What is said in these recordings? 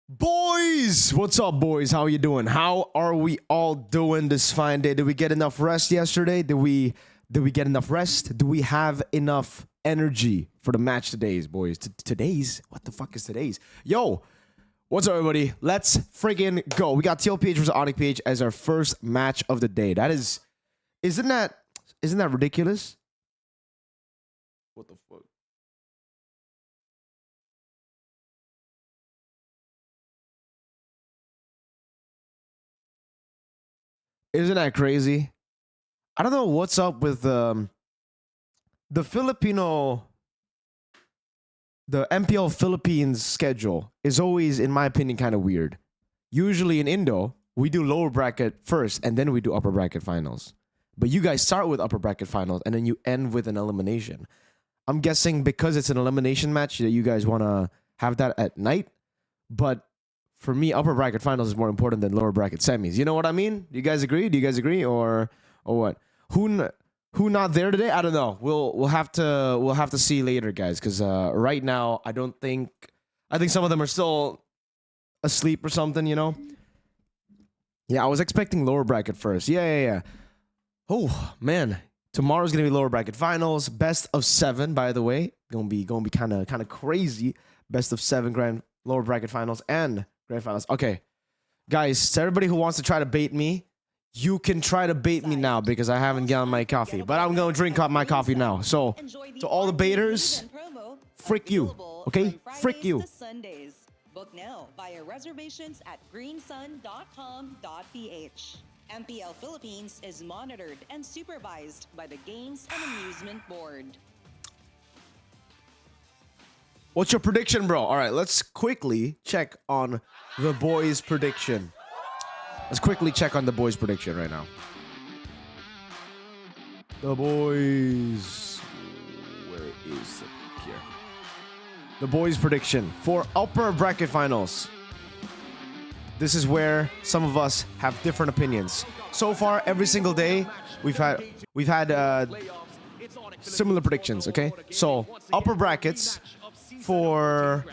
Boys, what's up, boys? How you doing? How are we all doing this fine day? Did we get enough rest yesterday? Did we get enough rest? Do we have enough energy for the match today's, boys? Today's? What the fuck is today's? Yo, what's up, everybody? Let's friggin' go. We got TLPH versus OnicPH as our first match of the day. That is, isn't that ridiculous? What the fuck? Isn't that crazy? I don't know what's up with the Filipino, the MPL Philippines schedule is always, in my opinion, kind of weird. Usually in Indo, we do lower bracket first and then we do upper bracket finals. But you guys start with upper bracket finals and then you end with an elimination. I'm guessing because it's an elimination match that you guys want to have that at night. But for me, upper bracket finals is more important than lower bracket semis. You know what I mean? Do you guys agree? Do you guys agree, or what? Who not there today? I don't know. We'll have to see later, guys. Because right now, I think some of them are still asleep or something. You know? Yeah, I was expecting lower bracket first. Yeah. Oh man, tomorrow's gonna be lower bracket finals. Best of 7, by the way. Gonna be kind of crazy. Best of 7 lower bracket finals and grand finals. Okay, guys, to everybody who wants to try to bait me, you can try to bait me now because I haven't gotten my coffee. But I'm going to drink up my coffee now. So, to all the baiters, frick you, okay? Frick you. Book now via reservations at greensun.com.ph. MPL Philippines is monitored and supervised by the Games and Amusement Board. What's your prediction, bro? All right, let's quickly check on the boys' prediction. Let's quickly check on the boys' prediction right now. The boys. Where is it? Here. The boys' prediction for upper bracket finals. This is where some of us have different opinions. So far, every single day, we've had similar predictions. Okay, so upper brackets. For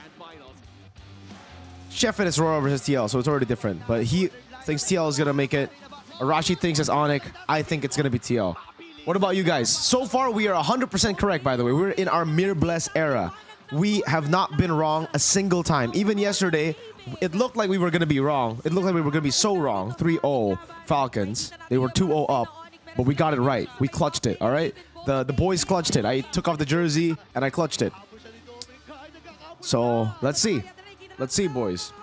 Chef, it's Aurora versus TL, so it's already different. But he thinks TL is gonna make it. Arashi thinks it's Onic. I think it's gonna be TL. What about you guys? So far, we are 100% correct. By the way, we're in our Mirko'S era. We have not been wrong a single time. Even yesterday, it looked like we were gonna be wrong. It looked like we were gonna be so wrong. 3-0 Falcons. They were 2-0 up, but we got it right. We clutched it. All right. The boys clutched it. I took off the jersey and I clutched it. So let's see, boys.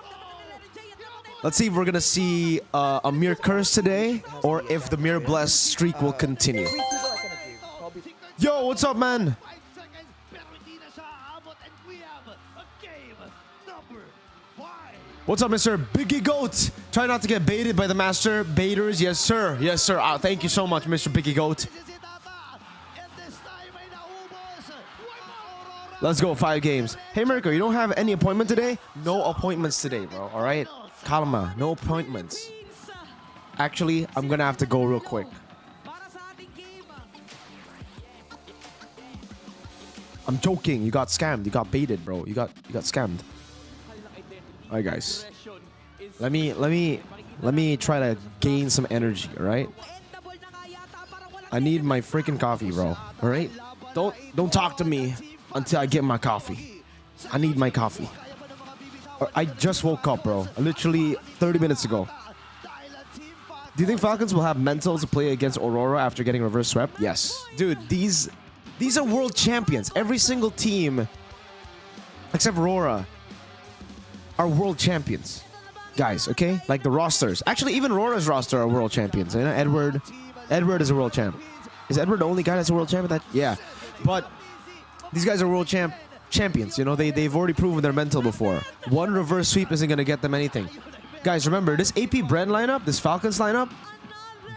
Let's see if we're gonna see a Mirko'S today, or if the Mirko'S streak will continue. Yo, what's up, man? What's up, Mr. Biggie Goat? Try not to get baited by the master baiters. Yes, sir. Yes, sir. Thank you so much, Mr. Biggie Goat. Let's go, 5 games. Hey, Mirko, you don't have any appointment today? No appointments today, bro. All right? Calma. No appointments. Actually, I'm going to have to go real quick. I'm joking. You got scammed. You got baited, bro. You got scammed. All right, guys. Let me try to gain some energy, all right? I need my freaking coffee, bro. All right? Don't talk to me until I get my coffee. I need my coffee. I just woke up, bro. Literally 30 minutes ago. Do you think Falcons will have mental to play against Aurora after getting reverse swept? Yes. Dude, these are world champions. Every single team, except Aurora, are world champions. Guys, okay? Like the rosters. Actually, even Aurora's roster are world champions. You know, Edward is a world champ. Is Edward the only guy that's a world champion? Yeah. But these guys are world champions. You know, they've already proven their mental before. One reverse sweep isn't going to get them anything. Guys, remember, this AP Bren lineup, this Falcons lineup,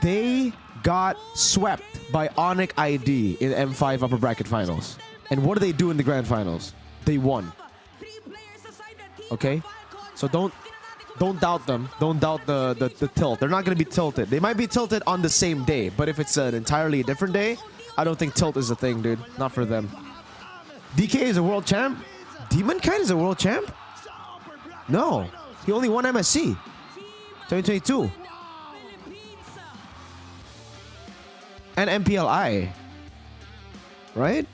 they got swept by Onic ID in M5 upper bracket finals. And what do they do in the grand finals? They won. Okay? So don't doubt them. Don't doubt the tilt. They're not going to be tilted. They might be tilted on the same day, but if it's an entirely different day, I don't think tilt is a thing, dude. Not for them. DK is a world champ? Demonkind is a world champ? No. He only won MSC 2022 and MPLI, right?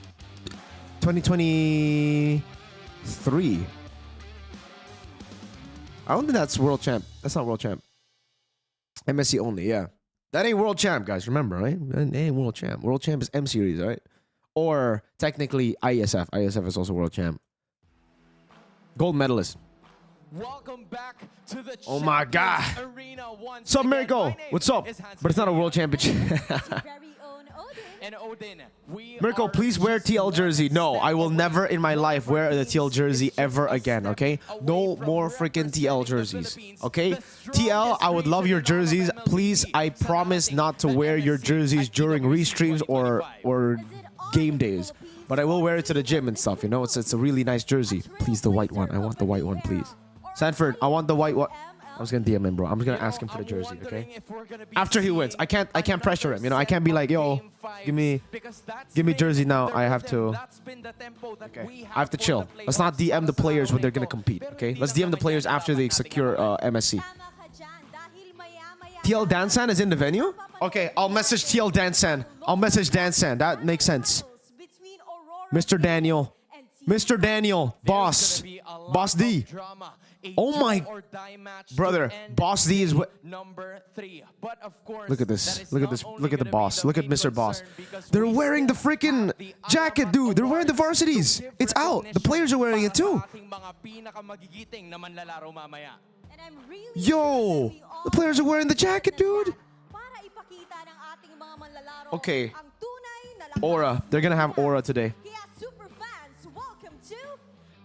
2023. I don't think that's world champ. That's not world champ. MSC only, yeah. That ain't world champ, guys. Remember, right? That ain't world champ. World champ is M series, right? Or technically ISF. ISF is also world champ. Gold medalist. Welcome back to the Oh my God. Arena once What's up, again. Mirko? My name What's up? is Hans But it's not a world championship. Very own Odin. And Odin, we Mirko, are please wear just TL one jersey. No, step I will away never in my from life wear the TL Philippines. jersey It's just ever a again, step okay? away No from more freaking representing TL the jerseys, Philippines. okay? The TL, I would love your strongest jerseys. region in all of Please, MLBB. I promise not to wear your MSC jerseys at during PWC restreams or 2025. game days. But I will wear it to the gym and stuff, you know? It's a really nice jersey. Please, the white one. I want the white one, please. Sanford, I want the white one. I was gonna DM him, bro. I'm just gonna ask him for the jersey, okay? After he wins, I can't pressure him. You know, I can't be like, yo, give me jersey now. I have to. Okay, I have to chill. Let's not DM the players when they're gonna compete. Okay, let's DM the players after they secure MSC. TL Dansan is in the venue. Okay, I'll message TL Dansan. I'll message Dansan. That makes sense. Mr. Daniel. Mr. Daniel, boss D. Oh my brother, Boss D is what? Look at this. Look at this. Look at the boss. Look at Mr. Boss. They're wearing the freaking jacket, dude. They're wearing the varsities. It's out. The players are wearing it too. Yo, the players are wearing the jacket, dude. Okay. Aura. They're gonna have Aura today.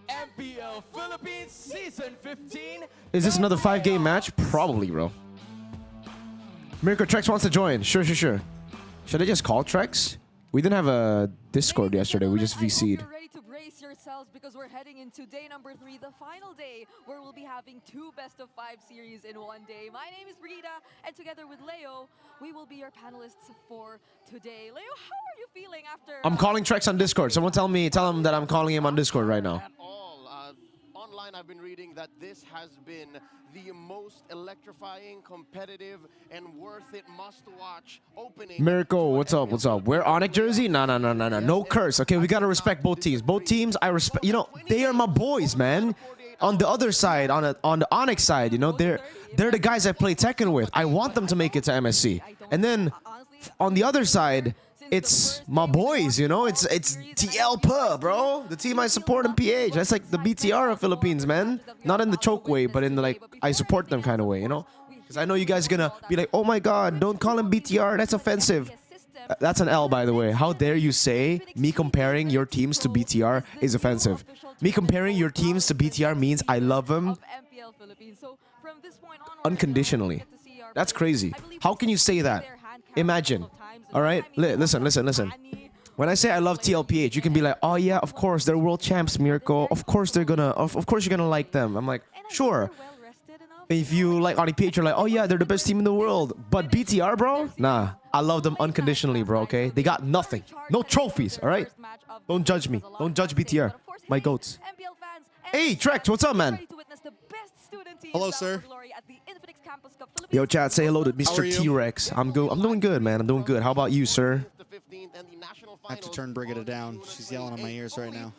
MPL Philippines Season 15. Is this another 5-game match? Probably, bro. Mirko Trex wants to join. Sure. Should I just call Trex? We didn't have a Discord yesterday. We just VC'd. You're ready to brace yourselves because we're heading into day number 3, the final day, where we'll be having 2 best-of-5 series in one day. My name is Brigida, and together with Leo, we will be your panelists for today. Leo, how are you feeling after? I'm calling Trex on Discord. Someone tell him that I'm calling him on Discord right now. At all. Online, I've been reading that this has been the most electrifying, competitive, and worth it must-watch opening. Mirko, what's up? What's up? Wear Onyx jersey? No. No curse. Okay, we gotta respect both teams. Both teams, I respect. You know, they are my boys, man. On the other side, on the Onyx side, you know, they're the guys I play Tekken with. I want them to make it to MSC. And then on the other side, it's my boys, you know. It's TL Puh, bro. The team I support in PH. That's like the BTR of Philippines, man. Not in the choke way, but in the like I support them kind of way, you know. Because I know you guys are gonna be like, oh my God, don't call him BTR. That's offensive. That's an L, by the way. How dare you say me comparing your teams to BTR is offensive? Me comparing your teams to BTR means I love them unconditionally. That's crazy. How can you say that? Imagine. All right, listen. When I say I love TLPH, you can be like, oh yeah, of course they're world champs, Mirko. Of course they're gonna. Of course you're gonna like them. I'm like, sure. If you like RDPH, you're like, oh yeah, they're the best team in the world. But BTR, bro, nah. I love them unconditionally, bro. Okay, they got nothing, no trophies. All right, don't judge me. Don't judge BTR. My goats. Hey, Trex, what's up, man? Hello, sir. Yo, chat, say hello to How are Mr. you? T-Rex. I'm good. I'm doing good, man. I'm doing good. How about you, sir? I have to turn Brigida down. She's yelling in my ears right now.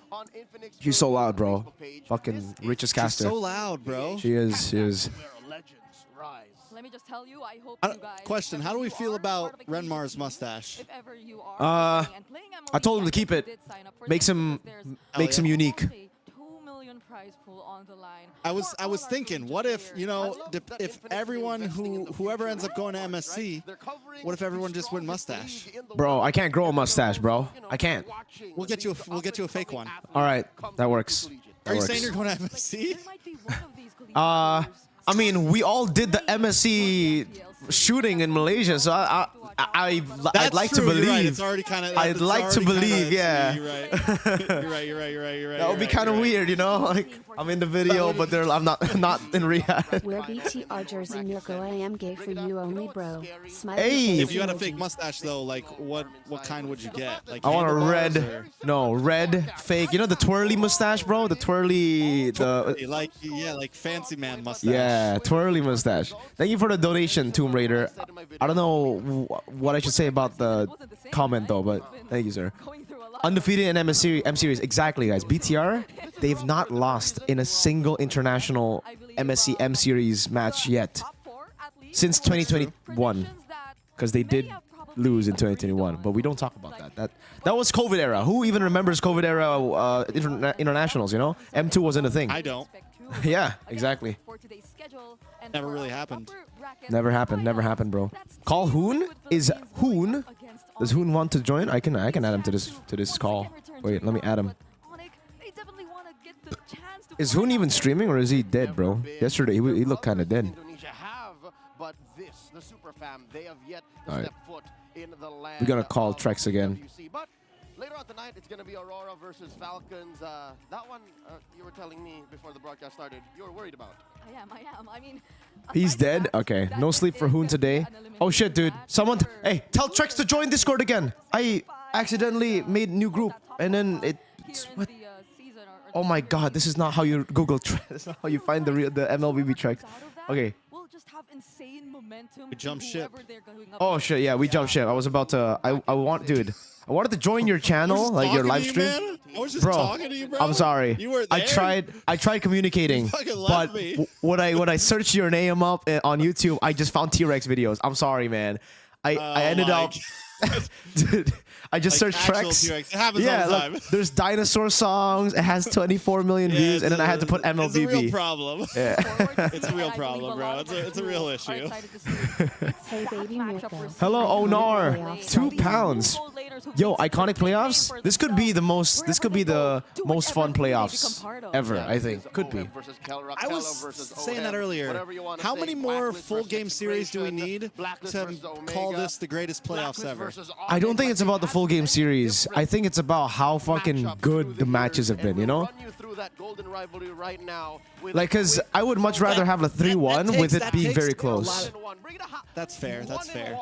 She's so loud, bro. Fucking richest She's caster. so loud, bro. She is. Let me just tell you, I hope I you don't- guys question, how do we feel are about part of a Renmar's community. mustache? If ever you are playing and playing I told him to keep it. did sign up for Makes this him because makes him yeah. unique. there's a 2 million prize pool on the line. I was for all our thinking, collegiate what if, players. you know, if everyone whoever ends up going to MSC, what if everyone just went mustache? Bro, I can't grow a mustache, bro. I can't. We'll get you a fake one. All right, that works. That Are you works. saying you're going to MSC? There might be one of these collegiate I mean, we all did the MSC shooting in Malaysia, so I'd That's like true, to you're right, believe. It's already kind of. I'd like to believe, yeah. You're right. You're right. That would be kind of weird, you know? Like I'm in the video, but I'm not in Riyadh. Wear BTR jersey, Mirko. I am gay for you only, bro. Smiley Hey! face If you had a emoji. fake mustache though, like what kind would you get? Like I want a handlebars red fake. You know the twirly mustache, bro? The twirly, or- like fancy man mustache. yeah, twirly mustache. Thank you for the donation, Tomb Raider. I don't know what I should say about the comment though, but thank you, sir. Undefeated in M series, exactly, guys. BTR, they've not lost in a single international MSC M series match yet since 2021, because they did lose in 2021, but we don't talk about that. That was COVID era. Who even remembers COVID era internationals? You know, M2 wasn't a thing. I don't. Yeah, exactly. Never really happened. Never happened, bro. Call Hoon? Is Hoon? Does Hoon want to join? I can add him to this call. Wait, let me add him. Is Hoon even streaming or is he dead, bro? Yesterday he looked kind of dead. Indonesia have, but this, the super fam, they have yet to All right. step foot in the land. We're gonna call of Trex again. WC. But later on tonight, it's gonna be Aurora versus Falcons. That one, you were telling me before the broadcast started, you were worried about. I am. I mean, He's aside from dead? that, Okay, that no sleep for is Hoon gonna be today. an elimination Oh shit, dude. match. Someone, However, hey, tell Trex to join Discord again. I accidentally made new group and then it. What? Oh my god, this is not how you Google Trex. This is not how you find the MLBB Trex. Okay. We'll just have insane momentum. We jump to ship. whoever they're going up Oh against. shit, yeah, we jumped ship. I was about to. I wanted to join your channel, like your live stream. I was just Bro, talking to you, bro. I'm sorry. You were I there. tried communicating, You fucking but left me. when I searched your name up on YouTube, I just found T-Rex videos. I'm sorry, man. I ended my up. Dude, I just Like searched actual Trex. T-Rex. It happens Yeah, all the time. look, there's dinosaur songs. It has 24 million views, and then I had to put It's a real MLBB. problem. Yeah. It's a real problem, bro. It's a real issue. Hey, baby Mirko. Hello, Onar. Playoffs. 2 pounds. Yo, iconic playoffs. This could be the most. This could be the most fun playoffs ever. I think could be. I was saying that earlier. How many more full game series do we need to call this the greatest playoffs ever? I don't think it's about the full game series. I think it's about how fucking good the matches have been, you know? Like, cause I would much rather have a 3-1 with it being very close. That's fair. That's fair.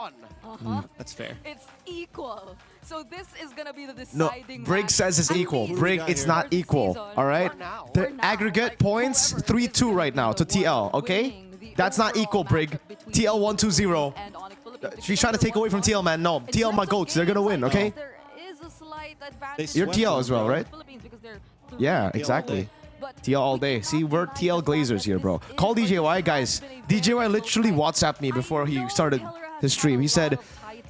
That's fair. It's equal. So this is gonna be the No, deciding Brig match. says it's At equal. least Brig, got it's here? not equal. All right. The For now, aggregate like, points whoever 3-2 is right now to TL. Okay, winning the that's not overall equal, Brig. matchup between TL 1-2-0. and Onyx Philippines. She's trying to take away from TL, man. No, In TL terms my of goats. They're gonna games, win. I Okay. think there is a slight advantage You're swept TL them, as well, bro. right? Philippines because they're Yeah, three- exactly. But TL all day. See, we're TL Glazers here, bro. Call DJY, guys. DJY literally WhatsApped me before he started his stream. He said,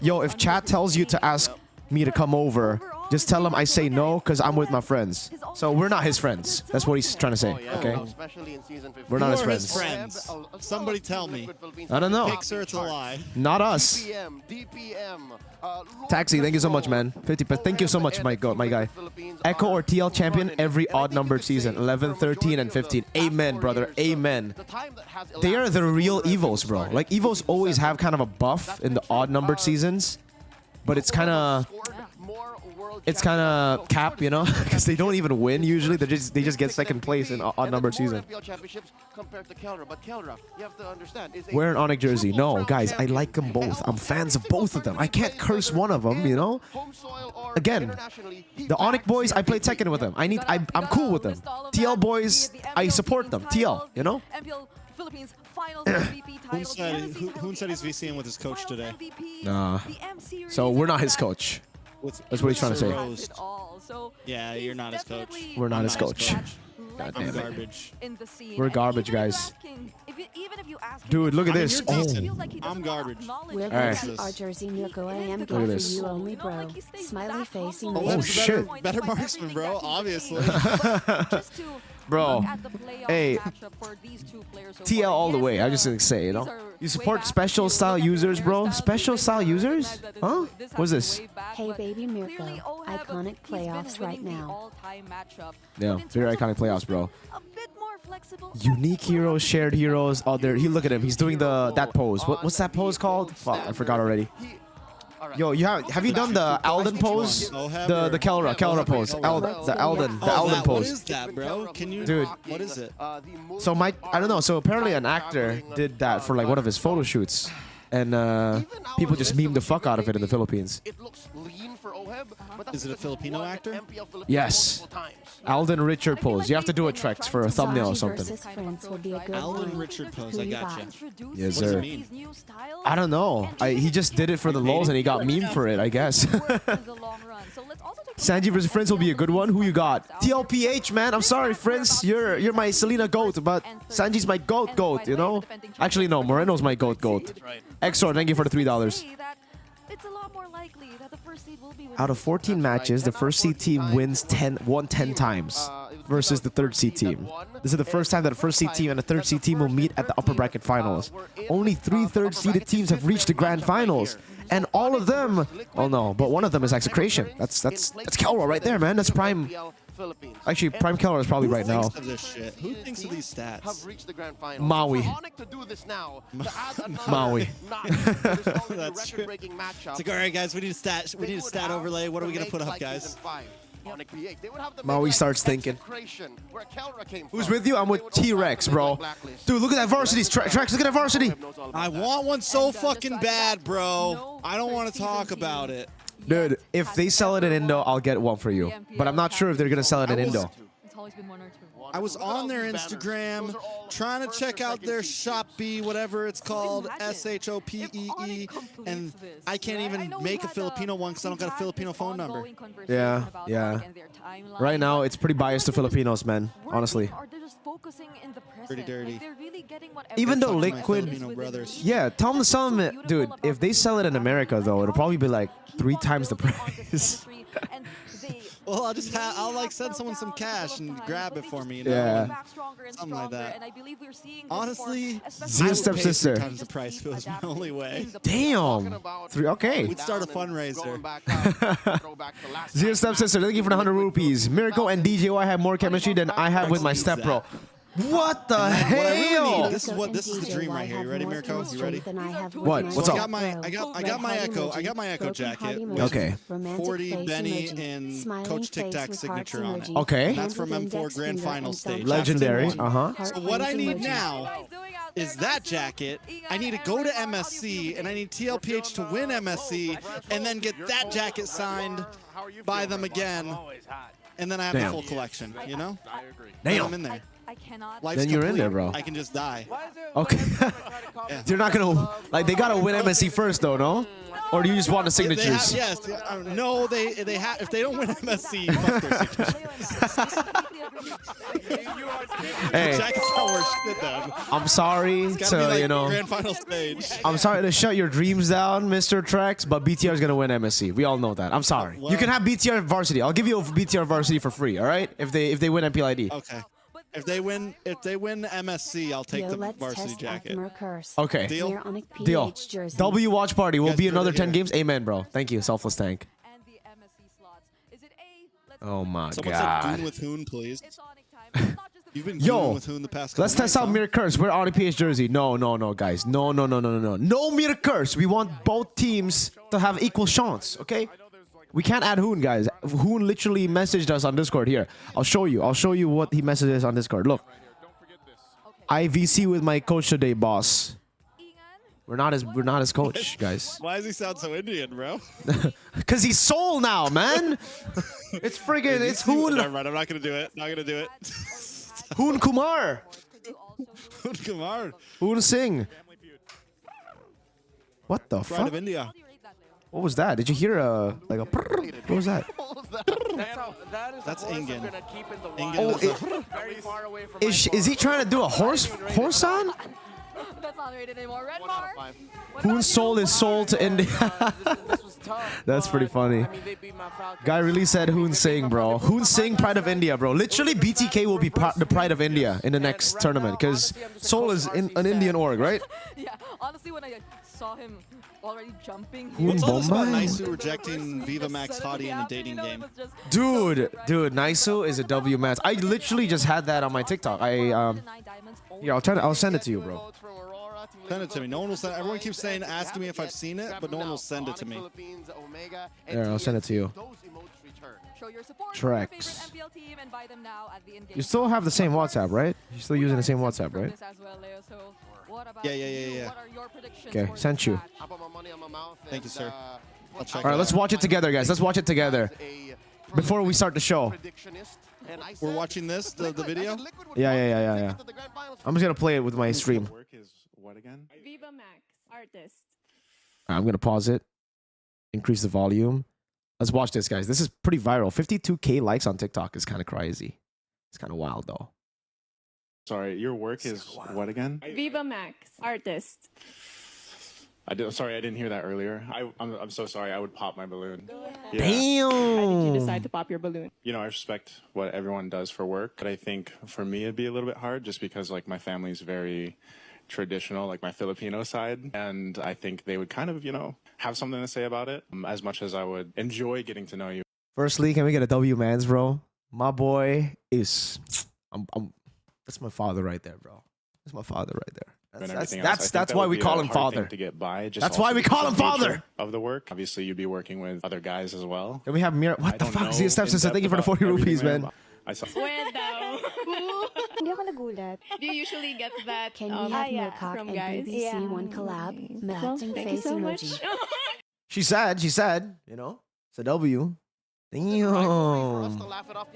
yo, if chat tells you to ask me to come over, just tell him I say no because I'm with my friends. So we're not his friends. That's what he's trying to say, okay? We're not his Who are his friends. friends? Somebody tell me. I don't know. Pixar, it's a lie. Not us. Taxi, thank you so much, man. 50, but thank you so much, my guy. Echo or TL champion every odd-numbered season, 11, 13, and 15. Amen, brother. Amen. They are the real Evos, bro. Like, Evos always have kind of a buff in the odd-numbered seasons, but it's kind of cap, you know, because they don't even win usually. They just get second place in odd-numbered season. Wear an Onyx jersey. No, guys, I like them both. I'm fans of both of them. I can't curse one of them, you know. Again, the Onyx boys, I play Tekken with them. I'm cool with them. TL boys, I support them. TL, you know. Philippines finals MVP title. Hoon said he's VCing with his coach today. Nah. So we're not his coach. That's what he's trying to say. Roast. Yeah, you're not his coach. We're not I'm his coach. I'm damn it. garbage. We're garbage, guys. Dude, look at this. You're Oh. decent. I'm garbage. Wear Alright. BTR jersey, Mirko. I am Look gay at for this. you only, bro. Smiley face Oh, emoji. that's shit. better marksman, bro. Obviously. Bro, hey, TL all the way. I'm just gonna say, you know, you support special style users, bro. Special style users? Huh? What's this? Hey, baby Mirko. Iconic playoffs right now. Yeah, very iconic playoffs, bro. A bit more flexible. Unique heroes, shared heroes. Oh, there. Look at him. He's doing that pose. What's that pose called? Fuck, I forgot already. Yo, have you done the Alden pose? The Kelra pose. The Alden What pose. is that, bro? Can you, Dude. What is it? So I don't know. So apparently an actor did that for like one of his photo shoots, and people just meme the fuck out of it in the Philippines. It looks lean for Oheb, but that's Is it a Filipino won actor? MPL Philippines Yes. multiple times. Alden Richard pose. You have to do it, Trex, for a thumbnail or Sanji something. versus France will be a good Alden one. Richard pose, Who I you gotcha. got? Yes, What does sir. it mean? I don't know. He just did it for the lulz and he got meme for it, I guess. Sanji versus Friends will be a good one. Who you got? TLPH, man. I'm sorry, Friends. You're my Selena goat, but Sanji's my goat, you know? Actually, no. Moreno's my goat. Exor, thank you for the $3. It's a lot more likely that the first seed will be Out of 14 matches, the first seed team won 10 times versus the third seed team. This is the first time that a first seed team and a third seed team will meet at the upper bracket finals. Only 3 third seeded teams have reached the grand finals. And all of them, well, no, but one of them is Execration. That's Kelra right there, man. That's prime. Actually, prime Kelra is probably right now. Who thinks of this shit? Who thinks of these stats? Have reached the grand final. Maui. It's ironic to do this now, to add another Maui. notch to this already That's true. record-breaking matchup. It's like, all right, guys, we need a stat. We They need a would stat have overlay. What are we the gonna put make up, like guys? season 5. Onyx PH. They would have the Maui make like starts thinking. Execration, where Kelra came Who's from. with you? I'm They with would also have T-Rex, the bro. like Blacklist. Dude, look at that varsity. Trex, look at that varsity. Knows all about I that. want one so And, fucking just bad, like bro. that, I don't want to no talk third about season it. Dude, if they sell it in Indo, I'll get one for you. But I'm not sure if they're going to sell it in Indo. It's always been 1 or 2. I was on their Instagram trying to check out their Shopee, whatever it's called, SHOPEE, and I can't even make a Filipino one because I don't got a Filipino phone number. Yeah. Right now, it's pretty biased to Filipinos, man. Honestly. Pretty dirty. Even though Fuck my Liquid... Filipino brothers. Yeah, tell them to sell them... Dude, if they sell it in America, though, it'll probably be like 3 times the price. Well, I'll like send someone some cash and grab it for me, you know? Yeah. Something like that. Honestly, Zero I would pay Stepsister. 3 times the price if it was my only way. Damn. 3, okay. We'd start a fundraiser. Going back out, throwback to last Zero time. Stepsister, thank you for the 100 rupees. Mirko and DJY have more chemistry than I have with my stepbro. What the What I really hell? need, this is the dream right here. You ready, Mirko? You ready? What? What's up? I got my Echo jacket with Okay. 40 Benny and Coach Tic Tac signature on it. Okay. That's from M4 Grand Final stage. Legendary. After one. Uh-huh. So what I need now is that jacket. I need to go to MSC and I need TLPH to win MSC and then get that jacket signed by them again. And then I have the Damn. full collection, you know? Damn. I'm in there. I cannot. Life's Then you're in complete. there, bro. I can just die. Okay. You're not gonna like they gotta win MSC first though, no? Or do you just want the signatures? Yes. No, they have. If they don't win MSC, fuck their signatures. Hey, Jacket's not worth shit, then. I'm sorry It's gotta be to like you know. grand final stage. I'm sorry to shut your dreams down, Mr. Trex, but BTR is gonna win MSC. We all know that. I'm sorry. You can have BTR varsity. I'll give you a BTR varsity for free. All right? If they win MPLID. Okay. If they win MSC, I'll take the Let's varsity test jacket. Mirko'S. Okay. Deal? Near Onyx Deal. PH jersey. W watch party will guys be heard it another 10 here. games. Amen, bro. Thank you, Selfless Tank. And the MSC slots. Is it A? Let's Oh my Someone said god. goon with Hoon, please. It's Onyx time. It's not just the You've been Yo, gooning with Hoon the past couple Let's test out nights, huh? Mirko'S. We're on a PH jersey. No, guys. No. No Mirko'S. We want both teams to have equal chance, okay? We can't add Hoon, guys. Hoon literally messaged us on Discord here. I'll show you what he messages on Discord. Look. IVC with my coach today, boss. We're not his coach, guys. Why does he sound so Indian, bro? Cause he's soul now, man. It's friggin' it's Hoon Never mind, I'm not gonna do it. Not gonna do it. Hoon Kumar. Hoon Kumar, Hoon Singh. What the pride of fuck? India. What was that? Did you hear like a prrr? What was that? That's Ingen. Ingen Oh, does it- Very far away from Is he trying to do a horse sound? That's not rated anymore. Red bar. Hoon sold his soul to India. That's pretty funny. Guy really said Hoon Singh, bro. Hoon Singh, pride of India, bro. Literally, BTK will be the pride of India in the next tournament because Seoul is an Indian org, right? Yeah. Honestly, when I saw him already jumping Who here. What's all this about Bombay? Naisu rejecting Viva Max Hottie in a dating game? Dude, Naisu is a W match. I literally just had that on my TikTok. Yeah, I'll send it to you, bro. Send it to me. No one will send. Everyone keeps saying, asking me if I've seen it, but no one will send it to me. There, I'll send it to you. Show your support for your Tracks. favorite MPL team and buy them now at the in-game. You still have the same WhatsApp, right? You're still using the same WhatsApp, right? As well, Leo. So what about Yeah. you? What are your predictions Okay, for sent this you. match? Thank you, sir. I'll check All right, let's watch it together, guys. Let's watch it together before we start the show. We're watching this, the video? Yeah. I'm just gonna play it with my stream. Work is what again? Viva Max, artist. I'm gonna pause it, increase the volume. Let's watch this, guys. This is pretty viral. 52K likes on TikTok is kind of crazy. It's kind of wild, though. Sorry, your work is what again? Viva Max, artist. Sorry, I didn't hear that earlier. I'm so sorry. I would pop my balloon. Yeah. Damn. Why did you decide to pop your balloon? You know, I respect what everyone does for work, but I think for me it'd be a little bit hard just because like my family's very traditional, like my Filipino side, and I think they would kind of, you know, have something to say about it as much as I would enjoy getting to know you. Firstly, can we get a W, mans, bro? My boy is, that's my father right there, bro. That's my father right there. That's why we call him father. To get by, just That's why we call him father. Of the work, obviously, you'd be working with other guys as well. Then we have Mir. What the fuck is the stepsister? Thank you for the 40 rupees, man. I saw. Where daw? Hindi ako nagulat. Do you usually get that Can we have Mirko'S from and guys? BBC1 collab? Melting Thank you face so emoji. much. She said, you know, it's a W. Damn.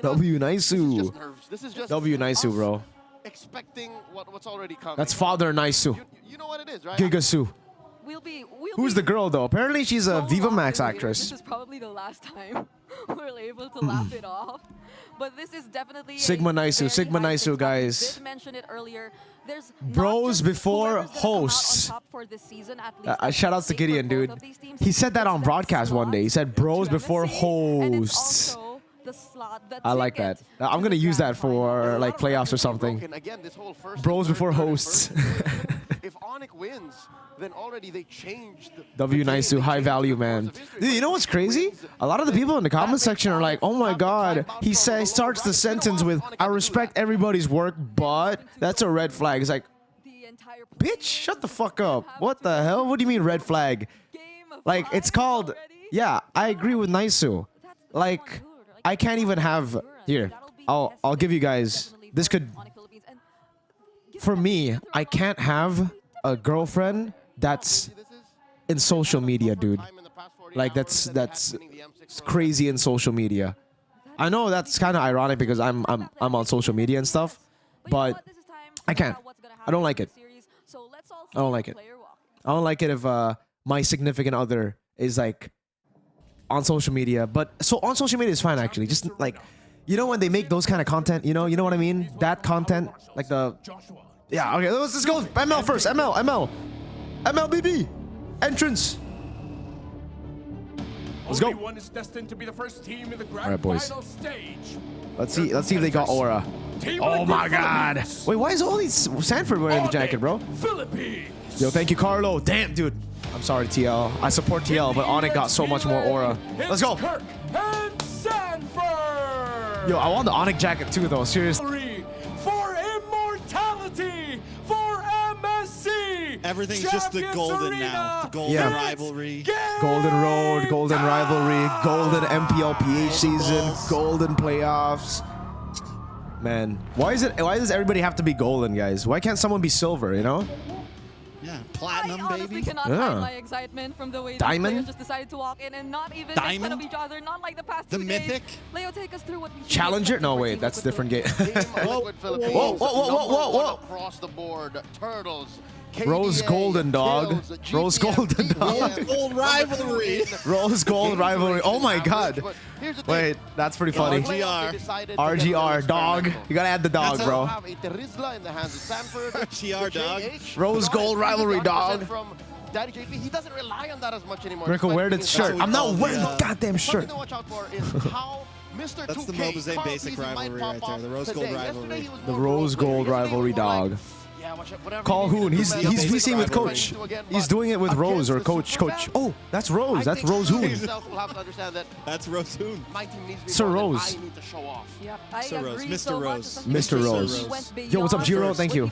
W Naisu. This is just W Naisu, bro. expecting what's already coming. That's Father Naisu. You know what it is, right? Gigasu. Who's the be girl, though? Apparently, she's a so Viva Max laughing. actress. This is probably the last time we're able to laugh it off. But this is definitely Sigma Naisu, Sigma Naisu, guys. I did mention it earlier. There's Bros before hosts. Shout outs to Gideon, dude. He said that on broadcast one day. He said bros before hosts. I like that. I'm gonna use that for like playoffs or something. Bros before hosts. If Onyx wins, then already they changed. W Naisu, high value, man. Dude, you know what's crazy? A lot of the people in the comment section are like, oh my god, he starts the sentence with, I respect everybody's work, but that's a red flag. It's like, bitch, shut the fuck up. What the hell? What do you mean red flag? Like, it's called, yeah, I agree with Naisu. Like, I can't even have, here, I'll give you guys, this could, for me, I can't have a girlfriend that's in social media, dude. Like, that's crazy in social media. I know that's kind of ironic because I'm on social media and stuff, but I can't. I don't like it. I don't like it. I don't like it if my significant other is like on social media. But so on social media is fine actually. Just like, you know, when they make those kind of content, you know what I mean? That content, like the, yeah. Okay, let's go. ML first. MLBB entrance. Let's go. One is destined to be the first team in the grand All right, boys. final stage. Let's see if they got Aura. Oh my god. Wait, why is all these Sanford wearing the jacket, bro? Philippines. Yo, thank you, Carlo. Damn, dude. I'm sorry, TL. I support TL, but Onyx got so much more aura. Let's go. Kirk and Sanford. Yo, I want the Onyx jacket too, though. Seriously. For immortality, for MSC. Everything's just the golden now. The golden rivalry. Golden Road, Golden Rivalry, Golden MPLPH season, Golden Playoffs. Man, why does everybody have to be golden, guys? Why can't someone be silver, you know? Yeah, platinum, I honestly baby. cannot hide my excitement from the way the Diamond? players just decided to walk in and not even make fun of each other, not like the past The 2 mythic? days. Leo, take us through what we Challenger? No, wait, that's a different game. Whoa. Across the board, Turtles. Rose Golden, dog. Rose Golden, dog. Gold rivalry. Rose Gold Rivalry. Oh my god. Wait, that's pretty funny. RGR, dog. You gotta add the dog, bro. RGR, dog. Rose Gold Rivalry, dog. Daddy JP, he doesn't rely on that as much anymore. Mirko, wear the shirt. I'm not wearing the goddamn shirt. Something to watch out for is how Mr. That's the 2K MLBB basic Carl Beasley rivalry might right pop there. The off Rose today. Gold Yesterday rivalry. he was The more Rose role-playing. Gold Yesterday he Rivalry, was more dog. like, yeah, Call Hoon. He's VCing with Coach. He's doing it with Rose or Coach. Oh, that's Rose. That's Rose Hoon. That's Rose Hoon. Sir Rose. Yep, I Sir Rose, agree. Mr. So Rose. much. Mr. Rose. Yo, what's up, Jiro? Thank you.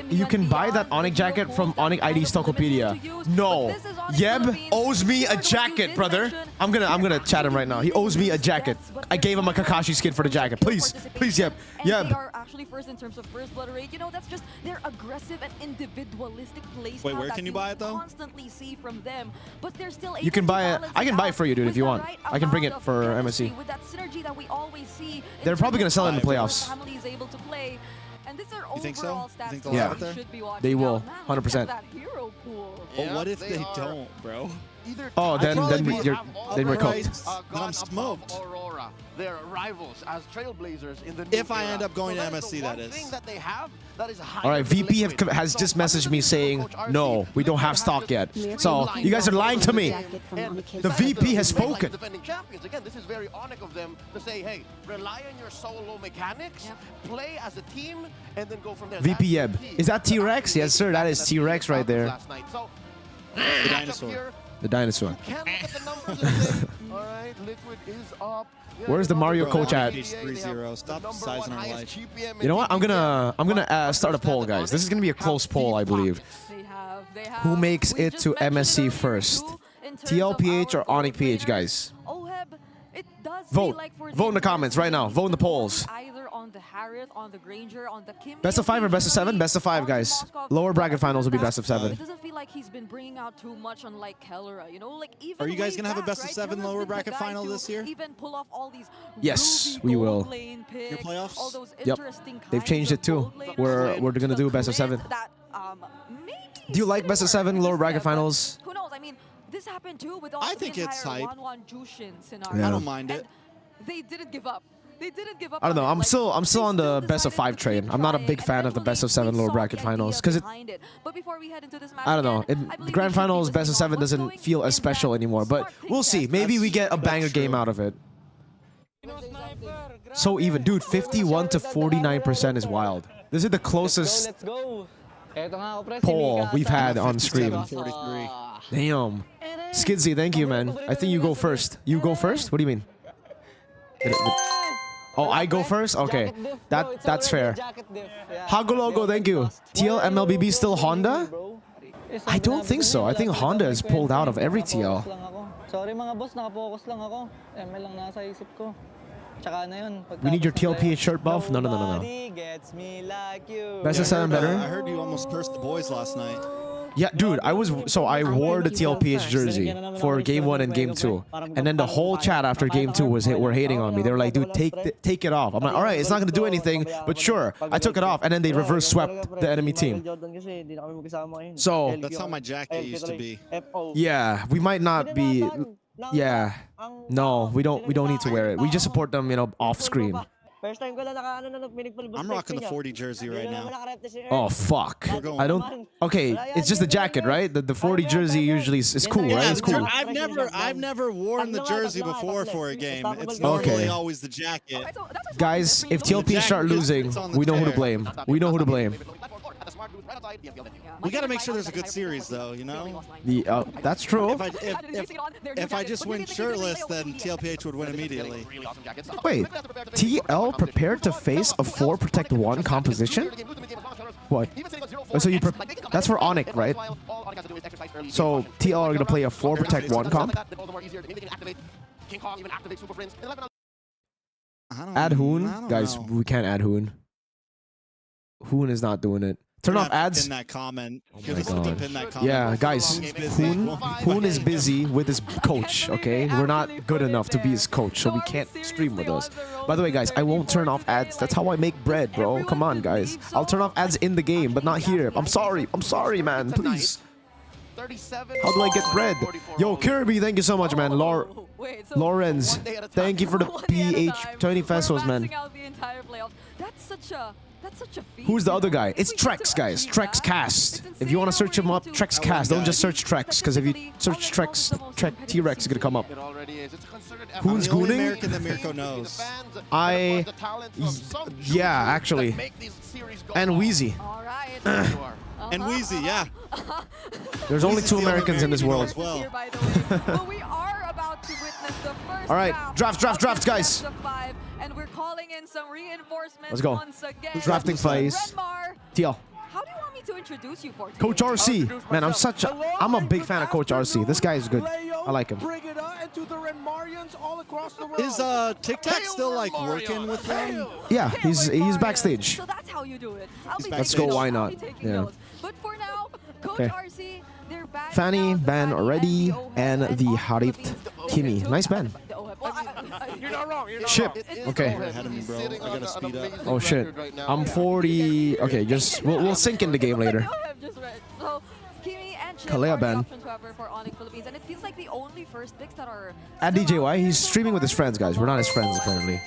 You can buy that Onyx jacket from Onyx ID Stockopedia. No. Yeb owes me a jacket, brother. I'm gonna chat him right now. He owes me a jacket. I gave him a Kakashi skin for the jacket. Please, Yeb. They Yeb. are actually first in terms of first blood rate. You know, that's just their aggressive and individualistic play style. Wait, where can you buy it though? Constantly see from them, but they're still You can buy it. I can buy it for you, dude, if you want. I can bring it for MSC. With that synergy that we always see. They're probably gonna sell it in the playoffs. Family is able to play. And this is You think so? overall You stats think they'll Yeah. have it there? should be watching They will, now. Man, look 100%. at that hero pool. But what if they don't, bro? Oh, then you're cooked. Then I'm smoked. Aurora, their rivals as trailblazers in the If I end up going to MSC, that is. All right, VP has just messaged me saying, no, we don't have stock yet. So you guys are lying to me. The VP has spoken. Defending champions. Again, this is very Onyx of them to say, hey, rely on your solo mechanics, play as a team, and then go from there. VP Yeb. Is that T-Rex? Yes, sir. That is T-Rex right there. The dinosaur. The dinosaur. Can look at the numbers and say, all right, Liquid is up. Where's the Mario coach at? 3-0. Stop sizing our life. You know what? I'm gonna start a poll, guys. This is gonna be a close poll, I believe. They have. Who makes We it just to mentioned MSC earlier, first? too, in terms TLPH of or our Onyx PH, guys? OHEB, it does Vote. feel like for Vote in the the comments right now. Vote in the polls. Either on the Harith, on the Granger, on the Kim. Best of 5 or best of 7? Best of 5, guys. Lower bracket finals will be best of 7. It doesn't feel like he's been bringing out too much, unlike Kellera. You know, like even. Are you guys way gonna have a back, best of right? 7 Kellera's lower been the bracket guy final to this year? Even pull off all these. Yes, Ruby we will. gold lane picks, Your playoffs? all those Yep. interesting They've kinds changed of it too. gold laners. We're gonna do best of 7. That, maybe Do you like best of 7 lower bracket finals? who knows? I mean, this happened too with all I the think it's entire hype. 1-1 Jushin scenario. Yeah. I don't mind it. And they didn't give up. They didn't give up. I don't know. on it. I'm Like, still they on the still best of 5 decided to train. keep I'm not a trying, big and fan of the best of 7 eventually lower we bracket saw the finals idea because behind it. But before we head into this match I don't know. again, I The believe grand we should be finals best of listening 7 on what's doesn't going feel in as special that anymore, but smart we'll pick see. test. Maybe we get a banger game out of it. So even, dude, 51 to 49% is wild. This is the closest poll we've had on stream. 43. Damn. Skidsy, thank you, man. I think you go first. You go first? What do you mean? Oh, I go first? Okay. That's fair. Hagologo, thank you. TL MLBB still Honda? I don't think so. I think Honda is pulled out of every TL. Sorry mga boss, nakapokus lang ako. ML lang nasa isip ko. Tsaka na yun. We need your TLPH shirt buff? No. Nobody gets me like you. Best of 7 better? I heard you almost cursed the boys last night. Yeah, dude, I wore the TLPH jersey for game 1 and game 2. And then the whole chat after game 2 were hating on me. They were like, dude, take it off. I'm like, all right, it's not going to do anything, but sure. I took it off, and then they reverse swept the enemy team. So, That's how my jacket used to be. yeah, we might not be, yeah. No, we don't need to wear it. We just support them, you know, off screen. I'm rocking the 40 jersey right now. Oh, fuck. I don't, okay, it's just the jacket, right? The 40 jersey usually is cool, right? It's cool. I've never worn the jersey before for a game. It's normally always the jacket. Guys, if TLP start losing, we know who to blame. We know who to blame. We gotta make sure there's a good series, though. You know. That's true. If I just win shirtless, then TLPH would win immediately. Wait, TL prepared to face a 4 protect 1 composition? What? So that's for Onyx, right? So TL are gonna play a 4 protect 1 comp? Add Hoon? Guys, we can't add Hoon. Hoon is not doing it. Turn off ads. Pin that comment. Oh my God. Yeah, guys, Hoon is busy with his coach, okay? We're not good enough to be his coach, so we can't stream with us. By the way, guys, I won't turn off ads. That's how I make bread, bro. Come on, guys. I'll turn off ads in the game, but not here. I'm sorry, man. Please. How do I get bread? Yo, Kirby, thank you so much, man. Lorenz, thank you for the PH 20 pesos, man. That's That's such a feat. Who's the other guy? It's Trex, guys. Trex Cast. If you want to search him up, Trex Cast. Don't just search Trex, because if you search Trex, T-Rex is gonna come up. It already is. It's a concerted effort. Who's I'm the only gooning? American that Mirko knows. Yeah, actually. And Wheezy. All right. And Wheezy, yeah. There's only Wheezy's two the Americans in this world. as well. Here, by the way. But we are about to witness the first All right, draft, guys. best of 5, and we're calling in some reinforcements. Let's go. Once again. Drafting phase. Redmar, TL. how do you want me to introduce you for today? Coach RC. Man, I'm a big fan of Coach RC. This guy is good. I like him. Is Tic Tac still like working with them? Yeah, he's backstage. So that's how you do it. Let's go, why not? Yeah. But for now, Coach Okay. RC, they're banning Fanny, out the Ban Fanny already, and and the Harit Kimi. Nice ban. You're not wrong. You're not Ship. wrong. Okay. Ahead of me, bro. I gotta speed up. Oh shit. I'm 40. Okay, just we'll sink in the game later. So, Kimi and Chip Kalea are the ban. options, however, for Onyx Philippines, and it feels like the only first picks that are At still out DJY, there he's so streaming with his far. friends, guys. We're not his friends apparently.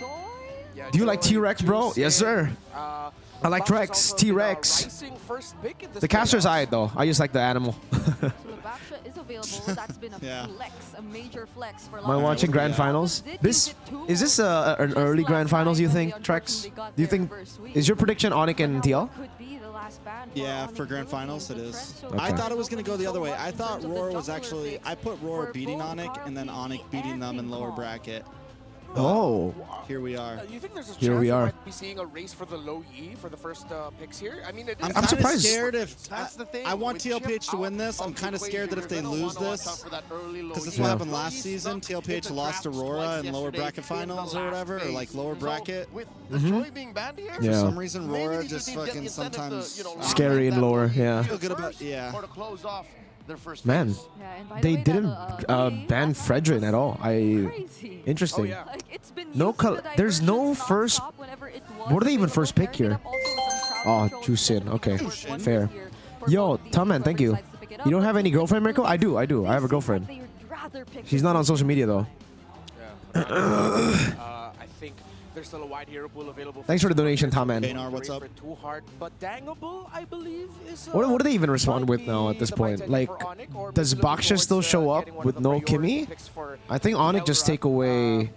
Yeah, Do you like Joy, T-Rex, bro? Juice, Yes, sir. uh, I like Box Trex, also T-Rex. rising first pick in this The caster's playoffs. alright though. I just like the animal. So the Baksha is available. That's been a Yeah. flex, a major flex for Am I Lions. watching grand Yeah. finals? Did This use it too. is this an early Just grand last finals? You night, think, they Trex? unfortunately got Do you their think first sweep. is your prediction Onyx and Now, TL? what could be the last ban for Yeah, Onyx for grand Philippines? finals it The is. trend so I Okay. thought it was gonna go the other way. I In thought terms of the Roar was jungler actually. picks I put Roar for beating both Onyx and then Carly Onyx beating and them in lower King Kong. bracket. Oh, Here we are. You think there's a Here chance we we are. might be seeing a race for the low E for the first picks here? I mean, it is I'm I'm kind of surprised. scared if That's the thing. I want With TLPH Chip to win out this. I'm of the kind of scared that if they equation, you're lose gonna wanna watch this, out for that early low because this is E. what Yeah. happened last season. TLPH lost to Aurora in lower bracket finals or whatever, or like lower bracket. With the Joy being banned here, For Yeah. some reason, maybe Aurora these just teams get the fucking incentive to, sometimes you know, Scary lock in that lower, low E yeah. feel good about first, yeah. or to close off their first man. picks. Yeah, and by the They way, didn't that, ban Fredrin at all. crazy. Interesting. Oh, yeah. Like, it's been No used to col- the there's no diversions first- nonstop whenever it What are they was even first pick available, here? pairing it up also with some crowd Oh, control Jusin. to Okay, support one fair. this year for Yo, both of these, Taman, thank you. whoever decides to pick it You don't up, have but any girlfriend, Mirko? I do. I they have a seem like girlfriend. they would rather pick She's this not on up. social media though. I think there's still a wide hero pool available. Thanks for the donation, Taman. Bainar, what's up? Too hard, but Dangable, I believe, is. What do they even respond might with now be at this the point? mindset Like, for Onyx, or does maybe looking Baksha still towards, show up getting one with of the no priority Kimi? picks for I think the Onyx just Elra. take away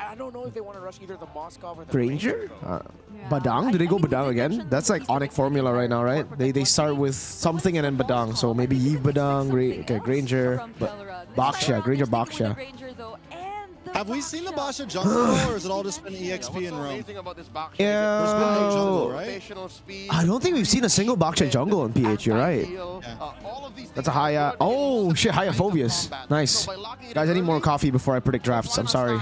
I don't know if they want to rush either the Moscow or the Granger. though. Yeah. Badang? Do they I go mean, Badang did again? mention That's that like he's Onyx formula right now, right? They start with something and then Badang. So maybe Yves Badang, okay, Granger, but Baksha, Granger Baksha. Have we seen the Basha jungle roll, or is it all just been EXP and Rome? Yeah. There's been no jungle, right? I don't think we've seen a single Baksha jungle in PH. You're right. That's a high. Oh shit, Hyophobius. Nice. Guys, I need more coffee before I predict drafts. I'm sorry.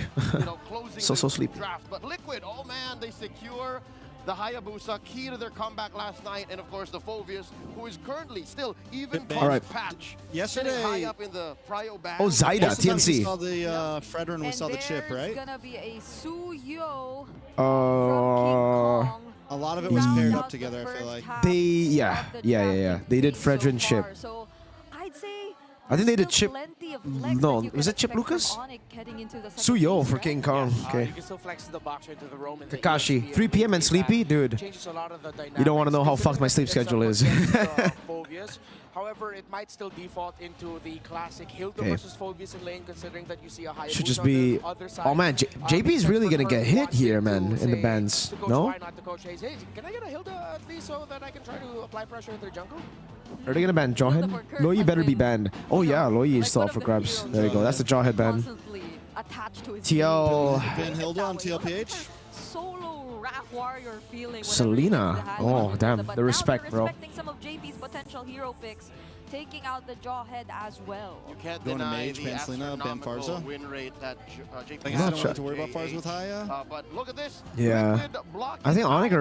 So sleepy. But Liquid, oh man, they secure the Hayabusa, key to their comeback last night, and of course the Phobius, who is currently still even All right. patch. Yesterday- sitting high up in the prio band. Oh, Zaida, Most of the time we TNC. saw the Fredrin, we saw the chip, right? Gonna be a Suyo Uh, A lot of it was paired up together, I feel like. yeah. They did Fredrin chip. So I'd say I think they did still chip. plenty of flex No, that you was can it Chip expect from Lucas? Onyx heading into the second Suyo phase, for right? King Kong. You Okay. can still flex the box into the Rome and the Kakashi, EXP 3 p.m. and sleepy, dude. changes a lot of the You don't want to know how dynamics. fucked my sleep schedule is. Phobius. However, it might still default into the classic Hilda Okay. versus Phobius in lane, considering that you see a high Should just be. Oh man, JP's really gonna get hit here, man, in the bands. No? Why not to coach Hayes? Hey, can I get a Hilda at least so that I can try to apply pressure in their jungle? Are they gonna ban Jawhead? Loyi better be banned. Oh yeah, Loyi is still up for grabs. There you go. That's the Jawhead ban. Constantly attached to his TL. Van Hilda on TLPH? solo rap warrior feeling. Selena. Oh, damn. But The now respect, they're bro. respecting some of JP's potential hero picks, taking out the Jawhead as well. You can't Going to deny Mage, the ban Selena, ban astronomical Farza? win rate that JP I I'm guess I not don't sure. have to worry about Fars with Haya. But look at this. Yeah. Liquid blocking I think Onyx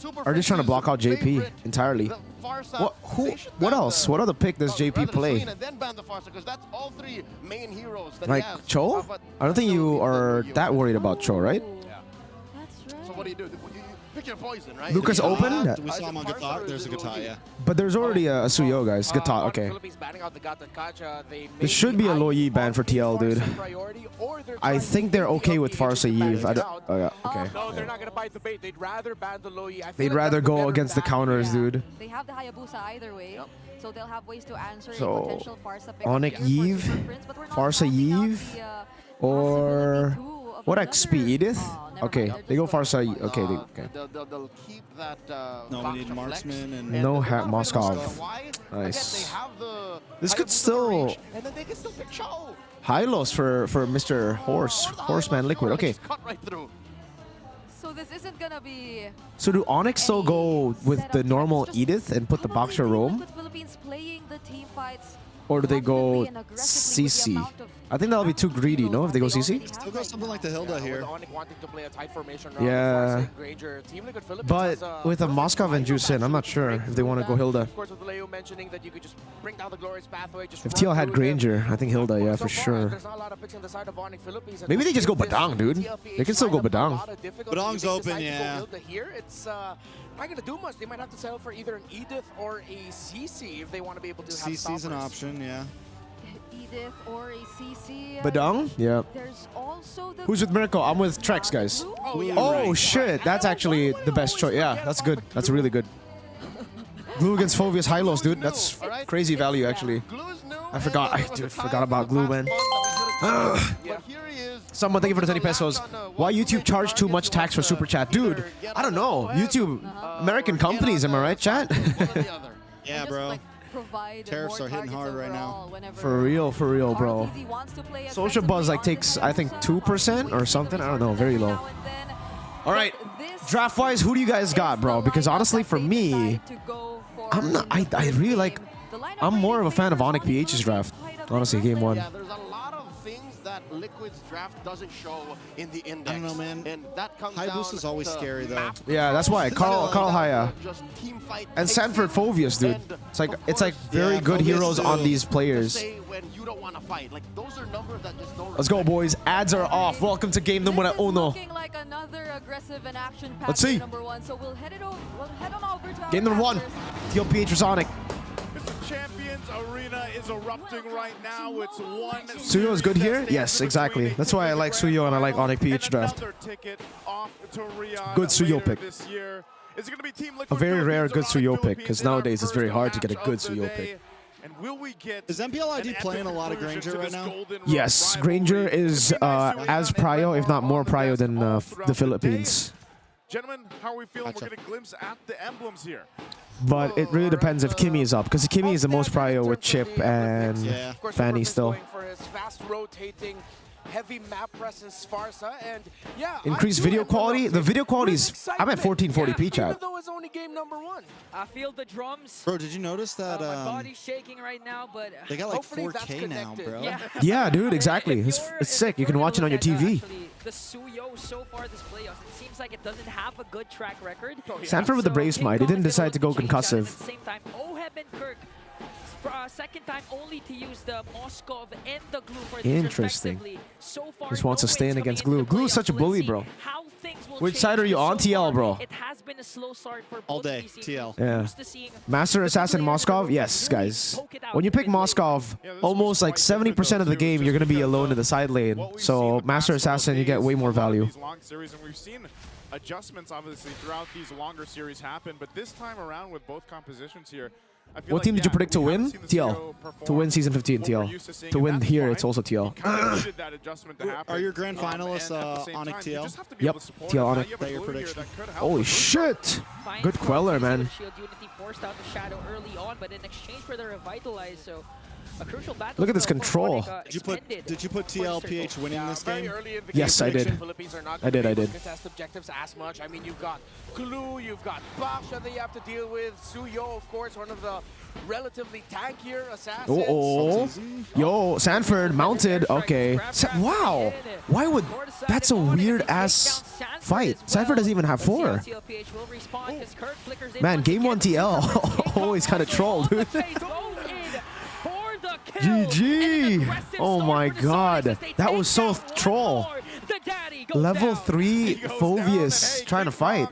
out are just trying to block out JP favorite, entirely. the Farsa. What? Who? They should What ban else? the- What other pick does JP rather play? Selena, then ban the Farsa, because that's all three main heroes that Like he has. Cho? But I don't think still you the are Yu. that worried about Cho, right? That's right. So what do? Pick your poison, right? Lucas open? We saw him on Guitar. There's a Guitar, yeah. But there's already a Suyo, guys. Guitar, okay. This should be a low Yi ban for TL, dude. I think they're okay with Farsa Yi. Oh, yeah, okay. No, they're not going to bite the bait. They'd rather ban the low Yi. They'd rather go against the counters, dude. They have the Hayabusa either way, so they'll have ways to answer a So, potential Farsa pick. Onyx Yve, Farsa Yve, or what XP? Edith? Okay, they go Farsa. Okay, okay. They'll keep that. No, we need Marksman and No hat Moskov. Nice. This could still. And then they can still pick Cho. High loss for Mr. Horseman Liquid. Okay. Cut right through. So this isn't gonna be. So do Onyx still go with the normal Edith and put the Boxer Roam? Philippines playing the team fights. Or do they go CC? I think that'll be too greedy, no? If they go CC? Still go something like the Hilda here. Yeah. But with a Moskov and Juicin, I'm not sure if they want to go Hilda. If TL had Granger, I think Hilda, yeah, for sure. Maybe they just go Badang, dude. They can still go Badang. Badang's open, yeah. Not gonna do much. They might have to settle for either an Edith or a CC if they want to be able to have CC's an option, yeah. Edith or a CC. Badang? Yeah. There's also the Who's with Mirko? I'm with Trex, guys. Oh, shit. That's actually the best choice. Yeah, that's good. That's really good. Glue against Phobius Hylos, dude. That's crazy value, actually. I forgot. I forgot about Glue, man. Someone, thank you for the 20 pesos. Why YouTube charge too much tax for super chat? Dude, I don't know. YouTube, American companies, am I right, chat? Yeah, bro. Tariffs are hitting hard right now. For real, bro. Social buzz like takes, I think, 2% or something. I don't know, very low. All right, draft-wise, who do you guys got, bro? Because honestly, for me, I'm not. I really like. I'm more of a fan of Onyx PH's draft. Honestly, game one. Yeah, there's a lot of things that Liquid's draft doesn't show in the index. I don't know, man. And that comes High boost is always scary, though. Yeah, that's why. Carl Haya. And Sanford Phobius, dude. It's like very good heroes on these players. Let's go, boys. Ads are off. Welcome to Game Number Uno. Let's see. Game number 1. TLPH for Sonic. Champions Arena is erupting right now. It's one. Suyo is good here? Yes, exactly. That's why I like Suyo and I like Onyx PH draft. Good Suyo pick. A very rare good Suyo pick, because nowadays it's very hard to get a good Suyo pick. Is MPLID playing a lot of Granger right now? Yes, Granger is as prio, if not more prio than the Philippines. Gentlemen, how are we feeling? We're getting a glimpse at the emblems here. But it really depends if Kimmy is up, because Kimmy is the most prio with Chip and Fanny still. Heavy map presence Farsa, and yeah, increased video quality. The video quality is, I'm at 1440p, chat. Even though it's only game number 1. I feel the drums. Bro, did you notice that? My body's shaking right now, but they got like 4K now, bro. Yeah, dude, exactly. It's sick. You can watch it on your TV. The Suyo so far this playoffs, it seems like it doesn't have a good track record. Sanford with the Brave Smite. He didn't decide to go concussive. At the same time, Oheb and Kirk. Second time only to use the Moskov and the Glue for this. Interesting. So far, just wants to stand against Glue. Glue is such a bully, bro. Which side are you on, TL, bro? It has been a slow start for all day, TL. Yeah. Master Assassin Moskov? Yes, guys. When you pick Moskov, almost like 70% of the game, you're going to be alone in the side lane. So Master Assassin, you get way more value. Adjustments, obviously, throughout these longer series happen, but this time around with both compositions here, what team did you predict to win? TL. To win Season 15, TL. To win here, it's also TL. Are your grand finalists Onyx TL? Yep, TL Onyx. Is that your prediction? Holy shit! Good Queller, man. Look at this control. Did you put TLPH winning this game? Yes, I did. I did. Contest objectives as much. I mean, you've got Glue, you've got Baksha that you have to deal with. Suyo, of course, one of the relatively tankier assassins. Oh, yo, Sanford mounted. Okay. Wow. Why would? That's a weird ass fight. Sanford doesn't even have 4. Man, game 1 TL always kind of trolled, dude. GG! Oh my god, that was so troll. Level 3 Phobius trying to fight.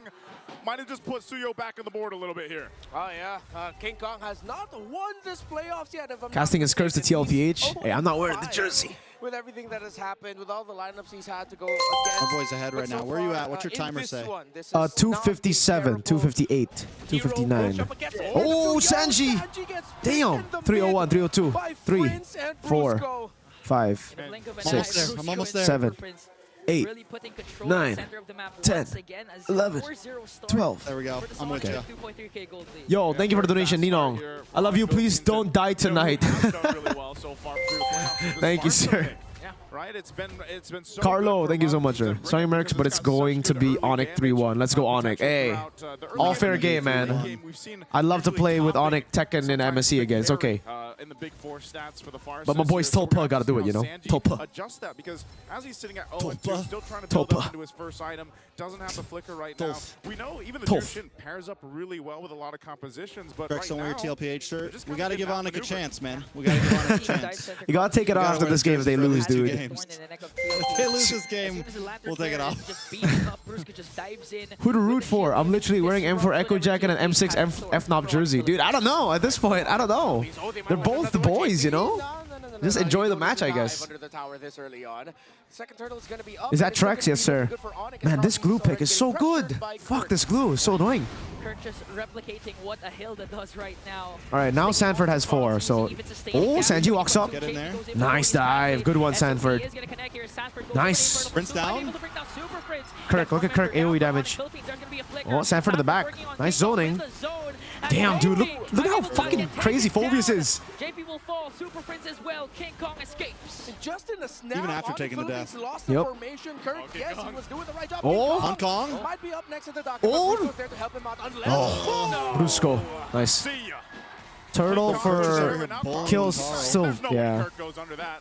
Might have just put Suyo back on the board a little bit here. Oh, yeah. King Kong has not won this playoffs yet. If I'm Casting his curse to TLPH. Hey, I'm not wearing the 0-5 jersey. With everything that has happened, with all the lineups he's had to go against. My boy's ahead right now. Where are you at? What's your timer say? 257, 258, 259. Oh, Sanji! Damn! 301, 302, 3, 4, 5, 6, I'm almost there. 7, 8, 9, 10, 11, 12. There we go. I'm with you. Yo, thank you for the donation, Ninong. I love you. Please don't die tonight. Thank you, sir. Right? It's been so Carlo, thank you so much, sir. Sorry, Mercs, but it's going to be Onyx 3-1. Let's go Onyx. Hey, all fair game, man. I'd love to play with Onyx, Tekken, and MSC again. It's okay. In the big 4 stats for the far But my boy's Tulpa got to do it, you know? Tulpa. Adjust that because as he's sitting at 0-2, still trying to build up into his first item, doesn't have the flicker right now. We know even the Jushin pairs up really well with a lot of compositions, but Correct, right don't wear now, your TLPH shirt. We got to give Onyx a chance, man. We got to give Onyx a chance. You got to take it off after this game if they lose, dude. If they lose this game, we'll take it off. Who to root for? I'm literally wearing M4 Echo Jacket and M6 FNOP jersey. Dude, I don't know. At this point, I don't know. They're both the boys, you know? Just enjoy the match, I guess. Is that Trex? Yes, sir. Man, this glue pick is so good. Fuck, this glue is so annoying. Kirk just replicating what a Hilda does right now. All right, now Sanford has 4, so... Oh, Sanji walks up. Get in there. Nice dive. Good one, Sanford. Nice. Prince down. Kirk, look at Kirk. AoE damage. Oh, Sanford in the back. Nice zoning. Damn, dude, look how fucking crazy Phobius is. JP will fall. Super Prince as well. King Kong escapes. Just in a snap, even after taking the death. Yep. Yes, he was doing the right job. Oh, Hong Kong. Might be up next at the dock. Oh, Brusco. Nice. Turtle for kills. Still, yeah.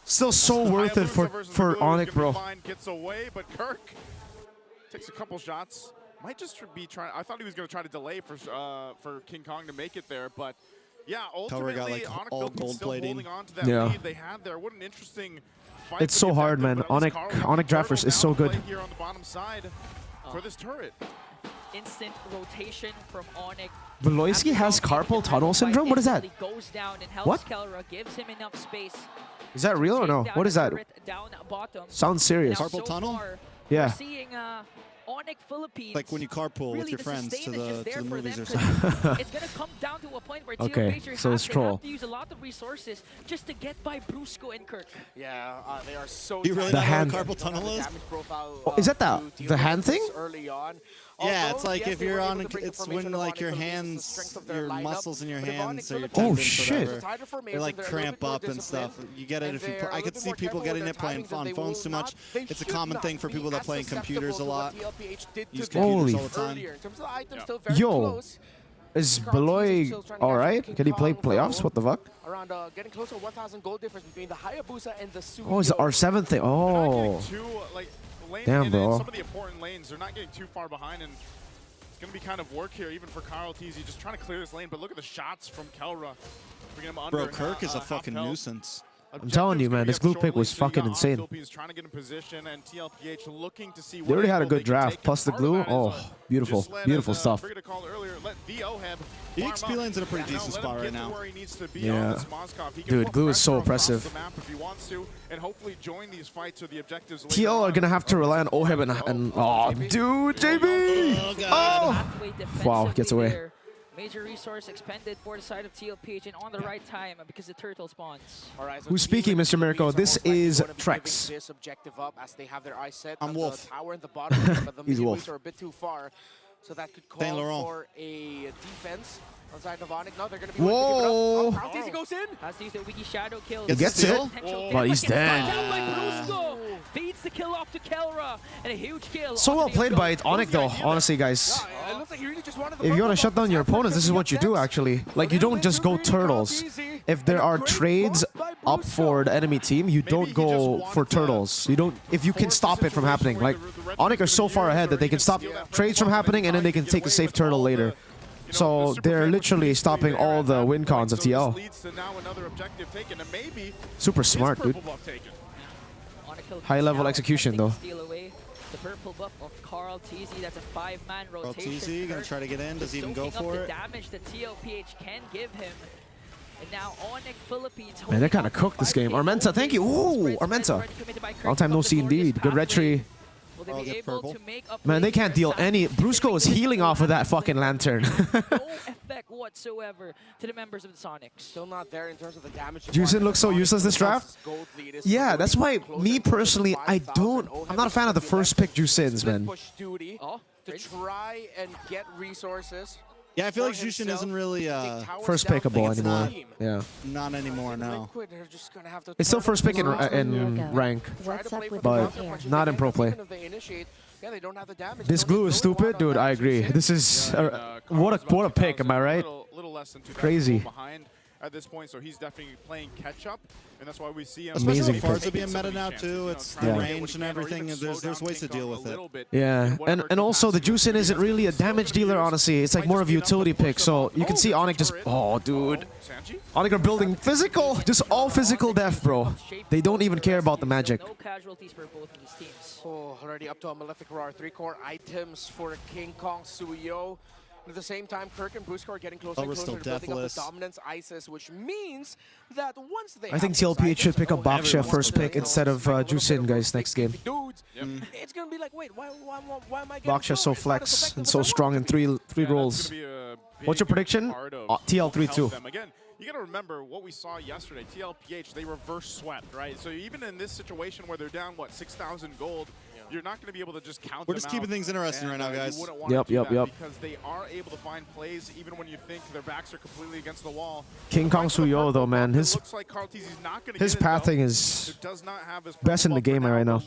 Still so worth it for Onyx, bro. Gets away, but Kirk takes a couple shots. Might just be trying. I thought he was going to try to delay for King Kong to make it there, but yeah, ultimately, got like Onyx all gold still plating. holding on to that lead they had there. What an interesting fight. It's so hard, man. Onyx Drafters is so good. Here on the bottom side for this turret. Instant rotation from Onyx. Beloyski has carpal tunnel syndrome? What is that? Goes down and helps What? Kelra, gives him enough space. Is that real or no? What is that? Down bottom. Sounds serious. Carpal tunnel? Yeah. We're seeing Onyx Philippines. Like when you carpool with your friends to the movies or something. something. It's gonna come down to a point where Okay, so it's troll. have to use a lot of resources just to get by Brusco and Kirk. Yeah, they are so. You really The know hand. what carpal tunnel is? Oh, is that the hand thing? Early on. Yeah, it's like if you're on, it's when like your hands, your muscles in your hands, or your tendons, shit. whatever, they like cramp up and stuff. You get it if you. I could see people getting it playing on phones too much. It's a common thing for people that play in computers a lot. Use computers all the time. Yo, is Beloy alright? Can he play playoffs? What the fuck? Around getting close to 1,000 gold difference between the Hayabusa and the Suyo. Oh, it's the R7 thing. Oh. Damn, bro. Some of the important lanes, they're not getting too far behind, and it's going to be kind of work here, even for Kyle TZ, just trying to clear this lane. But look at the shots from Kelra. Bringing him under. Bro, Kirk is a fucking nuisance. I'm telling you, man, this glue pick was fucking insane. Trying to get in position, and TLPH looking to see They already had a good draft, plus the glue. Oh, beautiful, beautiful stuff. EXP lane's in a pretty decent spot right now. Yeah. Dude, glue is so oppressive. TL are gonna have to rely on Oheb and oh, dude, JB! Oh! Wow, gets away. Major resource expended for the side of TLPH and on the right time because the turtle spawns. Who's speaking, Mr. Mirko? This is Trex. I'm Wolf. He's Wolf. Are a bit too far, so that could call for a defense. No, they're gonna be whoa! How goes in? Has to use the wiki shadow kill. He gets it, but he's dead. Feeds the kill off to Kelra and a huge kill. So well played by Onyx, though. Honestly, guys. If you want to shut down your opponents, this is what you do, actually. Like, you don't just go turtles. If there are trades up for the enemy team, you don't go for turtles. You don't. If you can stop it from happening. Like, Onyx are so far ahead that they can stop trades from happening, and then they can take a safe turtle later. So they're literally stopping all the win cons of TL. Super smart, dude. High level execution, though. The purple buff of Carl TZ. That's a 5-man rotation. Carl TZ gonna try to get in. Does he even go for it? The damage that TLPH can give him. And now Onyx Philippines. Man, they're kind of cooked this game. Armenta, thank you. Ooh, Armenta. Long time no see indeed. Good retry. Will they be able to make up? Man, they can't deal any. Brusco is healing off of that fucking lantern. No effect whatsoever to the members of the Sonics. Still not there in terms of the damage. Juicin looks so useless this draft. Yeah, that's why me personally, I'm not a fan of the first pick Juicins, man. Push duty to try and get resources. Yeah, I feel like Jushin isn't really first pickable anymore. Yeah. Not anymore, no. It's still first pick in rank, but not in pro play. This glue is stupid, dude. I agree. This is what a pick. Am I right? Crazy. At this point, so he's definitely playing catch up, and that's why we see him. Amazing. Farza being meta now too. It's the range and everything. There's ways to deal with it. Yeah, and also the Juicin isn't really a damage dealer. Honestly, it's like more of a utility pick. So you can see Onyx just dude. Onyx are building physical, just all physical death, bro. They don't even care about the magic. No casualties for both of these teams. Oh, already up to a Malefic Roar. 3 core items for King Kong Suyo. At the same time, Kirk and Brusco are getting closer and closer to building up the dominance ISIS, which means that once they I think TLPH should pick up Baksha first pick instead of Juicin, guys, next game. It's gonna be like, wait, why am I getting Baksha's so flex and so strong in three roles. What's your prediction? TL3-2. Again, you got to remember what we saw yesterday. TLPH, they reverse swept, right? So even in this situation where they're down, what, 6,000 gold, you're not going to be able to just count We're just keeping things interesting right now, guys. Yep. Because they are able to find plays even when you think their backs are completely against the wall. King Kong Suyo, though, man, his pathing is best in the game right now.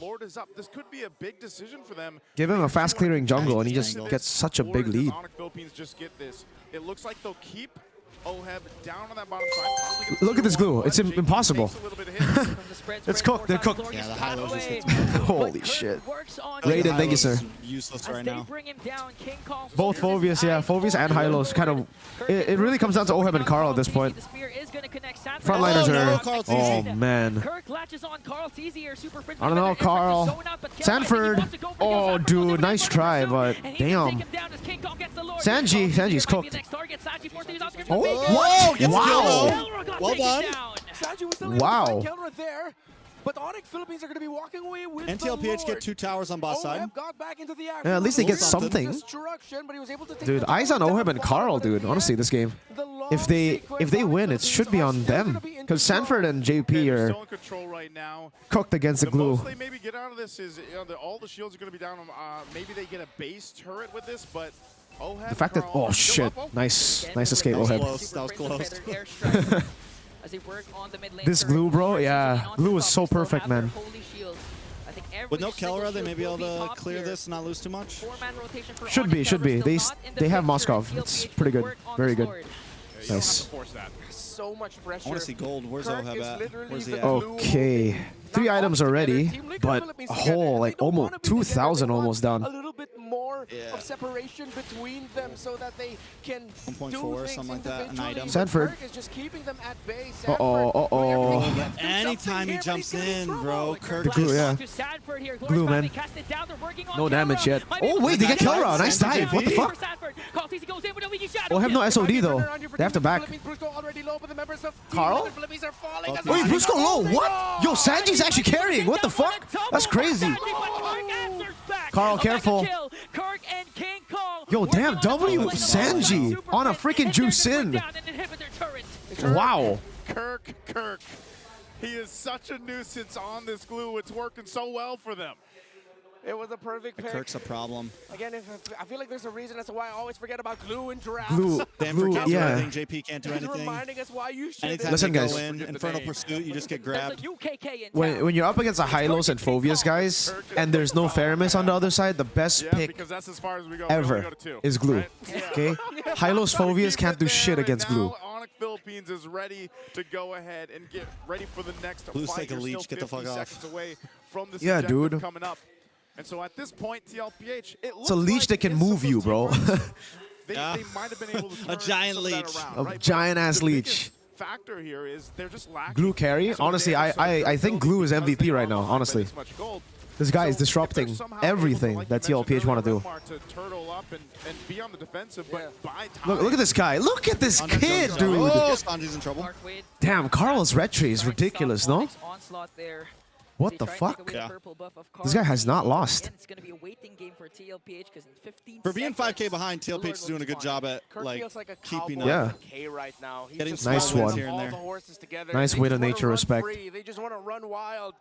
This could be a big decision for them. Give him a fast clearing jungle, and he just gets such a big lead. Philippines just get this. It looks like they'll keep Oheb down on that bottom side. Look at this glue. It's impossible. It's cooked. They're cooked. Yeah, the high-lows just gets holy shit. Raiden, thank you, sir. Useless right now. Both Phobius, yeah. Phobius and Hylos. Kind of. It really comes down to Oheb and Carl at this point. Frontliners are. Oh, man. I don't know, Carl. Sanford. Oh, dude. Nice try, but damn. Sanji's cooked. Oh, whoa! Wow! Well done. Wow. But Onyx Philippines are going to be walking away with and TLPH get 2 towers on bot side. Yeah, at least they get something. Dude, eyes on Oheb and Carl, dude. Honestly, this game. If they win, it should be on them. Because Sanford and JP are cooked against the glue. The most they maybe get out of this is all the shields are going to be down. Maybe they get a base turret with this, but the fact that shit, nice escape, Oheb. That was close. This glue, bro, yeah, glue was so perfect, man. With no Kelra, they may be able to clear this and not lose too much. Should be. They have Moskov. It's pretty good, very good. Nice. So much pressure. I want to see gold. Where's Oheb at? Where's he at? Okay, 3 items already, but a whole like almost 2,000 almost down. A little bit more of separation between them so that they can 1.4, something like that, an item. Sanford. Is just keeping them at bay. Anytime he jumps in, bro. Kirk. The glue, yeah. Glue, man. No damage yet. Oh, wait, they get Kelra. Nice dive. What the fuck? Oh, have no SOD, though. They have to back. Carl? Wait, Brusco low. What? Yo, Sanji's actually carrying. What the fuck? That's crazy. Carl, careful. Yo, damn, W Sanji on a freaking Juicin. Wow. Kirk. He is such a nuisance on this glue. It's working so well for them. It was a perfect pick. Kirk's a problem. Again, I feel like there's a reason as to why I always forget about glue and drafts. Glue, yeah. JP can't do anything. Reminding us why you should. Anytime Listen, guys. Go in Infernal Pursuit, you just get grabbed. When you're up against a Hylos and Phobius, guys, and there's no Faramis on the other side, the best pick ever is glue. Okay? Hylos Phobius can't do shit against glue. Onyx Philippines is ready to go ahead and get ready for the next Blue's fight. like a leech. Get the fuck off. Away from this yeah, dude. Coming up. And so at this point, TLPH, it's a leech that can move you, bro. They might have been able to a giant leech. A giant-ass leech. Factor here is they're just lacking. Glue carry? Honestly, I think glue is MVP right now, honestly. This guy is So if they're disrupting somehow everything able to, like that you mentioned TLPH want to earlier, do. Redmar to turtle up and be on the defensive, but buy time. Look at this guy. Look at this kid, dude. Oh, Sanji's in trouble. Damn, Carl's retry is ridiculous, no? Onslaught there. What the fuck? Yeah. This guy has not lost. It's going to be a waiting game for TLPH because in 15 For being seconds, 5K behind, TLPH is doing a good job at Kirk like feels like a keeping cowboy up. Yeah. with K right now. He's Getting just Nice following one. here and all there. the horses together. Nice They win just of wanna nature run respect. free. They just want to run wild.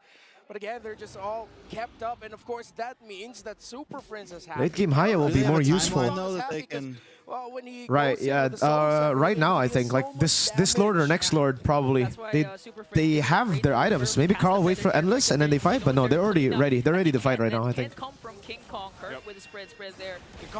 But again, they're just all kept up, and of course that means that Super Friends has happened. Late game Haya will Do be they have more a useful. timeline, though, that they can... Well, when he Right, goes yeah. into the solo server, Right now, I he think deals like so this much Lord or damage. next Lord probably That's why, they Super Friends they is have great their to items. serve Maybe past Carl the wait for feather Endless here, and then they because fight, but no, they're already ready. They're ready to fight right now. I think. Come from King Kong. Kirk with the spread there.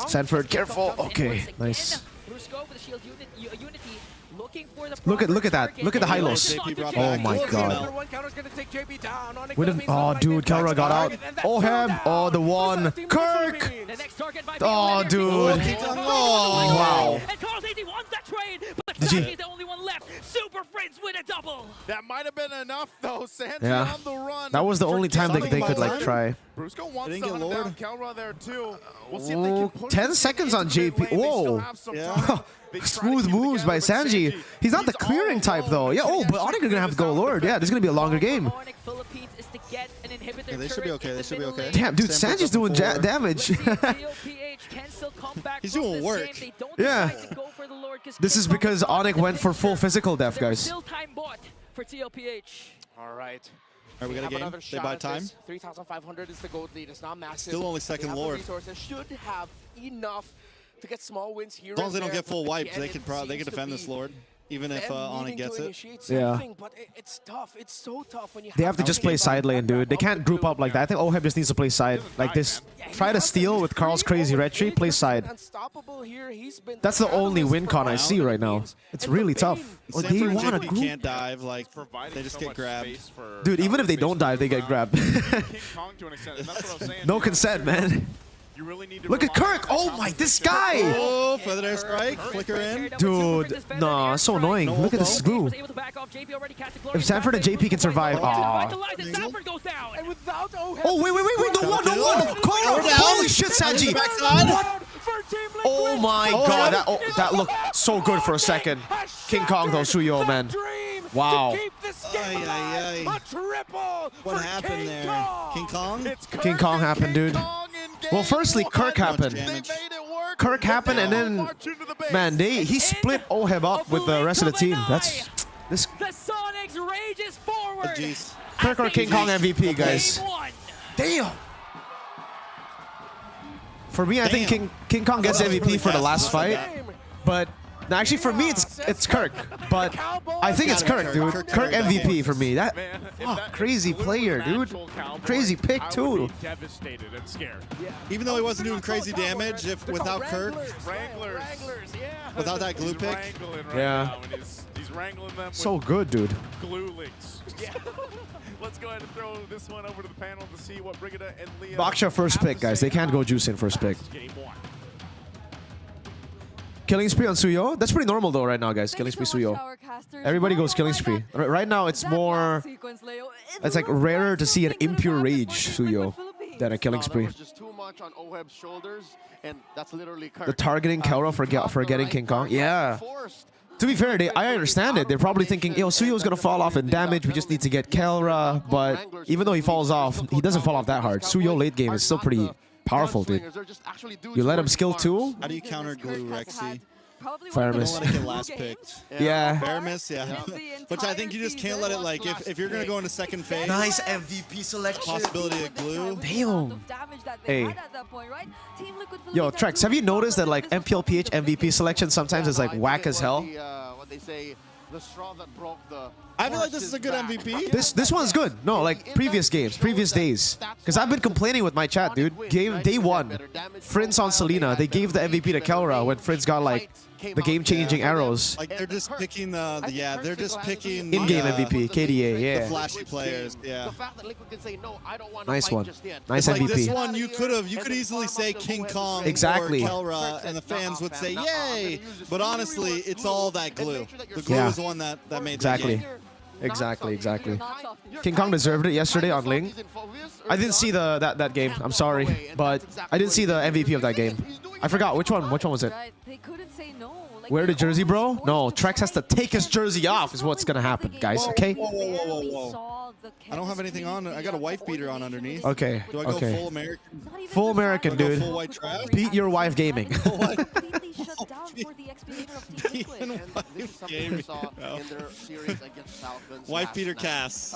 Sanford, careful. Okay, nice. Brusco with the shield unity. Looking for the Look at that. target. Look at the high And lows. JP brought Oh back. my Look at god. him. One counter's gonna take JP down. On Oh, dude, Kelra got out. Oh, him. Oh, the one. Kirk. The next target might be Oh, Leonard. dude. Oh, Wow. And Carl's 81 that trade, but Did Frankie you- is the only one left. Super Friends win a double. That might have been enough, though. Sanji Yeah. on the run. That was the for only time something they could by like time. try. Brusco wants They to didn't hunt get down Lord. Kelra there, too. We'll see if they can push 10 this seconds into on the JP. mid lane. They still Whoa. have some Yeah. time. They try to Smooth keep it moves by together, but Sanji. He's not the all clearing type alone. though. Yeah. Oh, but Actually Onyx are gonna have to go figures out Lord. Yeah, this is gonna be a longer game. Onyx Philippines is to get an inhibitor Yeah, they should be turret okay, in they the should be middle okay. lane. Damn, dude, Sanford's Sanji's up doing before. damage. Let's see if TLPH can still come back He's from doing this work. game. They don't Yeah. decide to go for the Lord 'cause This King is Kong because is not Onyx in the went for full picture. physical death, There's guys. still time bought for TLPH. All right. Are we gonna Have game? another They shot buy at time? this. 3,500 is the gold lead. It's not massive. Still only second They have the Lord. resources. Should have enough to get small wins here. As long as they and don't there, get full but wipes, again, they it could they seems could to defend this be Lord, even if them Onyx needing gets to it. initiate Yeah. something, but it's tough. It's so tough when you They have to just play side lane, dude. They can't group up like that. I think Oheb just needs to play side like this. Try to steal with Carl's crazy retry. Play side. Unstoppable here. He's been That's the only win con I see right now. It's really tough. Oh, they Sanford and want to JP group. can't dive, like Providing they just so get much grabbed. space for Dude, even if they space don't dive, they move get around. grabbed. King Kong to an extent, and that's what I'm saying. No You know, consent, man. You really need to Look at rely Kirk. on Oh my, this competition. guy. Oh, feather air strike, flicker in. Dude, nah, so annoying. Look at this glue. If Sanford and JP can survive, aw. And without Oheb, Oh, wait, no one. Carl, down. holy shit, Sanji. Backside. Oh my god, that looked so good for a second. King Kong though, Suyo, man. Wow. Ay. a triple. What for happened King there? Kong. King Kong? It's King Kong happened, dude. Well, firstly, Kirk happened. Kirk happened, and then, man, he split Oheb up with the rest of the team. That's this. The Sonics rages forward. Jeez. Kirk or King Kong MVP, guys. Damn. For me, I think King Kong gets MVP for the last fight, but no, actually for me it's Kirk. But I think it's Kirk, dude. Kirk MVP for me. That crazy player, dude. Crazy pick too. Devastated and scared. Even though he wasn't doing crazy damage, if without Kirk, Wranglers. without that glue He's pick. wrangling right Yeah. now, and he's wrangling them So with good, dude. glue links. Yeah. Let's go ahead and throw this one over to the panel to see what Brigida and Leo Baksha first have to pick, guys. say They can't go about juice in first pick. Game 1. Killing spree on Suyo. That's pretty normal though right now, guys. Killing spree Suyo. Everybody goes killing spree. Right now it's more. It's like rarer to see an impure rage Suyo than a killing spree. There was just too much on Oheb's shoulders, and that's literally The targeting Kelra for getting King Kong. Yeah. forced. To be fair, I understand it. They're probably thinking, yo, Suyo's gonna fall off in damage. We just need to get Kelra. But even though he falls off, he doesn't fall off that hard. Suyo late game is still pretty powerful, dude. You let him skill too? How do you counter glue, Rexy? Fire Don't miss. let it get last picked. Yeah. Fair miss, yeah. Which I think you just can't let it, like, if you're going to go into second phase. Nice MVP selection. Possibility of glue. Damn. Hey. Yo, Trex, have you noticed that, like, MPLPH MVP selection sometimes is, like, whack as hell? What they say, the straw that broke the I feel like this is a good MVP. This one's good. No, like previous games, previous days. Because I've been complaining with my chat, dude. Day 1, Friends on Selena, they gave the MVP to Kelra when Friends got like the game-changing arrows. Like they're just picking they're just picking In-game MVP, KDA, the yeah. flashy players, yeah. Nice one. Nice It's like this MVP. one you could easily say King Kong Exactly. or Kelra, and the fans would say yay. But honestly, it's all that glue. The glue Yeah. is the one that made Exactly. that game. Exactly. King Kong deserved it yesterday on Ling. I didn't see that game. I'm sorry, but I didn't see the MVP of that game. I forgot which one. Which one was it? They couldn't say no. Like, Wear the jersey, bro? No, Trex has to take his jersey off is what's gonna happen, guys, okay? Whoa. I don't have anything on. I got a wife beater on underneath. Okay, Do I go okay. full American? Full American, dude. Full white trash? Beat your wife gaming. completely shut down for the expedition of Team Liquid. This is something we saw in their series against Falcons. Wife beater Cass.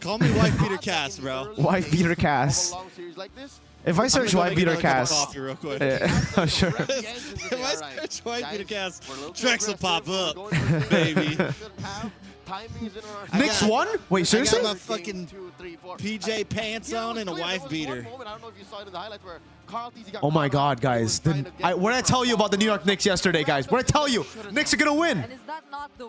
Call me wife beater Cass, bro. Wife beater Cass. If I search wife beater Cass, real quick. Sure. If I search wife beater Cass, Trex will pop up, baby. Knicks won? Wait, seriously? I got my fucking PJ pants on and a wife beater. Oh my God, guys! What did I tell you about the New York Knicks yesterday, guys? What did I tell you? Knicks are gonna win.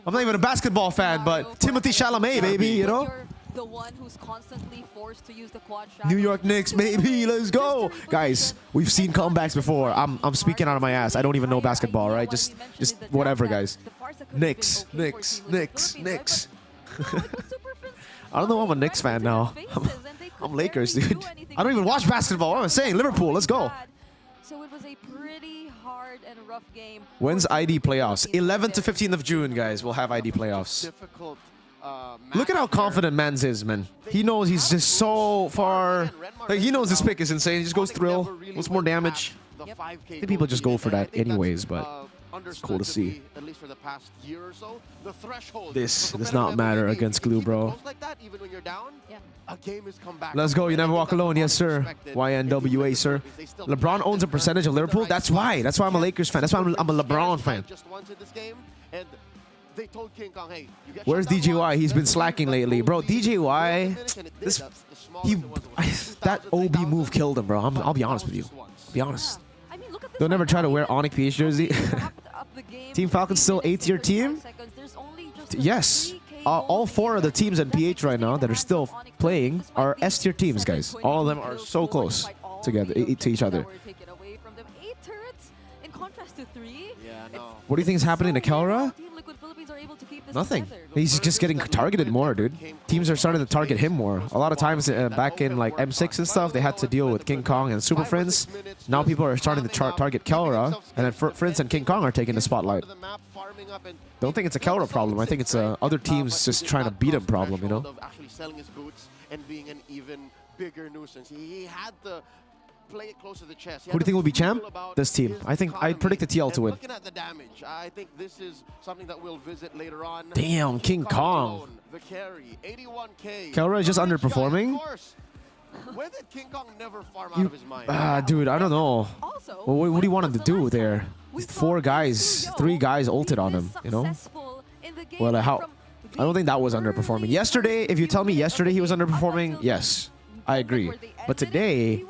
I'm not even a basketball fan, but Timothy Chalamet, baby, you know. The one who's constantly forced to use the quad New York Knicks, baby, let's go, guys. We've seen comebacks before. I'm speaking out of my ass. I don't even know basketball, right? Just whatever, guys. Knicks. I don't know. I'm a Knicks fan now. I'm Lakers, dude. I don't even watch basketball. What am I saying? Liverpool, let's go. So it was a pretty hard and rough game. When's ID playoffs? 11th to 15th of June, guys. We'll have ID playoffs. Look at how confident Mans is, man. He knows he's just so far. Like, he knows this pick is insane. He just goes thrill. What's more damage? I think people just go for that anyways, but it's cool to see. This does not matter against Glue, bro. Let's go. You never walk alone. Yes, sir. YNWA, sir. LeBron owns a percentage of Liverpool. That's why. That's why I'm a Lakers fan. That's why I'm a LeBron fan. They told King Kong, hey, where's DJY? He's been slacking lately, bro. DJY, that OB move killed him, bro. I'll be honest with you. Be honest. They'll never try to wear Onyx PH jersey. Team Falcons still 8-tier team? Yes. All 4 of the teams in PH right now that are still playing are S-tier teams, guys. All of them are so close together to each other. What do you think is happening to Kelra? Nothing. He's just getting targeted more, dude. Teams are starting to target him more. A lot of times back in like M6 and stuff, they had to deal with King Kong and Super Friends. Now people are starting to target Kelra, and then Friends and King Kong are taking the spotlight. Don't think it's a Kelra problem. I think it's other teams just trying to beat him problem, you know? And being an even bigger nuisance. He had the play it close to the chest. Who do you think will be champ? This team. I think I predict the TL to win. Looking at the damage, I think this is something that we'll visit later on. Damn, King Kong. The carry, 81K. Kelra is just underperforming. When did King Kong never farm out of his mind? Dude, I don't know. Well, what do you want him to do there? 4 guys, 3 guys ulted on him, you know? Well, I don't think that was underperforming. Yesterday, if you tell me yesterday he was underperforming, yes, I agree. But today,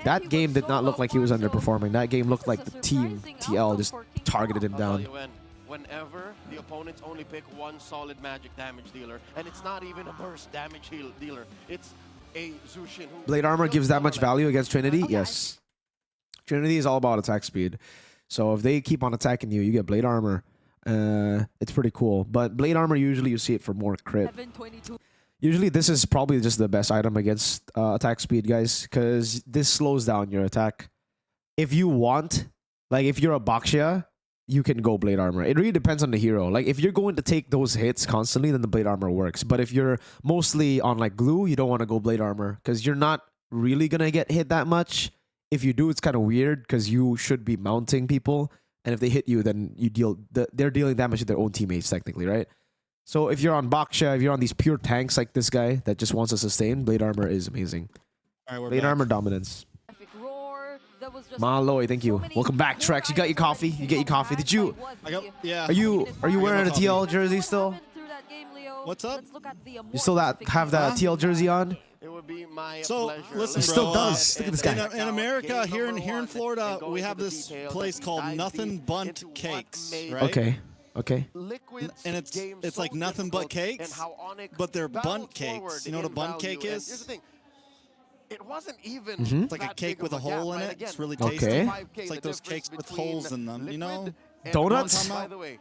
that game did not look like he was underperforming. That game looked like the team TL just targeted him down. Whenever the opponents only pick one solid magic damage dealer, and it's not even a burst damage dealer, it's a Zushin. Blade armor gives that much value against Trinity? Yes. Trinity is all about attack speed. So if they keep on attacking you, you get blade armor. It's pretty cool. But blade armor, usually you see it for more crit. Usually this is probably just the best item against attack speed, guys, because this slows down your attack. If you want, like if you're a Baxia, you can go blade armor. It really depends on the hero. Like if you're going to take those hits constantly, then the blade armor works. But if you're mostly on like glue, you don't want to go blade armor because you're not really going to get hit that much. If you do, it's kind of weird because you should be mounting people. And if they hit you, then you they're dealing damage to their own teammates technically, right? So if you're on Baksha, if you're on these pure tanks like this guy that just wants to sustain, blade armor is amazing. All right, blade armor dominance. Maloy, thank you. Welcome back, Trex. You got your coffee? You get your coffee? Did you? Yeah. Are you wearing a TL jersey still? What's up? You still have that TL jersey on? It would be my pleasure. Listen, he still does. Look at this guy. In America, here in Florida, we have this place called Nothing Bunt Cakes, right? Okay. Okay. And it's like nothing but cakes, but they're bunt cakes. You know what a bunt cake is? It wasn't even It's like a cake with a hole in it. It's really tasty. Okay. It's like those cakes with holes in them, you know? Donuts? By the way,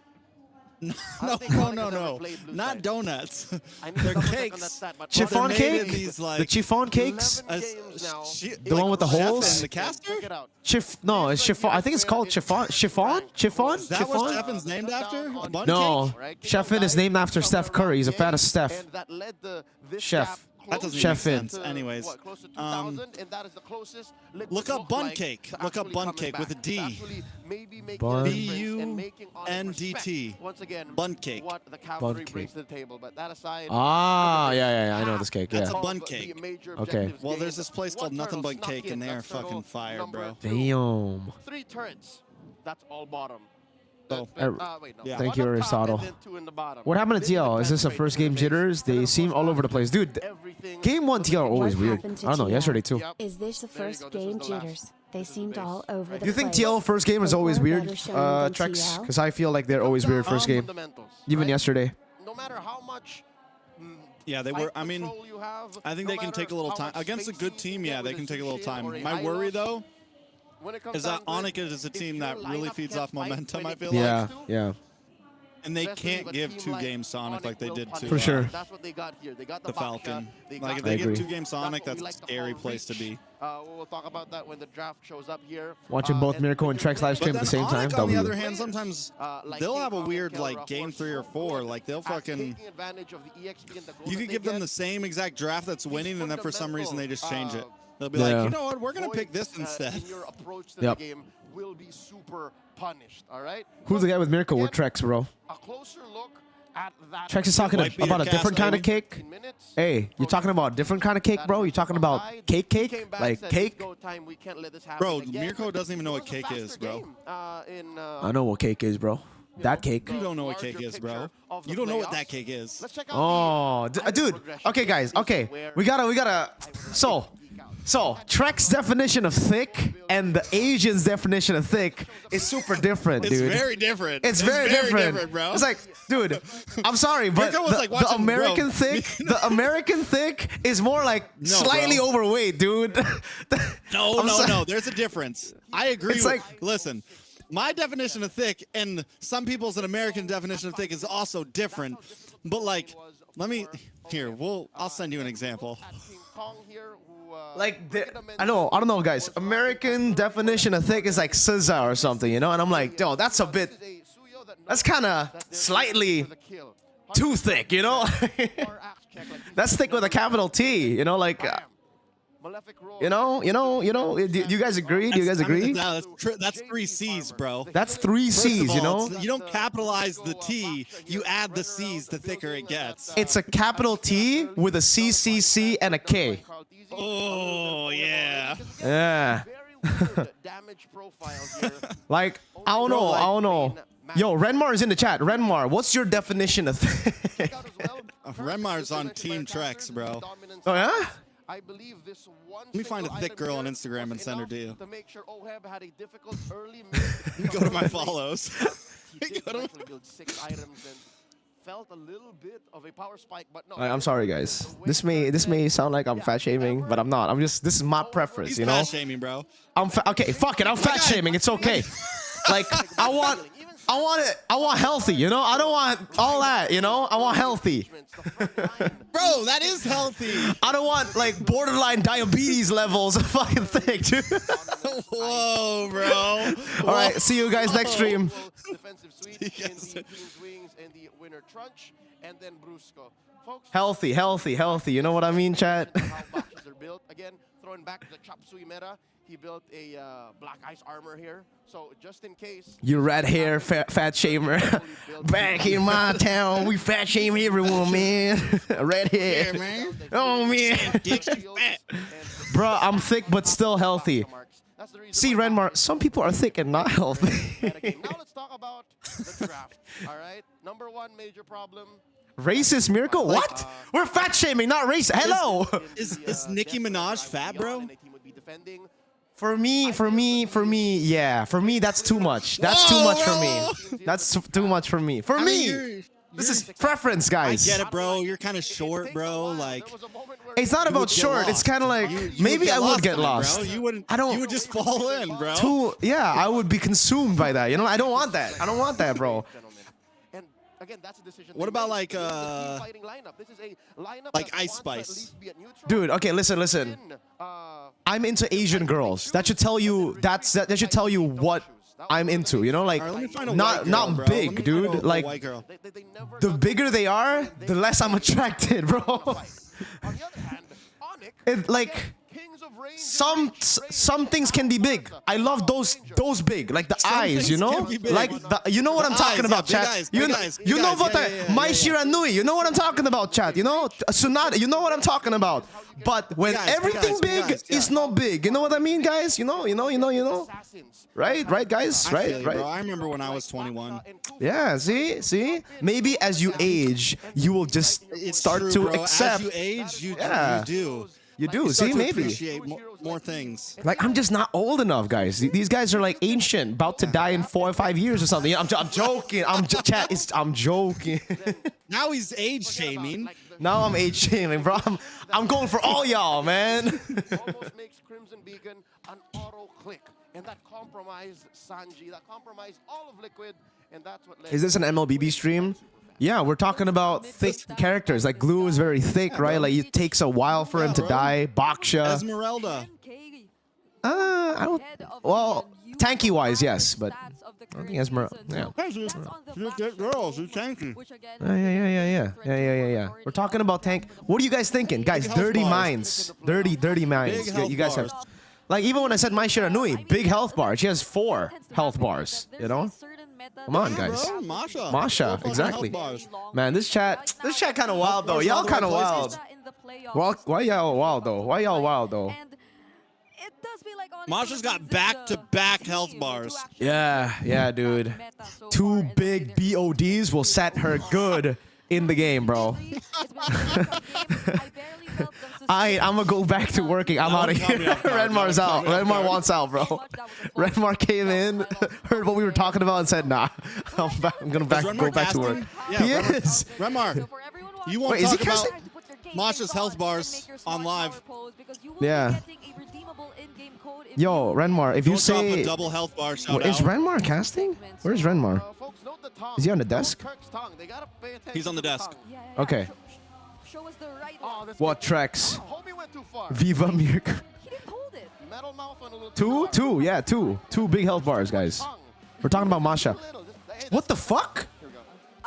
No. Not donuts. They're cakes. Chiffon They're made in cake? these, like, The chiffon cakes? The one with the holes? In the caster? No, it's chiffon. I think it's called chiffon. Chiffon? Chiffon? Is that Chiffon? what Stephen's named after? A bun No, cake? Chefin is named after Steph Curry. He's a fan of Steph. Chef. That doesn't Chefin. make sense. Anyways, look up bun cake. Look up bun cake with a D. Bun. B-U-N-D-T. Bun cake. Bun cake. Ah, yeah. I know this cake. That's Yeah. a bun cake. Okay. Well, there's this place called Nothing But Cake, and they are fucking fire, bro. Damn. 3 turrets. That's all bottom. Thank you, Aristotle. What happened to TL? Is this a first game jitters? They seem all over the place. Dude, game 1 TL are always weird. I don't know, yesterday too. Is this the first game jitters? They seemed all over the Do you think place. TL first game is always Aurora weird, better showing than Trex? TL? Because I feel like they're always weird first game. Even yesterday. No matter how much Yeah, they were. I mean, I think they can take a little time. Against a good team, yeah, they can take a little time. My worry, though, is that Onyx is a team that really feeds off momentum, I feel like. Yeah. And they can't give 2 games Sonic like they did to For sure. That's what they got here. They got the Falcon. Like, if I they give agree. 2 games Sonic, that's a scary place to be. We'll talk about that when the draft shows up here. Watching both Mirko and Trex live stream at the same time. On the W. other hand, sometimes they'll have a weird, like, game 3 or 4. Like, they'll fucking... You could give them the same exact draft that's winning, and then for some reason they just change it. They'll be like, you know what, we're going to pick this instead. Your approach to the game will be super punished, all right? Who's the guy with Mirko with Trex, bro? A closer look at that. Trex is talking about a different kind of cake. Hey, you're talking about a different kind of cake, bro? You're talking about cake? Like cake? Bro, Mirko doesn't even know what cake is, bro. I know what cake is, bro. That cake. You don't know what cake is, bro. You don't know what that cake is. Oh, dude. Okay, guys. Okay, we gotta. So, Trek's definition of thick and the Asian's definition of thick is super different, dude. It's very different. It's very different, bro. It's like, dude, I'm sorry, but the American thick, the American thick is more like slightly overweight, dude. No. There's a difference. I agree. It's like, listen, my definition of thick and some people's American definition of thick is also different. But like, I'll send you an example. Like, I don't know, guys. American definition of thick is like SZA or something, you know? And I'm like, yo, that's kind of slightly too thick, you know? That's thick with a capital T, you know? Like, you know? Do you guys agree? Do you guys agree? That's 3 C's, bro. That's 3 C's, you know? You don't capitalize the T. You add the C's the thicker it gets. It's a capital T with a CCC and a K. Oh, yeah. Yeah. Like, I don't know. Yo, Renmar is in the chat. Renmar, what's your definition of thick? Renmar's on Team Trex, bro. Oh, yeah? I believe this one. Let me find a thick girl on Instagram and send her to you. To make sure Oheb had a difficult early Go to my follows. build 6 items and felt a little bit of a power spike, but no. I'm sorry, guys. This may sound like I'm fat shaming, but I'm not. This is my preference, He's you know? fat shaming, bro. Okay, fuck it. I'm fat shaming. It's okay. Like, I want healthy, you know? I don't want all that, you know? I want healthy. Bro, that is healthy. I don't want, like, borderline diabetes levels of fucking thick, dude. Whoa, bro. All right, see you guys next stream. Defensive sweep in the wings and the winner trunch, and then Brusco. Folks, Healthy. You know what I mean, chat? how boxes are built. Again, throwing back to the Chop Suey meta, he built a black ice armor here. So just in case. You red hair fat shamer. Back in my town, we fat shame everyone, man. Red hair. Yeah, man. Oh, man. Bro, I'm thick but still healthy. See, Renmar, some people are thick and not healthy. Now let's talk about the draft. All right. Number 1 major problem. Racist Mirko? What? We're fat shaming, not racist. Hello. Is Nicki Minaj fat, bro? For me, yeah. For me, that's too much. That's too much for me. That's too much for me. For me, this is preference, guys. I get it, bro. You're kind of short, bro. Like, it's not about short. It's kind of like maybe I would get lost. Bro. You wouldn't. I don't. You would just fall in, bro. Yeah, I would be consumed by that. You know, I don't want that. I don't want that, bro. Again, that's a decision. What about like Ice Spice? Dude, okay, listen. I'm into Asian girls. That should tell you that should tell you what I'm into, you know, like not big, dude. Like the bigger they are, the less I'm attracted, bro. It, like some things can be big. I love those big, like the eyes, you know, like you know what I'm talking about, chat. You know what my Shiranui. You know what I'm talking about, chat. You know, Tsunade. You know what I'm talking about. But when everything big is not big, you know what I mean, guys? You know. Right, guys. Right. Bro, I remember when I was 21. Yeah. See. Maybe as you age, you will just start to accept. As you age, you do. You do. Start See, to maybe appreciate more things. Like I'm just not old enough, guys. These guys are like ancient, about to die in 4 or 5 years or something. I'm joking. I'm joking. Now he's age shaming. Now I'm age shaming, bro. I'm going for all y'all, man. Almost makes Crimson Beacon an auto click, and that compromised Sanji. That compromised all of Liquid, and that's what led. Is this an MLBB stream? Yeah, we're talking about thick characters. Like Glue is very thick, right? Like it takes a while for him to die. Baksha. Esmeralda. I don't. Well, tanky wise, yes, but I don't think Esmeralda. Yeah. She's girl. She's tanky. Yeah. We're talking about tank. What are you guys thinking, guys? Dirty minds. Dirty minds. You guys have. Like even when I said my Shiranui, big health bar. She has 4 health bars. You know. Come on, guys. Masha, exactly. Man, this chat kind of wild though. Y'all kind of wild. Well, why y'all wild though? Masha's got back-to-back health bars. Yeah, dude. 2 big BODs will set her good in the game, bro. I'm gonna go back to working. I'm out of here. Renmar's out. Renmar wants out, bro. Renmar came in, heard what we were talking about, and said, "Nah, I'm gonna go back to work." Yeah, he is. Renmar, you won't talk about Masha's health bars on live. Yeah. Yo, Renmar, if you say double health bar, is Renmar casting? Where's Renmar? Is he on the desk? He's on the desk. Okay. What tracks? Viva Mirko. Two, yeah, two big health bars, guys. We're talking about Masha. What the fuck?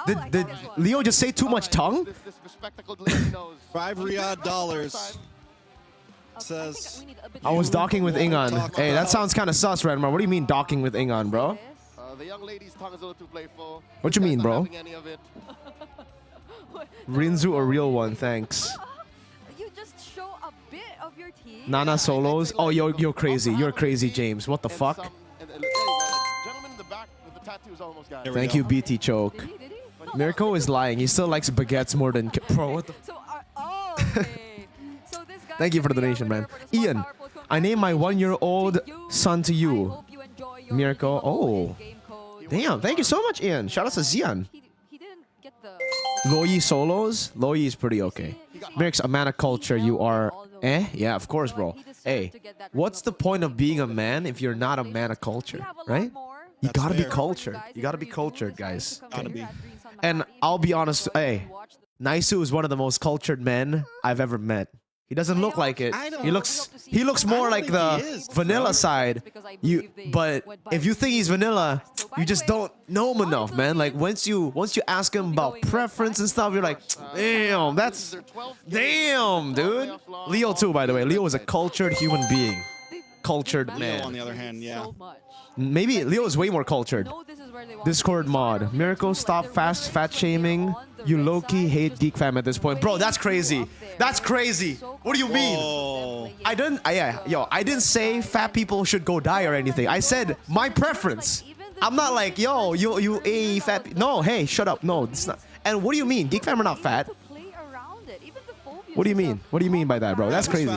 Did Leo just say too much tongue? $5 Riyadh says. I was docking with Ingon. Hey, that sounds kind of sus, Renmar. What do you mean docking with Ingon, bro? The young lady's tongue is a little too playful. What you mean, bro? Rinzu, a real one, thanks. You just show a bit of your teeth. Nana solos. Oh, you're crazy. You're crazy, James. What the fuck? Gentleman in the back with the tattoos almost got it. Thank you, BT Choke. Mirko is lying. He still likes baguettes more than bro. What the? Thank you for the donation, man. Ian, I named my 1-year-old son to you. Mirko. Oh, damn. Thank you so much, Ian. Shout out to Zian. Loyi solos. Loyi is pretty okay. Mirk's a man of culture. You are. Yeah, of course, bro. Hey, what's the point of being a man if you're not a man of culture, right? You gotta be cultured. You gotta be cultured, guys. Gotta be. And I'll be honest. Hey, Naisu is one of the most cultured men I've ever met. He doesn't look like it. He looks more like the vanilla side. But if you think he's vanilla, you just don't know him enough, man. Like once you ask him about preference and stuff, you're like, damn, dude. Leo too, by the way. Leo is a cultured human being. Cultured man. Leo, on the other hand, yeah. Maybe Leo is way more cultured. Discord mod. Mirko, stop fat shaming. You low-key hate Geek Fam at this point. Bro, that's crazy. That's crazy. What do you mean? Whoa. I didn't say fat people should go die or anything. I said my preference. I'm not like, yo, you a fat. No, hey, shut up. No, it's not. And what do you mean? Geek Fam are not fat. What do you mean? What do you mean by that, bro? That's crazy.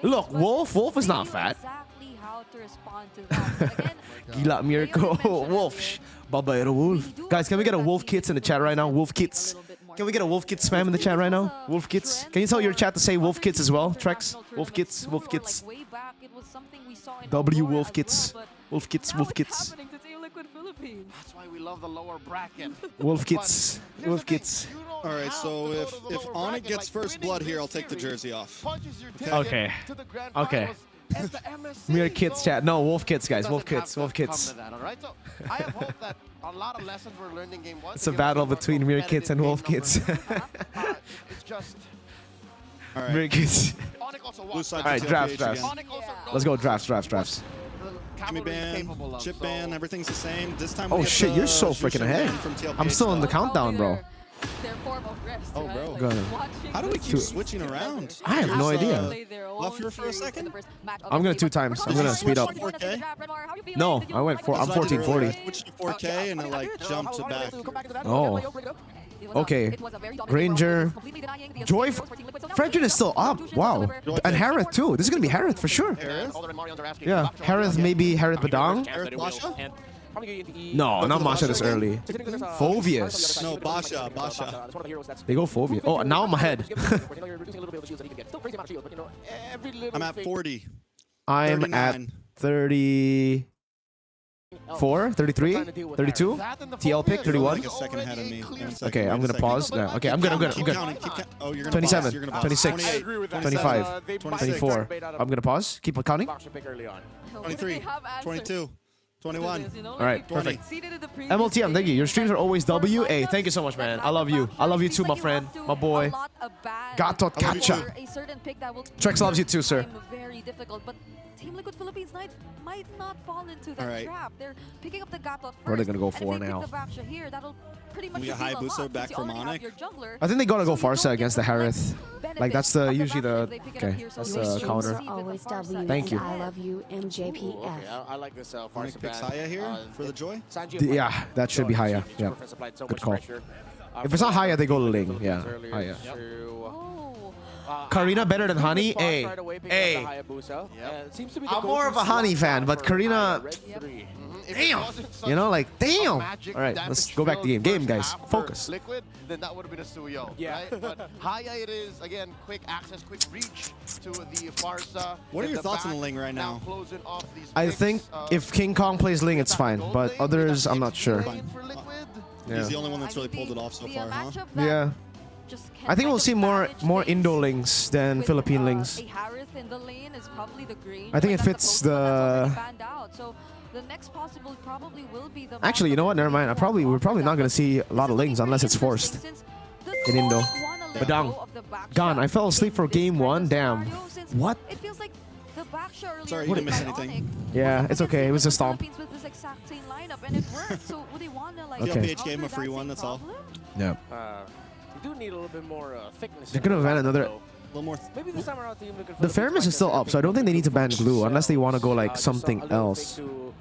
Look, Wolf is not fat. Gila Mirko. Wolf. Baba Wolf. Guys, can we get a Wolf Kits in the chat right now? Wolf Kits. Can we get a Wolf Kits spam in the chat right now? Wolf Kits. Can you tell your chat to say Wolf Kits as well, Trex? Wolf Kits. Wolf Kits. It was something we saw in W Aurora Wolf as Kits. well, Wolf Kits, now Wolf it's Kits. happening to Team Liquid Philippines. That's why we love the lower bracket. Wolf Kits. But Wolf here's the thing, Kits. you don't All right, have so to go if to the if lower Onyx bracket. gets Like, first winning blood here, this I'll take the series jersey off. punches your ticket Okay. to the grand Okay. finals as the MSC. Mere Kids chat. No, Wolf Kits, guys. It Wolf doesn't Kits. have Wolf to come Kits. to that, all right? So I have hope that a lot of lessons were learned in game 1. It's a battle between Mere Kids and Wolf Kits. It's just All right. Mere Kids. Onyx also Blue walks side back. All right, to drafts, TLPH drafts. again. Onyx also knows Let's go. what Drafts. the Gimme cavalry is ban, capable of, chip so- ban, everything's the same. This time Oh we get shit, the you're so Jushin freaking ban ahead. from TLPH I'm still in the style. countdown, bro. Their form of rest, Oh, right? bro. Like, Go ahead. watching How do we the keep series switching around? I have no idea. play their own Left here for a series in second? the first match of I'm the gonna season. 2 times. I'm gonna speed up. 4K? No, I went for. I'm That's what I did earlier. 1440. I switched to 4K and it like jumped to back. Oh. Okay. Granger. Joy. Fredrin is still up. Wow. And Harith too. This is gonna be Harith for sure. Harith? Yeah. Harith, maybe Harith Badang. Harith Basha? No, not Masha this early. Phobius. No, Basha. Basha. They go Phobius. Oh, now I'm ahead. I'm at 40. I'm at 39. 34, 33, 32. TL pick 31. Like a second ahead of me. Okay, I'm gonna pause. Yeah, okay, I'm good. Keep counting. Oh, you're gonna 27, pause. You're gonna pause. 26, 28, 25, 26, 24. I'm gonna pause. Keep counting. 23, 22, 21. All right, perfect. 20. MLTM, thank you. Your streams are always WA. Thank you so much, man. I love you. I love you too, my friend, my boy. Gatot Kacha. Trex loves you too, sir. Very difficult, but Team Liquid Philippines might not fall into that trap. They're picking up the Gatot first. What are they gonna go and if for they pick now? the Baksha here, that'll pretty much We got reveal a Hayabusa lot, back since you from already have Onyx. your jungler. I think they gotta go So you Farsa don't against get the Harith. Like that's the usually the. Okay, that's Your the streams counter. are always W. Thank you. And I love you, MJPF. Okay, I like this Onyx Farsa picks ban. Haya here for the joy. Yeah, that should be Haya. Yeah, good call. If it's not Haya, they go Ling. Yeah, Haya. Karina better than Honey? Hey, hey. I'm more of a Honey fan, but Karina. Damn. You know, like damn. All right, let's go back to the game. Guys, focus. Liquid, then that would have been a Suyo. Yeah. Right? But Haya it is, again, quick access, quick reach to the Farsa. What are in your the thoughts on back, the Ling right now? Closing off these I picks, think if King Kong plays Ling, it's fine, but others, I'm not sure. for Liquid. Yeah. He's the only one that's really pulled it off so far, huh? Yeah. I think we'll see more Indo Lings than Philippine Lings. I think it fits the. Actually, you know what? Never mind. We're probably not gonna see a lot of Lings unless it's forced in Indo. Badang. Gone. I fell asleep for game 1. Damn. What? Sorry, you didn't miss anything. Yeah, it's okay. It was a stomp. Okay. TLPH gave him a free one, that's all. Yeah. You do need a little bit more thickness. They're gonna ban another. A little more. Maybe this time around, Team Liquid The fairness is still up, so I don't think they need to ban glue unless they want to go like just something a little else. thing to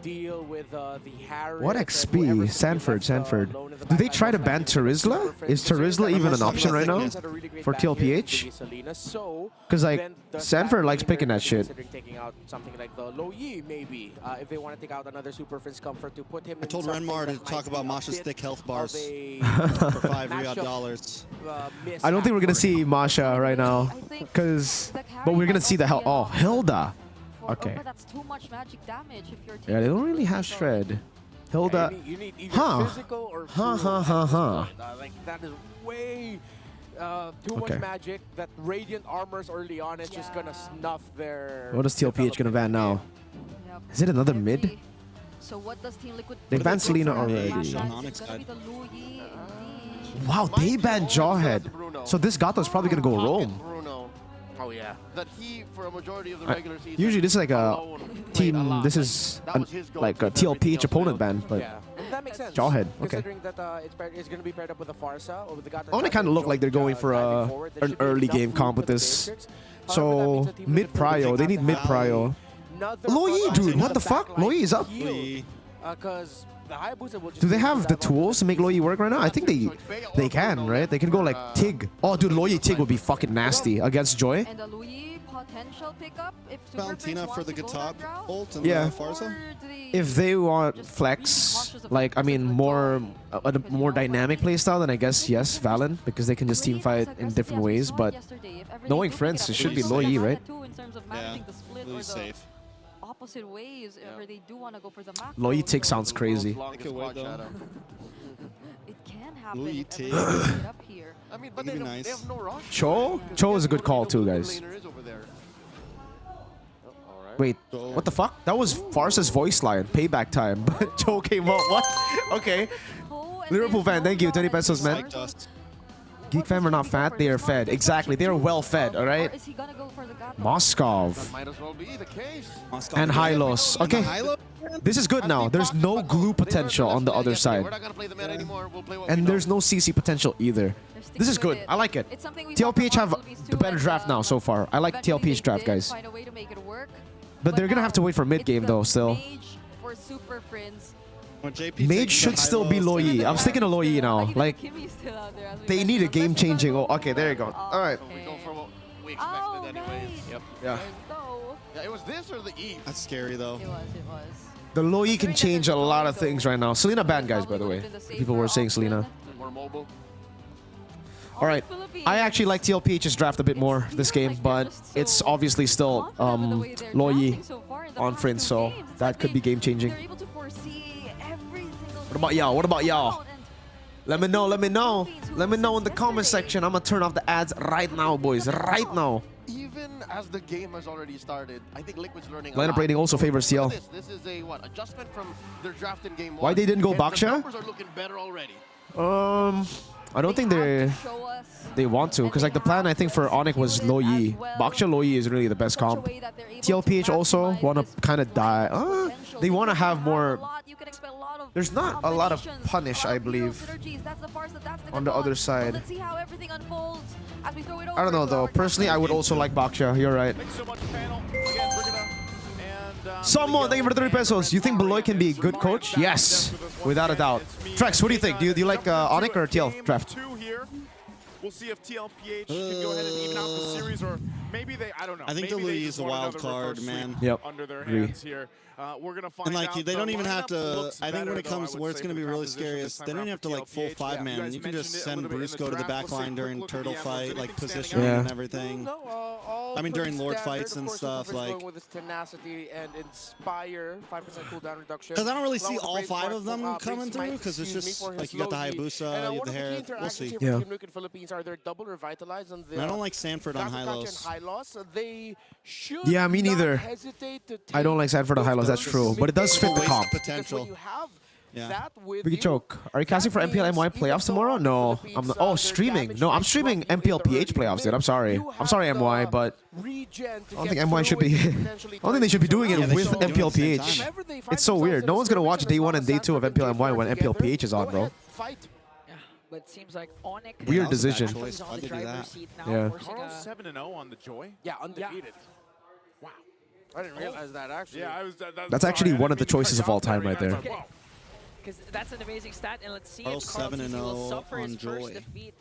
deal with the Harris What and XP? whoever's Sanford, left, Sanford. alone in the Do they back try to line. ban Terizla? Is Terizla even an option right now for TLPH? Because like Sanford likes picking that shit. Considering taking out something like the Lo Yi, maybe if they want to take out another Super Prince Comfort to put him. I told in something Renmar to that talk might about be a Masha's bit thick health of bars a for $5 matchup, I don't think we're gonna see Masha right now, but we're gonna see the hell. Oh, Hilda. Okay. But that's too much magic damage if you're Yeah, they don't really have shred. Hilda. You need either Huh. physical or like that is way too much Okay. magic. That radiant armors early on is just gonna snuff their. What is TLPH gonna ban now? Is it another mid? So what does Team Liquid They banned Selena for already. Masha? On Is it Onyx gonna be side. the Lu Yi, indeed? Wow, they banned Jawhead. So this Gato's probably gonna go roam. Bruno, Oh yeah. that he, for a majority of the regular season, Usually this is like a alone played team. a lot. This is That was his goal like a because everything TLPH else opponent failed. ban, but Yeah, and that makes sense. Jawhead. Okay. Considering that it's going to be paired up with the Farsa or with the Gato. Oh, they kind of look like they're going for an early game comp with this. So mid prio, they need mid prio. Lo Yi, dude, what the fuck? Lo Yi is up. Because the Hayabusa will just Do they have the tools to make Lo Yi work right now? I think they can, right? They can go like Tig. Oh, dude, Lo Yi Tig would be fucking nasty against Joy. And the Lu Yi potential pickup if Super Valentina Prince for the wants to go guitar that route? ult and Yeah. the Farsa? If they want flex, like I mean more a more dynamic playstyle, then I guess yes, Valen, because they can just team fight in different ways. But knowing friends, it should be low E, right? Yeah, Louis safe. Opposite ways, where they do want to go for the macro. Low E tick sounds crazy. It can happen. Louis if tick. everyone can get up here. I mean, but Maybe they nice. have no rush. Cho is a good call too, guys. Wait, what the fuck? That was Farsa's voice line. Payback time. But Cho came up. What? Okay. Liverpool fan, thank you. 20 pesos, man. Geek fam are not fat, they are fed. Exactly, they are well fed, alright? Moskov. Might as well be the case. And Hylos. Okay. This is good now. There's no glue potential on the other side. We're not gonna play the man anymore. We'll play what we And know. there's no CC potential either. This is good. I like it. TLPH have the better draft now so far. I like TLPH draft, guys. But they're gonna have to wait for mid game though, still. Mage should still be low E. I'm sticking to low E now. Like, they need a game changing. Oh, okay, there you go. All right. We go for what we expected anyways. Yep. Yeah. Yeah, it was this or the E. That's scary though. It was. The low E can change a lot of things right now. Selena banned, guys, by the way. People were saying Selena. More mobile. All right. I actually like TLPH's draft a bit more this game, but it's obviously still low E on Prince, so that could be game changing. What about y'all? What about y'all? Let me know. Let me know. Let me know in the comment section. I'm gonna turn off the ads right now, boys. Right now. Even as the game has already started, I think Liquid's learning a Lineup lot. rating also favors TL. This is a what adjustment from their draft in game 1. Why they didn't go And the Baksha? numbers are looking better already. I don't think they want to, because like the plan I think for Onyx was low E. Baksha low E is really the best comp. TLPH also want to kind of die. They want to have more. There's not a lot of punish, I believe, on the other side. I don't know though. Personally, I would also like Baksha. You're right. Someone, thank you for the 30 pesos. You think Beloy can be a good coach? Yes, without a doubt. Trex, what do you think? Do you like Onyx or TL draft? We'll see if TLPH can go ahead and even out the series, or maybe they, I don't know. I think maybe the they Louis just is a want wild another card, reverse man. sweep Yep. under their Agree. hands here. We're gonna find And like out. they don't even have lineup to. looks I think when better, it comes though, where I it's would going to say, be really with the scary composition is this they time don't around have to for like full TLPH. 5-man. guys You can just mentioned it a send little bit in the Brusco to the draft. back Let's take line a during quick look at turtle the fight, analytics like standing positioning Yeah. and everything. All I mean, during pretty Lord standard. fights and Of course, stuff, Super Prince like- going with his tenacity and inspire 5% cooldown reduction. Because I don't really Along see with the all Brave 5 Mark of them from, coming Prince through, Mike, because it's excuse me, just for his like you got the low E. Hayabusa, And, you have one the of key Hair. We'll interactions see. here Yeah. for Team Nuke in Philippines are they're double revitalized and And I don't like Sanford on Hylos. Hylos. They should Yeah, me not neither. hesitate to I don't like Sanford or take Hylos, that's those true. But it does fit the Waste comp. because potential. when you have Yeah. that with Big you, joke. Are you casting for that MPL MY means playoffs even tomorrow? though No. the I'm Philippines, oh their streaming. damage No, I'm might streaming drop you in MPL the early PH playoffs, dude. I'm mid. sorry. You I'm sorry, have MY, the but regen to I don't get think MY should through be. it I and potentially don't think they should be doing it Yeah, they with should do it at the MPL same PH. time. Whenever they find It's so themselves weird. in No a one's gonna watch skirmish day and 1 and day 2 of Sanford MPL and MY J4 when MPL together, PH is on, go bro. ahead, fight. Yeah, but it seems like Onyx Weird That was a bad decision. choice. is on Why'd the they do driver's that? seat now, Yeah. forcing Carl's a 7-0 on the Joy. Yeah, undefeated. Wow. I didn't realize that actually. Yeah, I was. That's actually one of the choices of all time right there. because that's an amazing stat, and let's see Carl's if Carl 7-0 will suffer his on first Joy. defeat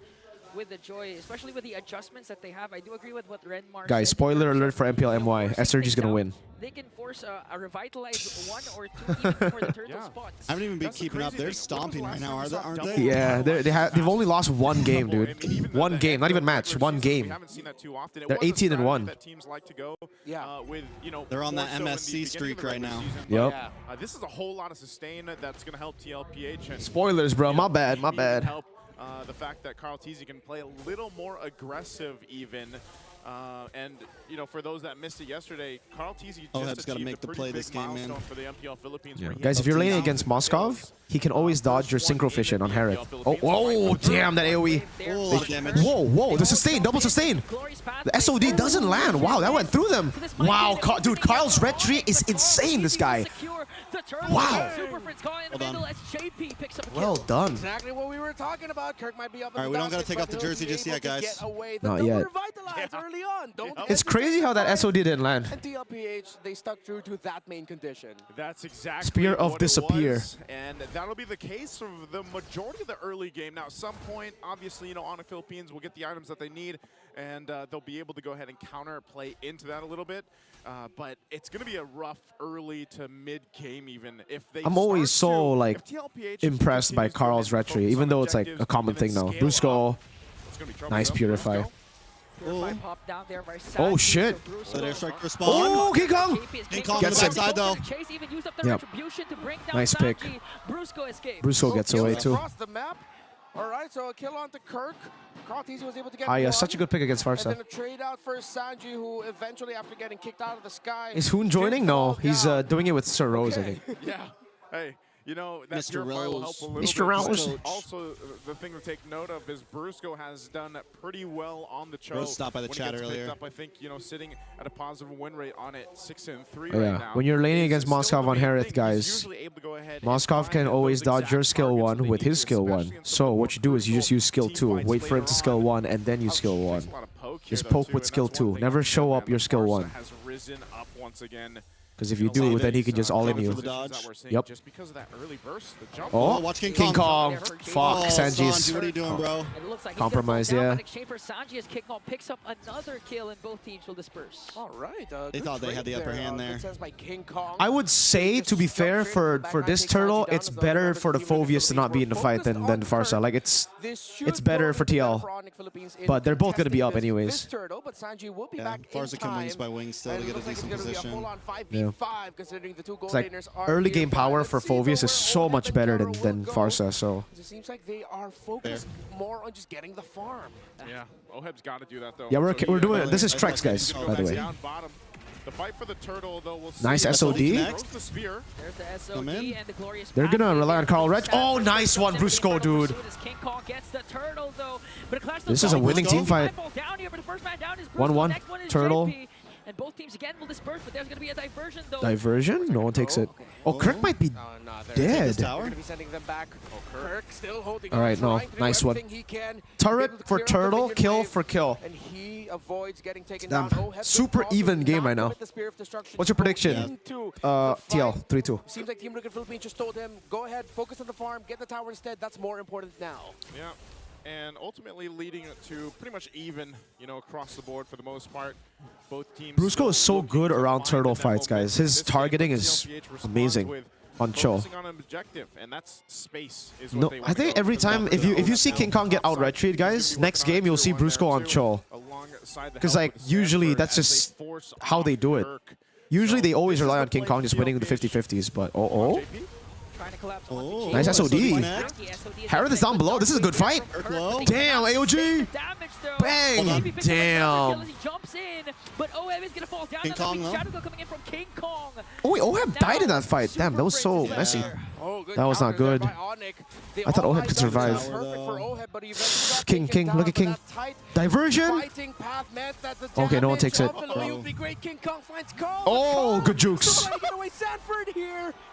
with the Joy, especially with the adjustments that they have. I do agree with what Renmar Guys, said in spoiler terms alert of, for MPL you know, MY. forcing SRG's gonna things win. out. They can force a revitalized 1 or 2 even for the turtle Yeah. spots. I haven't even been That's the keeping up. crazy They're thing. stomping When right was the now, last aren't time we they? saw double Yeah, they've only lost one game, dude. I mean, even One the game, not even regular match. season, One we game. haven't seen that too often. It They're was a 18 and strategy 1. That teams like to go Yeah. with, you know, They're on more that so in the MSC beginning of streak the right regular now. season. Yep. Yeah. This is a whole lot of sustain that's going to help TLPH. And, Spoilers, bro. you My know, bad. My even bad. Help the fact that Carl Teasy can play a little more aggressive even. And, you know, for those that missed it yesterday, Carl Teasy Oh, just Heb's gotta achieved make a the pretty play big this game, man. milestone for the MPL Philippines. Yeah. where he Guys, if had you're laning 13,000 against Moskov, kills. he can always dodge your synchro fission on Harriet. Oh, whoa, damn, that AoE. Oh, a lot of damage. Whoa, whoa, the sustain, double sustain. The SOD doesn't land. Wow, that went through them. Wow, dude, Kyle's red tree is insane, this guy. Wow. Well done. Exactly what we were talking about. Kirk might be up. All right, we don't gotta take off the jersey just yet, guys. Not yet. Early on. Don't It's crazy how that SOD didn't land. And TLPH, they stuck true to that main condition. That's exactly Spear of what Disappear. It was, and that'll be the case for the majority of the early game. Now, at some point, obviously, you know, on the Philippines will get the items that they need, and they'll be able to go ahead and counter play into that a little bit. But it's going to be a rough early to mid-game even. If they I'm always so like TLPH impressed by Carl's retry, even though it's like a common thing now. Brusco, nice Purify. Oh shit! Oh, King Kong! Gets him. Though. Yep. Nice pick. Brusco gets away too. All right, so a kill onto Kirk. Carltese was able to get Ah, yeah, one, such a good pick against Farsa. And then a trade out for Sanji, who eventually, after getting kicked out of the sky, Is Hoon joining? No, he's doing it with Sir Rose, I think. Yeah. Hey, you know, that Mr. Purify will help a little Mr. bit. Rose. Also, the thing to take note of is Brusco has done pretty well on the choke. Rose stopped by the when chat he gets earlier. Up, I think, you know, sitting at a positive win rate on it, 6-3 Oh, yeah. right now. When you're laning against Still Moskov the on main Harith, thing, he's guys, usually able to go ahead and Moskov find can and always those dodge your exact skill targets 1 that they with need, his skill 1. especially against So the what you do is you just use skill 2. team Wait fights for him to later skill on. 1 and then you skill 1. Takes a lot of poke Just here, though, poke too, with and skill that's one 2. thing Never that show Farsa up your skill 1. has risen up once again. Because if you do, then he can just all in you. Yep. Just because of that early burst, the jump. Oh, watch King King Kong. Kong. Fuck, Oh, Sanji's. Sanji, what are you doing, bro? It looks like Compromised, he's gonna fall down, yeah. but in exchange for Sanji, as King Kong picks up another kill and both teams will disperse. All right, They thought they had the upper hand there. Good sense by King Kong. I would say, to be fair, for this turtle, it's better for the Phoveus to not be in the fight than the Farsa. Like, it's better for TL. But they're both going to be up anyways. Yeah, Farsa can wings by wings still to get a decent position. Yeah. It's like early game power for Phoveus is so much better than Farsa, so. It seems like they are focused more on just getting the farm. Yeah, Oheb's got to do that though. Yeah, we're So he- doing this is Trex, guys, by the way. Down bottom. The fight for the turtle, though, we'll see. Nice SOD. Throws the spear. There's the SOD and the glorious They're gonna rely on Carl Reg. Oh, nice one, Brusco, dude. King Kong gets the turtle, though, but it clashes This is a winning team fight. 1-1, turtle. And both teams again will disperse, but there's going to be a diversion, though. Diversion? No one takes it. Oh, Kirk might be dead. All right, no, nice one. Turret for turtle, kill for kill. And he avoids getting taken Damn, down. super even game right now. What's your prediction? TL, 3-2. Seems like Team Liquid Philippines just told him, go ahead, focus on the farm, get the tower instead. That's more important now. Yeah. And ultimately leading it to pretty much even, you know, across the board for the most part. Both teams. Brusco is so good around turtle fights, guys. His targeting is amazing on Cho. On an objective, and that's space is No, what they I think every time if you see King Kong get out retreat, guys, next game you'll see Brusco on Cho. Because like usually that's just how they do it. Usually they always rely on King Kong just winning the 50-50s, but oh. Nice SOD. Harith is down below. This is a good fight. Damn, AOG. Bang. Damn. King Kong, though. Oh, wait, Oheb died in that fight. Damn, that was so messy. That was not good. I thought Oheb could survive. King, look at King. Diversion? Okay, no one takes it. Oh, good jukes.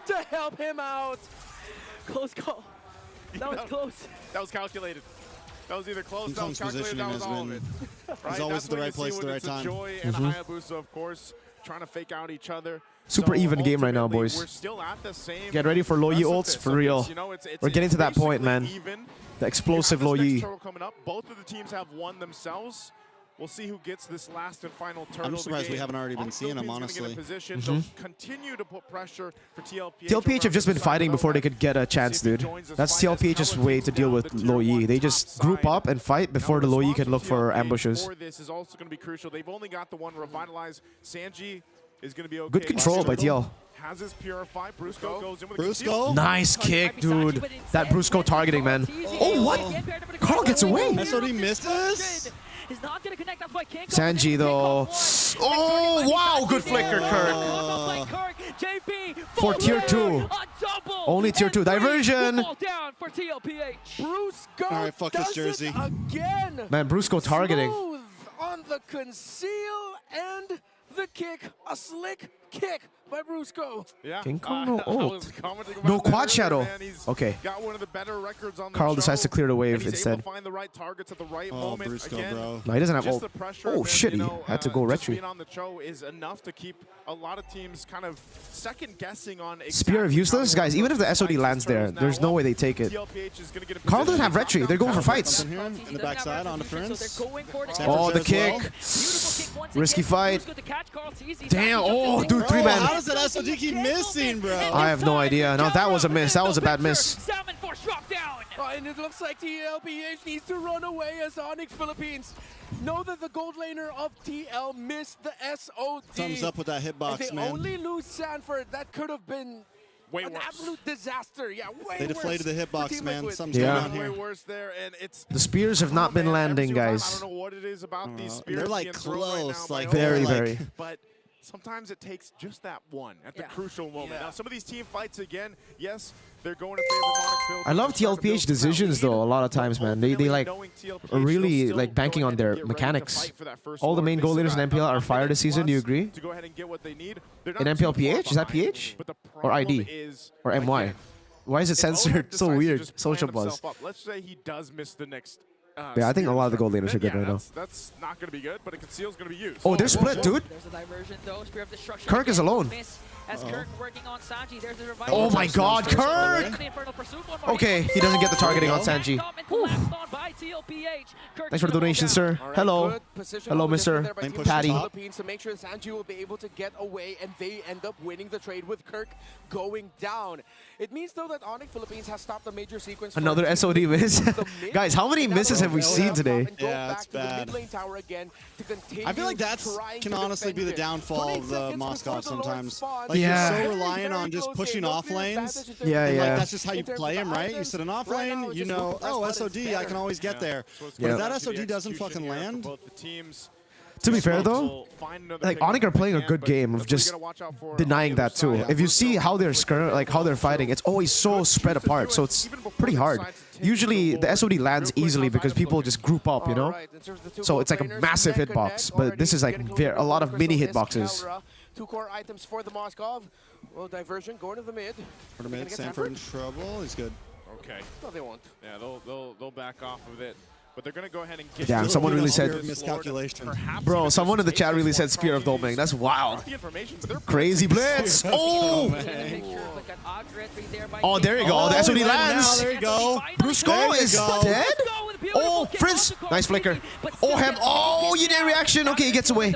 To help him out. Close call. That was close. That was calculated. That was either close, King that was Kong's calculated, positioning that was has all of been- it. He's always at the right place at the right time. Joy and Hayabusa, of course, trying to fake out each other. Super even game right now, boys. We're still at the same Get ready for low Yi ults, for real. You know, We're getting to that point, man. Even. The explosive low Yi. Coming up. Both of the teams have won themselves. We'll see who gets this last and final turtle. I'm surprised we haven't already been seeing him, honestly. They'll continue to put pressure for TLPH. TLPH have just been fighting before they could get a chance, dude. That's TLPH's way to deal with low Yi. They just group up and fight before the low Yi can look for ambushes. This is also going to be crucial. They've only got the one revitalize. Sanji is going to be okay. Good control by TL. Has his purify. Brusco goes in with Brusco. Nice kick, dude. That Brusco targeting, man. Oh, what? Carl gets away. SOD misses. Is not going to connect. That's why King Kong Sanji, though. Oh, wow. Good flicker, Kirk. For tier 2. Only tier 2. Diversion. Down for TLPH. Brusco All right, fuck this jersey. again. Man, Brusco targeting. Smooth on the conceal and the kick. A slick kick by Brusco. Yeah. King Kong no I ult. was commenting about No that quad earlier, shadow. man. He's Okay. got one of the better records on the Carl show, decides to clear the wave and he's instead. able to find the right targets at the right moment. Brusco, Again, bro. No, he doesn't have just ult. the pressure Oh of him, shit, you he know, had to go just retry. being on the show is enough to keep a lot of teams kind of second guessing on Spear of exactly useless? how Guys, even if the SOD Isis lands there, turtles there's now no up. way they take it. TLPH is gonna get in Carl doesn't have position. retry. They're going for fights. In here, in the backside, on defense. Oh, the kick. Risky fight. Damn. Oh, dude, Bro, 3-man. how does that SOD keep missing, bro? I have no idea. No, that was a miss. That was a bad miss. And it looks like TLPH needs to run away as Onyx Philippines know that the gold laner of TL missed the SOD. Thumbs up with that hitbox, If they man. only lose Sanford, that could have been an absolute disaster. Yeah, way They deflated the worse for hitbox, Team man. Liquid. Something's going on Way here. worse there, and it's The spears have not been landing, I guys. don't know what it is about these spears. They're like being thrown right now close, by like Owen, Very, very. But sometimes it takes just that one at the Yeah. crucial moment. Yeah. Now, some of these team fights, again, yes, they're going in favor of Onyx Philippines. I love They're trying to build TLPH some decisions lead, though. A lot of but times, man, they ultimately like knowing TLPH, are really they'll like still banking go on ahead their and get ready to mechanics. fight for that first All the Lord. main They goal still leaders in got MPL are a fire this minute season. Do you plus agree? to go ahead and get what they need. They're In not too MPLPH? far Is that behind, PH? but the Or problem ID? is, Or MY? again, Why is it if Owen censored? So decides to weird. just Social plan buzz. himself up, let's say he does miss the next. Yeah, I think a lot of the gold spear laners are then good right now. That's not going to be good, but a conceal's going to be used. Oh, they're split, dude. There's a diversion though. Spear of Destruction Kirk is again. alone. Miss as Kirk working on Sanji. There's a revival. Oh my God, Kirk! Okay, he doesn't get the targeting on Sanji. Thanks for the donation, sir. All right, Hello. good position Hello, over Mr. there by Team Patty. Philippines to make sure Sanji will be able to get away, and they end up winning the trade with Kirk going down. It means though that Onyx Philippines has stopped a major sequence. for Another Team SOD Liquid miss. in the mid, Guys, how many and now misses they'll have we go seen up today? and go Yeah, back it's to the bad. mid lane tower again to continue I feel like that's trying can to honestly be the defend it. downfall 20 of the seconds Moscow before the Lord sometimes. spawns. Like Yeah. you're so Very, reliant very on just close pushing game. No off clear lanes. advantage in terms Yeah, of And yeah. like that's just how you in terms play of him, the right? You items. sit an off Right now, lane, it's you just know, with the oh, rest, but it's SOD, I can better. always get there. So it's But gonna if be that up to the SOD doesn't execution fucking here for land, both the teams. To be fair though, Will find another like pick Onyx are if they playing a can, good but game that's of what you just gotta watch out for on denying the other that too. side. If you see how they're like how they're fighting, it's always so spread apart. So it's pretty hard. Usually the SOD lands easily because people just group up, you know. So it's like a massive hitbox, but this is like a lot of mini hitboxes. 2 core items for the Moskov. Well, diversion going to the mid. for the mid, Sanford in trouble. He's good. Okay. No, they won't. Yeah, they'll back off of it. But they're going to go ahead and get Damn, someone really said- miscalculation. Bro, someone in the chat really said Spear of Doming. That's wild. Crazy blitz. Oh! Oh, there you go. The SOD Now, lands. there you go. Brusco is dead? Oh, Prince. Nice flicker. Oh, him. Oh, you did reaction. Okay, he gets away.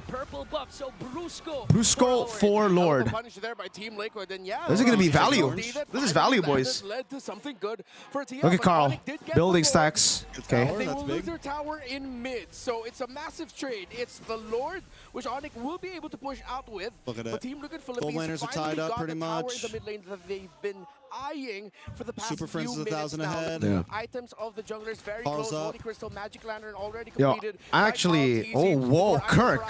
Brusco for Lord. Punish there by Team Liquid, and yeah, This is gonna be value. SOD that This is finally value, boys. led to something good for TL, Look at but Carl. Onyx did get Building the Lord. stacks. Okay. They That's will big. lose their tower in mid, so it's a massive trade. It's the Lord, which Onyx will be able to push out with. Look at but it. Team Liquid Philippines laners are finally tied up got pretty the tower much. in the mid lane that they've been eyeing for the past Super Prince few is 1,000 minutes now. ahead. Yeah. Items of the junglers very Paul's close. up. Holy Crystal, Magic Lantern already Yo, completed. actually, oh, whoa, Kirk.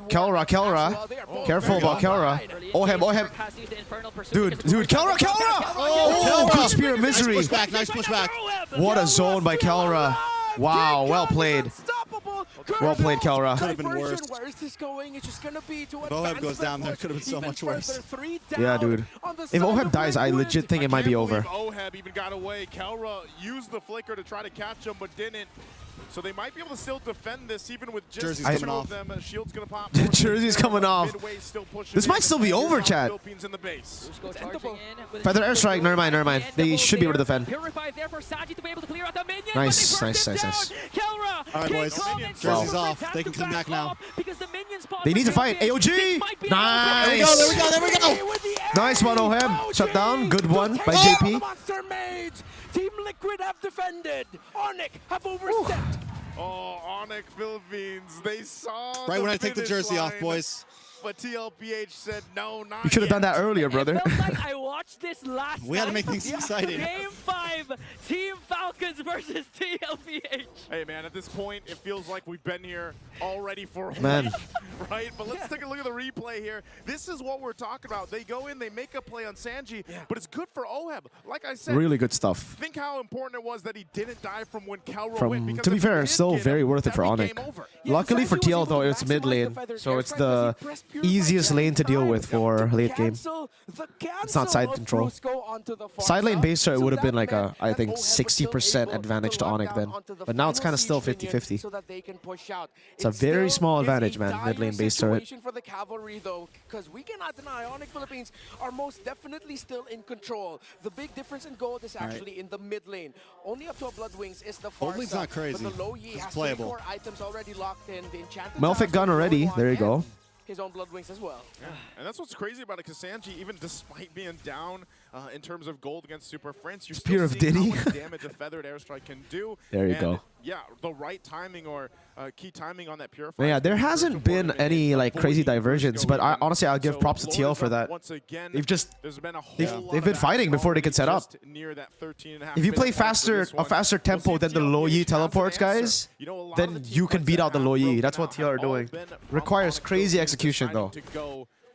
Kelra, Kelra. Careful about Kelra. Oh, him, oh, him. Dude, Kelra, Kelra! Oh, good Spear of Misery. Nice pushback, nice pushback. What a zone by Kelra. Wow, well played. Well played, Kelra. Could have been worse. Where is this going? It's just gonna be to Oheb goes down there. Could have been so much worse. Yeah, dude. If Oheb dies, I legit think it might be over. Oheb even got away. Kelra used the flicker to try to catch him, but didn't. So they might be able to still defend this even with just Jersey's two coming of off. them. Shield's gonna pop. Jersey's coming off. This might still be over, chat. In the base. Feather airstrike. Never mind, never mind. They should be able to defend. Nice, nice, nice, nice. All right, boys. Jersey's off. They can come back now. They need to fight. AOG. Nice. There we go, there we go, there we go. Nice one, Oheb. Shut down. Good one by JP. Monster Mage! Team Liquid have defended. Onyx have overstepped. Oh, Onyx Philippines. They saw Right the when I take the finish jersey off, line, boys. But TLPH said no, not You should have done that earlier, brother. It felt like I watched this last We had to night. make things exciting. Game 5, Team Falcons versus TLPH. Hey, man, at this point, it feels like we've been here already for a Man. week, right? But let's take a look at the replay here. This is what we're talking about. They go in, they make a play on Sanji, but it's good for Oheb. Like I said, Really good stuff. think how important it was that he didn't die from when Kelra went. From Because to be if he fair, did still get him, very worth it that'd for be Onyx. game over. Luckily for Sanji was TL able though, to it's mid maximize lane, the feather so it's airstrike the because he pressed easiest lane to deal with for late game. It's not side control. Side lane base it would have been like a, I think, 60% advantage to Onyx then. But now it's kind of still 50-50. It's a very small advantage, man, mid lane base turret. For the cavalry, though, because we cannot deny Onyx Philippines are most definitely still in control. The big difference in gold is actually in the mid lane. Only up to a Blood Wings is the far Lane's side, not crazy. But the low Yi has 3 core items already locked in. The enchanted Melphic gun already. There you go. His own Blood Wings as well. Yeah. And that's what's crazy about it, because Sanji, even despite being down in terms of gold against Super Friends, you're Spear still of seeing Diddy. how much damage a feathered airstrike can do. There you go. Yeah, the right timing or key timing on that purifier. Yeah, there hasn't been any like crazy diversions, but honestly, I'll give props to TL for that. They've been fighting before they can set up. If you play a faster tempo than the low Yi teleports, guys, then you can beat out the low Yi. That's what TL are doing. Requires crazy execution though.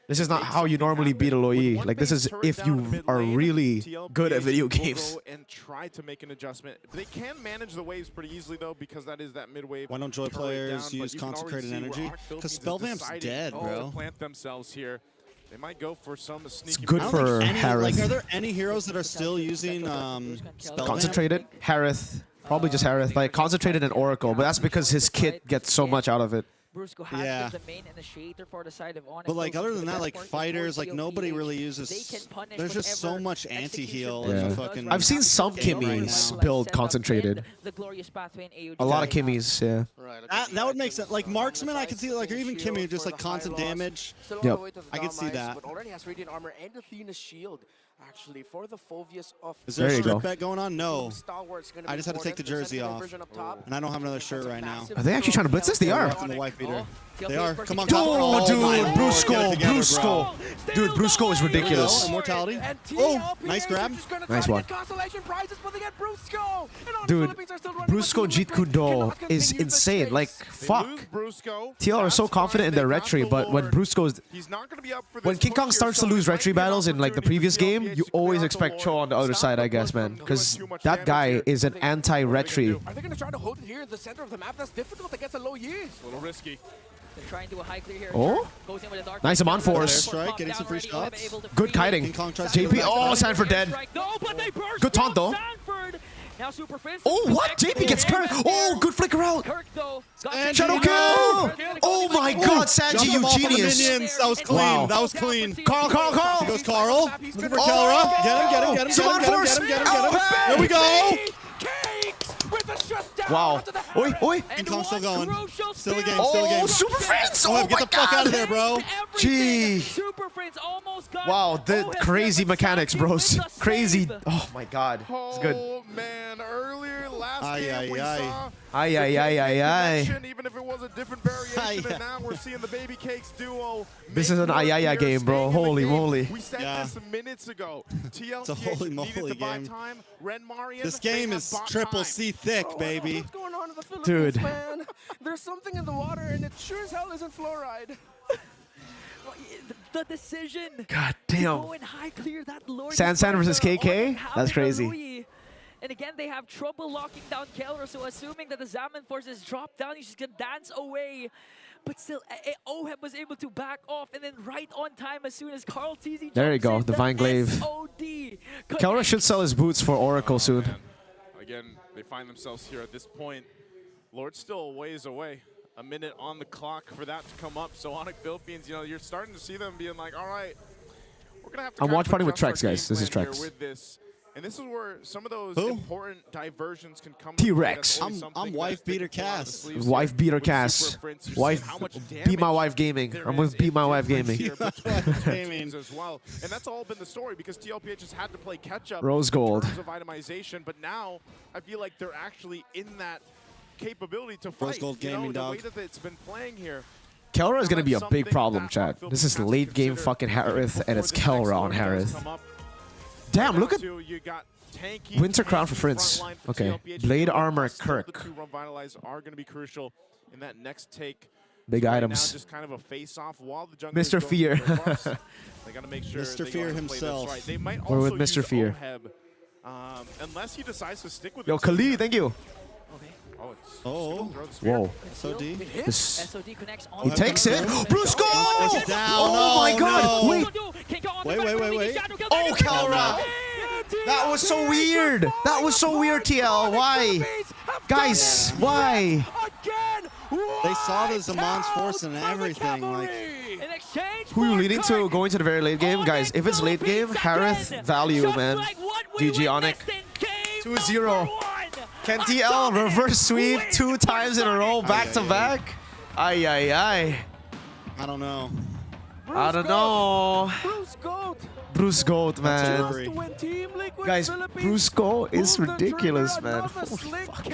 This is not how you normally beat a low Yi. Like, this is if you are really good at video games. And try to make an adjustment. They can manage the waves pretty easily though, because that is that mid wave. Why don't Joy players use consecrated energy? Because Spellvamp's dead, bro. Plant themselves here. They might go for some sneaky. It's good for Harith. Like, are there any heroes that are still using Spellvamp? Concentrated? Harith. Probably just Harith. Like, concentrated and Oracle, but that's because his kit gets so much out of it. Brusco has been the main initiator for the side of Onyx. But like other than that, like fighters, like nobody really uses. There's just so much anti-heal in the fucking. I've seen some Kimmies build concentrated. A lot of Kimmies, yeah. That would make sense. Like marksman, I could see like, or even Kimmy, just like constant damage. Yep. I could see that. But already has radiant armor and Athena's shield. Actually, for the Phoveus of Is there a strip bet going on? No. I just had to take the jersey off, and I don't have another shirt right now. Are they actually trying to blitz this? They are. The wife beater. They are. Come on, oh, dude, Brusco. Dude, Brusco is ridiculous. Immortality. Oh, nice grab. Nice one. Dude, Brusco Jitkudo is insane. Like, fuck. TL are so confident in their retry, but when Brusco's... When King Kong starts to lose retry battles in, like, the previous game, you always expect Cho on the other side, I guess, man. Because that guy is an anti-retry. Are they going to try to hold it here in the center of the map? That's difficult against a low Yi. A little risky. Try and do a high clear here. Oh, nice amount force. Strike, getting some free shots. Good kiting. JP, oh, Sanford dead. Good taunt though. Now Super Friends. Oh, what? JP gets Kirk. Oh, good flicker out. Shadow kill. Oh my God, Sanji, you genius. That was clean. Wow. That was clean. Carl. Here goes Carl. Looking for Kelra. Get him. There we go. Wow. Oi. King Kong's still going. Still a game. Oh, Super Friends. Oh, get the fuck out of there, bro. Gee. Super Friends almost got. Wow, the crazy mechanics, bros. Crazy. Oh my God. It's good. Oh man, earlier last game we saw Even if it was a different variation, and now we're seeing the Baby Cakes duo. This is an ayaya game, bro. Holy moly. We said this minutes ago. It's a holy moly game. Time. This game is triple C thick, baby. What's going on in the Philippines, Dude. man? There's something in the water, and it sure as hell isn't fluoride. The decision. God damn. Go and high clear that Lord. San versus KK? That's crazy. And again, they have trouble locking down Kelra, so assuming that the Zaman forces drop down, he's just gonna dance away. But still, Oheb was able to back off, and then right on time as soon as Carl TZ There you go, Divine Glaive. Kelra should sell his boots for Oracle soon. Again, they find themselves here at this point. Lord's still a ways away. A minute on the clock for that to come up. So Onyx Philippines, you know, you're starting to see them being like, all right, we're gonna have to. I'm watch party with Trex, guys. This is Trex. And this is where some of those important diversions can come. T-Rex. I'm wife beater Cass. Wife beater Cass. Wife beat my wife gaming. I'm with beat my wife gaming. As well. And that's all been the story because TLPH has had to play catch up. Rose gold. In terms of itemization, but now I feel like they're actually in that capability to fight. Rose gold gaming dog. The way that it's been playing here. Kelra is gonna be a big problem, chat. This is late game fucking Harith, and it's Kelra on Harith. Damn, look at Winter Crown for Prince. Okay, Blade Armor Kirk. The two revitalize are going to be crucial in that next take. Big items. Now just kind of a face-off while the Mr. Fear. They got to make sure Mr. Fear himself. Right. They might We're also with Mr. use Fear. Oheb, unless he decides to stick with Yo, Khalid, thank you. Okay. Oh. Whoa. SOD. This, SOD connects on he takes it. Brusco! Down. Oh my God! No. Wait. Oh, Kelra! That was so weird. That was so weird, TL. Why? Guys, why? They saw the Zaman's force and everything. Like, who are you leading to going to the very late game? Guys, if it's late game, Harith, value, man. GG, Onic. 2-0. Can TL reverse sweep 2 times in a row, back to back? Ay. I don't know. I don't know. Bruce Goat, man. Guys, Bruce Goat is ridiculous, man. Holy fuck.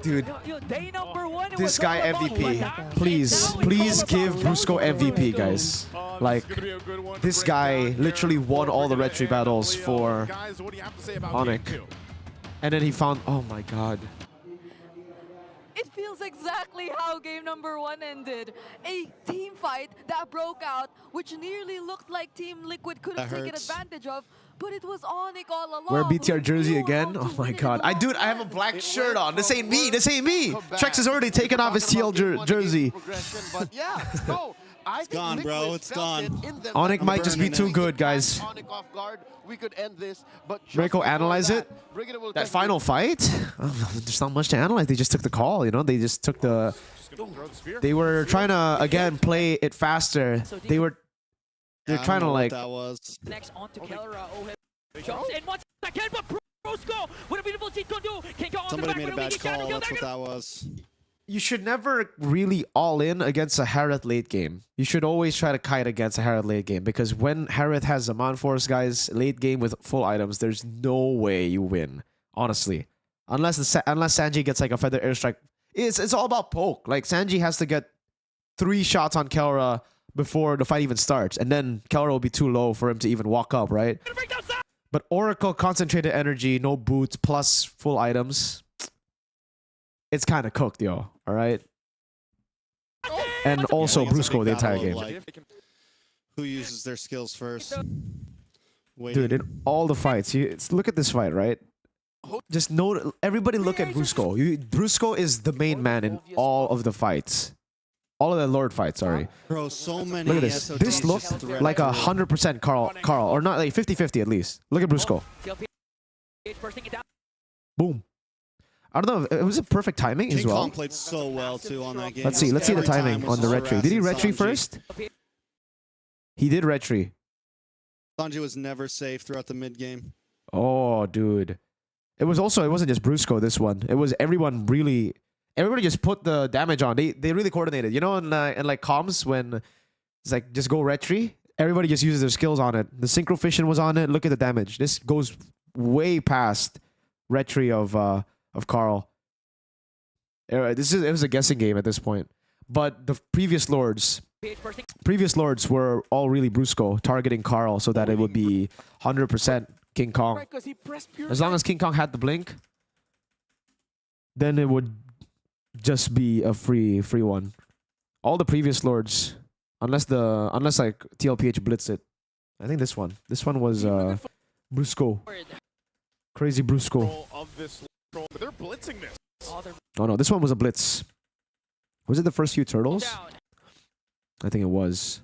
Dude, this guy MVP. Please give Brusco MVP, guys. Like, this guy literally won all the retry battles for Onic. And then he found, oh my God. It feels exactly how game number 1 ended. A team fight that broke out, which nearly looked like Team Liquid couldn't take advantage of, but it was Onic all along. Wear BTR jersey again? Oh my God. I have a black shirt on. This ain't me. Trex has already taken off his TL jersey. But yeah, no. It's gone, bro. It's gone. Onic might just be too good, guys. We could end this, but Mirko, analyze it. That final fight? Oh, there's not much to analyze. They just took the call, you know? They just took the... They were trying to, again, play it faster. They're trying to, like... That was. Next on to Kelra. Jumps in once again, but Brusco. What a beautiful team to do. Somebody made a bad call. That's what that was. You should never really all in against a Harith late game. You should always try to kite against a Harith late game, because when Harith has Zaman Force, guys, late game with full items, there's no way you win, honestly. Unless Sanji gets like a feather airstrike. It's all about poke. Like, Sanji has to get 3 shots on Kelra before the fight even starts, and then Kelra will be too low for him to even walk up, right? But Oracle, concentrated energy, no boots, plus full items. It's kind of cooked, yo. All right. And also Brusco the entire game. Like, who uses their skills first? Dude, in all the fights, look at this fight, right? Just note, everybody look at Brusco. Brusco is the main man in all of the fights. All of the Lord fights, sorry. Bro, so many. Look at this. This looked like 100% Carl, or not, like 50-50 at least. Look at Brusco. Boom. I don't know. It was a perfect timing as well. King Kong played so well too on that game. Let's see the timing on the retry. Did he retry first? He did retry. Sanji was never safe throughout the mid game. Oh, dude. It wasn't just Brusco this one. It was everybody just put the damage on. They really coordinated. You know, in like comms when it's like just go retry, everybody just uses their skills on it. The synchro fission was on it. Look at the damage. This goes way past retry of Carl. It was a guessing game at this point. But the previous lords were all really Brusco, targeting Carl so that it would be 100% King Kong. As long as King Kong had the blink, then it would just be a free one. All the previous lords, unless like TLPH blitzed it. I think this one was Brusco. Crazy Brusco. But they're blitzing this. Oh no, this one was a blitz. Was it the first few turtles? I think it was.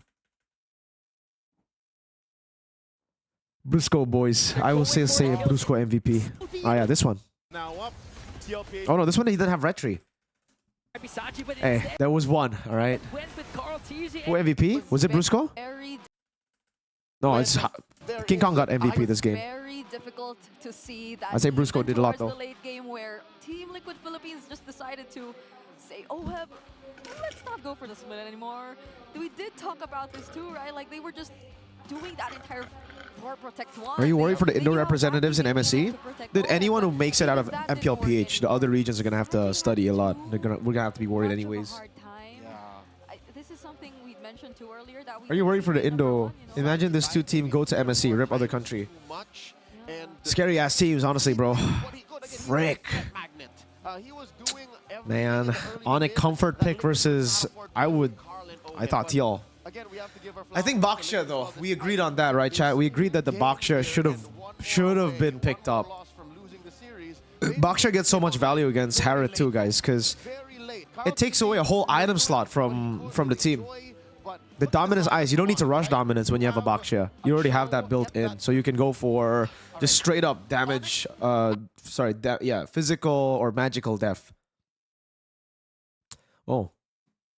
Brusco, boys. I will say Brusco MVP. Oh yeah, this one. Oh no, this one he didn't have retry. Hey, there was one, alright. Who MVP? Was it Brusco? No, it's King Kong got MVP this game. Very difficult to see that. I'd say Brusco did a lot though. The late game where Team Liquid Philippines just decided to say, oh, let's not go for the split anymore. We did talk about this too, right? Like they were just doing that entire protect one. Are you worried for the indoor representatives in MSC? Did anyone who makes it out of MPLPH, the other regions are gonna have to study a lot. We're gonna have to be worried anyways. This is something we mentioned too earlier. That Are you worried for the Indo? Imagine this 2 team go to MSC, rip other country. Scary ass teams, honestly, bro. Frick. Man, Onic comfort pick versus I thought TL. I think Baksha though. We agreed on that, right, chat? We agreed that the Baksha should have been picked up. Baksha gets so much value against Harrod too, guys, because it takes away a whole item slot from the team. The dominance ice, you don't need to rush dominance when you have a Baksha. You already have that built in, so you can go for just straight up damage. Physical or magical def. Oh,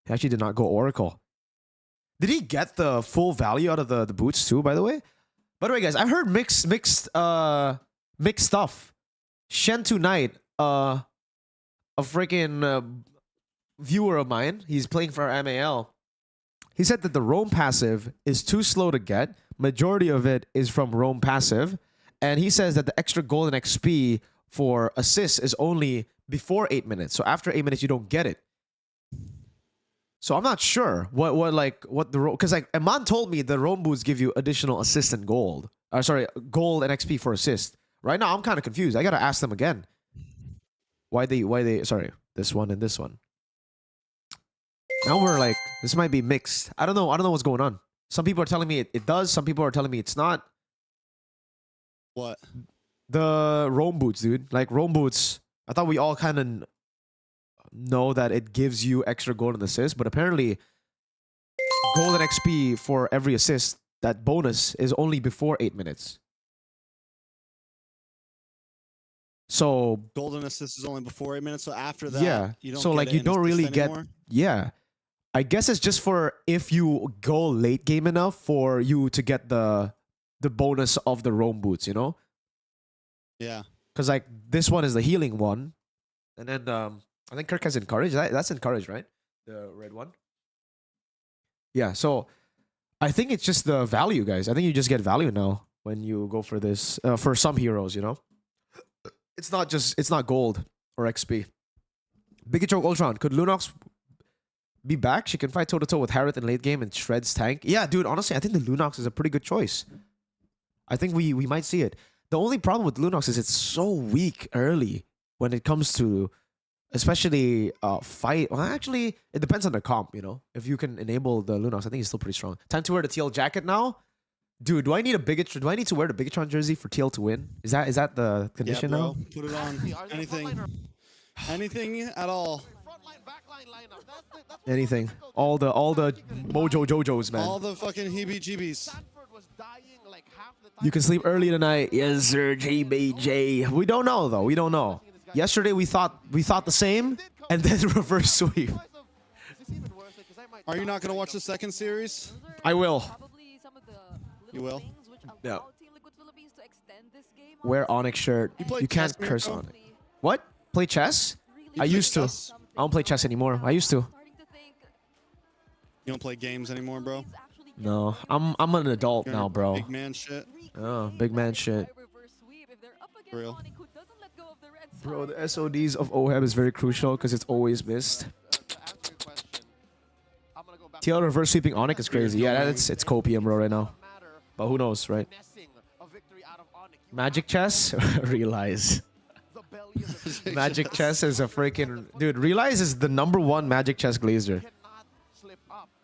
he actually did not go Oracle. Did he get the full value out of the boots too? By the way, guys, I heard mixed stuff. Shentu Knight, a freaking viewer of mine, he's playing for MAL. He said that the roam passive is too slow to get. Majority of it is from roam passive. And he says that the extra golden XP for assists is only before 8 minutes. So after 8 minutes, you don't get it. So I'm not sure what the roam, because like Eman told me the roam boots give you additional assist and gold. Gold and XP for assist. Right now, I'm kind of confused. I gotta ask them again. Why they sorry, this one and this one. Now we're like, this might be mixed. I don't know what's going on. Some people are telling me it does. Some people are telling me it's not. What? The roam boots, dude. Like roam boots. I thought we all kind of know that it gives you extra gold and assist, but apparently gold and XP for every assist, that bonus is only before 8 minutes. So golden assist is only before 8 minutes. So after that, yeah. You don't so get like you don't really get. Yeah. I guess it's just for if you go late game enough for you to get the bonus of the roam boots, you know? Yeah. Because like this one is the healing one. And then I think Kirk has encourage. That's encourage, right? The red one. Yeah, so I think it's just the value, guys. I think you just get value now when you go for this for some heroes, you know? It's not gold or XP. Bigotroke Ultron. Could Lunox be back? She can fight toe-to-toe with Harrod in late game and shreds tank. Yeah, dude, honestly, I think the Lunox is a pretty good choice. I think we might see it. The only problem with Lunox is it's so weak early when it comes to, especially fight. Well, actually, it depends on the comp, you know? If you can enable the Lunox, I think it's still pretty strong. Time to wear the TL jacket now? Dude, do I need to wear the Bigatron jersey for TL to win? Is that the condition now? Put it on. Anything at all. Anything. All the Mojo Jojos, man. All the fucking heebie-jeebies. You can sleep early tonight. Yes, sir, JBJ. We don't know though. We don't know. Yesterday we thought the same, and then reverse sweep. Are you not gonna watch the second series? I will. You will? Yeah. Wear Onyx shirt. You can't curse on it. What? Play chess? I used to. I don't play chess anymore. I used to. You don't play games anymore, bro? No, I'm an adult now, bro. Big man shit. Oh, big man shit. For real. Bro, the SODs of OHEB is very crucial because it's always missed. TL reverse sweeping Onyx is crazy. Yeah, it's copium, bro, right now. But who knows, right? Magic chess? Realize. Magic chess is a freaking... Dude, Realize is the #1 Magic chess glazer.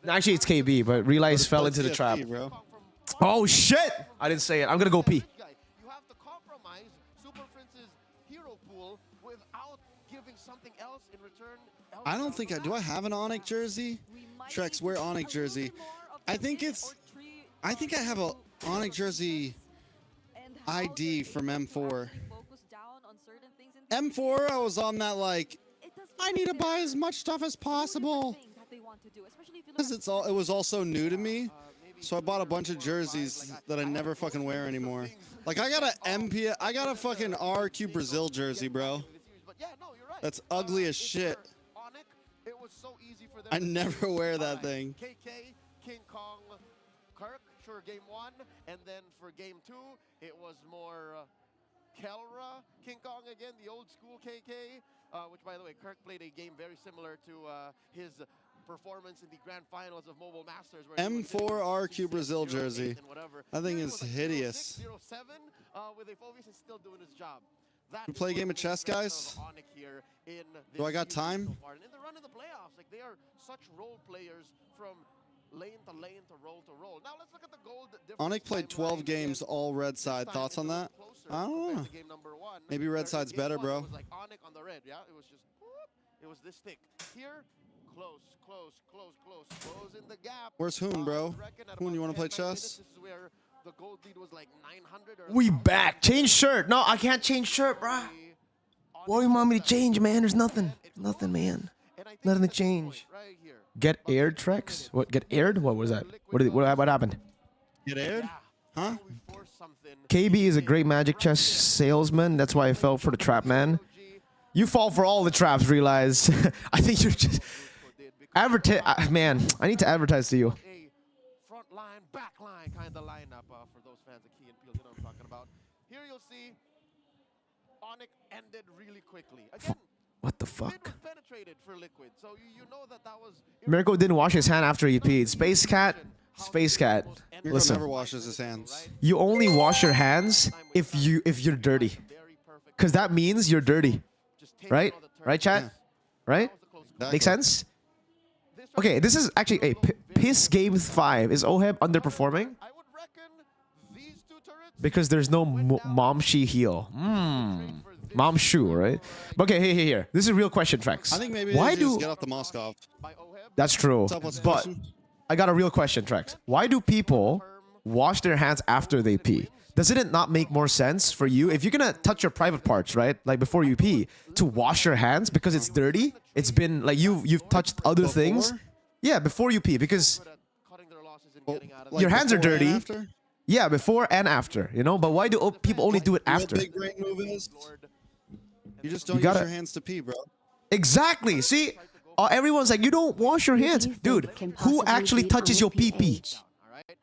Actually, it's KB, but Realize fell into the trap. Bro. Oh, shit! I didn't say it. I'm gonna go pee. I don't think do I have an Onyx jersey? Trex, wear Onyx jersey. I think I have a Onyx jersey ID from M4. M4, I was on that like, I need to buy as much stuff as possible. Because it was also new to me. So I bought a bunch of jerseys that I never fucking wear anymore. Like I got a fucking RQ Brazil jersey, bro. That's ugly as shit. I never wear that thing. KK, King Kong, Kirk, sure, game 1. And then for game 2, it was more Kelra, King Kong again, the old school KK. Which, by the way, Kirk played a game very similar to his performance in the grand finals of Mobile Masters. M4 RQ Brazil jersey. That thing is hideous. 07, with a Phobius is still doing his job. We play a game of chess, guys? Do I got time? And in the run of the playoffs, like they are such role players from lane to lane to roll to roll. Now let's look at the gold. Onyx played 12 games, all red side. Thoughts on that? I don't know. Maybe red side's better, bro. It was like Onyx on the red, yeah? It was just, whoop, it was this thick. Here, close in the gap. Where's Hoon, bro? Hoon, you want to play chess? This is where the gold lead was like 900 or We back. Change shirt. No, I can't change shirt, bruh. What do you want me to change, man? There's nothing. Nothing, man. Nothing to change. Get aired, Trex? What? Get aired? What was that? What happened? Get aired? Huh? KB is a great Magic chess salesman. That's why I fell for the trap, man. You fall for all the traps, realize. I think you're just... man, I need to advertise to you. Front line, back line kind of lineup for those fans of Key and Peele. You know what I'm talking about. Here you'll see Onyx ended really quickly. Again, what the fuck? Penetrated for Liquid. So you know that was... Mirko didn't wash his hand after he peed. Space Cat. Listen. Never washes his hands. You only wash your hands if you're dirty. Cause that means you're dirty. Right? Right, chat? Yeah. Right? Make sense? Okay, this is actually a piss game 5. Is Oheb underperforming? Because there's no Momshi heal. Momshu, right? But okay, here. This is a real question, Trex. I think maybe they just get off the Moskov. That's true. But I got a real question, Trex. Why do people wash their hands after they pee? Doesn't it not make more sense for you if you're gonna touch your private parts, right? Like before you pee, to wash your hands because it's dirty. It's been like you've touched other things. Yeah, before you pee because your hands are dirty. Yeah, before and after, you know. But why do people only do it after? The big brain move is you just don't use your hands to pee, bro. Exactly. See, everyone's like, you don't wash your hands, dude. Who actually touches your pee-pee?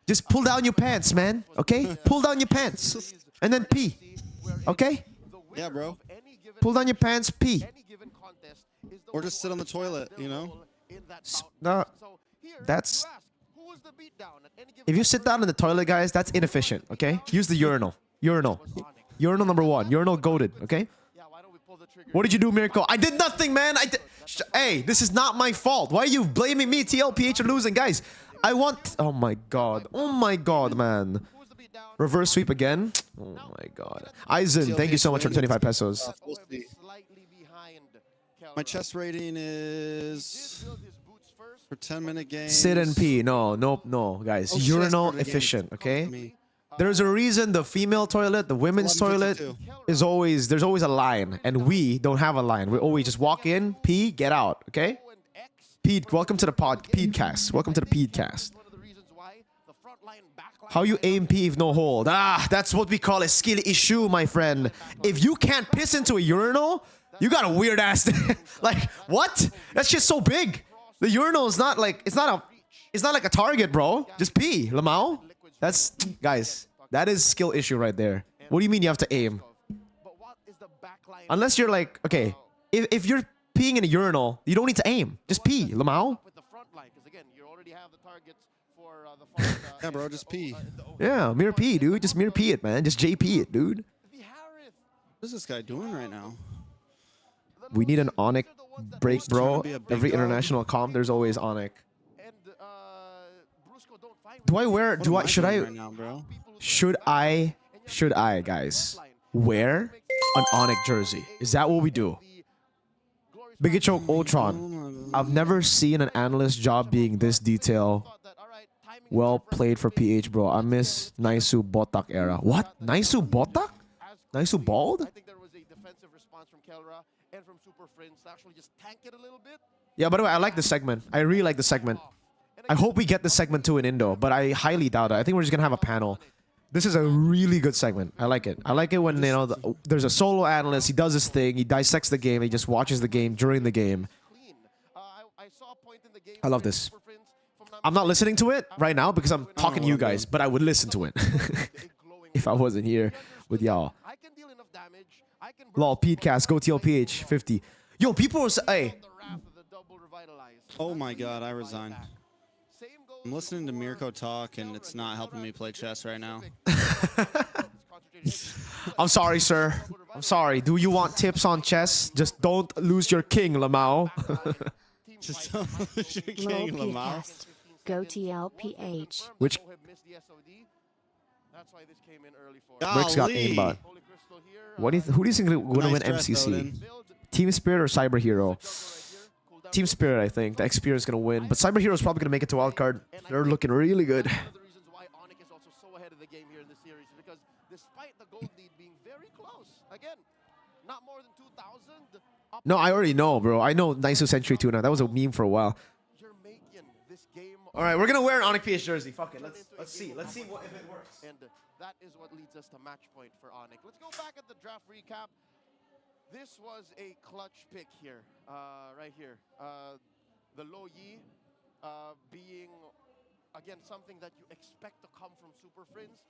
Just pull down your pants, man. Okay? Pull down your pants and then pee. Okay? Yeah, bro. Pull down your pants, pee. Or just sit on the toilet, you know? No, that's... If you sit down in the toilet, guys, that's inefficient, okay? Use the urinal. Urinal number 1. Urinal goated, okay? What did you do, Mirko? I did nothing, man. Hey, this is not my fault. Why are you blaming me? TLPH are losing, guys. I want... Oh my god. Oh my god, man. Reverse sweep again? Oh my god. Aizen, thank you so much for 25 pesos. My chess rating is... For 10-minute games. Sit and pee. No, guys. Oh, urinal efficient, okay? There's a reason the female toilet, the women's toilet is always... There's always a line. And we don't have a line. We always just walk in, pee, get out, okay? Pede, welcome to the Pedcast. Welcome to the Pedcast. How you aim pee if no hold? That's what we call a skill issue, my friend. If you can't piss into a urinal, you got a weird ass. Like, what? That's just so big. The urinal is not like, it's not like a target, bro. Just pee, Lamau. That's, guys, that is skill issue right there. What do you mean you have to aim? Unless you're like, okay, if you're peeing in a urinal, you don't need to aim. Just pee, Lamau. Yeah, bro, just pee. Yeah, mirror pee, dude. Just mirror pee it, man. Just JP it, dude. What is this guy doing right now? We need an Onyx break, bro. Every international comp, there's always Onyx. Should I, guys, wear an Onyx jersey? Is that what we do? Big Choke Ultron. I've never seen an analyst job being this detailed. Well played for PH, bro. I miss Naisu Botak era. What? Naisu Botak? Naisu bald? Yeah, by the way, I like the segment. I really like the segment. I hope we get the segment too in Indo, but I highly doubt it. I think we're just gonna have a panel. This is a really good segment. I like it. I like it when, you know, there's a solo analyst. He does his thing. He dissects the game. He just watches the game during the game. I love this. I'm not listening to it right now because I'm talking to you guys, but I would listen to it if I wasn't here with y'all. Lol, Pedcast, go TLPH 50. Yo, people are saying, hey. Oh my god, I resign. I'm listening to Mirko talk and it's not helping me play chess right now. I'm sorry, sir. I'm sorry. Do you want tips on chess? Just don't lose your king, Lamau. Just don't lose your king, Lamau. Go TLPH. Which That's why this came in early for Mirk's got aimbot. Who do you think is going to win MCC? Team Spirit or Cyber Hero? Team Spirit, I think. The X-Spirit is going to win. But Cyber Hero is probably going to make it to wildcard. They're looking really good. One of the reasons why Onyx is also so ahead of the game here in this series, because despite the gold lead being very close, again, not more than 2,000. No, I already know, bro. I know Nice Century Tuna. That was a meme for a while. All right, we're going to wear an Onyx PH jersey. Fuck it. Let's see. Let's see if it works. And that is what leads us to match point for Onyx. Let's go back at the draft recap. This was a clutch pick here, right here. The Lo Yi being, again, something that you expect to come from Super Friends.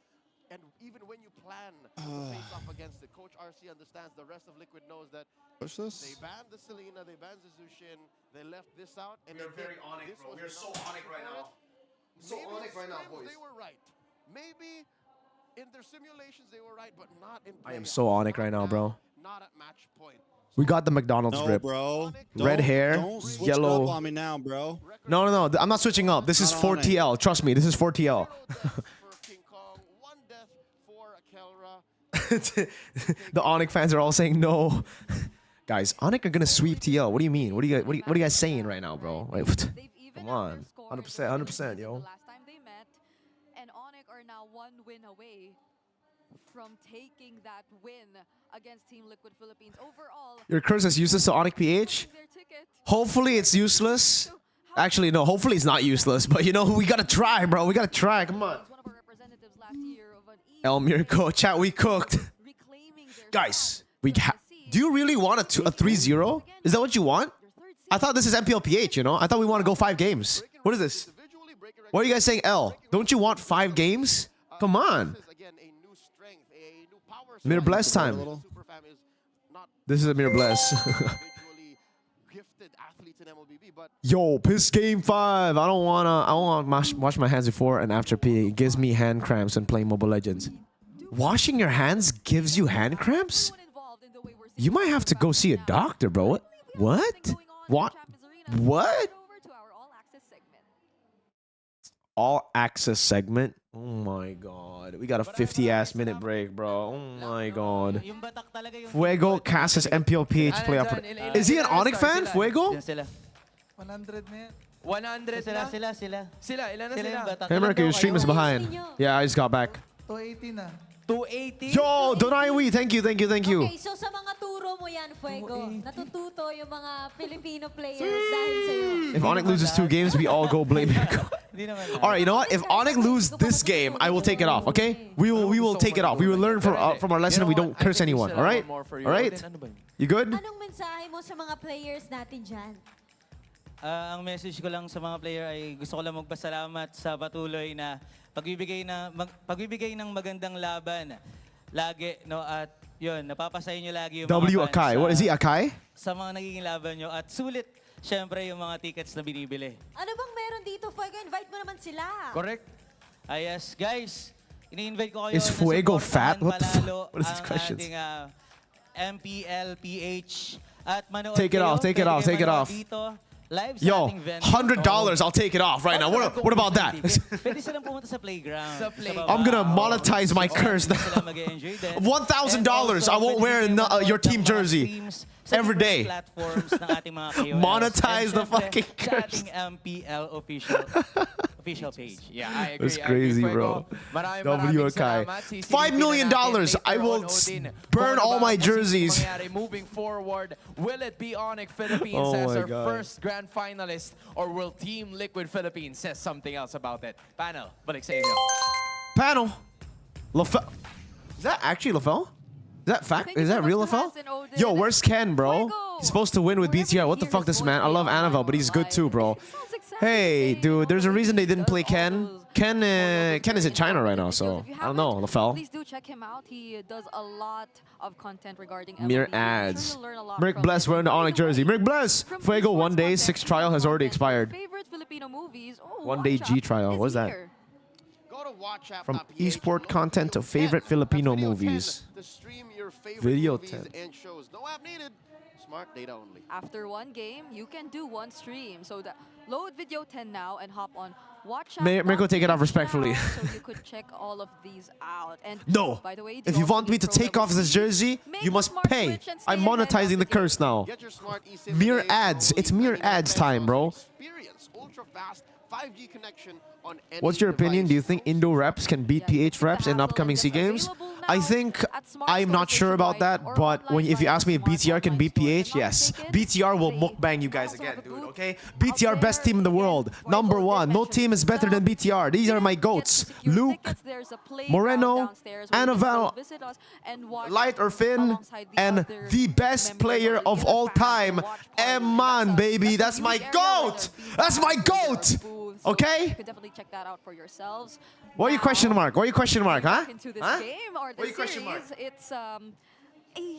And even when you plan to face off against it, Coach RC understands, the rest of Liquid knows that they banned the Selena, they banned the Zushin, they left this out. And we are very Onyx, bro. We are so Onyx right now. So Onyx right now, boys. They were right. Maybe in their simulations they were right, but not in I am so Onyx right now, bro. Not at match point. We got the McDonald's grip. bro. Red hair, don't switch yellow. up on me now, bro. No. I'm not switching up. This is 4TL. Trust me, this is 4TL. The Onyx fans are all saying no. Guys, Onyx are gonna sweep TL. What do you mean? What are you guys saying right now, bro? Wait, what? Come on, 100%, yo. Last time they met, and Onyx are now one win away from taking that win against Team Liquid Philippines. Overall, Your curse is useless to Onyx PH. Hopefully it's useless. Actually, no. Hopefully it's not useless. But you know, we gotta try, bro. We gotta try. Come on. El Mirko, chat, we cooked. Guys, do you really want a 3-0? Is that what you want? I thought this is MPLPH, you know? I thought we want to go 5 games. What is this? Why are you guys saying L? Don't you want 5 games? Come on. Mir Bless time. This is a Mir Bless. Yo, piss game 5. I don't want to wash my hands before and after peeing. It gives me hand cramps when playing Mobile Legends. Washing your hands gives you hand cramps? You might have to go see a doctor, bro. What? What? All access segment? Oh my god. We got a 50-ass minute break, bro. Oh my god. Fuego casts his MPLPH playoff. Is he an Onyx fan, Fuego? 100 na yan. 100 Sila, ilan na sila? Hey, Mirko, your stream is behind. Yeah, I just got back. 280 na. 280? Yo, Donaiwi, thank you. Okay, so sa mga turo mo yan, Fuego, natututo yung mga Filipino players dahil sa'yo. If Onyx loses 2 games, we all go blame Mirko. Alright, you know what? If Onyx loses this game, I will take it off, okay? We will take it off. We will learn from our lesson and we don't curse anyone, alright? Alright? You good? Anong mensahe mo sa mga players natin dyan? Ang message ko lang sa mga player ay gusto ko lang magpasalamat sa patuloy na pagbibigay ng magandang laban lagi, no, at yun, napapasahin nyo lagi yung W mga Akai. What is he, Akai? Sa mga nagiging laban nyo at sulit syempre yung mga tickets na binibili. Ano bang meron dito, Fuego? Invite mo naman sila. Correct. Yes, guys. Ini-invite ko kayo Is Fuego fat? What the fuck? What is this question? Ating MPLPH at manood Take it off, take it off, take it off. Yo, $100, I'll take it off right now. What about that? Pwede silang pumunta sa playground. I'm gonna monetize my curse now. $1,000, I won't wear your team jersey every day. Monetize the fucking curse. MPL official page. Yeah, I agree. That's crazy, bro. W Akai. $5 million. I will burn all my jerseys. Moving forward, will it be Onyx Philippines as our first grand finalist, or will Team Liquid Philippines says something else about it? Panel, balik sa inyo. Panel. Lafel. Is that actually Lafel? Is that fact? Is that real Lafel? Yo, where's Ken, bro? He's supposed to win with BTR. What the fuck, this man? I love Annabelle, but he's good too, bro. Hey, dude, there's a reason they didn't play Ken. Ken is in China right now, so I don't know, Lafel. Please do check him out. He does a lot of content regarding Mere ads. Mirk Bless wearing the Onyx jersey. Mirk Bless! Fuego 1 day, 6 trial has already expired. Favorite Filipino movies. 1 day G trial. What is that? From esport content to favorite Filipino movies. Video 10. smart, data only. After one game, you can do one stream. So load video 10 now and hop on watch. Mirko, take it off respectfully. So you could check all of these out. And no. By the way, if you want me to take off this jersey, you must pay. I'm monetizing the curse now. Mere ads. It's mere ads time, bro. Ultra fast 5G connection on any What's your opinion? device. Do you think Indo reps can beat PH reps in upcoming SEA Games? I think I'm not sure about that, but if you ask me if BTR can beat PH, yes. BTR will mukbang you guys again, dude, okay? BTR best team in the world. #1. No team is better than BTR. These are my GOATs. Luke, Moreno, Anaval, Light or Finn, and the best player of all time, Eman, baby. That's my GOAT! That's my GOAT! Okay? You could definitely check that out for yourselves. What are you question mark? What are you question mark, huh? Into this Huh? game or What are you question mark? It's a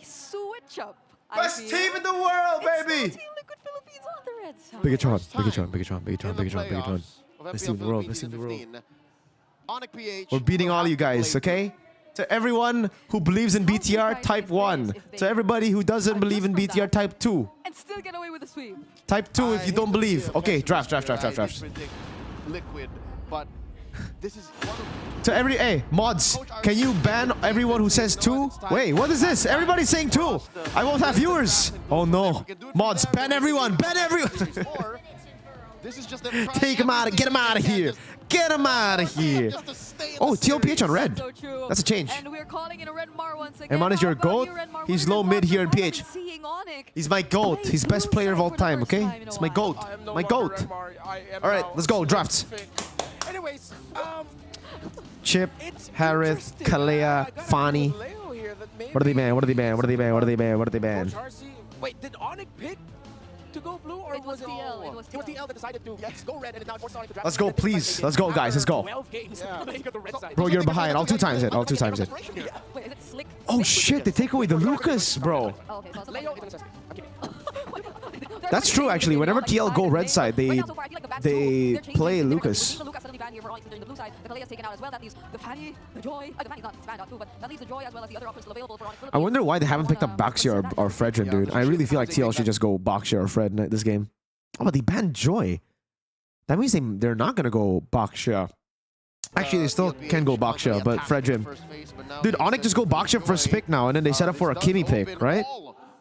switch up. Best team in the world, baby! It's Team Liquid Philippines on the red side. Bigatron, Bigatron, Bigatron, Bigatron, Bigatron, Bigatron. Best team in the world, best team in the world. We're beating all you guys, okay? To everyone who believes in BTR, type 1. To everybody who doesn't believe in BTR, type 2. And still get away with the sweep. Type 2 if you don't believe. Okay, draft. Liquid, but this is one of To every mods, can you ban everyone who says 2? Wait, what is this? Everybody's saying 2. I won't have viewers. Oh no. Mods, ban everyone. Ban everyone. this is just Take him out. Get him out of here. Get him out of here. Oh, TLPH on red. That's a change. And we're calling in a red Mar once again. Eman is your GOAT. He's low mid here in PH. He's my GOAT. He's best player of all time, okay? It's my GOAT. My GOAT. Alright, let's go. Drafts. Anyways, Chip, Harith, Kalea, Fani. What are they ban? What are they ban? What are they ban? What are they ban? What are they ban? Wait, did Onyx pick to go blue or was it TL? It was TL that decided to go red and now forced Onyx to draft. Let's go, please. Let's go, guys. Let's go. 12 games. Bro, you're behind. I'll 2 times it. I'll 2 times it. Oh shit, they take away the Lucas, bro. That's true, actually. Whenever TL go red side, they play Lucas. I wonder why they haven't picked up Baxia or Fredrin, dude. I really feel like TL should just go Baxia or Fred this game. Oh, but they banned Joy. That means they're not gonna go Baxia. Actually, they still can go Baxia, but Fredrin. Dude, Onyx just go Baxia first pick now, and then they set up for a Kimi pick, right?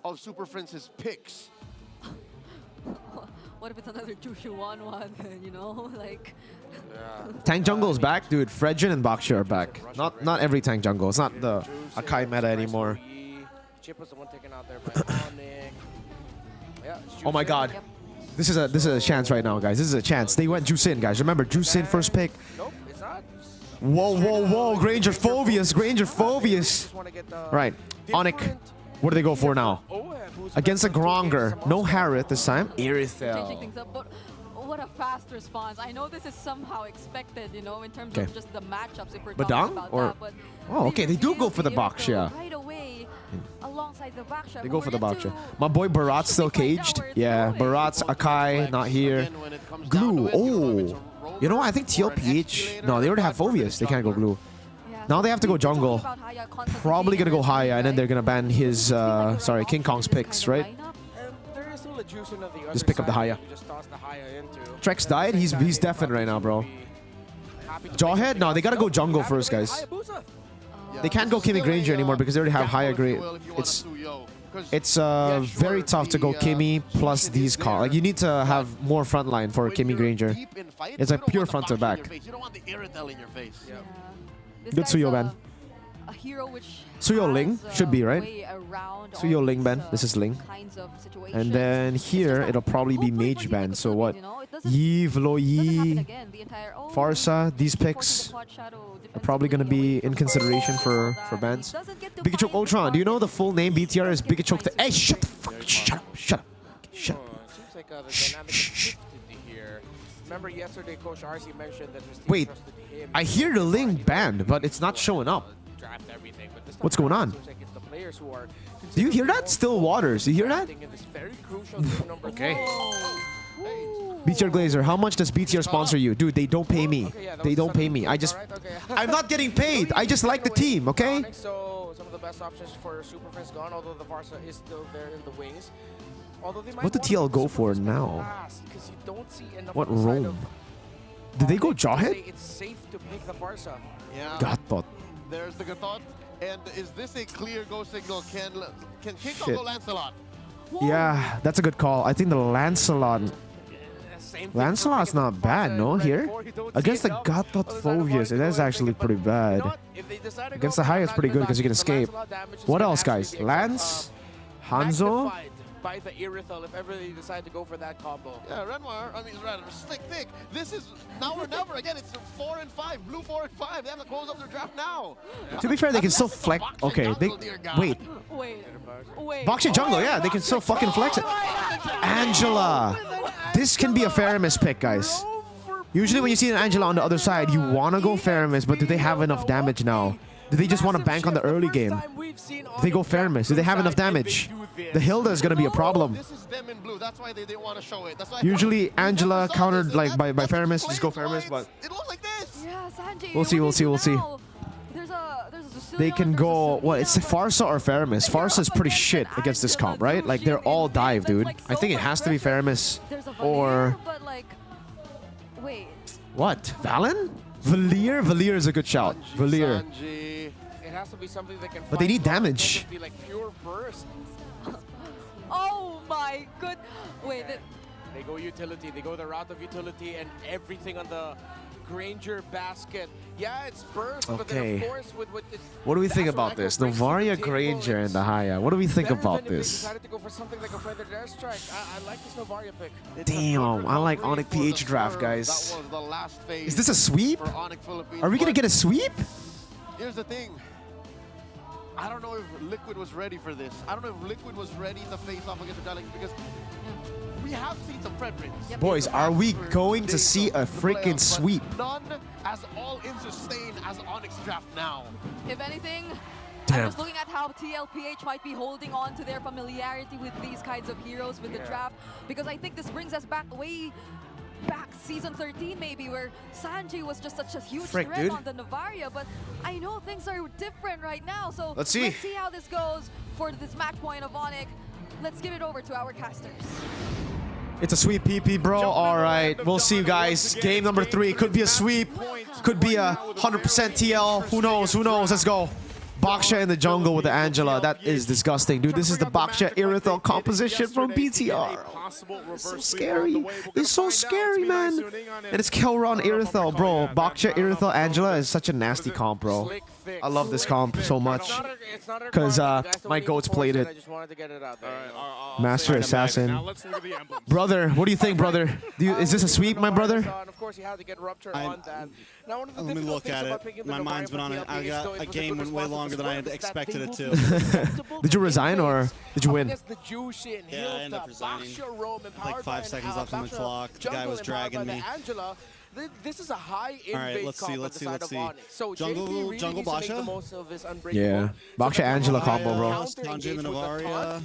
Of Super Prince's picks. What if it's another Jushu 1-1, you know? Like... Tank jungle's back, dude. Fredrin and Baxia are back. Not every tank jungle. It's not the Akai meta anymore. Chip was the one taken out there by Onyx. Oh my god. This is a chance right now, guys. This is a chance. They went Juicin, guys. Remember, Juicin first pick. Nope, it's not. Whoa. Granger Phobius. Right. Onyx. What do they go for now? Against a Gronger. No Harith this time. Changing things up, but what a fast response. I know this is somehow expected, you know, in terms of just the matchups if we're talking about that, but oh, okay, they do go for the Baxia. Right away, alongside the Baxia. They go for the Baxia. My boy Barat's still caged. Yeah, Barat's Akai, not here. Glue. Oh. You know what? I think TLPH... No, they already have Phobius. They can't go Glue. Now they have to go jungle. Probably gonna go Haya, and then they're gonna ban his, King Kong's picks, right? Just pick up the Haya. Trex died? He's deafened right now, bro. Jawhead? No, they gotta go jungle first, guys. They can't go Kimi Granger anymore because they already have higher grade. It's very tough to go Kimi plus these cards. Like, you need to have more frontline for Kimi Granger. It's like pure front to back. You don't want the Irritel in your face. Good Suyo ban. A hero which Suyo Ling should be, right? Suyo Ling ban. This is Ling. And then here it'll probably be Mage ban. So what? Yi, Vloyi, Farsa, these picks are probably gonna be in consideration for bans. Bigachoke Ultron. Do you know the full name? BTR is Bigachoke. Hey, shut the fuck! Shut up! Seems like the dynamic shifted here. Remember yesterday, Coach RC mentioned that wait, I hear the Ling banned, but it's not showing up. What's going on? Do you hear that? Still Waters. Do you hear that? Okay. BTR Glazer, how much does BTR sponsor you? Dude, they don't pay me. They don't pay me. I'm not getting paid. I just like the team, okay? some of the best options for Super Friends gone, although the Varsa is still there in the wings. Although they might What did TL go for now? Because you don't see enough What on the side roam? Did they go Jawhead? It's safe to pick the Varsa. Yeah. Gatot. There's the Gatot. And is this a clear go signal? Can King Kong Shit. go Lancelot? Yeah, that's a good call. I think the Lancelot's not bad, no, here? Against the Gatot Phobius, it is actually pretty bad. Against the high, it's pretty good because you can escape. What else, guys? Lance? Hanzo? By the Irithel if ever they decide to go for that combo. Yeah, Renoir, I mean, rather Slick Nick. This is now or never. Again, it's 4 and 5. Blue 4 and 5. They have to close up their draft now. To be fair, they can still flex. Okay, they wait. Baksha jungle, yeah, they can still fucking flex it. Angela, this can be a Faramis pick, guys. Usually when you see an Angela on the other side, you want to go Faramis, but do they have enough damage now? Do they just want to bank on the early game? Do they go Faramis? Do they have enough damage? The Hilda is going to be a problem. This is them in blue. That's why they didn't want to show it. That's why Usually Angela countered like by Faramis, just go Faramis, but it looks like this. Yeah, Sanji, we'll see. There's a They can go, what, it's Farsa or Faramis? Farsa is pretty shit against this comp, right? Like, they're all dive, dude. I think it has to be Faramis or... But like, wait. What? Valen? Valier? Valier is a good shout. Valier. It has to be something that can But they need damage. be like pure burst. Oh my good. Wait. They go utility. They go the route of utility and everything on the Granger basket. Yeah, it's burst, but then of course with What do we think about this? Novaria, Granger, and the Haya. What do we think about They this? decided to go for something like a feathered airstrike. I like this Novaria pick. Damn, I like Onyx PH draft, guys. That was the last phase. Is this a sweep? For Onyx Philippines, Are we gonna get a sweep? Here's the thing. I don't know if Liquid was ready for this. I don't know if Liquid was ready to face off against the Galaxy because we have seen some Fredrins. Boys, are we going to see a freaking sweep? None as all in sustain as Onyx draft now. If anything, Damn. I'm just looking at how TLPH might be holding on to their familiarity with these kinds of heroes with the draft, because I think this brings us back way back season 13 maybe, where Sanji was just such a huge threat dude. on the Novaria, but I know things are different right now, so Let's see how this goes for this match point of Onyx. Let's give it over to our casters. It's a sweep, PP, bro. All right, we'll see you guys. Game number 3 could be a sweep, could be a 100% TL. Who knows? Who knows? Let's go. Baksha in the jungle with the Angela. That is disgusting, dude. This is the Baksha Irithel composition from BTR. It's so scary. It's so scary, man. And it's Kelron Irithel, bro. Baksha Irithel Angela is such a nasty comp, bro. I love this comp so much because my goats played it. Master Assassin. Brother, what do you think, brother? Is this a sweep, my brother? Let me look at it. My mind's been on it. I got a game went way longer than I had expected it to. Did you resign or did you win? Yeah, I ended up resigning. Like 5 seconds left on the clock. The guy was dragging me. This is a high all right, let's see. So jungle Basha? Yeah, Baksha Angela combo, bro. Sanji and the Novaria.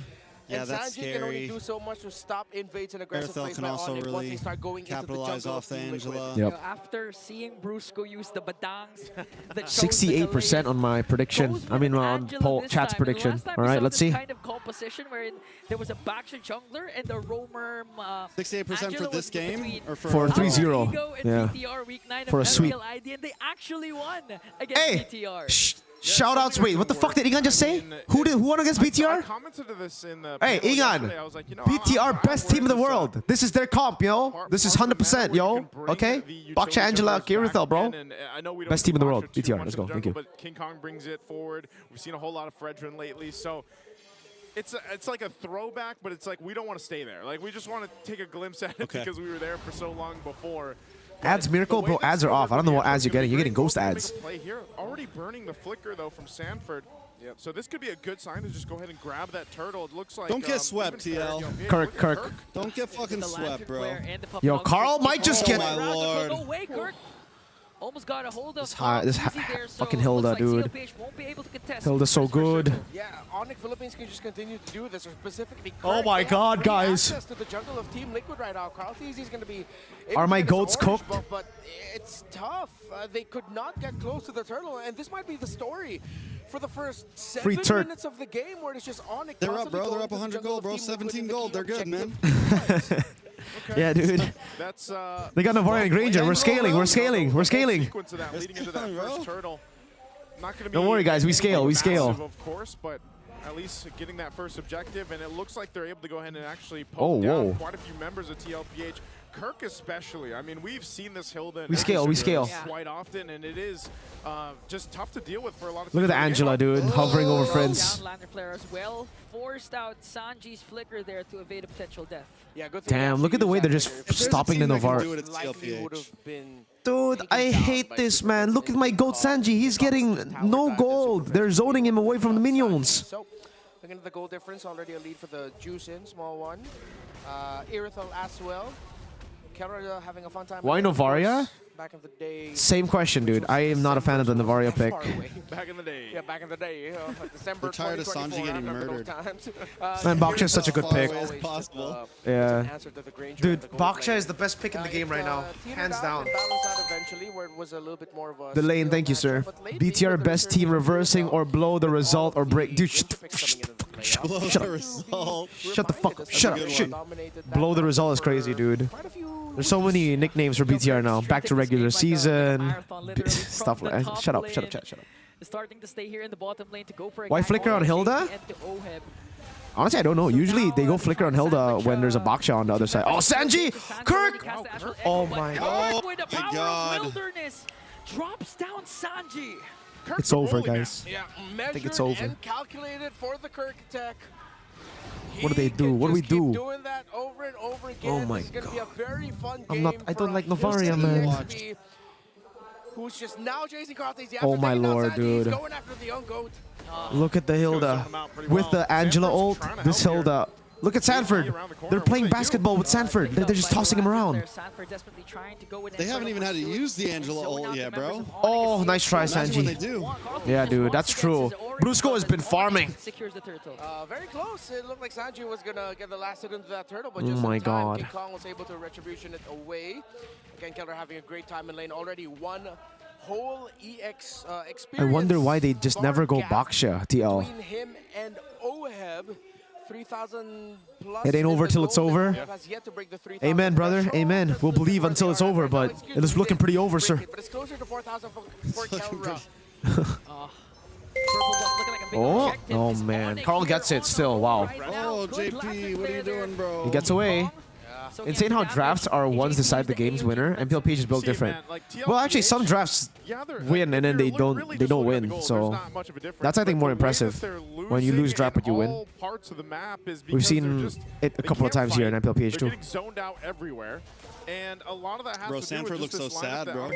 Yeah, that's scary. Can only do so much to stop invades and aggressive plays can by also Onyx really once they start going capitalize into the off the Angela. Yep. After seeing Brusco use the badangs, 68% on my prediction. I mean, on chat's prediction. All right, let's see. Kind of composition wherein there was a Baksha jungler and the roamer. 68% for this game or for 3-0. Yeah. For a sweep. And they actually won against BTR. Shoutouts! Wait, what the fuck did Ingan just say? Who won against BTR? I commented to this in the Hey, Ingan! like, BTR best team in the world. This is their comp, yo. This is 100%, yo. Okay? Baksha Angela Kirithel, bro. Best team in the world. BTR, let's go. Thank you. But King Kong brings it forward. We've seen a whole lot of Fredrin lately, so it's like a throwback, but it's like we don't want to stay there. Like we just want to take a glimpse at it because we were there for so long before. Ads Miracle? Bro, ads are off. I don't know what ads you're getting. You're getting ghost ads. Play here. Already burning the flicker, though, from Sanford. Yep. So this could be a good sign to just go ahead and grab that turtle. It looks like... Don't get swept, TL. Kirk. Don't get fucking swept, bro. Yo, Carl might just get... Oh, my lord. Almost got a hold of fucking Hilda, dude. Hilda's so good. Yeah, Onyx Philippines can just continue to do this, or specifically. Oh my God, guys! Access to the jungle of Team Liquid right now. Carl TZ is going to be. Are my goats cooked? Buff, but it's tough. They could not get close to the turtle, and this might be the story for the first 7 minutes of the game, where it's just Onyx. They're up, bro. They're up 100 gold, bro. 17 gold. They're good, man. Okay. Yeah, dude. That's they got Navarre and Granger. We're scaling. We're scaling. We're scaling. Don't worry, guys. We scale. We scale. Of course, but at least getting that first objective, and it looks like they're able to go ahead and actually poke down quite a few members of TLPH. Kirk especially. I mean, we've seen this Hilda we scale quite often, and it is just tough to deal with for a lot of. Look at the Angela, dude, hovering over friends. Downlander flare as well. Forced out Sanji's flicker there to evade a potential death. Yeah, good. Damn, look at the way they're just stopping the Navarre. Dude, I hate this, man. Look at my goat Sanji. He's getting no gold. They're zoning him away from the minions. So, looking at the goal difference, already a lead for the Juice in, small one. Irithel as well. Kelra having a fun time. Why Novaria? Back in the day. Same question, dude. I am not a fan of the Novaria pick. Back in the day. Yeah, back in the day. Like December. We're tired of Sanji getting murdered. Man, Baksha is such a good pick. Possible. Yeah. Dude, Baksha is the best pick in the game right now. Hands down. The lane, thank you, sir. BTR best team reversing or blow the result or break. Dude, shut the fuck up. Shut up. Shit. Blow the result is crazy, dude. There's so many nicknames for BTR now. Back to regular season. Stuff like that. Shut up, shut up, chat, shut up. Starting to stay here in the bottom lane to go for why flicker on Hilda? Honestly, I don't know. Usually they go flicker on Hilda when there's a Baksha on the other side. Oh, Sanji! Kirk! Oh my god. Wilderness drops down Sanji. It's over, guys. Yeah, I think it's over. and calculated for the Kirk attack. What do they do? What do we do? Doing that over and over again. Oh my god. Be a very fun I'm not. I don't like Novaria, man. Who's just now chasing Cartes. Oh my lord, dude. Going after the young goat. Look at the Hilda. With the Angela ult, this Hilda. Look at Sanford. They're playing basketball with Sanford. They're just tossing him around. They haven't even had to use the Angela ult yet, bro. Oh, nice try, Sanji. They do. Yeah, dude, that's true. Brusco has been farming. Very close. It looked like Sanji was gonna get the last hit into that turtle, but just oh my god. King Kong was able to retribution it away. Again, Keller having a great time in lane. Already one whole EX experience. I wonder why they just never go Baksha, TL. Between him and Oheb. 3,000 plus. It ain't over till it's over. Amen, brother. Amen. We'll believe until it's over, but it is looking pretty over, sir. But it's closer to 4,000 for Kelra. Oh man. Carl gets it still. Wow. Oh, JP, what are you doing, bro? He gets away. Insane how drafts are ones decide the game's winner. MPLPH is built different. Well, actually, some drafts win and then they don't win. So that's I think more impressive when you lose draft but you win. We've seen it a couple of times here in MPLPH too. Zoned out everywhere. And a lot of that has bro, to Sanford do with looks so sad, bro.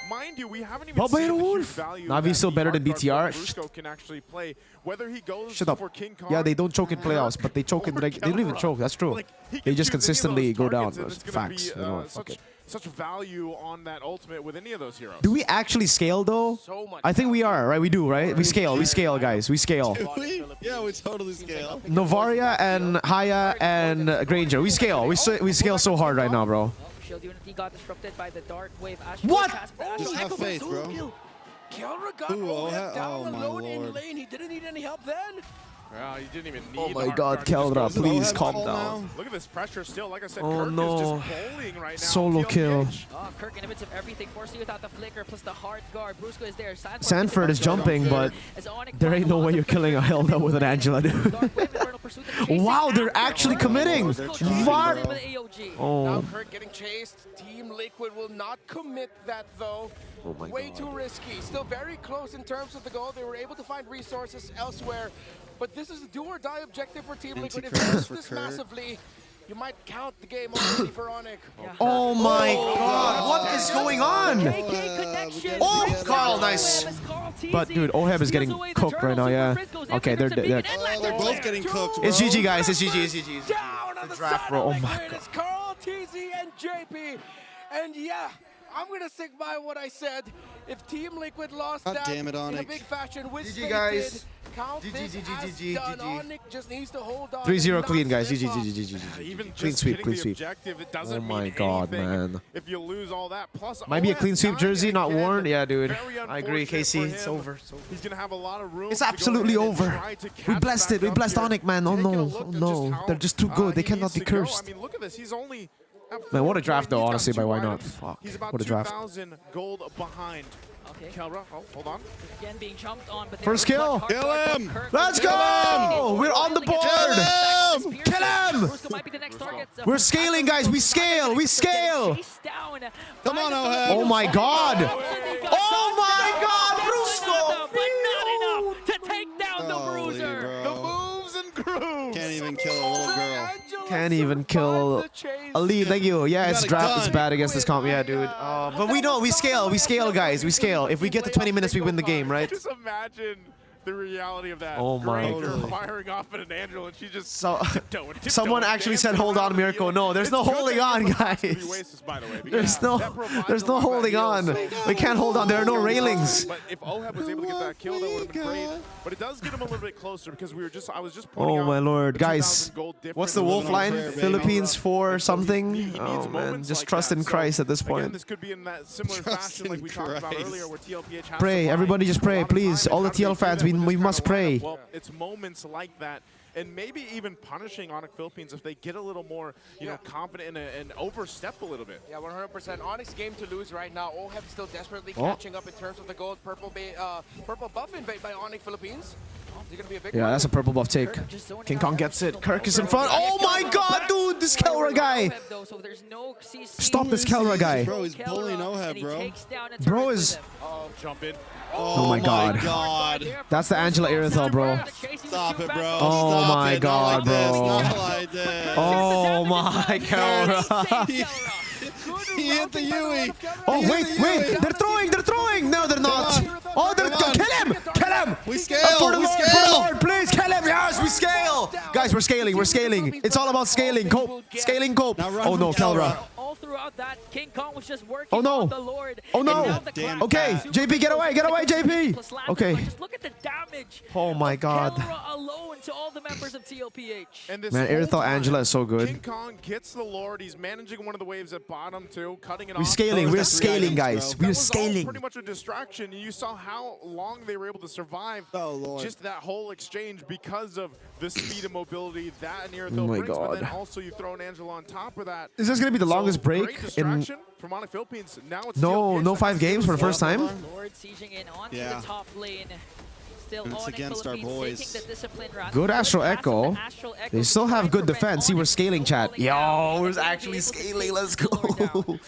Mind you, we haven't even seen the huge value Navi's still better than BTR. Brusco can actually play. Whether he goes Shut up. for King Kong, yeah, they don't choke in playoffs, but they choke in they don't even choke. That's true. Like, they just consistently go down. That's facts. Such value on that ultimate with any of those heroes. Do we actually scale though? I think we are, right? We do, right? We scale, guys. We scale. Yeah, we totally scale. Novaria and Haya and Granger. We scale. We scale so hard right now, bro. Shield Unity got disrupted by the Dark Wave. What? Just have faith, bro. Kelra got down alone in lane. He didn't need any help then. Well, you didn't even need. Oh my god, Kelra, please calm down. Look at this pressure still. Like I said, oh Kirk no. is just bowling right now. Solo kill. Kirk inhibits of everything, forcing without the flicker plus the hard guard. Brusco is there. Sanford is jumping, but there ain't no way you're killing a Hilda with an Angela, dude. Wow, they're actually committing. What? Oh. Now Kirk getting chased. Team Liquid will not commit that though. Oh my Way too risky. Still very close in terms of the goal. They were able to find resources elsewhere. But this is a do or die objective for Team Liquid. If you lose this massively, you might count the game already for Onyx. Oh my god, what is going on? Oh, Carl, nice. But dude, Oheb is getting cooked right now, yeah. Okay, they're both getting cooked, bro. It's GG, guys. It's GG, it's GG. Down on the draft, bro. Oh my god. It's Carl, TZ, and JP. And yeah, I'm going to stick by what I said. If Team Liquid lost God that damn it, in a Onyx. big fashion, which GG, they guys. did, count this as done. Onyx just needs to hold on. 3-0 clean, and guys. not GG, slip GG, up. GG, Even GG. just Clean sweep, hitting clean the sweep. objective, it doesn't Oh my mean god, anything man. if you lose all that. Plus, Might be a OHEB clean sweep dying jersey, not again. worn. Yeah, dude. Very I agree, unfortunate KC. for It's him. over. He's gonna have a lot of room. It's to go absolutely ahead and over. try to We catch blessed back it. We up blessed here. Onyx, man. Oh Taking a no. look Oh at just no. how, They're just too good. They he cannot needs be to go. cursed. I mean, look at this. He's only at Man, what a 4 draft, though, points. He's got honestly, by 2 why not? items. Fuck. He's about What a draft. 2,000 gold behind. Okay. Kelra, oh, hold on. Again being jumped on, but First kill. Kill him. Let's go. We're on the board. Kill him. We're scaling, guys. We scale. We scale. Come on, OHEB. Oh my god. Oh my god. But not enough to take down the Holy Bruiser. bro. The moves and grooves. Can't even kill a little girl. Can't even kill a lead. Thank you. Yeah, You it's got a draft is gun. bad against this comp. Yeah, dude. But we know we scale. We scale, guys. We scale. If we get to 20 minutes, we win the game, right? Just imagine the reality of that. Oh my Granger God. firing off at an Angel, and she just So, tiptoeing, someone actually said, "Hold on, Mirko." No, there's no holding on, guys. There's no holding on. We can't hold on. There are no railings. But if OHEB was able to get that kill, that would have been great. But it does get him a little bit closer because I was just pointing Oh out my lord, the guys. 2,000 gold difference. What's the wolf on line? prayer, baby. Philippines for something? He needs Oh man, moments just like trust that. in So, Christ at this Again, point. this could be in that similar Trust fashion like in we talked about Christ. earlier, where TLPH has Pray, to buy everybody just a pray, lot of please. time. All the How do they TL do fans, that with we this must kind of pray. lineup? Well, it's moments like that, and maybe even punishing Onyx Philippines if they get a little more, you know, confident and overstep a little bit. Yeah, 100%. Onyx game to lose right now. OHEB still desperately Oh. catching up in terms of the gold. Purple buff invade by Onyx Philippines. Is it gonna be a big Yeah, one? that's a purple buff take. King Kong gets it. Kirk is in front. Oh my god, dude, this Kelra guy. Stop this Kelra guy. Bro, he's bullying OHEB, bro. Bro is. Jump in. Oh my god. That's the Angela Irenthal, bro. Stop it, bro. Oh Stop my it. god, Not like this. bro. Not like this. Oh my Kelra. He hit the Yui. Oh wait, they're throwing. No, they're not. Oh, they're kill him. We scale. For the We Lord, scale. for the Lord, please kill him. Yes, we scale. Guys, we're scaling. It's all about scaling. Cope. Scaling cope. Now run Oh no, from Kelra. All throughout that, King Kong was just working Oh no. on the Lord. Oh no. And now the Damn crack- Okay, JP, get away, JP. Plus Lando, Okay. but just look at the damage. Oh my god. Kelra alone to all the members of TLPH. And this Man, whole Irenthal time, Angela is so King good. Kong gets the Lord. He's managing one of the waves at bottom too, cutting it We're off. scaling. We're scaling, guys. That We're was all scaling. pretty much a distraction. You saw how long they were able to survive Oh, Lord. just that whole exchange because of the speed and mobility that an Oh Irenthal my brings. But then God. also you throw an Angela on top of that. Is this gonna be the longest break great in? distraction from Onyx Philippines. Now it's No, TLPH no that 5 has to games for the slow first down. time. Lord sieging in onto Yeah. the top lane. Still It's Onyx against our Philippines boys. taking the discipline rather Good than Astro the Echo. Astral Echo They still to try have and good prevent defense. See, we're Onyx scaling, from chat. falling down. Yo, we're And they'll be actually able to scaling. Let's slow it down. go.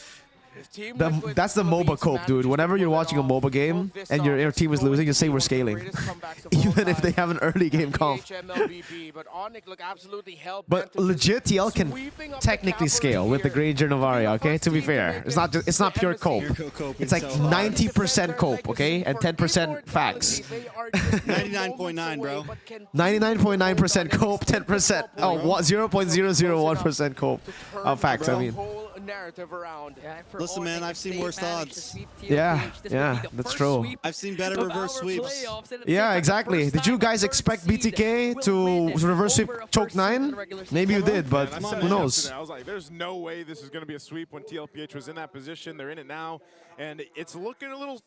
If Team Liquid That's the MOBA Philippines cope, dude. manages Whenever to you're pull it watching a off, MOBA game pull this and your off, team is it's going losing, to just say be we're one of the scaling. greatest comebacks of all Even if they time. have an early game comp. MLBB, but Onyx look absolutely hell-bent But to just legit, TL can sweeping up the technically cavalry scale with the here. Granger Novaria, okay? To be First team to fair, make it's not it it's not to pure MSC. cope. Mirko coping It's like so hard. 90% cope, okay, and 10% facts. 99.9, bro. 99.9% cope, 10%. Oh, 0.001% cope. Facts. I mean, narrative around. Listen, man, I've seen worse odds. yeah, that's true. I've seen better reverse sweeps. Yeah, exactly. Did you guys expect BTK to reverse sweep choke 9? Maybe you did, but And I said who it knows? yesterday. I was like, there's no way this is going to be a sweep when TLPH was in that position. They're in it now, and it's looking a little.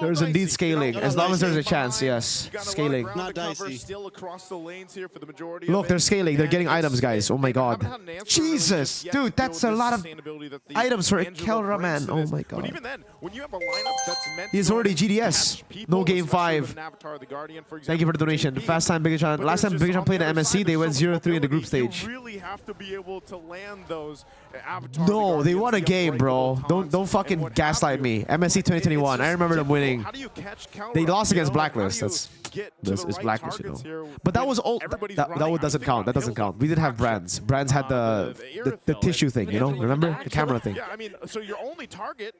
There's dicey. indeed scaling. You know, As long as there's a chance, behind, yes. you got a lot of Scaling. ground Not to cover dicey. Still across the lanes here for the majority. Look, of they're it. scaling. They're And getting it's- itra guys. Oh my they haven't god. had an answer really Jesus, just yet dude, to that's deal a with lot the of sustainability that the items for Angelo Kelra, brings man. to Oh this. my But god. even then, when you have a lineup that's meant He's to already catch GDS. people, No game especially 5. with an Avatar, the Guardian, for Thank you for the example, donation. JP. Last time Big John, But last there's time just Big John on played the at other MSC, side, they there's went so 0-3 in the group mobility. stage. You really have to be able to land those Avatar. No, they won a game, bro. Don't fucking gaslight me. MSC 2021. I remember them winning. How do you catch Kelra? They lost You against know, like, how Blacklist. do you That's get to this the is right Blacklist, you targets know. here But that when was old. everybody's That running? doesn't count. That doesn't count. We didn't have brands. Brands had the tissue thing, you know. Remember the camera thing. Yeah, I mean, so your only target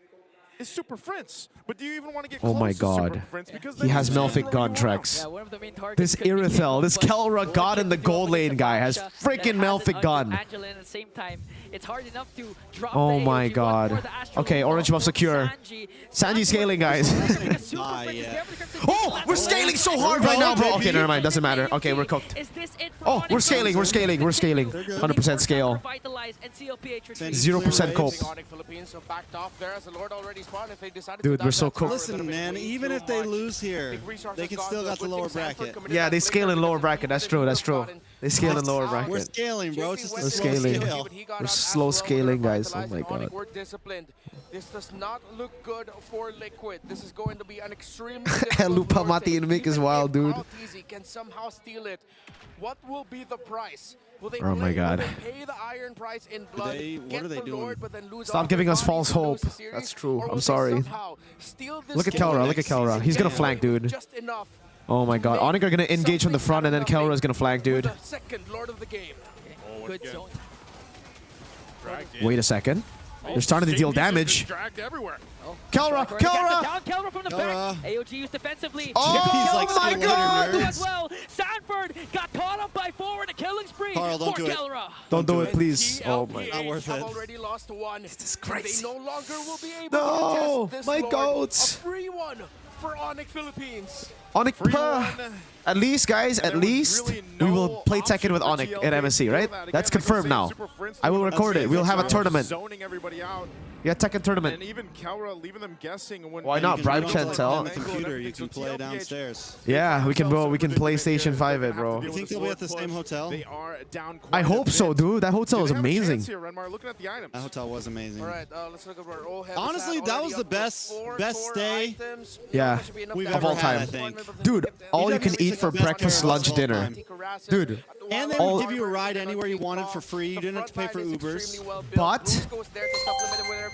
is Super Prince. But do you even want to get Oh close my to Super God. Prince? Because He has Melfic contracts. This Irithel, this Kelra God in the gold lane guy has freaking Melfic gun. Angela at the same time. It's hard enough to drop Oh the my AOG, God. Okay, orange buff secure. Sanji scaling, guys. Oh, we're scaling so hard right now, bro. Okay, never mind. Doesn't matter. Okay, we're cooked. Oh, we're scaling. We're scaling. We're scaling. 100% scale. 0% cope. Dude, we're so cooked. Listen, man, even if they lose here, they can still got the lower bracket. Yeah, they scale in lower bracket. That's true. That's true. They scale in lower bracket. We're scaling, bro. It's just a We're slow scaling. scale. We're slow scaling, guys. Oh my God. We're disciplined. This does not look good for Liquid. This is going to be an extremely difficult Lupa Mati and Mick is wild, dude. can somehow steal it. What will be the price? Will they Oh my God. Will they pay the iron price in blood? What are they doing? Stop giving us false hope. That's true. I'm sorry. Look at Kelra. Look at Kelra. He's gonna flank, dude. Oh my God. Onyx are gonna engage from the front, and then Kelra is gonna flank, dude. Second Lord of the game. Good zone. Wait a second. They're starting to deal damage. Kelra! Kelra! Kelra from the back. AOG used defensively. Oh my God! As well. Sanford got caught up by forward. A killing spree Carl, don't for do it. Kelra. Don't do it, please. Oh my. Not worth it. Already lost one. This is crazy. They no longer will be able No, to test this my Lord. goats. A free one for Onyx Philippines. Onyx, at least, guys, at least we will play Tekken with Onyx at MSC, right? That's confirmed now. I will record it. We'll have a tournament. Zoning everybody out. Yeah, Tekken tournament. And even Kelra leaving them guessing. When Why not? Bribe Chantel. On the computer, you can play downstairs. Yeah, we can, bro. We can PlayStation 5 it, bro. You think they'll be at the same hotel? They are down I hope so, dude. That hotel is amazing. Looking at the items. That hotel was amazing. All right, let's look at where all have Honestly, that was the best stay Yeah, we've of ever all had, time. I think. Dude, all you can eat for breakfast, lunch, dinner. Dude, And they would give you a ride anywhere you wanted for free. You didn't have to pay for Ubers. but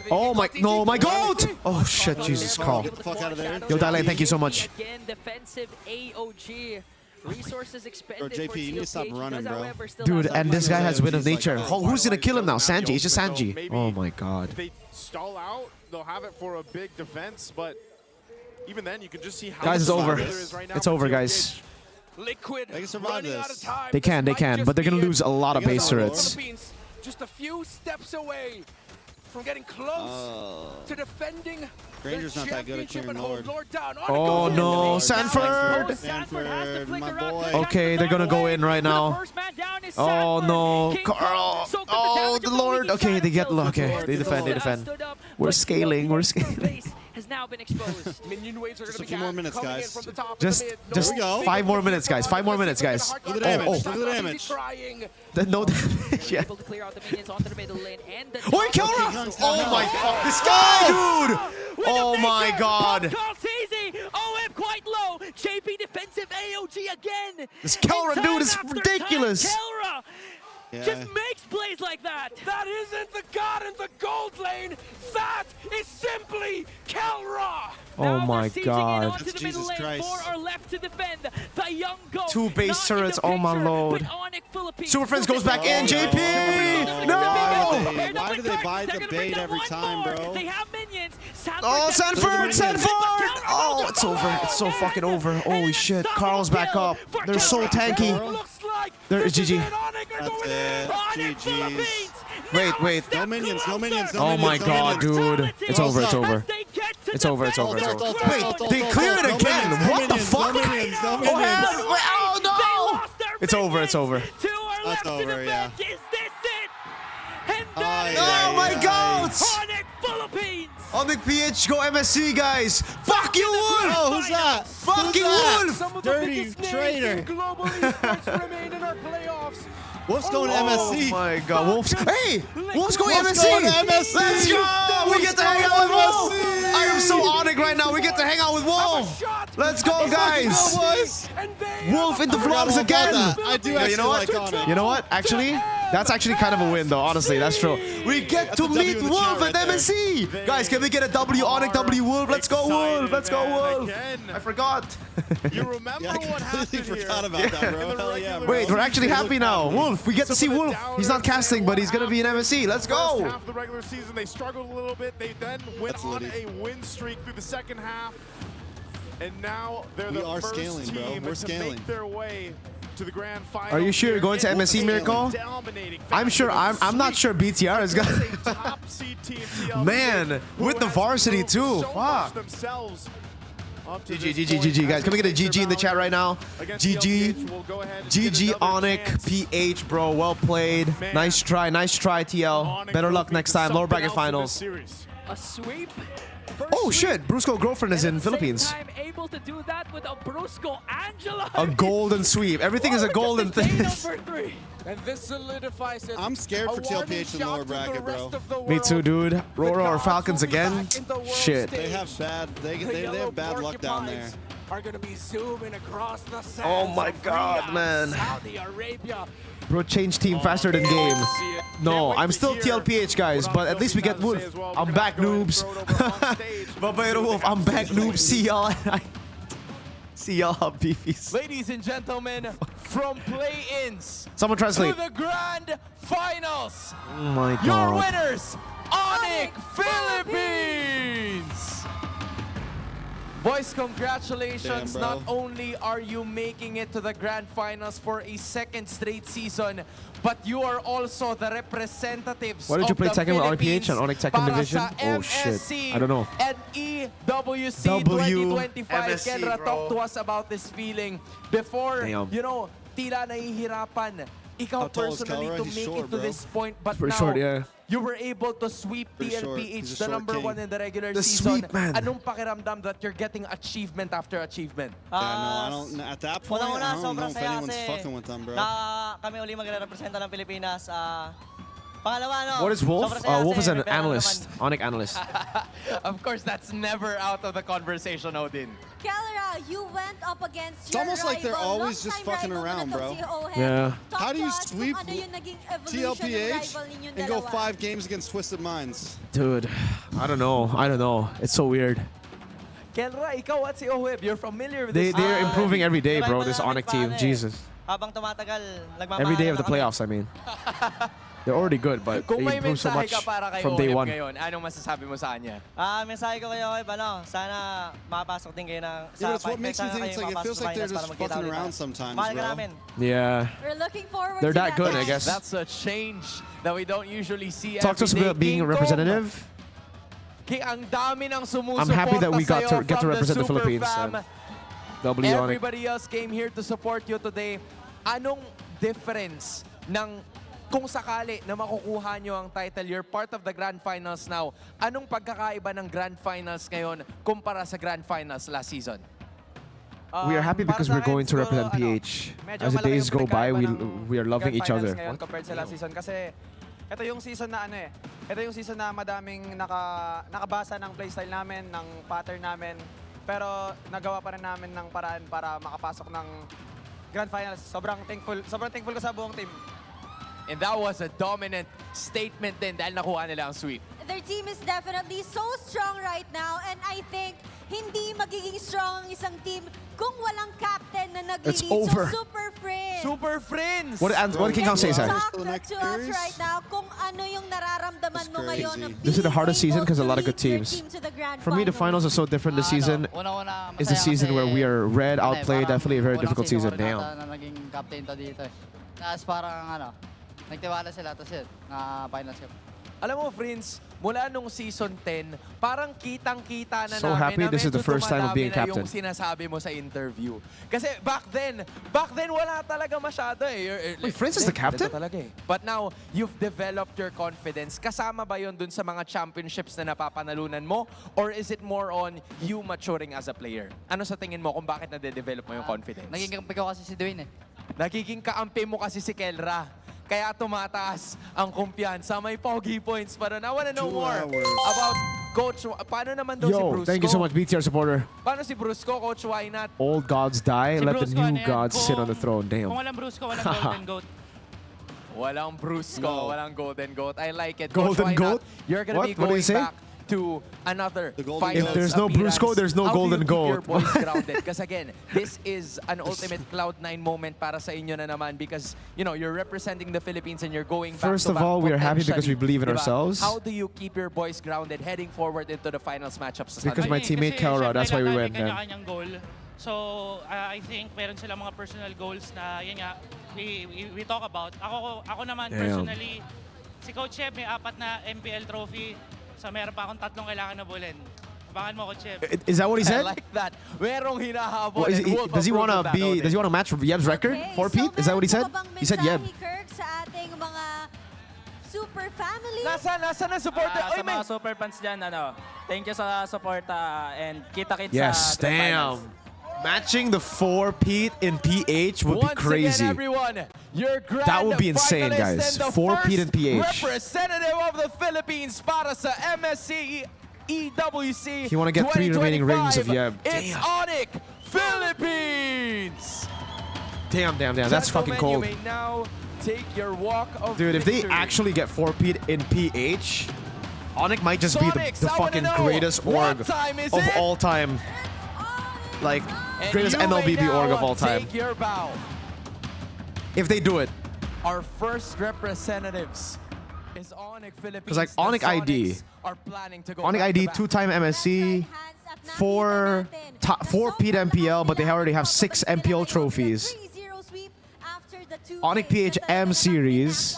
oh my, no, my goat! Oh shit, Jesus, Carl. Get the fuck out of there. Yo, Dalane, thank you so much. Again, defensive AOG. Resources expended. Or JP, you need to stop running, bro. Dude, and this guy has Wind of Nature. Oh, who's gonna kill him now? Sanji. It's just Sanji. Oh my God. If they stall out, they'll have it for a big defense, but even then, you can just see how Guys, it's over. right now It's for over, TLPH. guys. Liquid They can survive this. They can, but they're gonna lose a lot of base turrets. Just a few steps away from getting close to defending Granger's not that good at clearing Lord. Oh no, Sanford! Sanford, my boy. Okay, they're gonna go in right now. Oh no, Carl! Oh, the Lord! Okay, they get okay. They defend. They defend. We're scaling. We're scaling. Has now been exposed. Minion waves are Just going a to few more minutes, guys. Just 5 more minutes, guys. 5 more minutes, guys. Look at the damage. Look at the damage. No damage. Yeah. Able to clear out the minions onto the middle lane and the Oh, Kelra! Oh my God, this guy, dude! Oh my God! OM quite low. JP defensive AOG again. This Kelra dude is ridiculous. Kelra just makes plays like that. That isn't the god in the gold lane. That is simply Kelra. Oh my God. Into the middle lane. 4 are left to defend. The young goat. 2 base not in turrets. the Oh my picture, Lord. but Onyx Philippines Super Friends goes back in. no. JP! No! Why do they buy the bait every time, bro? They have minions. Oh, Sanford! Sanford! Oh, it's over. It's so fucking over. Holy shit. Carl's back up. They're so tanky. There is GG. That's it. GG's. Wait. No minions, no minions, no Oh minions. my no God, minions. dude. It's over. It's over. It's over. It's over. It's over. Wait, they clear it again. What the fuck? No minions, no What minions. happened? Wait, oh no! It's over. It's over. That's over, yeah. Is this it? And Oh my God! Onyx Philippines. Onyx PH, go MSC, guys! Fuck you, Wolf! Oh, who's that? Fucking Wolf! Dirty traitor. Global esports remain in our playoffs. Wolf's going to Oh MSC. my God, Wolf's. Hey! Wolf's going Wolf's MSC! going to MSC. Let's go! We get to hang out with Wolf! I am so Onyx right now. We get to hang out with Wolf! Let's go, guys! Wolf in the vlogs again! I do actually You know what? like Onyx. You know what? Actually, That's actually kind of a win, though. Honestly, that's true. We get to meet Wolf at MSC. Guys, can we get a W? Onyx W Wolf. Let's go, Wolf. Let's go, Wolf. I forgot. You remember what happened forgot about that, bro. Hell yeah, bro. Wait, we're actually happy now. Wolf, we get to see Wolf. He's not casting, but he's going to be in MSC. Let's go. Half the regular season, they struggled a little bit. They then went on a win streak through the second half. And now they're the first scaling, bro. team We're to scaling. make their way to the grand final. Are you sure you're going to MSC, Mirko? I'm sure. I'm not sure BTR is going to. Man, with the varsity too. Fuck. GG, guys. Can we get a GG in the chat right now? GG, Onyx, PH, bro. Well played. Nice try, TL. Better luck next time. Lower bracket finals. A sweep. Oh shit, Brusco girlfriend is in Philippines. Same time, able to do that with a Brusco Angela. A golden sweep. Everything is a golden thing. And this solidifies it. I'm scared for TLPH in the lower bracket, bro. Me too, dude. Aurora or Falcons again? Shit. They have bad luck down there. Are going to be zooming across the sands. Oh my god, man. Saudi Arabia. Bro, change team faster than game. No, I'm still TLPH, guys, but at least we get Wolf. I'm back, noobs. Babayro Wolf, I'm back, noobs. See y'all. See y'all, beefies. Ladies and gentlemen, from play-ins Someone translate. to the grand finals. Oh my god. Your winners, Onyx Philippines. Boys, congratulations. Damn, Not only are you making it to the grand finals for a second straight season, but you are also the representatives. Why did you play of the Tekken with RPH and Philippines Onyx Tekken para Division? sa Oh shit. MSC I don't know. And EWC 2025. Kendra, talk to us about this feeling. Before, you know, tila nahihirapan. Ikaw personally to make it to this point, but Pretty now short, yeah. you were able to sweep TLPH, the number one in the regular The season. sweep, man. Anong pakiramdam that you're getting achievement after achievement? Yeah, no, I don't. At that point, I don't know if anyone's fucking with them, bro. Kami uli magre-representa ng Pilipinas. Pangalawa, no? What is Wolf? Wolf is an Pero analyst. Onyx analyst. Of course, that's never out of the conversation, Odin. Kelra, you went up against It's almost like they're always just fucking around, bro. Yeah. How do you sweep TLPH and go 5 games against Twisted Minds? Dude, I don't know. It's so weird. Kelra, ikaw at si Oheb, you're familiar with this. They're improving every day, bro, this Onyx team. Jesus. Habang tumatagal, nagmamahal Every day of the na kami. playoffs, I mean. They're already good, but Kung they may improve so mensahe much ka para kay from day Oheb one. ngayon, anong masasabi mo sa kanya? Mensahe ko kayo, sana mapasok din kayo ng Yeah, that's what makes me think it's like, it feels like they're just fucking around sometimes, Mahal ka bro. namin. Yeah. We're looking forward They're to that good, I guess. That's a change that we don't usually see. Talk to us every about day. being a King representative. Kong, ang dami ng sumusuporta I'm happy that we got sa'yo to get to from represent the Super Philippines. Fam. W Onyx. Everybody else came here to support you today. Anong difference ng kung sakali na makukuha nyo ang title, you're part of the Grand Finals now, anong pagkakaiba ng Grand Finals ngayon kumpara sa Grand Finals last season? We are happy because we're going to represent PH. As the days go by, we are loving each other. Compared sa last season kasi ito yung season na ito yung season na madaming nakabasa ng playstyle namin, ng pattern namin, pero nagawa pa rin namin ng paraan para makapasok ng Grand Finals. Sobrang thankful ko sa buong team. And that was a dominant statement din dahil nakuha nila ang sweep. Their team is definitely so strong right now, and I think hindi magiging strong ang isang team kung walang captain na nag-lead. It's over. So super friends. Super friends! What did King Kong say, sir? Talk to us right now kung ano yung nararamdaman mo ngayon. Na This is the hardest season because a lot of good teams. For me, the finals are so different this season. It's the season where we are red, outplayed, definitely a very difficult season. Damn. Naging captain to dito eh. Tapos parang nagtiwala sila, tapos yun, finals yun. Alam mo, friends, mula nung season 10, parang kitang-kita na So namin happy na this is the medyo first time of being dumadami na captain. yung sinasabi mo sa interview. Kasi back then wala talaga masyado eh. Wait, Friends is the captain? Talaga eh. But now, you've developed your confidence. Kasama ba yun dun sa mga championships na napapanalunan mo? Or is it more on you maturing as a player? Ano sa tingin mo kung bakit nade-develop mo yung confidence? Naging kampi ko kasi si Dwayne eh. Nagiging kaampi mo kasi si Kelra. Kaya tumataas ang kumpiyansa. May pogi points. Pero I wanna know more about Coach. Paano naman daw si Brusco? Thank you so much, BTR supporter. Paano si Brusco, Coach? Why not? Old gods die, let the new gods sit on the throne. Damn. Kung walang Brusco, walang Golden Goat. Walang Brusco, walang Golden Goat. I like it. Golden Goat? You're gonna be What do you going say? back to another If there's no Brusco, there's no Golden Goat. How do you keep your boys grounded? Because again, this is an ultimate Cloud9 moment para sa inyo na naman because, you know, you're representing the Philippines and you're going back First of all, we are happy because we believe in ourselves. How do you keep your boys grounded heading forward into the finals matchup sa Because my teammate Kelra, that's why we went there. Goal. So, I think meron silang mga personal goals na, yun nga, we talk about. Ako naman, personally, si Coach Cheb may 4 na MPL trophy. So, meron pa akong 3 kailangan na bulin. Abangan mo, Coach Cheb. Is that what he said? I like that. Merong hinahabol. Does he want to match Yeb's record? 4-Pete? Is that what he said? He said Yeb. Kirk, sa ating mga super family. Nasaan ang supporter? Sa mga super fans dyan, thank you sa support and kita-kits Yes, sa Grand Finals. damn. Matching the 4-Pete in PH would be crazy. Again, everyone, your grand That would be insane, finalist guys. and the 4-Pete in PH. representative of the Philippines para sa MSC EWC. He want to get 3 remaining rings of Yeb. It's Onyx Philippines. Damn. That's fucking cold. You may now take your walk of Dude, if they victory. actually get 4-Pete in PH, Onyx might just be Sonics, the fucking greatest org of all time. Like, And greatest you may MLBB org now of all time. take your bow. If they do it. Our first representatives is Onyx Philippines. Because, like, The Onyx ID. Sonics are planning to go Onyx ID, back-to-back. 2-time MSC, 4 Pete MPL, but they already have 6 MPL trophies. Onyx PH M Series,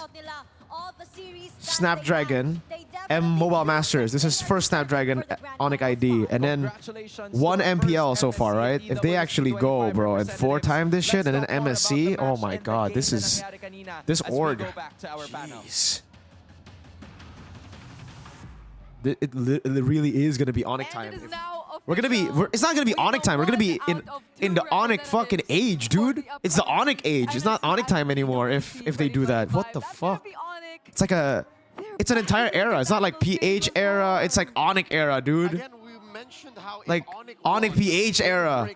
Snapdragon, M Mobile Masters. This is first Snapdragon Onyx ID, and then 1 MPL so far, right? If they actually go, bro, and 4-time this shit, and then MSC, oh my god, this org. Jeez. It really is gonna be Onyx time. It's not gonna be Onyx time. We're gonna be in the Onyx fucking age, dude. It's the Onyx age. It's not Onyx time anymore if they do that. What the fuck? It's like it's an entire era. It's not like PH era. It's like Onyx era, dude. Like Onyx PH era.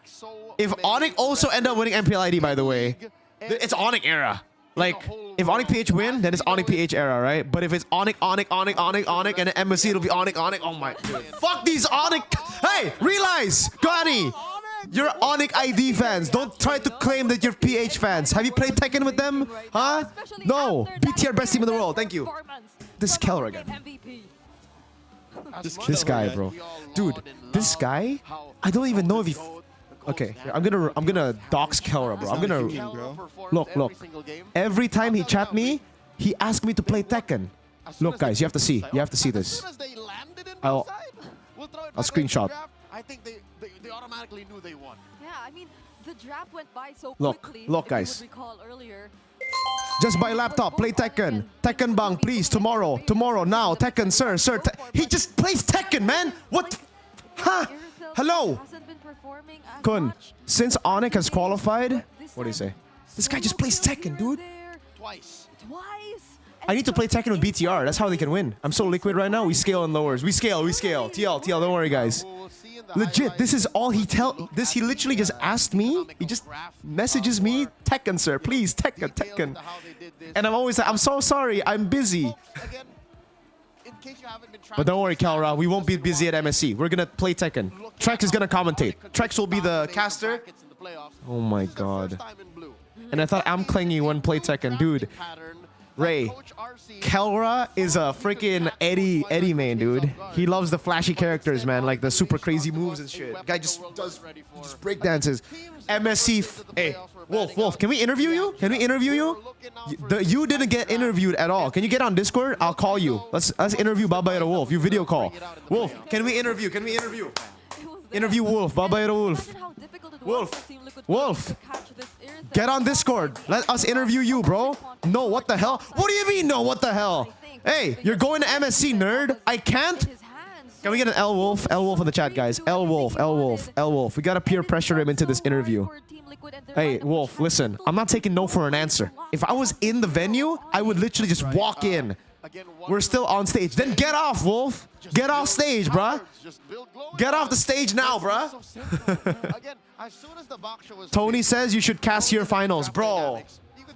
If Onyx also end up winning MPL ID, by the way, it's Onyx era. Like, if Onyx PH win, then it's Onyx PH era, right? But if it's Onyx, and then MSC, it'll be Onyx. Oh my. Fuck these Onyx. Hey, realize, Gani, you're Onyx ID fans. Don't try to claim that you're PH fans. Have you played Tekken with them? Huh? No. BTR best team in the world. Thank you. This is Keller again. This guy, bro. Dude, this guy, I don't even know if he... Okay, I'm gonna dox Kelra, bro. I'm gonna look. Every time he chat me, he asks me to play Tekken. Look, guys, you have to see this. I'll screenshot. I think they automatically knew they won. Yeah, I mean, the draft went by so Look, quickly. If you guys. would recall earlier. Just buy laptop, play Tekken. Tekken bang, please, tomorrow, now. Tekken, sir. He just plays Tekken, man. What? Huh? Hello. Kun, since Onyx has qualified, what do you say? This guy just plays Tekken, dude. Twice. I need to play Tekken with BTR. That's how they can win. I'm so liquid right now. We scale and lowers. We scale. TL, don't worry, guys. Legit, this is all he he literally just asked me. He just messages me, Tekken, sir, please, Tekken. And I'm always like, I'm so sorry, I'm busy. But don't worry, Kelra, we won't be busy at MSC. We're gonna play Tekken. Trex is gonna commentate. Trex will be the caster. Oh my god. And I thought I'm clingy when play Tekken. Dude, Ray, Kelra is a freaking Eddie main, dude. He loves the flashy characters, man, like the super crazy moves and shit. Guy just does break dances. MSC, hey, Wolf, can we interview you? You didn't get interviewed at all. Can you get on Discord? I'll call you. Let's interview Babayero Wolf. You video call. Wolf, can we interview? Interview Wolf, Babayero Wolf. Wolf, get on Discord. Let us interview you, bro. No, what the hell? What do you mean, no, what the hell? Hey, you're going to MSC, nerd? I can't? Can we get an L Wolf in the chat, guys? L Wolf. We gotta peer pressure him into this interview. Hey, Wolf, listen. I'm not taking no for an answer. If I was in the venue, I would literally just walk in. We're still on stage. Then get off, Wolf. Get off stage, bruh. Get off the stage now, bruh. As soon as the box show was Tony says you should cast your finals, bro.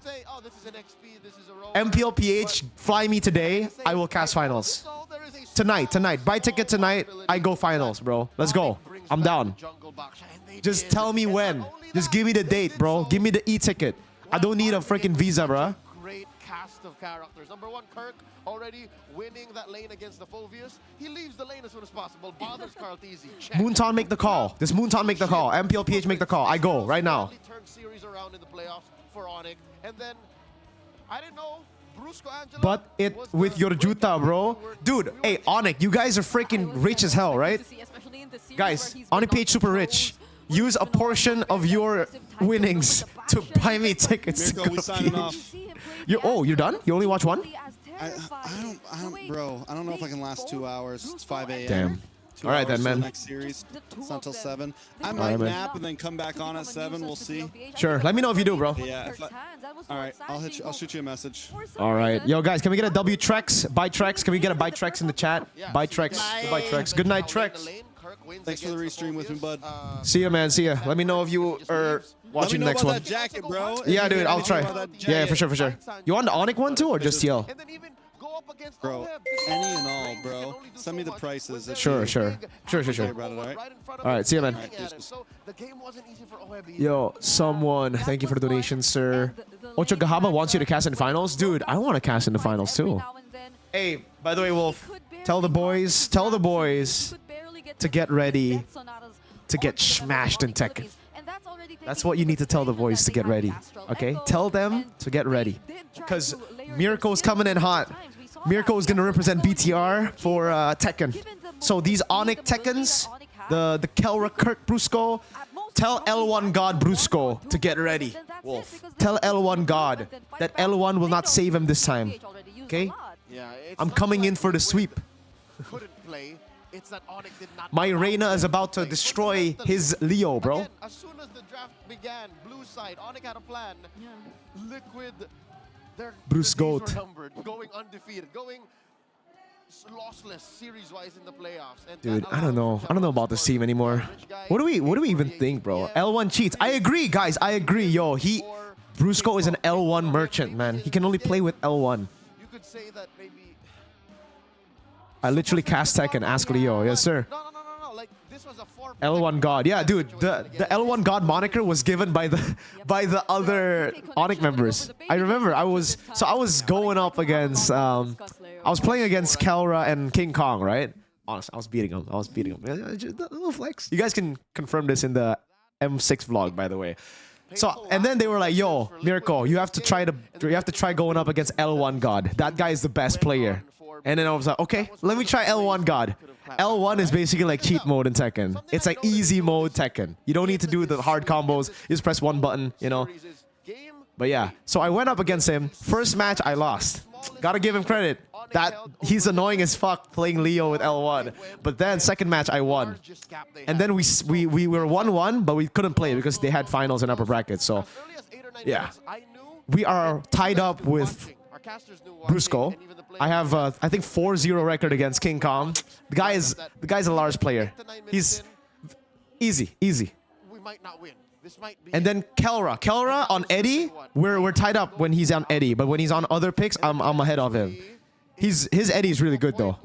could say, oh, this is an XP, this is Aurora. MPLPH, fly me today. I will cast finals. Tonight. Buy ticket tonight. I go finals, bro. Let's go. I'm down. Just tell me when. Just give me the date, bro. Give me the e-ticket. I don't need a freaking visa, bro. Great cast of characters. Number one, Kirk already winning that lane against the Phobius. He leaves the lane as soon as possible. Bothers Carl Teasy. Moonton make the call. Does Moonton make the call? MPLPH make the call. I go right now. Turn series around in the playoffs for Onyx. And then, I didn't know, but it with your juta, bro. Dude, hey, Onyx, you guys are freaking rich as hell, right? Guys, Onyx PH super rich. Use a portion of your winnings to buy me tickets. Mirko, we signing off. You're done? You only watch one? Bro, I don't know if I can last 2 hours. It's 5 a.m. Damn. 2 All right hours then, man. The next series. It's not till 7. I might nap and then come back on at 7. We'll see. Sure. Let me know if you do, bro. Yeah. All right. I'll shoot you a message. All right. Yo, guys, can we get a W Trex? Buy Trex. Can we get a buy Trex in the chat? Buy Trex. Buy Trex. Good night, Trex. Thanks for the restream with me, bud. See ya, man. See ya. Let me know if you are watching the next one. That jacket, bro. Yeah, dude. I'll try. Yeah, for sure. You want the Onyx one too, or just TL? Bro, any and all, bro. Send me the prices. Sure. All right, see ya, man. Yo, someone, thank you for the donation, sir. Ocho Gahaba wants you to cast in finals. Dude, I want to cast in the finals too. Hey, by the way, Wolf, tell the boys to get ready to get smashed in Tekken. That's what you need to tell the boys to get ready. Okay? Tell them to get ready. Because Mirko's coming in hot. Mirko is going to represent BTR for Tekken. So these Onyx Tekkens, the Kelra Kirk Brusco, tell L1 God Brusco to get ready. Wolf. Tell L1 God that L1 will not save him this time. Okay? I'm coming in for the sweep. My Reina is about to destroy his Leo, bro. Again, as soon as the draft began, blue side, Onyx had a plan. Liquid, their Bruce days Goat. were numbered, going undefeated, going lossless series-wise in the playoffs. And Dude, I don't know about this team anymore. What do we even think, bro? L1 cheats. I agree, guys. I agree. Yo, Brusco is an L1 merchant, man. He can only play with L1. You could say that maybe I literally cast Tekken, ask Leo. Yes, sir. No. Like, this was a 4 L1 God. Yeah, dude. The L1 God moniker was given by the other Onyx members. I remember I was going up against I was playing against Kelra and King Kong, right? Honestly, I was beating him. Just a little flex. You guys can confirm this in the M6 vlog, by the way. So, and then they were like, yo, Mirko, you have to try going up against L1 God. That guy is the best player. And then I was like, okay, let me try L1 God. L1 is basically like cheat mode in Tekken. It's like easy mode Tekken. You don't need to do the hard combos. You just press one button, you know. But yeah, so I went up against him. First match, I lost. Gotta give him credit. That he's annoying as fuck playing Leo with L1. But then second match, I won. And then we were 1-1, but we couldn't play because they had finals and upper brackets. So yeah, we are tied up with Brusco. I have I think 4-0 record against King Kong. The guy's a large player. He's easy. we might not win. This might be. And then Kelra on Eddie, we're tied up when he's on Eddie, but when he's on other picks, I'm ahead of him. His Eddie is really good though.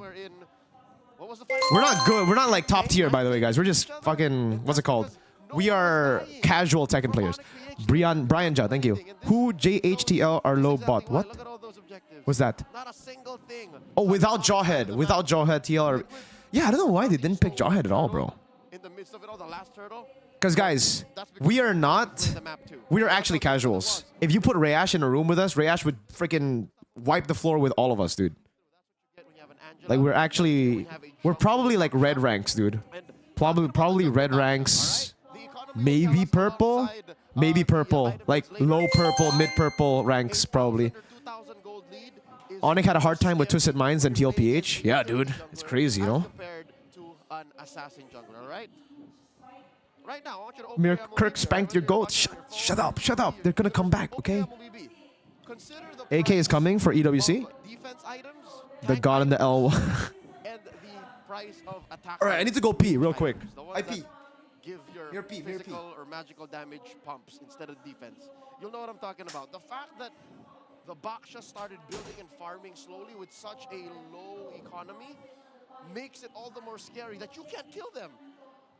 We're not good. We're not like top tier, by the way, guys. We're just fucking, what's it called? We are casual Tekken players. Brian Ja, thank you. Who JHTL are low bot? What? What's that? Oh, without Jawhead. Without Jawhead, TL are... Yeah, I don't know why they didn't pick Jawhead at all, bro. Because, guys, we are actually casuals. If you put Rayash in a room with us, Rayash would freaking wipe the floor with all of us, dude. Like, we're probably like red ranks, dude. Probably red ranks. Maybe purple. Maybe purple. Like low purple, mid purple ranks, probably. Onyx had a hard time with Twisted Minds and TLPH. Yeah, dude. It's crazy, you know? Kirk spanked your goat. Shut up. They're gonna come back, okay? AK is coming for EWC. The God and the L1. Alright, I need to go pee real quick. I pee. physical or magical damage pumps instead of defense. You'll know what I'm talking about. The fact that the Baksha started building and farming slowly with such a low economy makes it all the more scary that you can't kill them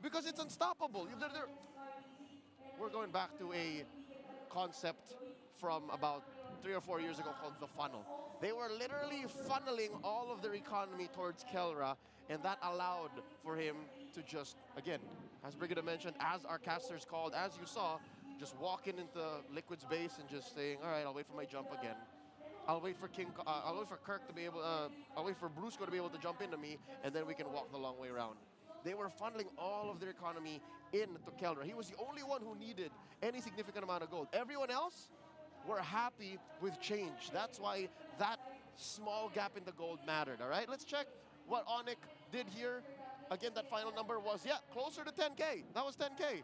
because it's unstoppable. We're going back to a concept from about 3 or 4 years ago called the funnel. They were literally funneling all of their economy towards Kelra, and that allowed for him to just, again, as Brigida mentioned, as our casters called, as you saw, just walking into Liquid's base and just saying, all right, I'll wait for my jump again. I'll wait for I'll wait for Kirk to be able, I'll wait for Brusco to be able to jump into me, and then we can walk the long way around. They were funneling all of their economy into Kelra. He was the only one who needed any significant amount of gold. Everyone else were happy with change. That's why that small gap in the gold mattered, all right? Let's check what Onyx did here. Again, that final number was, yeah, closer to 10K. That was 10K.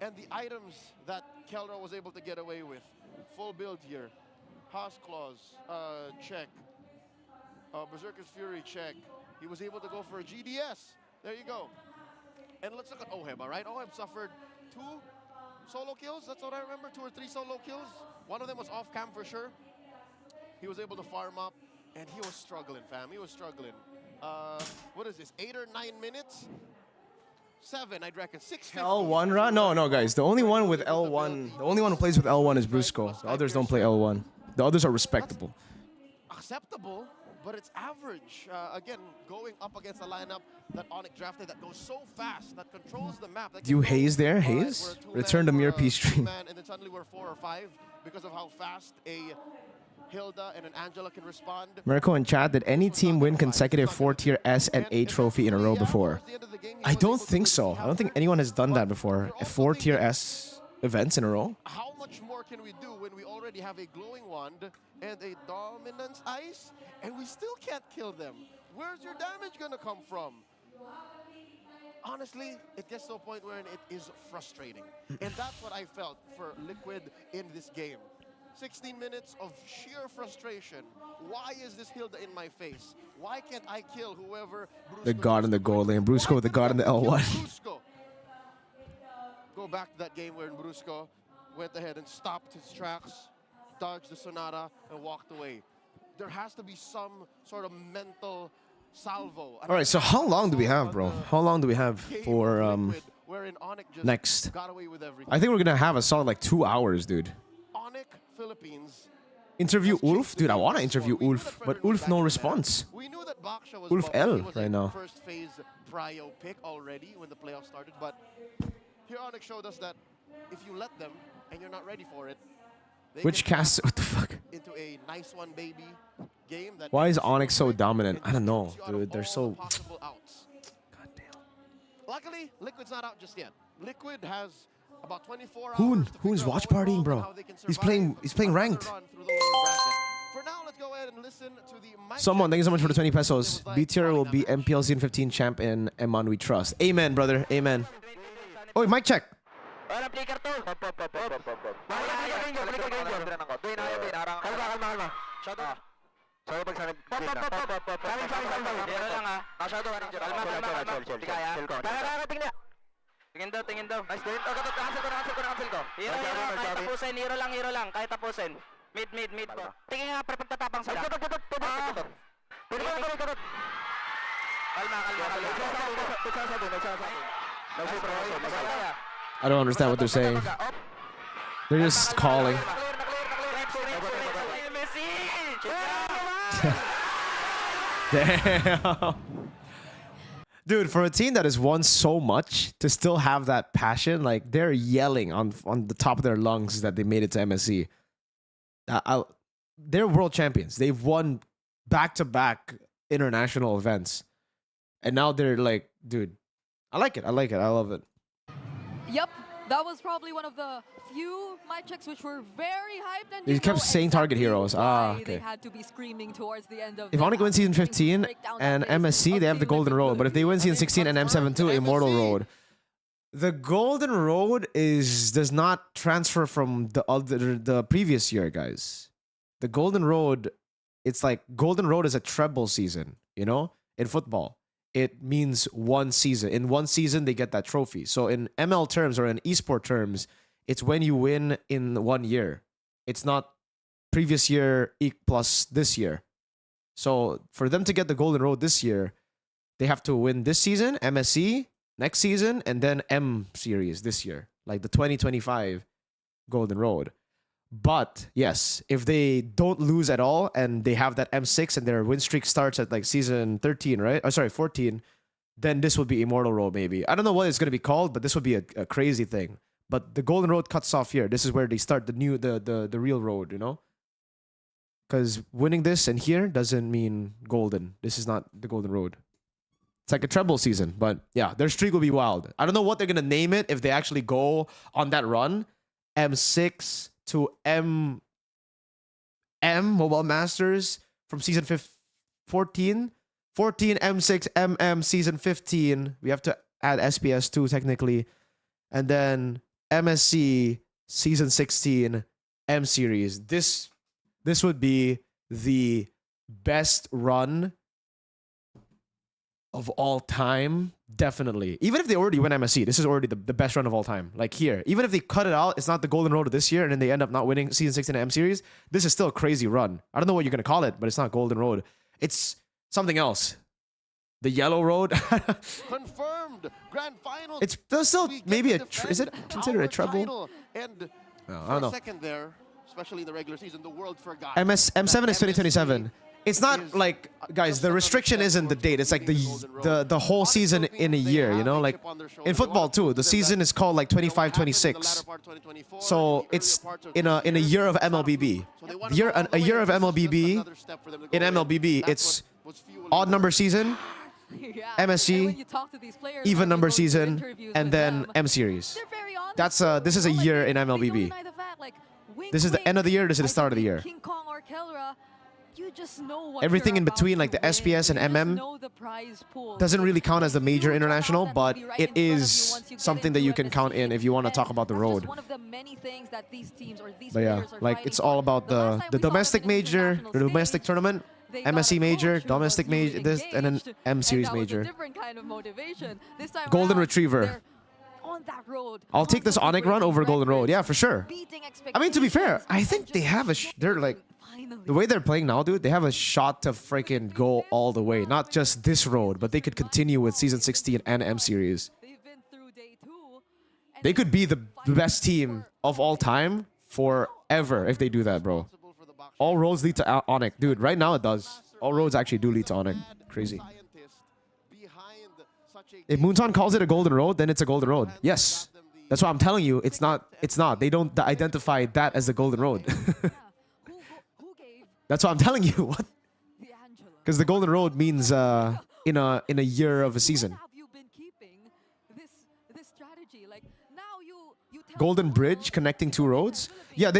And the items that Kelra was able to get away with. Full build here. Haas Claws, check. Berserker's Fury, check. He was able to go for a GDS. There you go. And let's look at Oheb, all right? Oheb suffered 2 solo kills. That's what I remember, 2 or 3 solo kills. One of them was off cam for sure. He was able to farm up, and he was struggling, fam. He was struggling. What is this, 8 or 9 minutes? 7, I'd reckon. 6. L1 run? No, guys. The only one with L1, the only one who plays with L1 is Brusco. The others don't play L1. The others are respectable. Acceptable, but it's average. Again, going up against a lineup that Onyx drafted that goes so fast, that controls the map. Do you Haze there? Haze? Return to Mirko'S stream. And then suddenly we're 4 or 5 because of how fast a Hilda and an Angela can respond. Mirko in chat, did any team win consecutive 4-tier S and A trophy in a row before? I don't think so. I don't think anyone has done that before. A 4-tier S events in a row? How much more can we do when we already have a glowing wand and a dominance ice, and we still can't kill them? Where's your damage gonna come from? Honestly, it gets to a point where it is frustrating. And that's what I felt for Liquid in this game. 16 minutes of sheer frustration. Why is this Hilda in my face? Why can't I kill whoever Brusco The god in the gold lane. Brusco with the god in the L1. Go back to that game where Brusco went ahead and stopped his tracks, dodged the Sonata, and walked away. There has to be some sort of mental salvo. All right, so how long do we have, bro? How long do we have for next? I think we're going to have a solid like 2 hours, dude. Philippines. Interview Ulf? Dude, I want to interview Ulf, but Ulf no response. We knew that Baksha was Ulf L right now. First phase prio pick already when the playoffs started, but here Onyx showed us that if you let them and you're not ready for it, Which cast? What the fuck? Into a nice one, baby game. That Why is Onyx so dominant? I don't know, dude. They're so. Luckily, Liquid's not out just yet. Liquid has about 24 Hoon, Hoon's watch partying, bro. He's playing ranked. For now, let's go ahead and listen to the Someone, thank you so much for the 20 pesos. B tier will be MPL Season 15 champ in Eman we trust. Amen, brother. Amen. Oh, mic check. Tingin daw. Nice din. Cancel ko. Hero, kahit tapusin. Hero lang. Kahit tapusin. Mid po. Tingin nga, pre, pagtatapang sila. Kalma. I don't understand what they're saying. They're just calling. Damn. Dude, for a team that has won so much, to still have that passion, like they're yelling on the top of their lungs that they made it to MSC. They're world champions. They've won back-to-back international events. And now they're like, dude, I like it. I love it. Yep, that was probably one of the few mic checks which were very hyped. And They kept saying target heroes. Okay. They had to be screaming towards the end of If Onyx wins Season 15 and MSC, they have the Golden Road. But if they win Season 16 and M72, Immortal Road. The Golden Road does not transfer from the previous year, guys. The Golden Road, it's like Golden Road is a treble season, you know, in football. it means one season. In one season, they get that trophy. So in ML terms or in esport terms, it's when you win in 1 year. It's not previous year plus this year. So for them to get the Golden Road this year, they have to win this season, MSC, next season, and then M series this year, like the 2025 Golden Road. But yes, if they don't lose at all and they have that M6 and their win streak starts at like season 13, right? Oh, sorry, 14, then this would be Immortal Road maybe. I don't know what it's going to be called, but this would be a crazy thing. But the Golden Road cuts off here. This is where they start the real road, you know? Because winning this and here doesn't mean golden. This is not the Golden Road. It's like a treble season, but yeah, their streak will be wild. I don't know what they're going to name it if they actually go on that run. M6 to M Mobile Masters from season 14. 14 M6 MM season 15. We have to add SPS 2 technically. And then MSC season 16 M series. This would be the best run of all time, definitely. Even if they already win MSC, this is already the best run of all time. Like here, even if they cut it out, it's not the Golden Road of this year, and then they end up not winning season 16 M series. This is still a crazy run. I don't know what you're gonna call it, but it's not Golden Road. It's something else. The Yellow Road. Confirmed grand final. It's still maybe is it considered a treble? And I don't know. second there, especially in the regular season, the world forgot. M7 is 2027. It's not like, guys, the restriction isn't the date. It's like the whole season in a year, you know? Like in football too, the season is called like 25-26. So it's in a year of MLBB. A year of MLBB, in MLBB, it's odd number season, MSC, even number season, and then M series. That's this is a year in MLBB. This is the end of the year, this is the start of the year. Everything in between, like the SPS and MM, doesn't really count as the major international, but it is something that you can count in if you want to talk about the road. But yeah, like it's all about the domestic major, the domestic tournament, MSC major, domestic major, this, and then M series major. Golden Retriever. I'll take this Onyx run over Golden Road. Yeah, for sure. I mean, to be fair, I think they have they're like, the way they're playing now, dude, they have a shot to freaking go all the way. Not just this road, but they could continue with Season 16 and M Series. They could be the best team of all time forever if they do that, bro. All roads lead to Onyx. Dude, right now it does. All roads actually do lead to Onyx. Crazy. If Moonton calls it a golden road, then it's a golden road. Yes. That's why I'm telling you, it's not. It's not. They don't identify that as the golden road. That's why I'm telling you. What? Because the golden road means in a year of a season. Golden bridge connecting two roads? Yeah,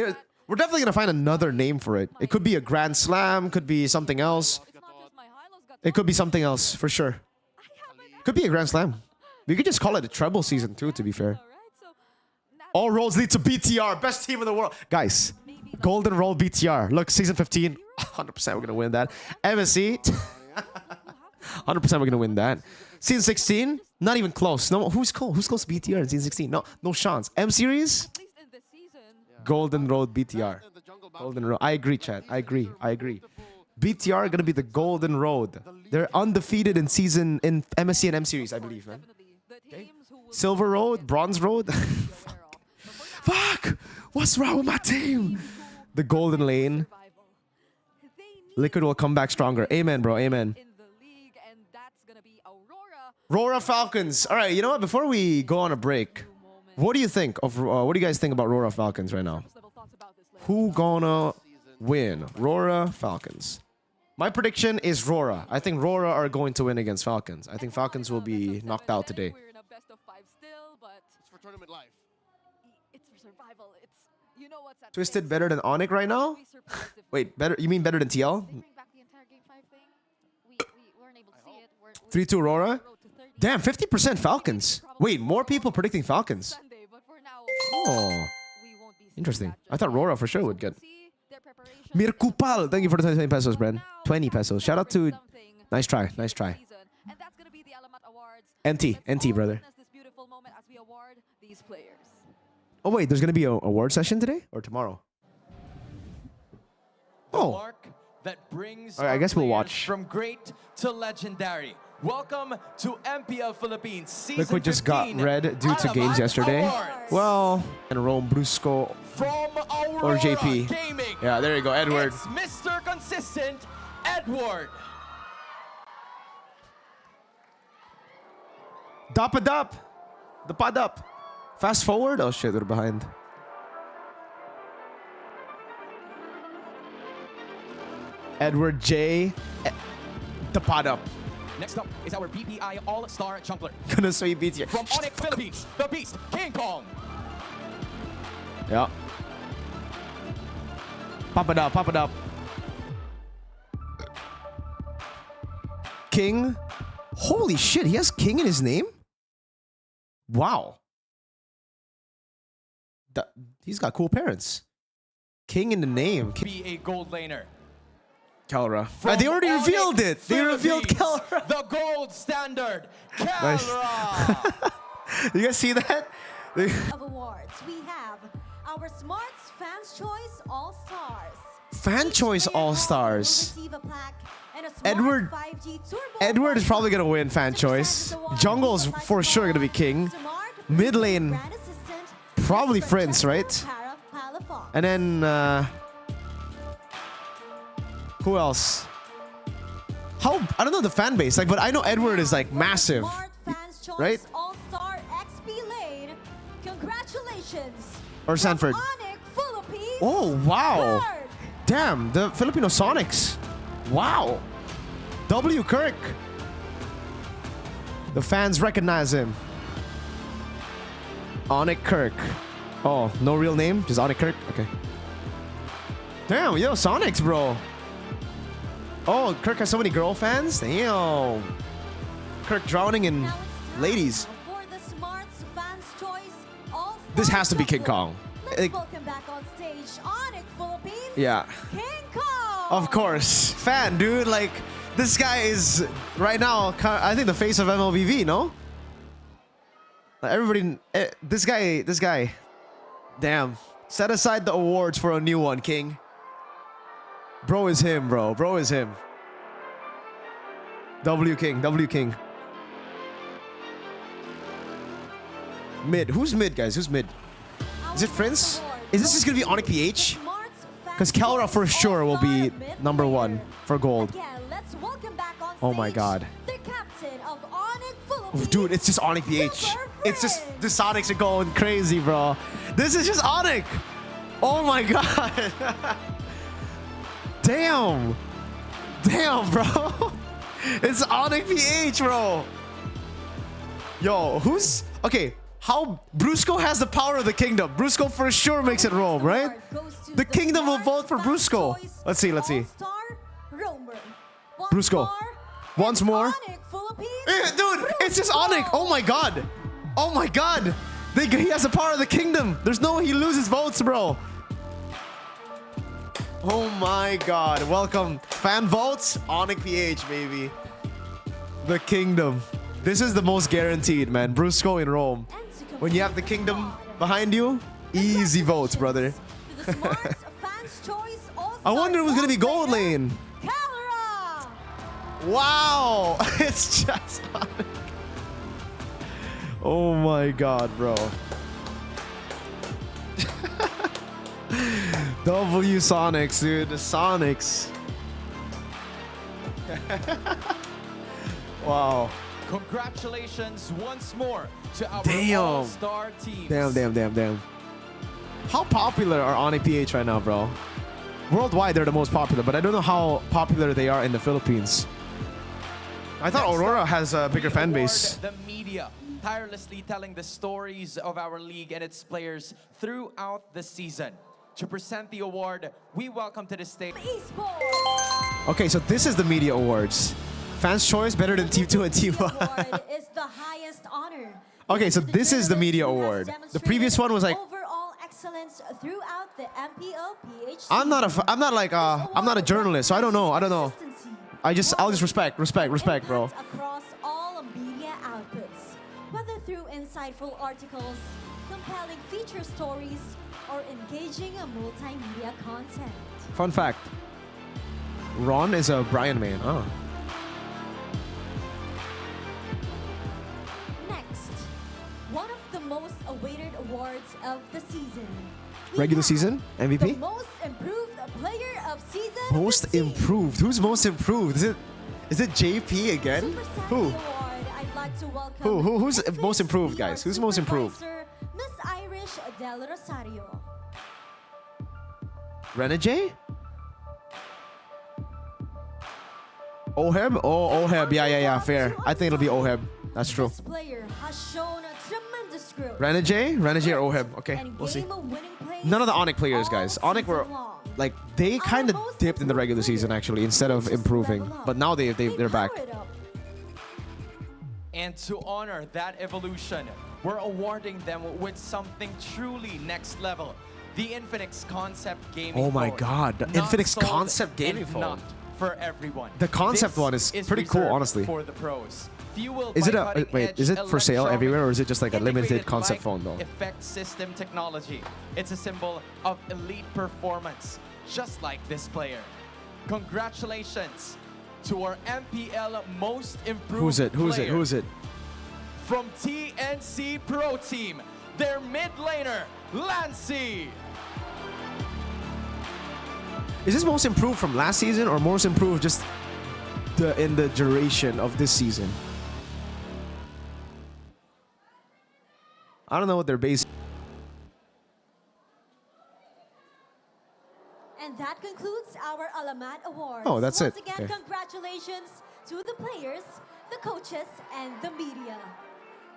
we're definitely going to find another name for it. It could be a Grand Slam, could be something else. It could be something else, for sure. Could be a Grand Slam. We could just call it a treble season too, to be fair. All roads lead to BTR, best team in the world. Guys, Golden Roll BTR. Look, season 15, 100% we're going to win that. MSC, 100% we're going to win that. Season 16, not even close. No, who's close to BTR in season 16? No chance. M Series, Golden Road BTR. Golden Road. I agree, chat. I agree. BTR are going to be the Golden Road. They're undefeated in MSC and M Series, I believe, man. Okay. Silver Road, Bronze Road. Fuck! What's wrong with my team? The Golden Lane. Liquid will come back stronger. Amen, bro. Amen. Aurora Falcons. All right, you know what? Before we go on a break, what do you think of? What do you guys think about Aurora Falcons right now? Who gonna win? Aurora Falcons. My prediction is Aurora. I think Aurora are going to win against Falcons. I think Falcons will be knocked out today. It's for tournament life. It's for survival. Twisted better than Onyx right now? Wait, better? You mean better than TL? 3-2 Aurora? Damn, 50% Falcons. Wait, more people predicting Falcons. Oh, interesting. I thought Aurora for sure would get. Mirko'S, thank you for the 20 pesos, Bren. 20 pesos. Shout out to. Nice try. Nice try. NT, brother. This beautiful moment as we award these players. Oh wait, there's gonna be a award session today or tomorrow? Oh. Mark that brings I guess we'll players watch. from great to legendary. Welcome to MPL Philippines season Look, we just got 15 red due to games yesterday. Awards. Well, and Rome, Brusco, From Aurora or JP. Gaming, Yeah, there you go, Edward. it's Mr. Consistent, Edward. Dap. The pad up. Fast forward. Oh shit, they're behind. Edward J. The pod up. Next up is our BPI All-Star Chunkler. Gonna say beats you. From Onyx Philippines, the Beast, King Kong. Yeah. Pop it up. King. Holy shit, he has King in his name? Wow. He's got cool parents. King in the name. Be a gold laner. Kalra. They already revealed it. They revealed Kalra. The gold standard, Nice. Kalra. You guys see that? Of awards, we have our Smarts Fans Choice All-Stars. Fan Choice All-Stars. Receive a plaque and a Smart Edward. 5G Turbo Edward is probably gonna win Fan Choice. Jungle's for sure gonna be King. Mid lane, Brand Assistant, probably Prince, right? Para Palafox. And then who else? I don't know the fan base, like, but I know Edward is like massive, Smart Fans Choice right? All-Star XP Lane. Congratulations. Or Sanford. Onyx Philippines. Oh wow! Kirk. Damn, the Filipino Sonics. Wow. W Kirk. The fans recognize him. Onyx Kirk. Oh, no real name, just Onyx Kirk. Okay. Damn, yo, Sonics, bro. Oh, Kirk has so many girl fans. Damn. Kirk drowning in ladies. For the Smarts Fans Choice All-Star This has to be King Chunkler. Kong. Let's welcome back on stage Onyx Philippines. Yeah. King Kong. Of course. Fan, dude. Like, this guy is right now, I think, the face of MLBB, no? Like, everybody, this guy. Damn. Set aside the awards for a new one, King. Bro is him, bro. Bro is him. W King. Mid. Who's mid, guys? Who's mid? Is it Prince? Is this just gonna be Onyx PH? Because Kalra for sure will be #1 for gold. Again, let's welcome back on Oh my stage god. the captain of Onyx Philippines. Dude, it's just Onyx PH. It's just, the Sonics are going crazy, bro. This is just Onyx. Oh my god. Damn. Damn, bro. It's Onyx PH, bro. Yo, who's... Okay, how... Brusco has the power of the kingdom. Brusco for sure makes it Rome, right? The kingdom will vote for Brusco. Let's see. Brusco. Once more. Dude, it's just Onyx. Oh my god. Oh my god. He has the power of the kingdom. There's no way he loses votes, bro. Oh my god. Welcome. Fan votes, Onyx PH, baby. The kingdom. This is the most guaranteed, man. Brusco in Rome. When you have the kingdom behind you, easy votes, brother. I wonder who's gonna be gold lane. Wow. It's just Onyx. Oh my god, bro. W Sonics, dude. The Sonics. Wow. Congratulations once more to our Damn. all-star teams. Damn. How popular are Onyx PH right now, bro? Worldwide, they're the most popular, but I don't know how popular they are in the Philippines. I thought Aurora has a bigger fan base. The media tirelessly telling the stories of our league and its players throughout the season. To present the award, we welcome to the stage. Okay, so this is the media awards. Fans' choice better than Team 2 and Team 1. is the highest honor. Okay, so this is the media award. The previous one was like, overall excellence throughout the MPL PH. I'm not a journalist, so I don't know. I'll just respect, bro. Across all media outputs. insightful articles, compelling feature stories, or engaging multimedia content. Fun fact. Ron is a Brian main. Oh. Next, one of the most awaited awards of the season. Regular season? The MVP? most improved player of season Most 15. improved. Who's most improved? Is it JP again? Who? Award, I'd like to welcome Who's most improved, guys? Who's most improved? Supervisor, Miss Irish Del Rosario. Renegade? Oheb? Oh, Oheb. Yeah. Fair. I think it'll be Oheb. That's true. This player has shown a tremendous growth. Renegade or Oheb? Okay, we'll see. None of the Onyx players, guys. Onyx were like they kind of dipped in the regular season actually instead of improving, but now they're back. And to honor that evolution, we're awarding them with something truly next level. The Infinix Concept Gaming Oh my phone. god, the Not Infinix sold Concept Gaming and phone. not for everyone. The concept This one is pretty cool, reserved honestly. For the pros. Fueled Is by it a cutting-edge wait? Is it for sale electronic everywhere, or is it just like a limited integrated concept light phone though? Effect system technology. It's a symbol of elite performance, just like this player. Congratulations to our MPL most improved Who's it? Who's it? player. Who's it? From TNC Pro Team, their mid laner, Lancey. Is this most improved from last season or most improved just in the duration of this season? I don't know what they're based. And that concludes our Alamat Awards. Oh, that's Once it. again, Okay. congratulations to the players, the coaches, and the media.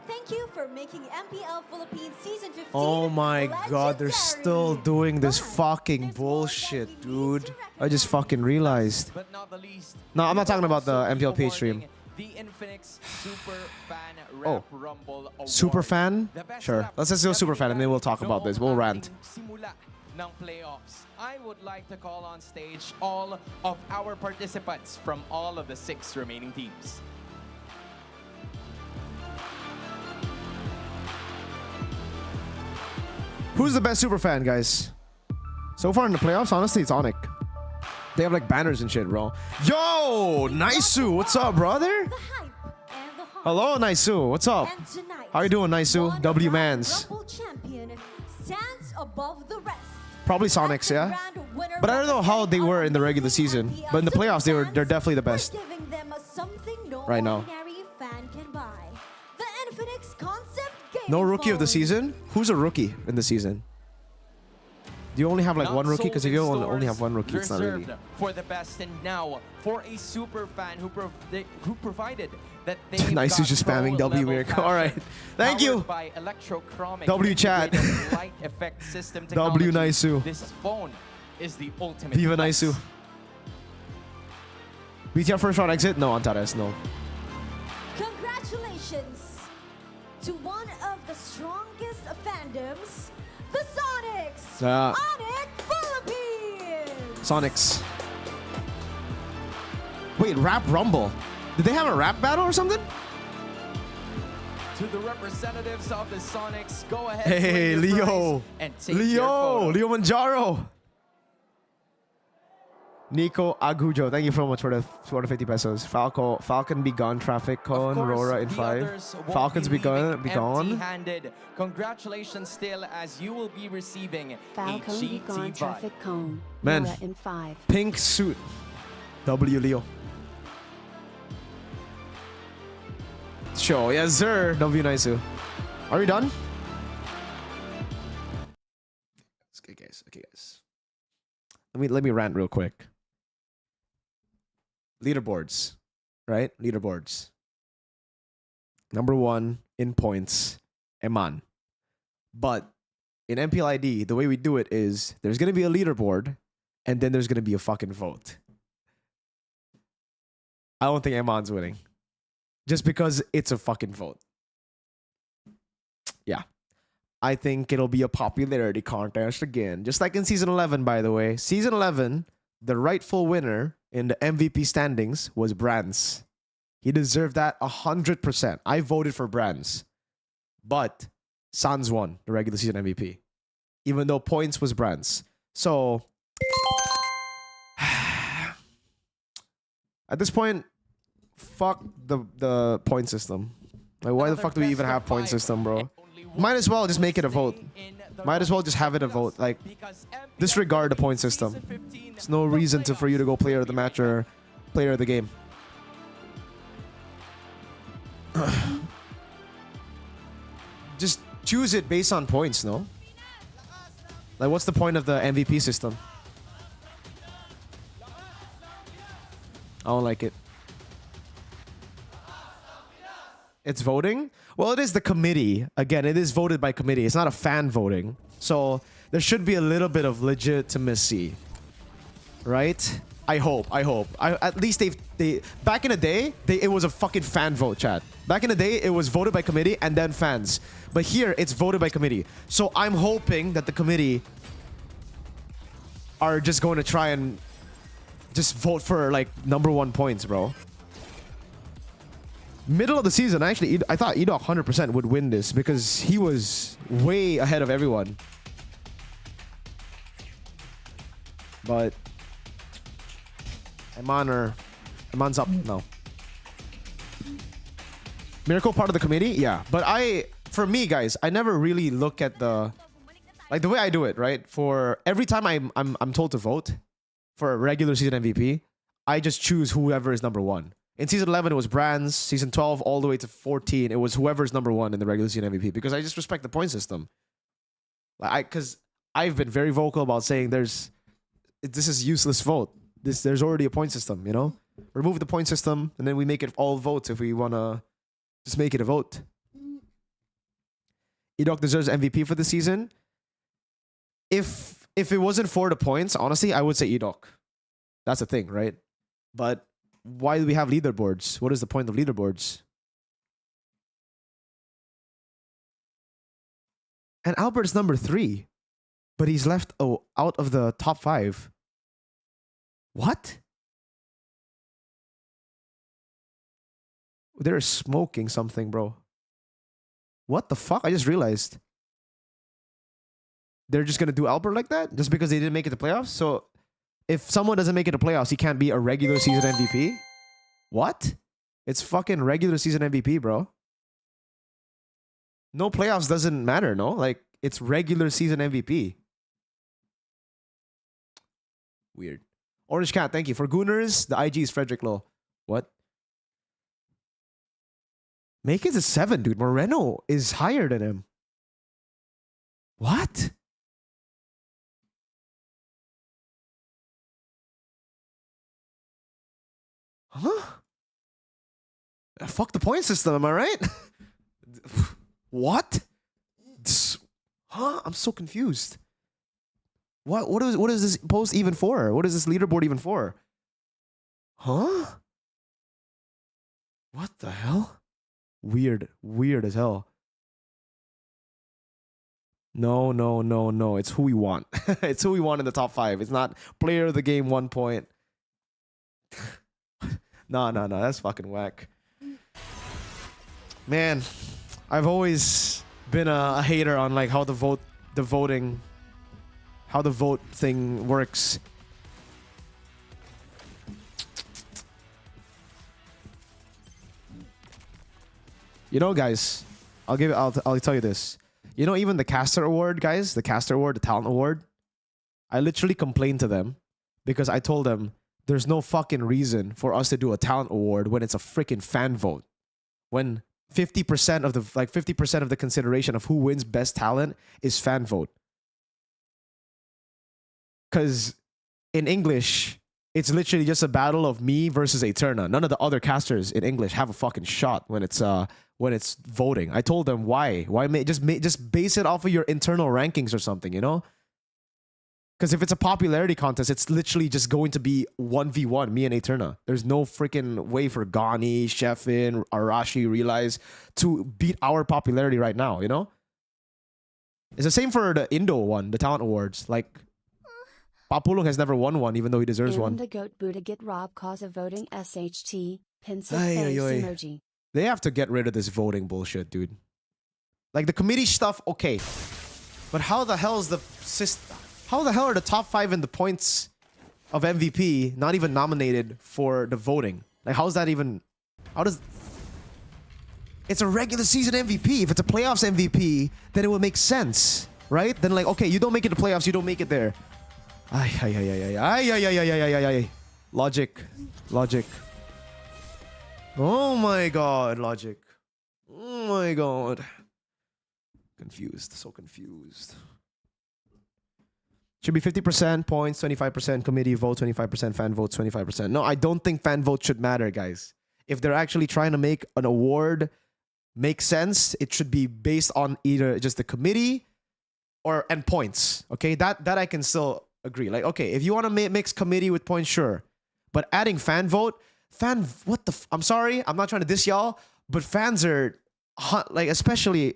Thank you for making MPL Philippines Season 15 Oh my god, they're legendary. still doing this fucking bullshit, dude. I just fucking realized. But not the least, No, I'm not talking about the also MPL page stream. awarding the Infinix Super Fan Oh. Rap Rumble Award. Super fan? The best Sure. rap Let's just go super fan and then we'll talk about this. We'll rant. simula ng playoffs. I would like to call on stage all of our participants from all of the 6 remaining teams. Who's the best super fan, guys? So far in the playoffs, honestly, it's Onyx. They have like banners and shit, bro. Yo, Naisu, what's up, brother? Hello, Naisu, what's up? And tonight, How you doing, Naisu? W Mans. Rumble champion stands above the rest. Probably Sonics, yeah. But I don't know how they were in the regular season. But in the playoffs, they're definitely the best Giving them something no right now. ordinary fan can buy. The Infinix Concept Gaming No rookie of the phone. season? Who's a rookie in the season? Do you only have like Not one rookie? sold Because if in you only stores, have one rookie, it's not really. reserved for the best. And now, for a super fan who provided that they Nice, who's just spamming W Mirko. All right, thank you. By electrochromic W chat. integrated light effect system W technology. Naisu. This phone is the ultimate. Viva flex. Naisu. BTR first round exit? No, Antares, no. Congratulations to one of the strongest fandoms, the Sonics. Onyx Philippines. Sonics. Wait, Rap Rumble. Did they have a rap battle or something? To the representatives of the Sonics, go ahead. Hey, win your Leo. prize and take your photo. Leo Manjaro. Nico Agujo, thank you so much for the 250 pesos. Falcon be gone. Traffic cone. Aurora in 5. Falcons be gone. Empty-handed. Congratulations still, as you will be receiving Falcon a be gone GT traffic cone. Man. Aurora in 5. Pink suit. W Leo. Show. Yes, sir. W Naisu. Are we done? Okay, guys. Let me rant real quick. Leaderboards, right? Leaderboards. Number 1 in points, Eman. But in MPLID, the way we do it is there's gonna be a leaderboard, and then there's gonna be a fucking vote. I don't think Eman's winning. Just because it's a fucking vote. Yeah. I think it'll be a popularity contest again. Just like in Season 11, by the way. Season 11, the rightful winner in the MVP standings was Brands. He deserved that 100%. I voted for Brands. But Sans won the regular season MVP, even though points was Brand's. So at this point, fuck the point system. Like, why the fuck do we even have point system, bro? Might as well just make it a vote. Might as well just have it a vote. Like, disregard the point system. There's no reason for you to go player of the match or player of the game. Just choose it based on points, no? Like, what's the point of the MVP system? I don't like it. It's voting? Well, it is the committee. Again, it is voted by committee. It's not a fan voting. So there should be a little bit of legitimacy. Right? I hope. At least they back in the day, it was a fucking fan vote, chat. Back in the day, it was voted by committee and then fans. But here, it's voted by committee. So I'm hoping that the committee are just going to try and just vote for, like, #1 points, bro. Middle of the season, actually, I thought Edok 100% would win this because he was way ahead of everyone. But Eman's up now. Mirko part of the committee? Yeah. But for me, guys, I never really look at the way I do it, right? For every time I'm told to vote for a regular season MVP, I just choose whoever is #1. In season 11, it was Brands. Season 12, all the way to 14, it was whoever's #1 in the regular season MVP because I just respect the point system. Because I've been very vocal about saying this is useless vote. There's already a point system, you know? Remove the point system, and then we make it all votes if we want to just make it a vote. Edok deserves MVP for the season. If it wasn't for the points, honestly, I would say Edok. That's the thing, right? But why do we have leaderboards? What is the point of leaderboards? And Albert's #3, but he's left out of the top 5. What? They're smoking something, bro. What the fuck? I just realized. They're just going to do Albert like that? Just because they didn't make it to playoffs? So if someone doesn't make it to playoffs, he can't be a regular season MVP? What? It's fucking regular season MVP, bro. No playoffs doesn't matter, no? Like, it's regular season MVP. Weird. Orange Cat, thank you. For Gooners, the IG is Frederick Lowe. What? Make it a 7, dude. Moreno is higher than him. What? Huh? Fuck the point system, am I right? What? Huh? I'm so confused. What is this post even for? What is this leaderboard even for? Huh? What the hell? Weird as hell. No. It's who we want. It's who we want in the top 5. It's not player of the game 1 point. No. That's fucking whack. Man, I've always been a hater on like how the vote thing works. You know, guys, I'll tell you this. You know, even the Caster Award, guys, the Caster Award, the Talent Award, I literally complained to them because I told them there's no fucking reason for us to do a Talent Award when it's a freaking fan vote. When 50% of the consideration of who wins best talent is fan vote. Because in English, it's literally just a battle of me versus Eterna. None of the other casters in English have a fucking shot when it's voting. I told them why just base it off of your internal rankings or something, you know? Because if it's a popularity contest, it's literally just going to be 1v1, me and Eterna. There's no freaking way for Gani, Sheffin, Arashi, Realize to beat our popularity right now, you know? It's the same for the Indo one, the Talent Awards. Like, Papulong has never won one, even though he deserves one. The goat Buddha get robbed cause of voting SHT, pensive face emoji. They have to get rid of this voting bullshit, dude. Like the committee stuff, okay. But how the hell is how the hell are the top 5 in the points of MVP not even nominated for the voting? Like how's that even? How does? It's a regular season MVP. If it's a playoffs MVP, then it would make sense, right? Then like, okay, you don't make it to playoffs, you don't make it there. Ay. Logic. Oh my god, logic. Oh my god. Confused, so confused. Should be 50% points, 25% committee vote, 25% fan votes, 25%. No, I don't think fan vote should matter, guys. If they're actually trying to make an award make sense, it should be based on either just the committee and points. Okay, that I can still agree. Like, okay, if you want to mix committee with points, sure. But adding fan vote, what the? I'm sorry, I'm not trying to diss y'all, but fans are like, especially.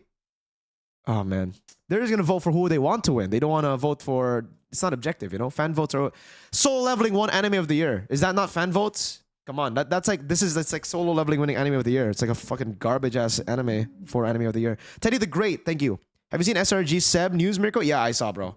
Oh man, they're just gonna vote for who they want to win. They don't want to vote for. It's not objective, you know. Fan votes are solo leveling won anime of the year. Is that not fan votes? Come on, that's like solo leveling winning anime of the year. It's like a fucking garbage ass anime for anime of the year. Teddy the Great, thank you. Have you seen SRG Seb news, Mirko? Yeah, I saw, bro.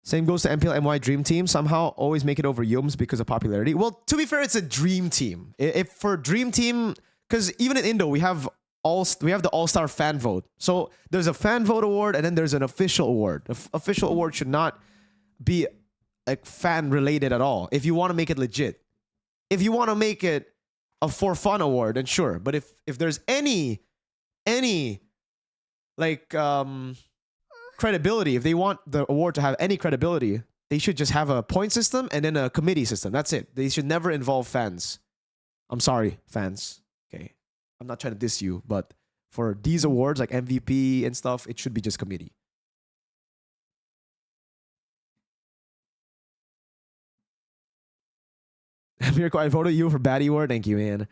Same goes to MPL MY Dream Team. Somehow always make it over Yums because of popularity. Well, to be fair, it's a dream team. If for Dream Team, because even in Indo we have the All-Star fan vote. So there's a fan vote award and then there's an official award. The official award should not be like fan related at all. If you want to make it legit, if you want to make it a for fun award, then sure. But if there's any like credibility, if they want the award to have any credibility, they should just have a point system and then a committee system. That's it. They should never involve fans. I'm sorry, fans. Okay, I'm not trying to diss you, but for these awards like MVP and stuff, it should be just committee. Mirko, I voted you for Baddie Award. Thank you, man.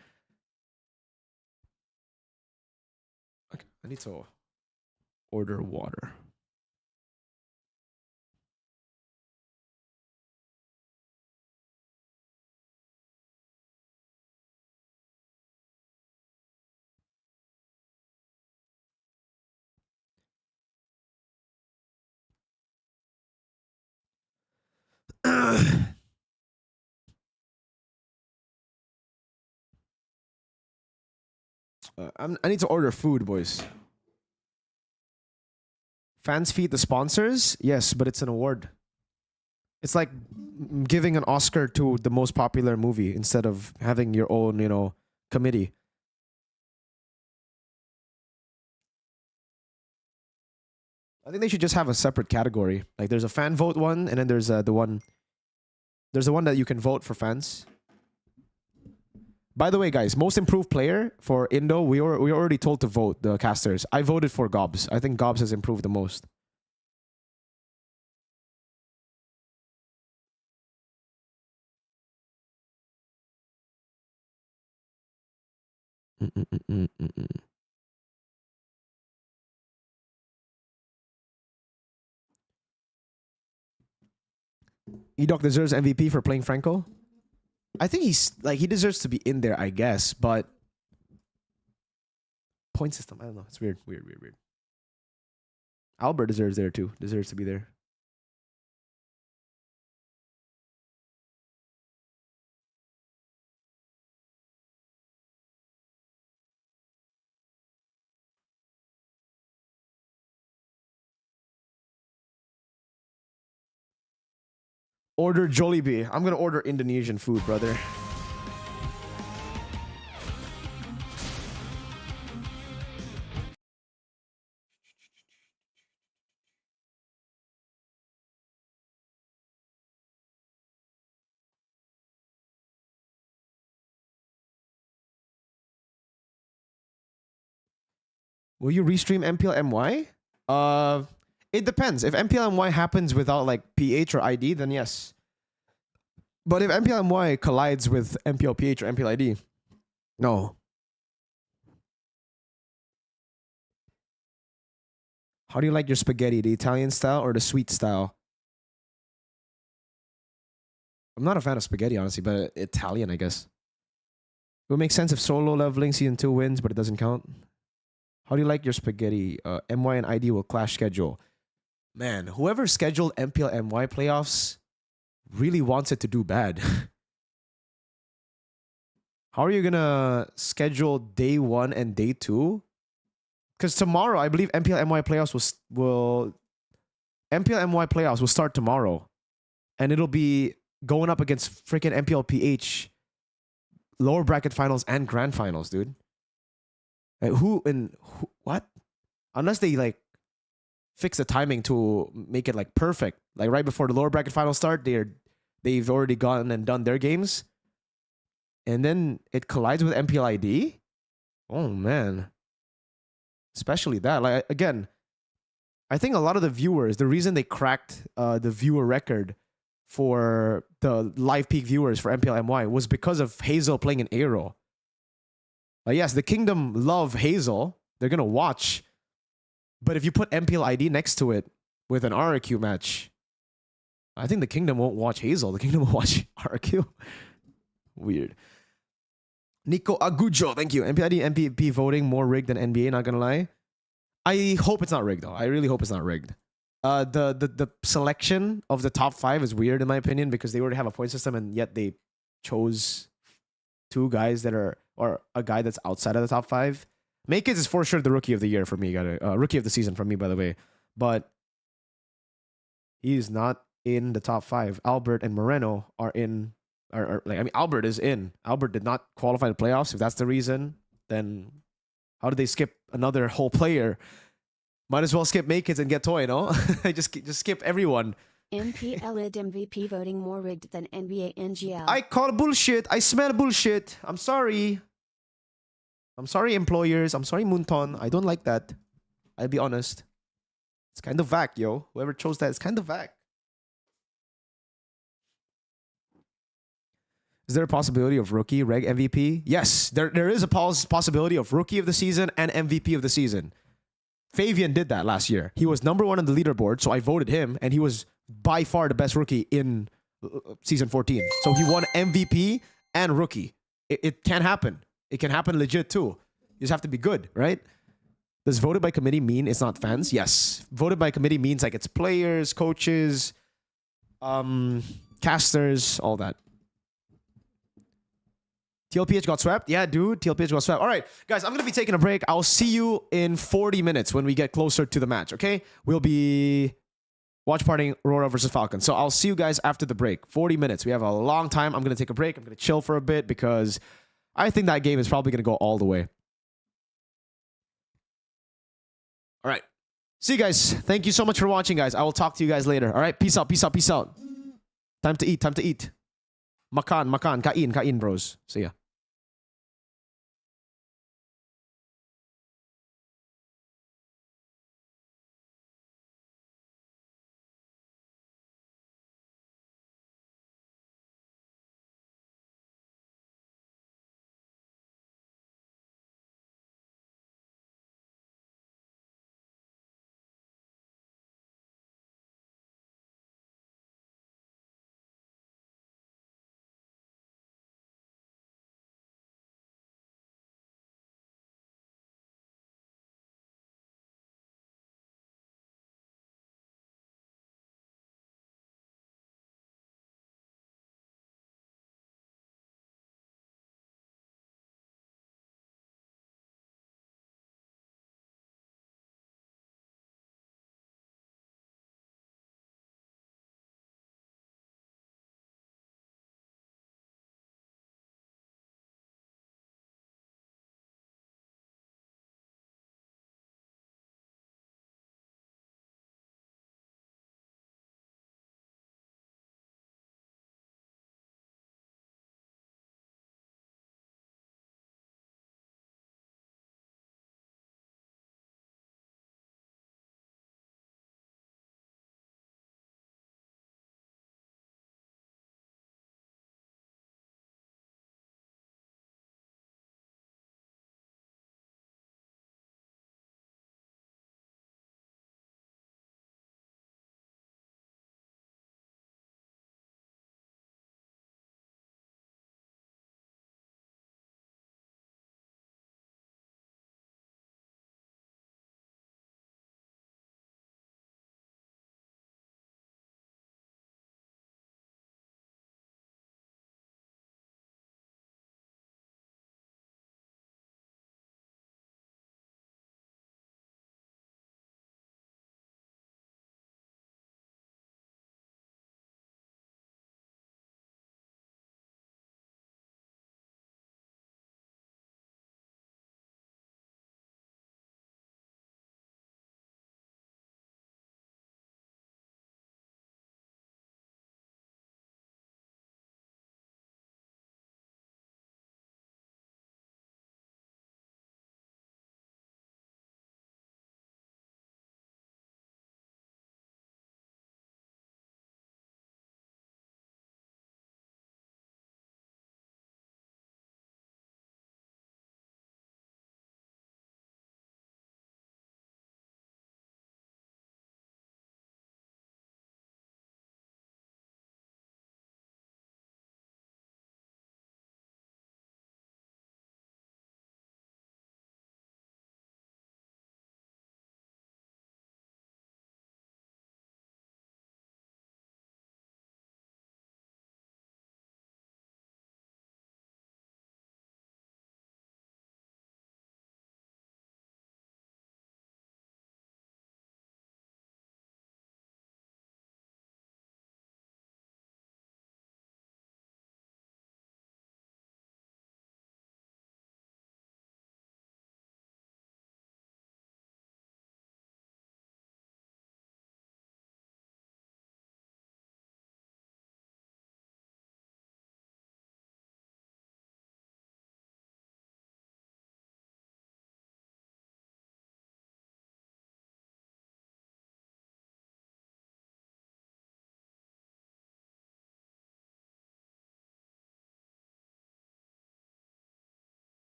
Okay, I need to order water. I need to order food, boys. Fans feed the sponsors? Yes, but it's an award. It's like giving an Oscar to the most popular movie instead of having your own, you know, committee. I think they should just have a separate category. Like there's a fan vote one, and then there's the one that you can vote for fans. By the way, guys, most improved player for Indo, we were already told to vote, the casters. I voted for Gobs. I think Gobs has improved the most. Edok deserves MVP for playing Franco. I think he deserves to be in there, I guess, but point system, I don't know. It's weird. Albert deserves to be there. Order Jollibee. I'm gonna order Indonesian food, brother. Will you restream MPL MY? It depends. If MPL MY happens without like PH or ID, then yes. But if MPL MY collides with MPL PH or MPL ID, no. How do you like your spaghetti? The Italian style or the sweet style? I'm not a fan of spaghetti, honestly, but Italian, I guess. It would make sense if solo leveling season 2 wins, but it doesn't count. How do you like your spaghetti? MY and ID will clash schedule. Man, whoever scheduled MPL MY playoffs really wants it to do bad. How are you gonna schedule day 1 and day 2? Because tomorrow, I believe MPL MY playoffs will MPL MY playoffs will start tomorrow, and it'll be going up against freaking MPL PH lower bracket finals and grand finals, dude. Like what? Unless they like fix the timing to make it like perfect, like right before the lower bracket finals start, they've already gone and done their games, and then it collides with MPL ID. Oh man, especially that. Like again, I think a lot of the viewers, the reason they cracked the viewer record for the live peak viewers for MPL MY was because of Hazel playing an Aero. Yes, the Kingdom love Hazel. They're going to watch. But if you put MPL ID next to it with an RRQ match, I think the Kingdom won't watch Hazel. The Kingdom will watch RRQ. Weird. Nico Agujo, thank you. MPL ID MVP voting more rigged than NBA, not going to lie. I hope it's not rigged, though. I really hope it's not rigged. The selection of the top 5 is weird, in my opinion, because they already have a point system, and yet they chose 2 guys that are, or a guy that's outside of the top 5. Mirko'S is for sure the rookie of the year for me, rookie of the season for me, by the way. But he's not in the top 5. Albert and Moreno are in, Albert is in. Albert did not qualify the playoffs. If that's the reason, then how did they skip another whole player? Might as well skip Mirko'S and get Toy, no? just skip everyone. MPL MVP voting more rigged than NBA NGL. I call bullshit. I smell bullshit. I'm sorry. I'm sorry, employers. I'm sorry, Moonton. I don't like that. I'll be honest. It's kind of vague, yo. Whoever chose that, it's kind of vague. Is there a possibility of rookie reg MVP? Yes, there is a possibility of rookie of the season and MVP of the season. Fabian did that last year. He was #1 on the leaderboard, so I voted him, and he was by far the best rookie in season 14. So he won MVP and rookie. It can happen. It can happen legit too. You just have to be good, right? Does voted by committee mean it's not fans? Yes. Voted by committee means like it's players, coaches, casters, all that. TLPH got swept? Yeah, dude. TLPH got swept. All right, guys, I'm going to be taking a break. I'll see you in 40 minutes when we get closer to the match, okay? We'll be watch partying Aurora versus Falcons. So I'll see you guys after the break. 40 minutes. We have a long time. I'm going to take a break. I'm going to chill for a bit because I think that game is probably going to go all the way. All right. See you guys. Thank you so much for watching, guys. I will talk to you guys later. All right? Peace out, peace out, peace out. Time to eat, time to eat. Makan, kain, bros. See ya.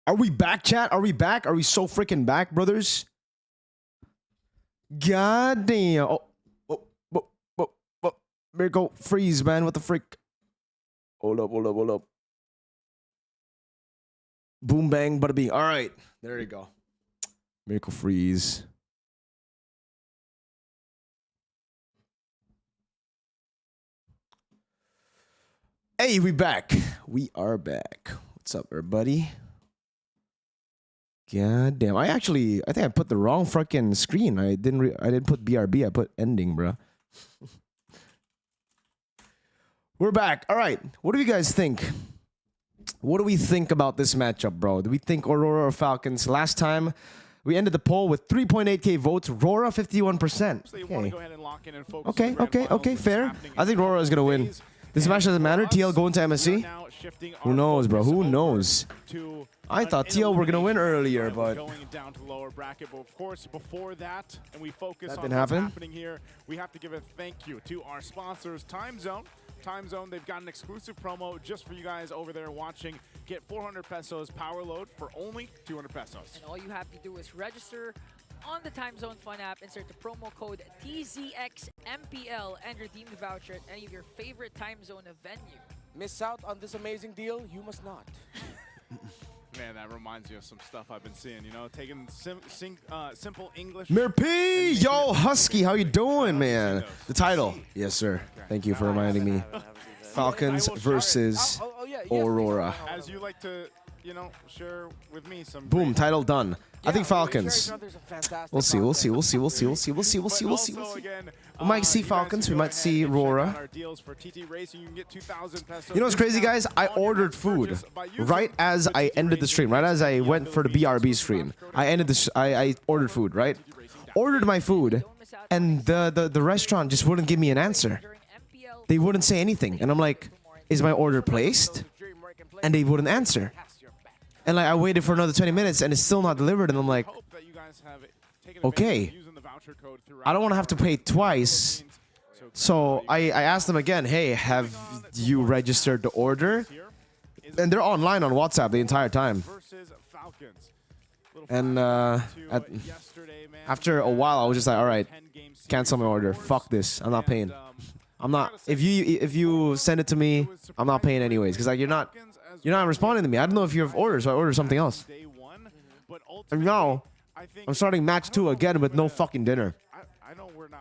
Are we back, chat? Are we back? Are we so freaking back, brothers? God damn. Mirko, freeze, man. What the frick? Hold up. Boom, bang, bada bing. All right. There you go. Mirko, freeze. Hey, we back. We are back. What's up, everybody? God damn. I think I put the wrong fucking screen. I didn't put BRB. I put ending, bro. We're back. All right. What do you guys think? What do we think about this matchup, bro? Do we think Aurora or Falcons? Last time we ended the poll with 3.8k votes. Aurora 51%. Okay, fair. I think Aurora is gonna win. This match doesn't matter. TL going to MSC? Who knows, bro? Who knows? I thought TL were gonna win earlier, but going down to lower bracket. But of course, before that, and we focus that on didn't what's happen. happening here, we have to give a thank you to our sponsors, Time Zone. Time Zone, they've got an exclusive promo just for you guys over there watching. Get 400 pesos power load for only 200 pesos. And all you have to do is register on the Time Zone Fun app, insert the promo code TZXMPL, and redeem the voucher at any of your favorite Time Zone venue. Miss out on this amazing deal? You must not. Man, that reminds me of some stuff I've been seeing, you know, taking simple English. Mirp, yo, Husky, how you doing, man? The title. Yes, sir. Thank you for reminding me. Falcons versus Aurora. As you like to, you know, share with me some. Boom, title done. I think Falcons. We'll see. We might see Falcons. We might see Aurora. You know what's crazy, guys? I ordered food right as I ended the stream. Right as I went for the BRB stream. I ordered food, right? Ordered my food, and the restaurant just wouldn't give me an answer. They wouldn't say anything, and I'm like, "Is my order placed?" And they wouldn't answer. And like I waited for another 20 minutes and it's still not delivered, and I'm like, okay, I don't want to have to pay twice. So I asked them again, hey, have you registered the order? And they're online on WhatsApp the entire time. And after a while, I was just like, all right, cancel my order. Fuck this. I'm not paying. I'm not. If you send it to me, I'm not paying anyways. Because like you're not responding to me. I don't know if you have orders, so I ordered something else. And now, I'm starting match 2 again with no fucking dinner.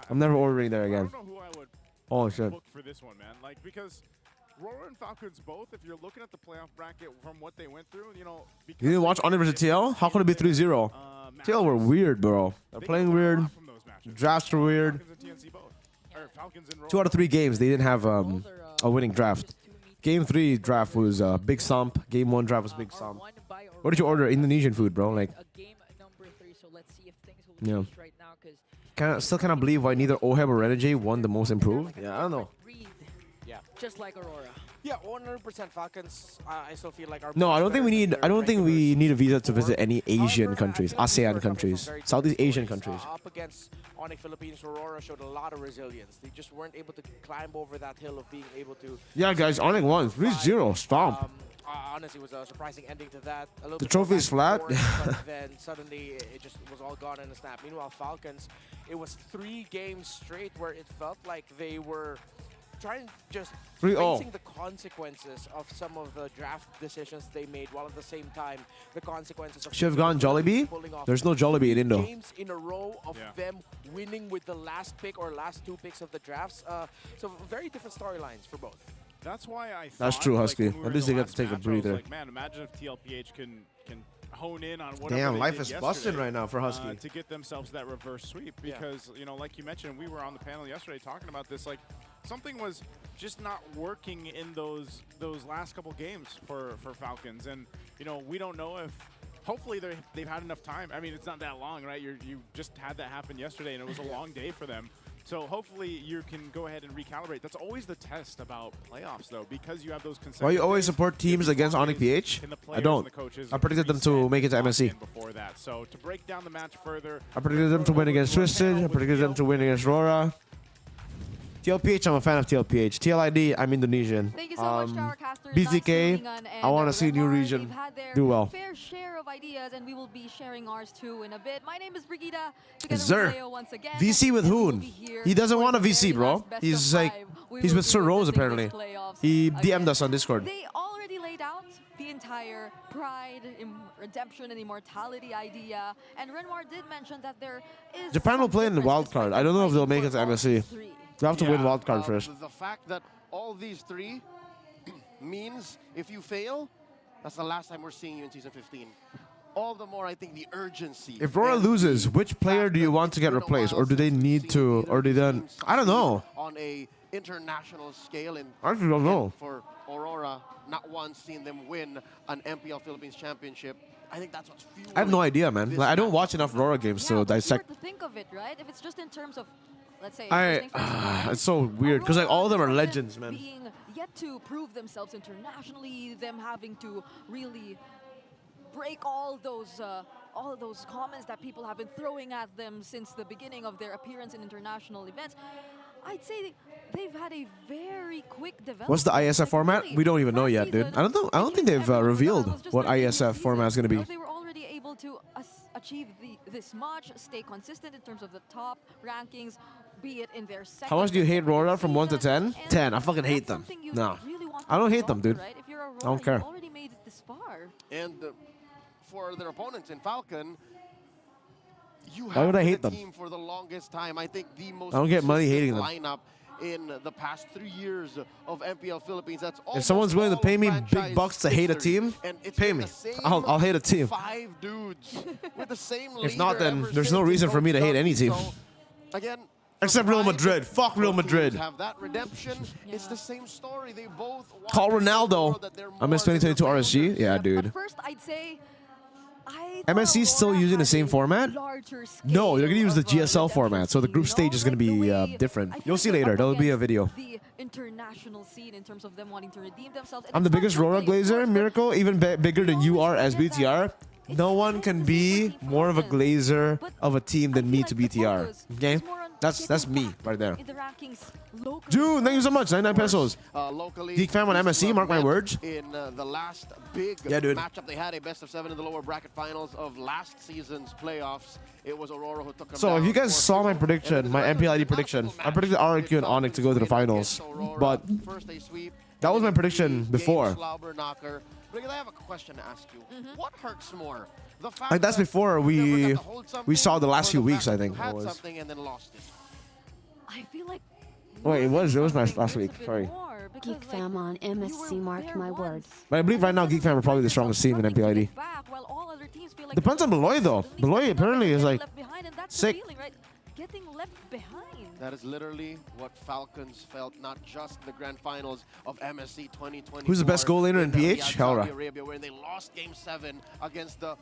I'm never ordering there again. Oh shit. For this one, man. Like, because Aurora and Falcons both, if you're looking at the playoff bracket from what they went through, you know. You didn't watch Honor vs TL? How could it be 3-0? TL were weird, bro. They're playing weird. Drafts were weird. 2 out of 3 games, they didn't have a winning draft. Game 3 draft was Big Sump. Game 1 draft was Big Sump. What did you order? Indonesian food, bro. Like, yeah. Still cannot believe why neither Oheb or Renegade won the most improved. Yeah, I don't know. Yeah, just like Aurora. Yeah, 100% Falcons. I still feel like our. No, I don't think we need. I don't think we need a visa to visit any Asian countries, ASEAN countries, Southeast Asian countries. Up against Onyx Philippines, Aurora showed a lot of resilience. They just weren't able to climb over that hill of being able to. Yeah, guys, Onyx won 3-0. Stomp. Honestly, it was a surprising ending to that. The trophy is flat. But then suddenly it just was all gone in a snap. Meanwhile, Falcons, it was 3 games straight where it felt like they were trying just facing the consequences of some of the draft decisions they made, while at the same time the consequences of should have gone Jollibee. There's no Jollibee in Indo. Games in a row of them winning with the last pick or last 2 picks of the drafts. So very different storylines for both. That's why I thought, that's true, Husky. Like, at least they got to take a breather. Like, man, imagine if TLPH can hone in on whatever Damn, they life did is busted right now for Husky. To get themselves that reverse sweep, because you know, like you mentioned, we were on the panel yesterday talking about this. Like, something was just not working in those last couple games for Falcons, and you know, we don't know if. Hopefully they've had enough time. I mean, it's not that long, right? You just had that happen yesterday, and it was a long day for them. So hopefully you can go ahead and recalibrate. That's always the test about playoffs, though, because you have those. Why you always support teams against Onyx PH? I don't. I predicted them to make it to MSC. Before that, so to break down the match further, I predicted them to win against Twisted. I predicted them to win against Aurora. TLPH, I'm a fan of TLPH. TLID, I'm Indonesian. Thank you so much to our cast BTK, I want to see new region do well. Fair share of ideas, and we will be sharing ours too in a bit. My name is Brigida. Yes, sir. VC with Hoon. He doesn't want a VC, bro. He's like, he's with Sir Rose apparently. He DM'd us on Discord. They already laid out the entire pride, redemption, and immortality idea. And Renoir did mention that there is... Japan will play in the wild card. I don't know if they'll make it to MSC. They have to win wild card first. The fact that all these three means if you fail, that's the last time we're seeing you in Season 15. All the more, I think, the urgency. If Aurora loses, which player do you want to get replaced? Or do they need to, or do they then... I don't know. On a international scale. And I actually don't know. For Aurora, not once seen them win an MPL Philippines championship. I think that's what's fueling. I have no idea, man. Like, I don't watch enough Aurora games to dissect. To think of it, right? If it's just in terms of, let's say, it's so weird because like all of them are legends, man. Being yet to prove themselves internationally, them having to really break all of those comments that people have been throwing at them since the beginning of their appearance in international events. I'd say they've had a very quick development. What's the ISF format? We don't even know yet, dude. I don't know. I don't think they've revealed what ISF format is going to be. They were already able to achieve this much, stay consistent in terms of the top rankings, be it in their second. How much do you hate Aurora from 1 to 10? 10. I fucking hate them. No, I don't hate them, dude. I don't care. Already made it this far. And for their opponents in Falcon, you Why would I hate the them? team for the longest time. I think the most I don't get money hating them. lineup in the past 3 years of MPL Philippines. That's If someone's willing to pay me big bucks to hate a team, pay me. I'll hate a team. 5 dudes with the same If not, then there's no reason for me to hate any team. So, again, except Real Madrid. Fuck Real Madrid. have that redemption. It's the same story. They both Call Ronaldo. I miss 2022 RSG. Yeah, dude. First, I'd say MSC is still using the same format? No, they're going to use the GSL format, so the group stage is going to be different. You'll see later. There'll be a video. The international scene in terms of them wanting to redeem themselves. I'm the biggest Aurora Glazer, Mirko, even bigger than you are as BTR. No one can be more of a Glazer of a team than me to BTR. Okay? That's me right there. Dude, thank you so much. 99 pesos. Geek fam on MSC, mark my words. In the last big matchup, they had a best of 7 in the lower bracket finals of last season's playoffs. It was Aurora who took them So down. if you guys saw my prediction, my MPLID prediction, I predicted RQ and Onyx to go to the finals. But that was my prediction before. Because I have a question to ask you. What hurts more? The fact Like that's that before we saw the last few weeks, I think. had something and then lost it. I feel like Wait, it was my last week. Sorry. Geek fam on MSC, mark my words. But I believe right now Geek fam are probably the strongest team in MPLID. Depends on Beloy though. Beloy apparently is like sick. Getting left behind. That is literally what Falcons felt, not just in the grand finals of MSC 2020. Who's the best goal laner in PH? Saudi Helra. Arabia, where they lost Game 7 against the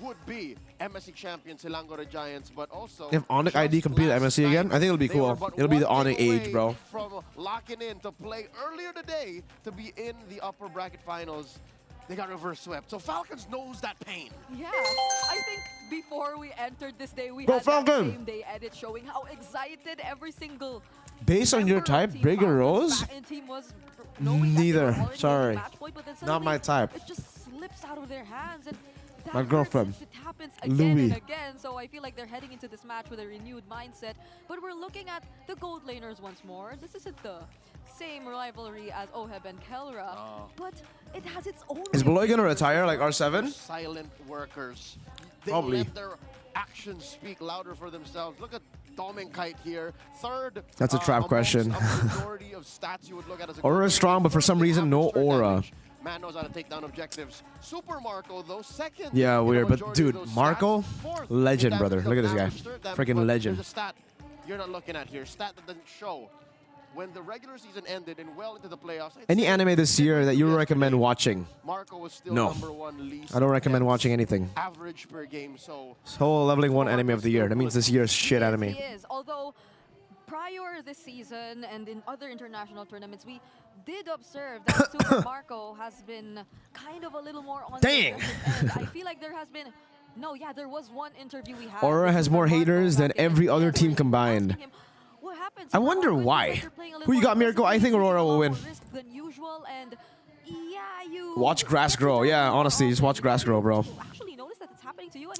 would-be MSC champion Silangore Giants, but also If Onyx ID compete at MSC again, I think it'll be cool. It'll be the Onyx age, bro. From locking in to play earlier today to be in the upper bracket finals. They got reverse swept. So Falcons knows that pain. Yeah, I think before we entered this day, we had that same day edit showing how excited every single Based on your type, Brig or Rose? team was. Neither. Sorry. Not my type. It just slips out of their hands. And that My girlfriend. It happens again Louis. and again. So I feel like they're heading into this match with a renewed mindset. But we're looking at the gold laners once more. This isn't the same rivalry as Oheb and Kelra, but it has its own. Is Beloy gonna retire like R7? Silent workers. They Probably. let their actions speak louder for themselves. Look at Dominkite here. Third. That's a trap question. majority of stats you would look at as a Aura is strong, but for some reason, no aura. Man knows how to take down objectives. Super Marco, though, second. Yeah, in weird. the But majority dude, of those Marco, stats. Fourth legend, in brother. damage Look at this guy. damage, third damage, Freaking but legend. There's a stat you're not looking at here. Stat that doesn't show. When the regular season ended and well into the playoffs. Any anime this year that you recommend watching? Marco was still No. #1 least. I don't recommend watching anything. Average per game, so Solo leveling 1 anime of the year. That means this year's shit anime. He is. Although prior this season and in other international tournaments, we did observe that Super Marco has been kind of a little more on Dang. the aggressive end. I feel like there has been. No, yeah, there was one interview we had. Aura has more haters than every other team combined. I wonder why. Who you got, Mirko? I think Aurora will win. Than usual, and Watch grass grow. Yeah, honestly, just watch grass grow, bro.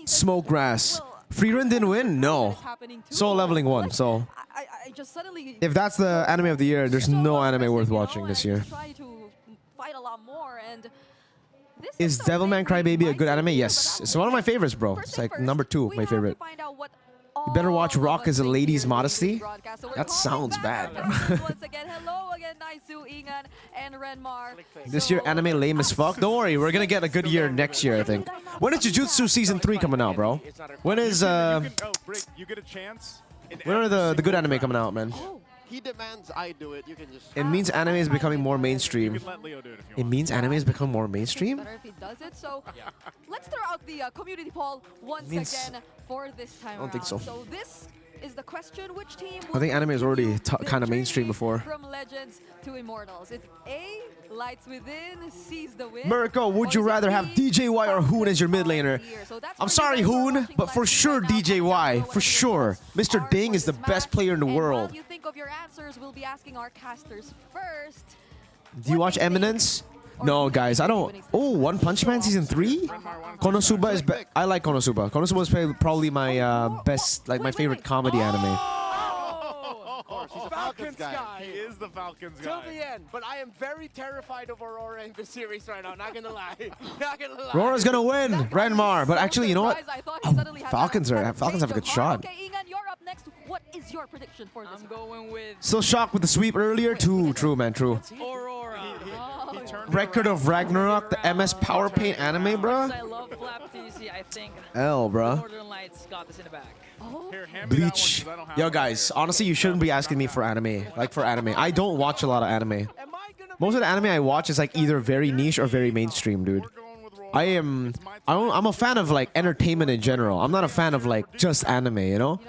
Smoke grass. Free run didn't win? No. Soul leveling won, so. I just suddenly If that's the anime of the year, there's no anime worth watching this year. try to fight a lot more, and Is Devilman Crybaby a good anime? Yes. It's one of my favorites, bro. It's like number 2, my favorite. You better watch Rock as a Lady's Modesty. That sounds bad. once again, hello again, Naisu, Ingan, and Renmar. This year, anime lame as fuck. Don't worry, we're gonna get a good year next year, I think. When is Jujutsu Season 3 coming out, bro? When is, You get a chance. when are the good anime coming out, man? He demands I do it. You can just. It means anime is becoming more mainstream. It means anime is becoming more mainstream? Better if he does it. So let's throw out the community poll once again for this time. I don't think so. So this is the question: which team? I think anime is already kind of mainstream before. From Legends to Immortals. It's A, Lights Within, Seize the Win. Mirko, would you rather have DJY or Hoon as your mid laner? I'm sorry, Hoon, but for sure DJY. For sure. Mr. Ding is the best player in the world. While you think of your answers, we'll be asking our casters first. Do you watch Eminence? No, guys, I don't. Oh, One Punch Man Season 3? Konosuba is I like Konosuba. Konosuba is probably my best, like my favorite comedy anime. He's a Falcons guy. He is the Falcons guy. Till the end. But I am very terrified of Aurora in this series right now. Not gonna lie. Not gonna lie. Aurora's gonna win, Renmar. But actually, you know what? Falcons have a good shot. Okay, Ingan, you're up next. What is your prediction for this? I'm going with Still shocked with the sweep earlier. True, man, true. Aurora. Record of Ragnarok, the MS Power Paint anime, bro. I love Flap TC. I think L, bro. Northern Lights got this in the bag. Bleach. Yo, guys, honestly, you shouldn't be asking me for anime. Like, for anime. I don't watch a lot of anime. Most of the anime I watch is, like, either very niche or very mainstream, dude. I'm a fan of, like, entertainment in general. I'm not a fan of, like, just anime, you know?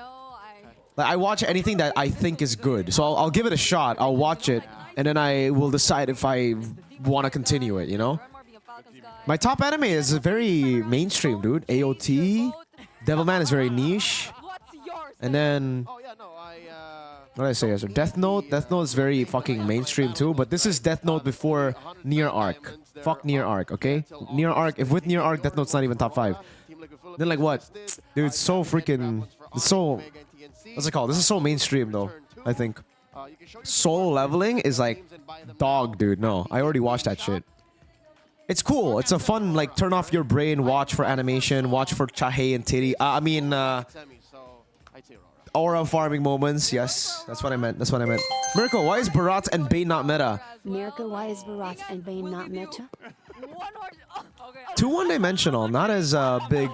Like, I watch anything that I think is good. So I'll give it a shot. I'll watch it. And then I will decide if I want to continue it, you know? My top anime is very mainstream, dude. AOT. Devilman is very niche. And then... What did I say? So Death Note. Death Note is very fucking mainstream too. But this is Death Note before Nier Arc. Fuck Nier Arc, okay? Nier Arc. If with Nier Arc, Death Note's not even top 5. Then like what? Dude, it's so freaking... It's so... What's it called? This is so mainstream though, I think. Soul Leveling is like dog, dude. No, I already watched that shit. It's cool. It's a fun, like, turn off your brain, watch for animation, watch for chahe and titty. Aura farming moments. Yes, that's what I meant. That's what I meant. Mirko, why is Barat and Bane not meta? Mirko, why is Barat and Bane not meta? Too one-dimensional, not as big.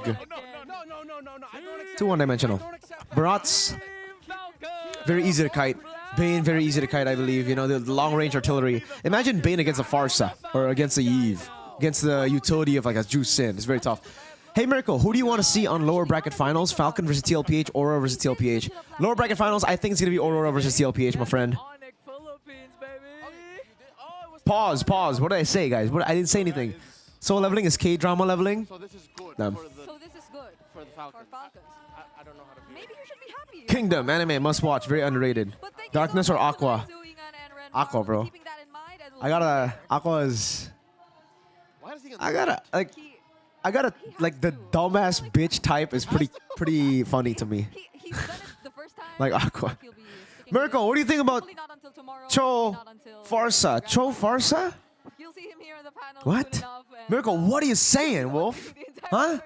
Too one-dimensional. Barat's very easy to kite. Bane, very easy to kite, I believe. You know, the long-range artillery. Imagine Bane against a Farsa or against a Eve. Against the utility of like a Juice Sin. It's very tough. Hey, Mirko, who do you want to see on lower bracket finals? Falcon versus TLPH, Aurora versus TLPH. Lower bracket finals, I think it's going to be Aurora versus TLPH, my friend. Pause. What did I say, guys? I didn't say anything. Soul leveling is K-drama leveling. So this is good. So this is good for the Falcons. I don't know how to feel. Maybe you should be happy. Kingdom, anime, must watch. Very underrated. Darkness or Aqua? Aqua, bro. Aqua is... I gotta, like, the dumbass bitch type is pretty funny to me. Like Aqua. Mirko, what do you think about Cho Farsa? Cho Farsa? What? Mirko, what are you saying, Wolf? Huh?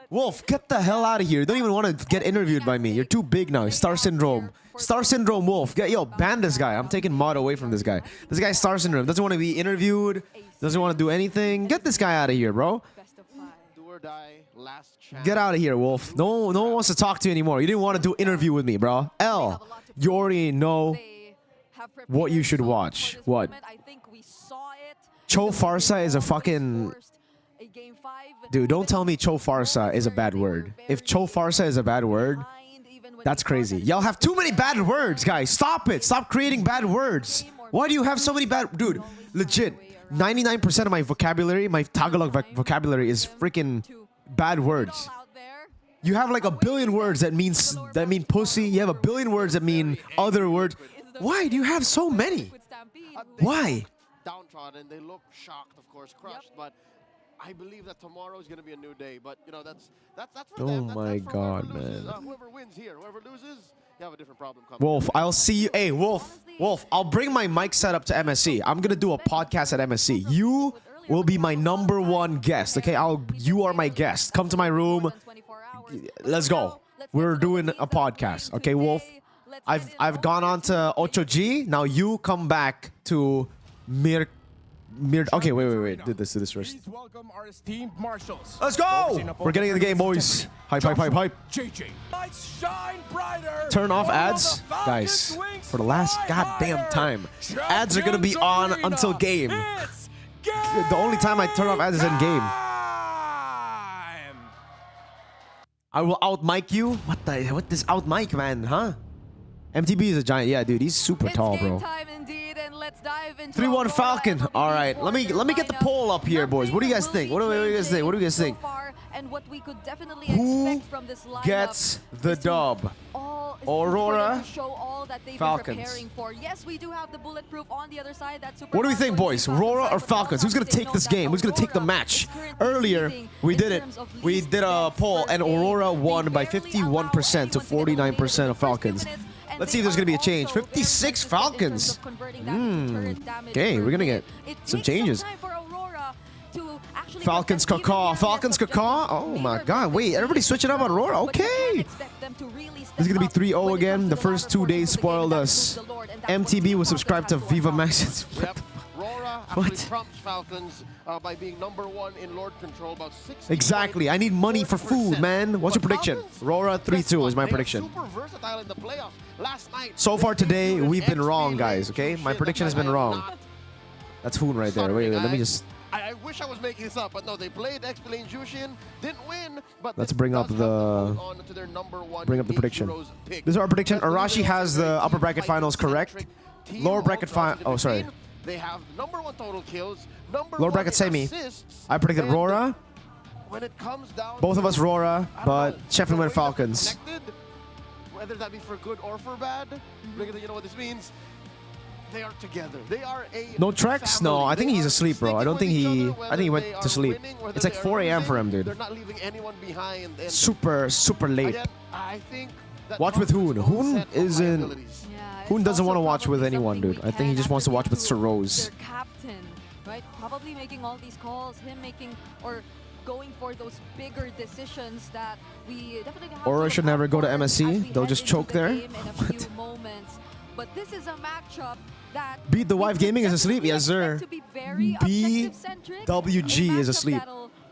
Wolf, get the hell out of here. You don't even want to get interviewed by me. You're too big now. Star Syndrome. Star Syndrome, Wolf. Yo, ban this guy. I'm taking mod away from this guy. This guy's Star Syndrome. Doesn't want to be interviewed. Doesn't want to do anything. Get this guy out of here, bro. Get out of here, Wolf. No one wants to talk to you anymore. You didn't want to do interview with me, bro. L, you already know what you should watch. What? Cho Farsa is a fucking... Dude, don't tell me Cho Farsa is a bad word. If Cho Farsa is a bad word, that's crazy. Y'all have too many bad words, guys. Stop it. Stop creating bad words. Why do you have so many bad... Dude, legit. 99% of my vocabulary, my Tagalog vocabulary is freaking bad words. You have like a billion words that mean pussy. You have a billion words that mean other words. Why do you have so many? Why? downtrodden. They look shocked, of course, crushed. But I believe that tomorrow is going to be a new day. But you know, that's for them. Oh my God, loses, man. whoever wins here, whoever loses, you have a different problem coming. Wolf, I'll see you. Hey, Wolf, I'll bring my mic setup to MSC. I'm gonna do a podcast at MSC. You will be my #1 guest. Okay, you are my guest. Come to my room. Let's go. We're doing a podcast. Okay, Wolf. I've gone on to 8G. Now you come back to Okay, wait. Do this first. Please welcome our esteemed marshals. Let's go! We're getting in the game, boys. Hype. JJ. Lights shine brighter. Turn off ads. Guys, for the last goddamn time. Ads are gonna be on until game. The only time I turn off ads is in game. I will out mic you. What this out mic, man, huh? MTB is a giant. Yeah, dude, he's super tall, bro. Time indeed, and let's dive into 3-1 Falcon. All right, let me get the poll up here, boys. What do you guys think? What do you guys think? And what we could definitely Who expect from this lineup gets the dub? Aurora, Falcons. preparing for. Yes, we do have the bulletproof on the other side. That's super. What do we think, boys? Aurora or Falcons? Who's gonna take this game? Who's gonna take the match? Earlier, we did it. We did a poll, and Aurora won by 51% to 49% of Falcons. Let's see if there's going to be a change. 56 Falcons. Okay, we're going to get some changes. Falcons cacaw. Oh my God. Wait, everybody switching up on Aurora? Okay. This is going to be 3-0 again. The first 2 days spoiled us. MTB was subscribed to Viva Max. Aurora actually trumps Falcons by being #1 in Lord Control, about 60. Exactly. I need money for food, man. What's your prediction? Aurora 3-2 is my prediction. Super versatile in the playoffs. Last night, so far today, we've been wrong, guys, okay? My prediction has been wrong. That's Hoon right there. Wait, let me just... I wish I was making this up, but no, they played X-Plane Jushin, didn't win, but let's bring up the prediction. This is our prediction. Arashi has the upper bracket finals correct. Lower bracket oh, sorry. They have #1 total kills, lower bracket semi. I predicted Aurora. When it comes down, both of us Aurora, but Shefflin went Falcons. Whether that be for good or for bad, you know what this means? They are together. They are a no tracks? No, I think he's asleep, bro. I think he went to sleep. It's like 4 a.m. for him, dude. They're not leaving anyone behind. Super late. Again, I think watch with Hoon. Hoon isn't... Hoon doesn't want to watch with anyone, dude. I think he just wants to watch with Saros. Their captain, right? Probably making all these calls, him making or going for those bigger decisions that we definitely have. Aurora should never go to MSC. They'll just choke there. But this is a matchup that Beat the Wife Gaming is asleep. Yes, sir. BWG is asleep.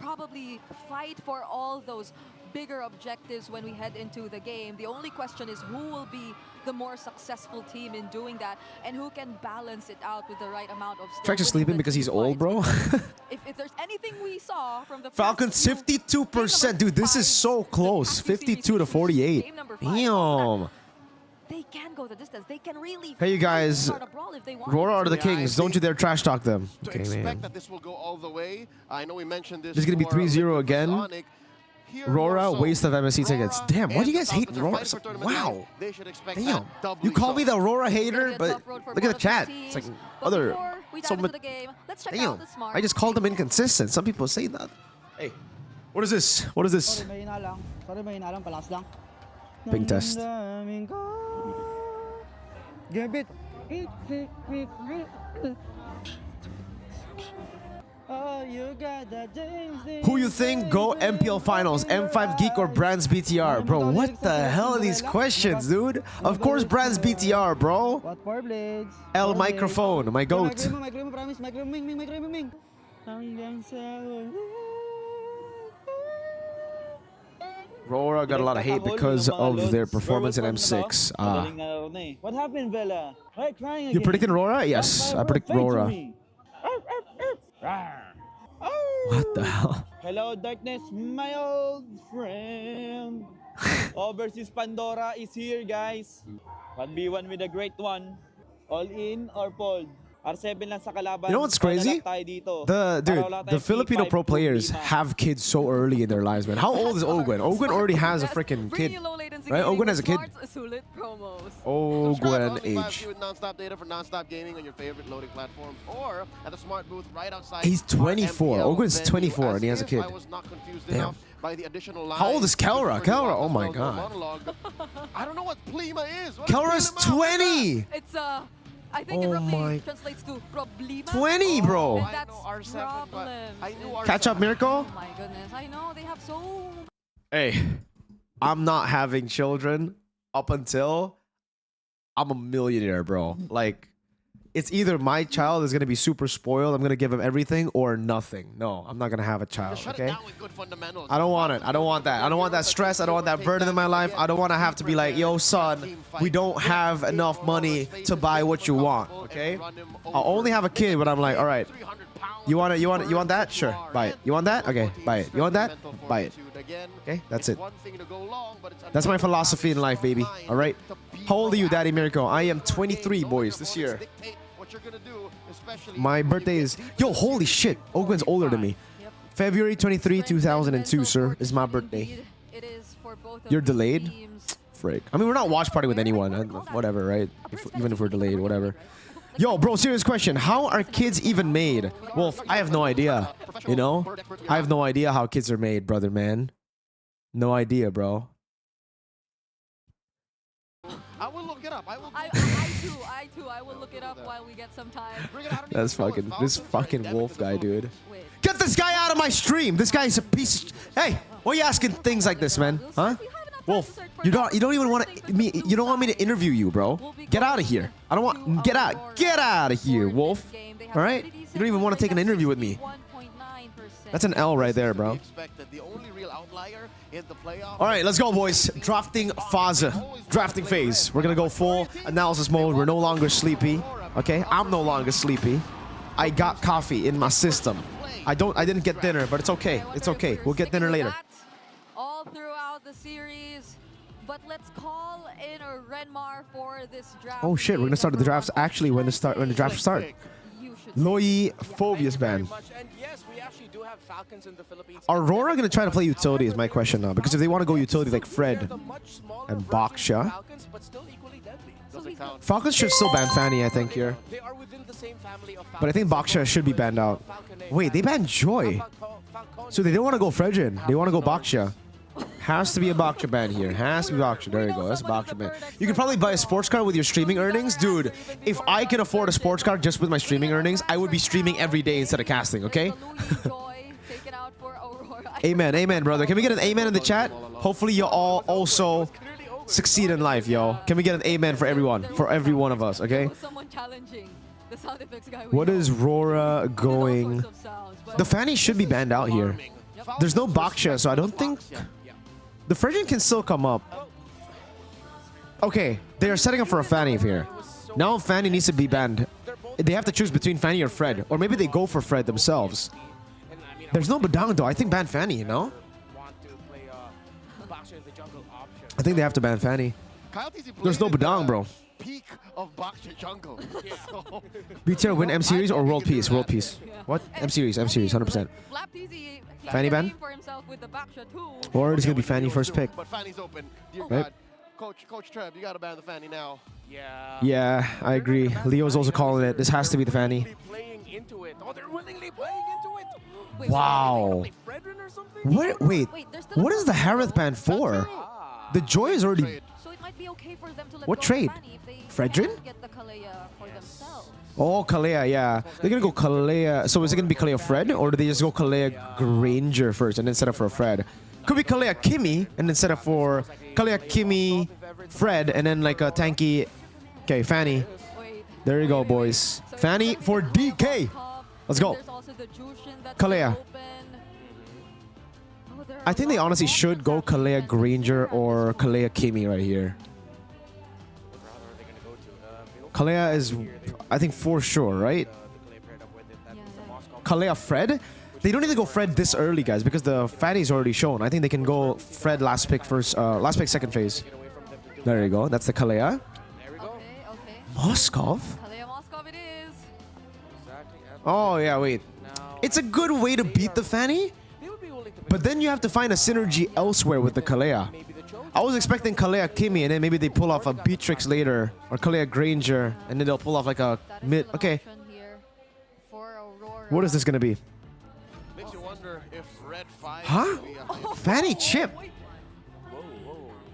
Probably fight for all those bigger objectives when we head into the game. The only question is who will be the more successful team in doing that and who can balance it out with the right amount of skill. Trax is sleeping because he's old, bro. if there's anything we saw from the Falcons 52%. Dude, this is so close. 52 to 48. Damn. They can go the distance. They can really. Hey, you guys. Aurora are the Kings. Don't you dare trash talk them. Okay, man. That this will go all the way. I know we mentioned this. This is going to be 3-0 again. Aurora, waste of MSC tickets. Damn, why do you guys hate Aurora? Wow. Damn. You call me the Aurora hater, but look at the chat. It's like other... Damn. I just called them inconsistent. Some people say that. Hey, what is this? What is this? Ping test. Who you think go MPL finals? M5 Geek or Brands BTR? Bro, what the hell are these questions, dude? Of course Brands BTR, bro. L microphone, my goat. Aurora got a lot of hate because of their performance in M6. What happened, Bella? Why crying again? You predicted Aurora? Yes, I predict Aurora. What the hell? Hello, darkness, my old friend. Overseas Pandora is here, guys. 1v1 with a great one. All in or fold? R7 lang sa kalaban. You know what's crazy? The Filipino pro players have kids so early in their lives, man. How old is Ogwen? Ogwen already has a freaking kid. Right? Ogwen has a kid. Ogwen age. With non-stop data for non-stop gaming on your favorite loading platform, or at the smart booth right outside. He's 24. our MPL Ogwen's venue. 24 and he has a As kid. if I was not confused Damn. enough by the additional How old is Kelra? lines Kelra, oh my for god. monologue. I don't know what plima is. What is Kelra's plima? 20! It's I think it Oh roughly my- translates to problema. 20, bro! And that's problem. Catch up, Mirko? Oh my goodness, I know they have so. Hey, I'm not having children up until I'm a millionaire, bro. Like, it's either my child is gonna be super spoiled, I'm gonna give him everything, or nothing. No, I'm not gonna have a child, okay? I don't want it. I don't want that. I don't want that stress. I don't want that burden in my life. I don't want to have to be like, yo, son, we don't have enough money to buy what you want, okay? I'll only have a kid when I'm like, all right, you want that? Sure, buy it. You want that? Okay, buy it. You want that? Buy it. Okay, that's it. That's my philosophy in life, baby. All right. How old are you, Daddy Mirko? I am 23, boys, this year. My birthday is... Yo, holy shit. Ogwen's older than me. February 23, 2002, sir, is my birthday. You're delayed? Frick. I mean, we're not watch party with anyone. Whatever, right? Even if we're delayed, whatever. Yo, bro, serious question. How are kids even made? Wolf, I have no idea. You know? I have no idea how kids are made, brother, man. No idea, bro. I will look it up. I too. I will look it up while we get some time. That's fucking... This fucking wolf guy, dude. Get this guy out of my stream! This guy is a piece of... Hey! Why are you asking things like this, man? Huh? Wolf, you don't even want me... You don't want me to interview you, bro. Get out of here. I don't want... Get out of here, Wolf. All right? You don't even want to take an interview with me. That's an L right there, bro. All right, let's go, boys. Drafting phase. Drafting phase. We're going to go full analysis mode. We're no longer sleepy. Okay? I'm no longer sleepy. I got coffee in my system. I didn't get dinner, but it's okay. It's okay. We'll get dinner later. All throughout the series. But let's call in a Renmar for this draft. Oh shit, we're going to start the drafts actually when the draft start. Loi Phobia's ban. And yes, we actually do have Falcons in the Philippines. Aurora going to try to play utility is my question now. Because if they want to go utility like Fred and Baksha, Falcons should still ban Fanny, I think, here. But I think Baksha should be banned out. Wait, they banned Joy. So they don't want to go Fredrin. They want to go Baksha. Has to be a Baksha ban here. Has to be Baksha. There you go. That's a Baksha ban. You can probably buy a sports car with your streaming earnings. Dude, if I can afford a sports car just with my streaming earnings, I would be streaming every day instead of casting, okay? Amen. Amen, brother. Can we get an amen in the chat? Hopefully you all also succeed in life, yo. Can we get an amen for everyone? For every one of us, okay? What is Aurora going? The Fanny should be banned out here. There's no Baksha, so I don't think... The Fredrin can still come up. Okay, they are setting up for a Fanny here. Now Fanny needs to be banned. They have to choose between Fanny or Fred. Or maybe they go for Fred themselves. There's no Badang though. I think ban Fanny, you know? I think they have to ban Fanny. There's no Badang, bro. Peak of Baksha jungle. BTR win M Series or World Peace? World Peace. What? M Series, 100%. Fanny ban? Or it's gonna be Fanny first pick. But Fanny's open. Dear Right? God. Coach Trev, you gotta ban the Fanny now. Yeah, I agree. Leo's also calling it. This has to be the Fanny. Playing into it. Oh, they're willingly playing into it. Wow. What? Wait. What is the Harith ban for? The Joy is already... So it might be okay for them to let What go of trade? Fanny if they Fredrin? get the Kalea for themselves. Oh, Kalea, yeah. They're gonna go Kalea. So is it gonna be Kalea Fred? Or do they just go Kalea Granger first and then set up for a Fred? Could be Kalea Kimmy and then set up for Kalea Kimmy Fred and then like a tanky... Okay, Fanny. There you go, boys. Fanny for DK. Let's go. Kalea. I think they honestly should go Kalea Granger or Kalea Kimmy right here. Kalea is, I think, for sure, right? Kalea Fred? They don't need to go Fred this early, guys, because the Fanny's already shown. I think they can go Fred last pick first, last pick second phase. There you go. That's the Kalea. Moskov? Oh, yeah, wait. It's a good way to beat the Fanny, but then you have to find a synergy elsewhere with the Kalea. I was expecting Kalea Kimi, and then maybe they pull off a Beatrix later, or Kalea Granger, and then they'll pull off like a mid. Okay. What is this gonna be? Makes you wonder if Red 5 Huh? Fanny Chip.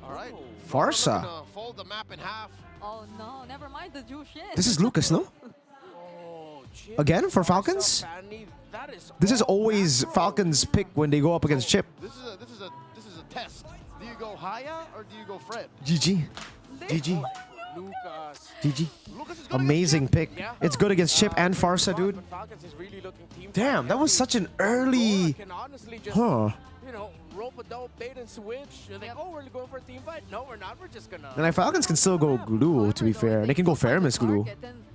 All right. Farsa. Fold the map in half. Oh no, never mind the Jushin. This is Lucas, no? Again for Falcons? This is always Falcons' pick when they go up against Chip. This is a test. Do you go Haya or do you go Fred? GG. GG. Lucas. GG. Amazing pick. It's good against Chip and Farsa, dude. Damn, that was such an early... Huh. You know, rope a dope, bait and switch. You're like, oh, we're going for a team fight. No, we're not. We're just gonna... And like Falcons can still go glue, to be fair. They can go Faramis glue.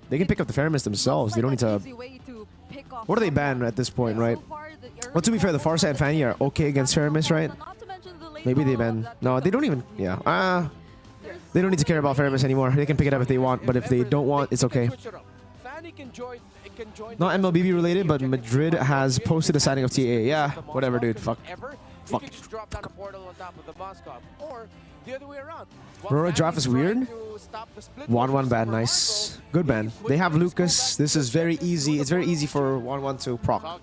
They can pick up the Faramis themselves. They don't need to... What are they banned at this point, right? Well, to be fair, the Farsa and Fanny are okay against Faramis, right? Maybe they ban... No, they don't even... Yeah. They don't need to care about Faramis anymore. They can pick it up if they want, but if they don't want, it's okay. Not MLBB related, but Madrid has posted a signing of TA. Yeah, whatever, dude. Fuck. Fuck. Aurora draft is weird. 1-1 ban, nice. Good ban. They have Lucas. This is very easy. It's very easy for 1-1 to proc.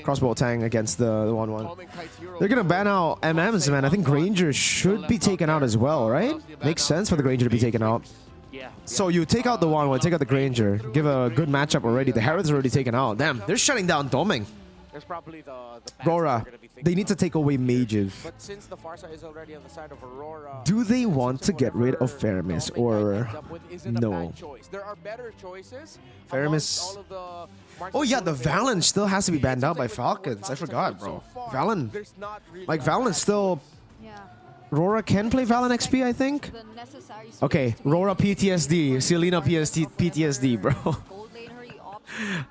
Crossbow Tang against the 1-1. They're gonna ban out MMs, man. I think Granger should be taken out as well, right? Makes sense for the Granger to be taken out. So you take out the 1-1, take out the Granger. Give a good matchup already. The Harrod's already taken out. Damn, they're shutting down Doming. There's probably the Aurora. They need to take away mages. But since the Farsa is already on the side of Aurora, Do they want to get rid of Faramis or no? there are better choices. Faramis. Oh yeah, the Valen still has to be banned out by Falcons. I forgot, bro. Valen. Like Valen still... Aurora can play Valen XP, I think. Okay, Aurora PTSD, Selena PTSD, bro.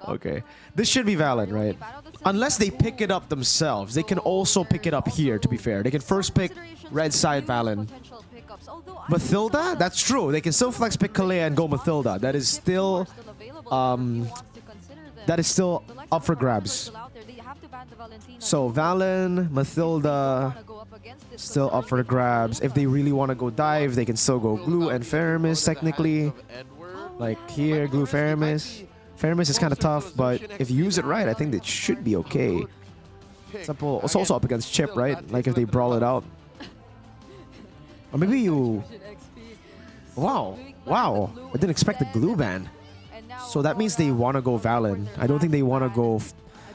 Okay, this should be Valen, right? Unless they pick it up themselves. They can also pick it up here, to be fair. They can first pick red side Valen. Mathilda? That's true. They can still flex pick Kalea and go Mathilda. That is still up for grabs. So Valen, Mathilda, still up for grabs. If they really want to go dive, they can still go glue and Faramis technically. Like here, glue Faramis. Faramis is kind of tough, but if you use it right, I think it should be okay. It's also up against Chip, right? Like if they brawl it out. Or maybe you... Wow. Wow. I didn't expect the glue ban. So that means they want to go Valen. I don't think they want to go...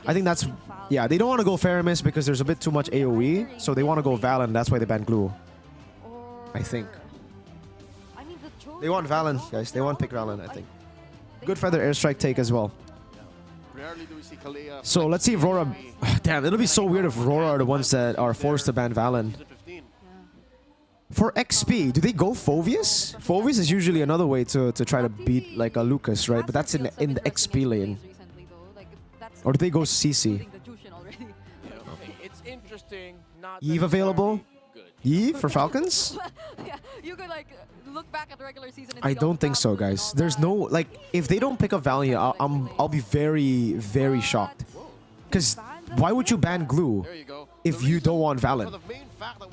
I think that's... Yeah, they don't want to go Faramis because there's a bit too much AoE. So they want to go Valen. That's why they ban glue. I think. They want Valen, guys. They want pick Valen, I think. Good feather airstrike take as well. So let's see if Aurora... Damn, it'll be so weird if Aurora are the ones that are forced to ban Valen. For XP, do they go Phovius? Phovius is usually another way to try to beat like a Lucas, right? But that's in the XP lane. Or do they go CC? it's interesting. Eve available? Eve for Falcons? Yeah, you could like look back at the regular season. I don't think so, guys. There's no like if they don't pick up Valiant, I'll be very, very shocked. Because why would you ban glue if you don't want Valen?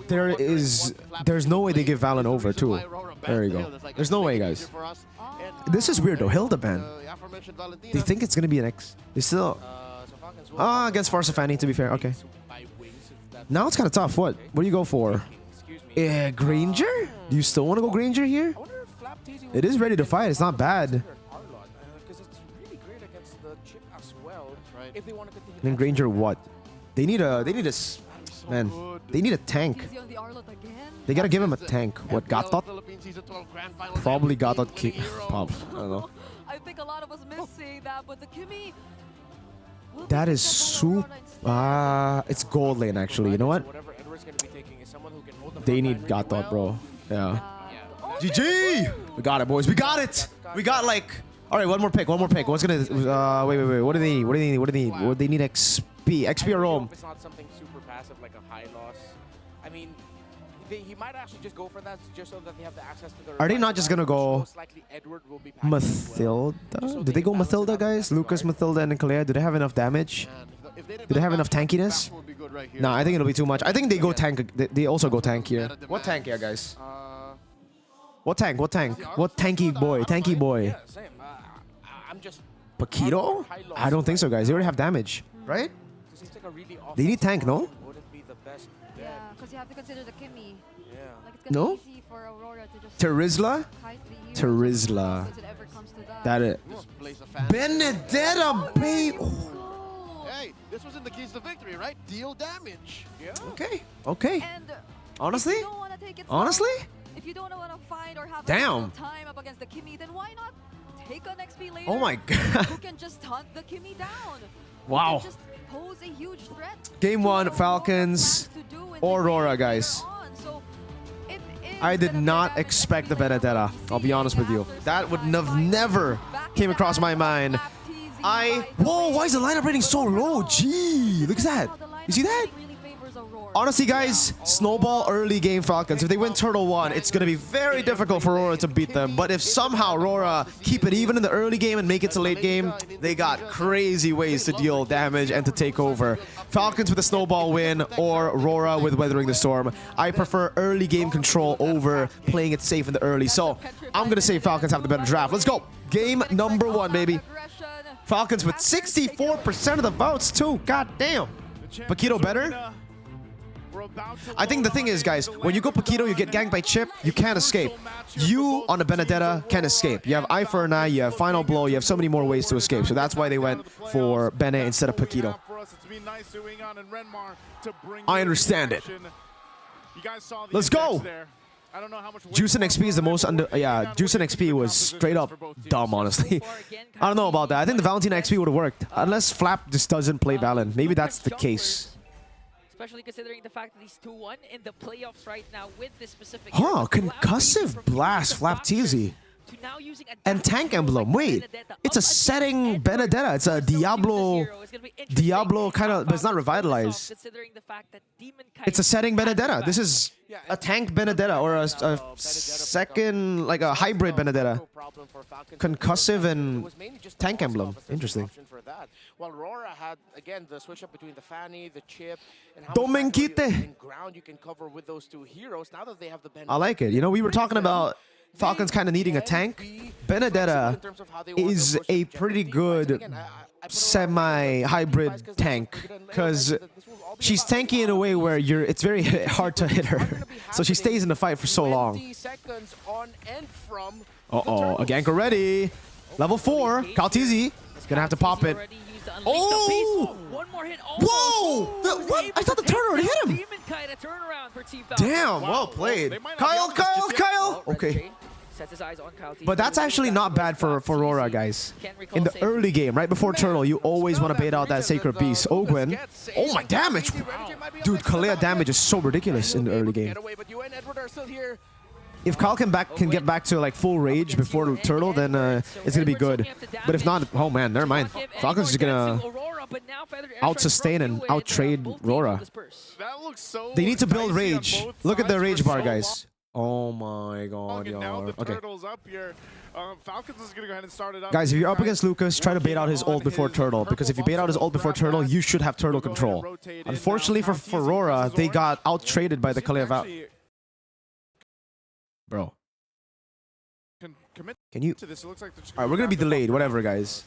There's no way they give Valen over too. There you go. There's no way, guys. This is weird though. Hilda ban. They think it's gonna be an X. They still against Farsa Fanny, to be fair. Okay. Now it's kind of tough. What do you go for? Granger? Do you still want to go Granger here? It is ready to fight. It's not bad. And Granger what? They need a man. They need a tank. They gotta give him a tank. What, Gatot? Probably Gatot kick. Probably. I don't know. I think a lot of us miss seeing that, but the Kimi. That is super. It's gold lane actually. You know what? They need Gatot, bro. Yeah. GG! We got it, boys. We got it. We got like. All right, one more pick. One more pick. What's gonna? Wait. What do they need? What do they need? What do they need? What they need? XP. XP or Rome. It's not something super passive like a high loss. I mean, he might actually just go for that just so that they have the access to the. Are they not just gonna go Mathilda? Did they go Mathilda, guys? Lucas, Mathilda, and Kalea. Do they have enough damage? Do they have enough tankiness? No, I think it'll be too much. I think they go tank. They also go tank here. What tank here, guys? What tank? What tank? What tanky boy? Tanky boy. I'm just Paquito? I don't think so, guys. They already have damage, right? They need tank, no? Yeah, because you have to consider the Kimmy. Yeah. Like it's gonna No? be easy for Aurora to just Terizla? kite the heroes Terizla. once it ever comes to that. That it. Benedetta, babe. Hey, this was in the keys to victory, right? Deal damage. Yeah. Okay. Okay. And Honestly? if you don't wanna take it slow, Honestly? if you don't want to find or have Damn. a time up against the Kimmy, then why not take an XP later? Oh my god. Who can just hunt the Kimmy down? Wow. Who can just pose a huge threat. Game 1, Falcons, Aurora, guys. So it is I did not expect the Benedetta. I'll be honest with you. That would have never came across my mind. Whoa, why is the lineup rating so low? Gee, look at that. You see that? Honestly, guys, snowball early game Falcons. If they win Turtle 1, it's going to be very difficult for Aurora to beat them. But if somehow Aurora keep it even in the early game and make it to late game, they got crazy ways to deal damage and to take over. Falcons with a snowball win or Aurora with Weathering the Storm. I prefer early game control over playing it safe in the early. So I'm going to say Falcons have the better draft. Let's go. Game number 1, baby. Falcons with 64% of the votes, too. God damn. Paquito better? I think the thing is, guys, when you go Paquito, you get ganked by Chip, you can't escape. You, on a Benedetta, can escape. You have Eye for an Eye, you have Final Blow, you have so many more ways to escape. So that's why they went for Bene instead of Paquito. I understand it. Let's go! Juice and XP is the most yeah, Juice and XP was straight up dumb, honestly. I don't know about that. I think the Valentina XP would have worked. Unless Flap just doesn't play Valen. Maybe that's the case. Especially considering the fact that he's 2-1 in the playoffs right now with this specific... Huh, Concussive Blast, Flap Teasy. And Tank Emblem. Wait, it's a setting Benedetta. It's a Diablo kind of, but it's not revitalized. It's a setting Benedetta. This is a tank Benedetta or a second, like a hybrid Benedetta. Concussive and Tank Emblem. Interesting. While Aurora had, again, the switch up between the Fanny, the Chip, and how much ground you can cover with those two heroes. Now that they have the Benedetta. I like it. You know, we were talking about Falcons kind of needing a tank. Benedetta is a pretty good semi-hybrid tank because she's tanky in a way where it's very hard to hit her. So she stays in the fight for so long. Uh-oh, a gank already. Level 4, Kaltizi. Gonna have to pop it. Oh! One more hit. Whoa! What? I thought the turn already hit him. Damn, well played. Kyle! Okay. But that's actually not bad for Aurora, guys. In the early game, right before Turtle, you always want to bait out that Sacred Beast. Ogwen. Oh my damage! Dude, Kalea damage is so ridiculous in the early game. If Kyle can get back to like full rage before Turtle, then it's gonna be good. But if not, oh man, never mind. Falcons is gonna out-sustain and out-trade Aurora. They need to build rage. Look at the rage bar, guys. Oh my god, yo. Okay. Guys, if you're up against Lucas, try to bait out his ult before Turtle. Because if you bait out his ult before Turtle, you should have Turtle control. Unfortunately for Aurora, they got out-traded by the Kalea. Bro. Can you? Alright, we're gonna be delayed. Whatever, guys.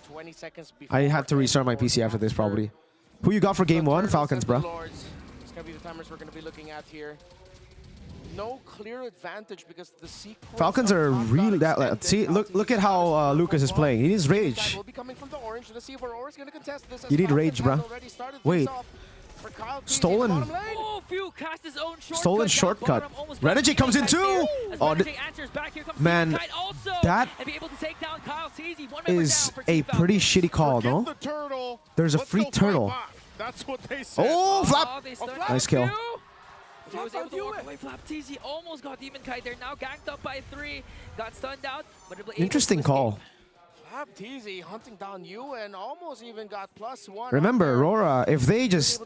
I have to restart my PC after this, probably. Who you got for game 1? Falcons, bro. It's gonna be the timers we're gonna be looking at here. No clear advantage because the sequence. Falcons are really that. See, look at how Lucas is playing. He needs rage. You need rage, bro. Wait. Stolen. Stolen shortcut. Renergy comes in too. Oh, man, that is a pretty shitty call, no? There's a free turtle. Oh, Flap! Nice kill. He was able to walk away. Flapteezy almost got Demon Kite there. Now ganked up by 3. Got stunned out. But interesting call. Flapteezy hunting down you and almost even got +1. Remember, Aurora, if they just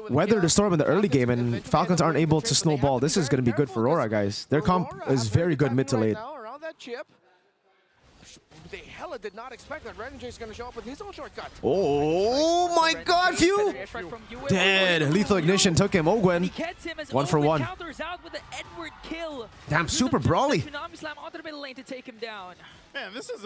weather the storm in the early game and Falcons aren't able to snowball, this is going to be good for Aurora, guys. Their comp is very good mid to late. which they hella did not expect that Renjay is going to show up with his own shortcut. Oh my God, Few! Dead. Lethal Ignition took him. Ogwen. 1 for 1. Damn, super brawly. Man, this is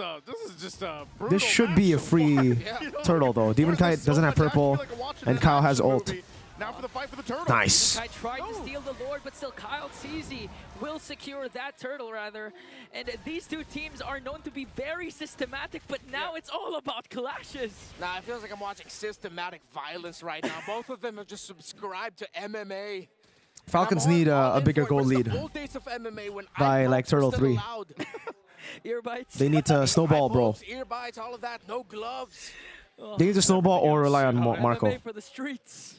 just a brutal This should be a free turtle though. Demon Kite doesn't have purple, and Kyle has ult. Now for the fight for the turtle. Nice. I tried to steal the Lord, but still Kyle TZ will secure that turtle, rather. And these two teams are known to be very systematic, but now it's all about clashes. Nah, it feels like I'm watching systematic violence right now. Both of them have just subscribed to MMA. Falcons need a bigger goal lead by like Turtle 3. Ear bites. They need to snowball, bro. Ear bites, all of that, no gloves. They need to snowball or rely on Marco. For the streets.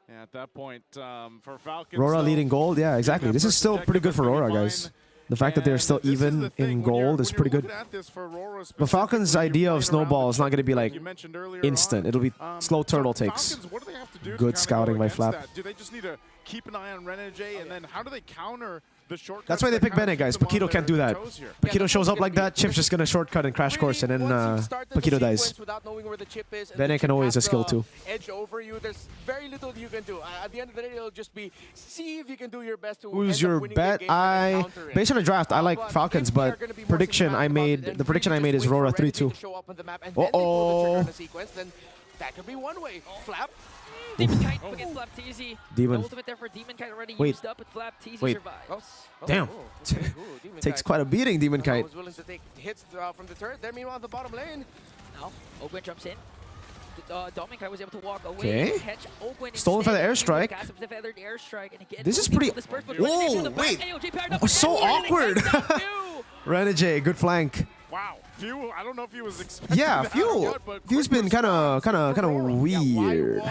Yeah, at that point, for Falcons, Aurora leading gold, yeah, exactly. This is still pretty good for Aurora, guys. The fact that they're still even in gold is pretty good. But Falcons' idea of snowball is not going to be like instant. It'll be slow turtle takes. Good scouting by Flap. Do they just need to keep an eye on Renjay, and then how do they counter the shortcut? That's why they pick Bennett, guys. Paquito can't do that. Paquito shows up like that, Chip's just going to shortcut and crash course, and then Paquito dies. Bennett can always a skill too. Edge over you, there's very little you can do. At the end of the day, it'll just be see if you can do your best to Who's your bet? Based on the draft, I like Falcons, but the prediction I made is Aurora 3-2. Uh-oh. That could be one way. Flap. Demon Kite against Flap TZ. Demon. The ultimate there for Demon Kite already Wait. used up, but Flap TZ survives. Damn. Takes quite a beating, Demon Kite. Was willing to take hits from the turret. There, meanwhile, the bottom lane. Now, Ogwen jumps in. Dominic was able to walk away. Okay. Catch Ogwen Stolen for the airstrike. The feathered airstrike. And again, This is pretty. Whoa, wait. Oh, so awkward. Renjay, good flank. Wow. Few, I don't know if he was expecting Yeah, Few. Few's been kind of weird.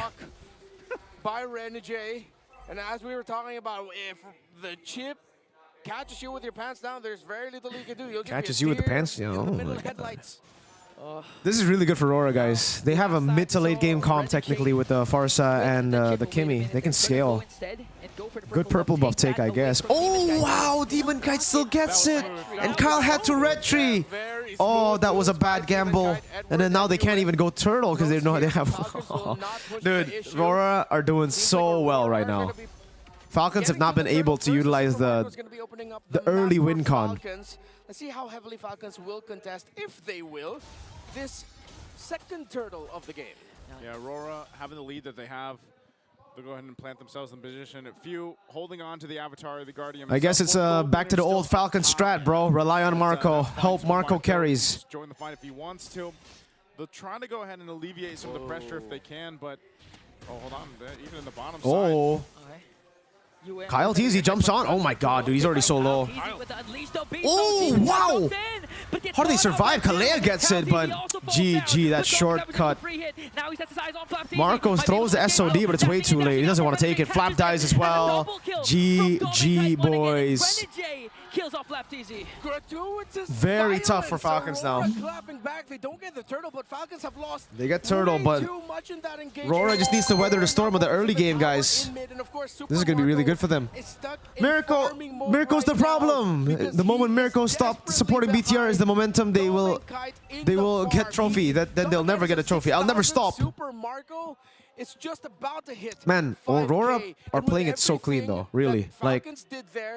By Renjay, and as we were talking about, if the chip catches you with your pants down, there's very little you can do. You'll just Catches be a you with the deer pants? Yeah, in the oh middle my of headlights. This is really good for Aurora, guys. They have a mid to late game comp technically with the Farsa and the Kimmy. They can scale. Good purple buff take, I guess. Oh, wow! Demon Kite still gets it! And Kyle had to retry! Oh, that was a bad gamble. And then now they can't even go turtle because they know they have... Dude, Aurora are doing so well right now. Falcons have not been able to utilize the early win con. Let's see how heavily Falcons will contest, if they will, this second turtle of the game. Yeah, Aurora having the lead that they have. They'll go ahead and plant themselves in position. A Few holding on to the avatar, the Guardian. I guess it's back to the old Falcon strat, bro. Rely on Marco. Help Marco carries. Join the fight if he wants to. They're trying to go ahead and alleviate some of the pressure if they can, but hold on, even in the bottom side. Kyle TZ jumps on. Oh my god, dude, he's already so low. Oh, wow! How do they survive? Kalea gets it, but GG, that shortcut. Marcos throws the SOD, but it's way too late. He doesn't want to take it. Flap dies as well. GG, boys. Kills off Flap TZ. Very tough for Falcons now. They don't get the turtle, but Falcons have lost. They get turtle, but Aurora just needs to weather the storm of the early game, guys. This is going to be really good for them. Mirko's the problem. The moment Mirko stopped supporting BTR is the momentum they will get trophy. Then they'll never get a trophy. I'll never stop. It's just about to hit. Man, Aurora are playing it so clean though, really. Like,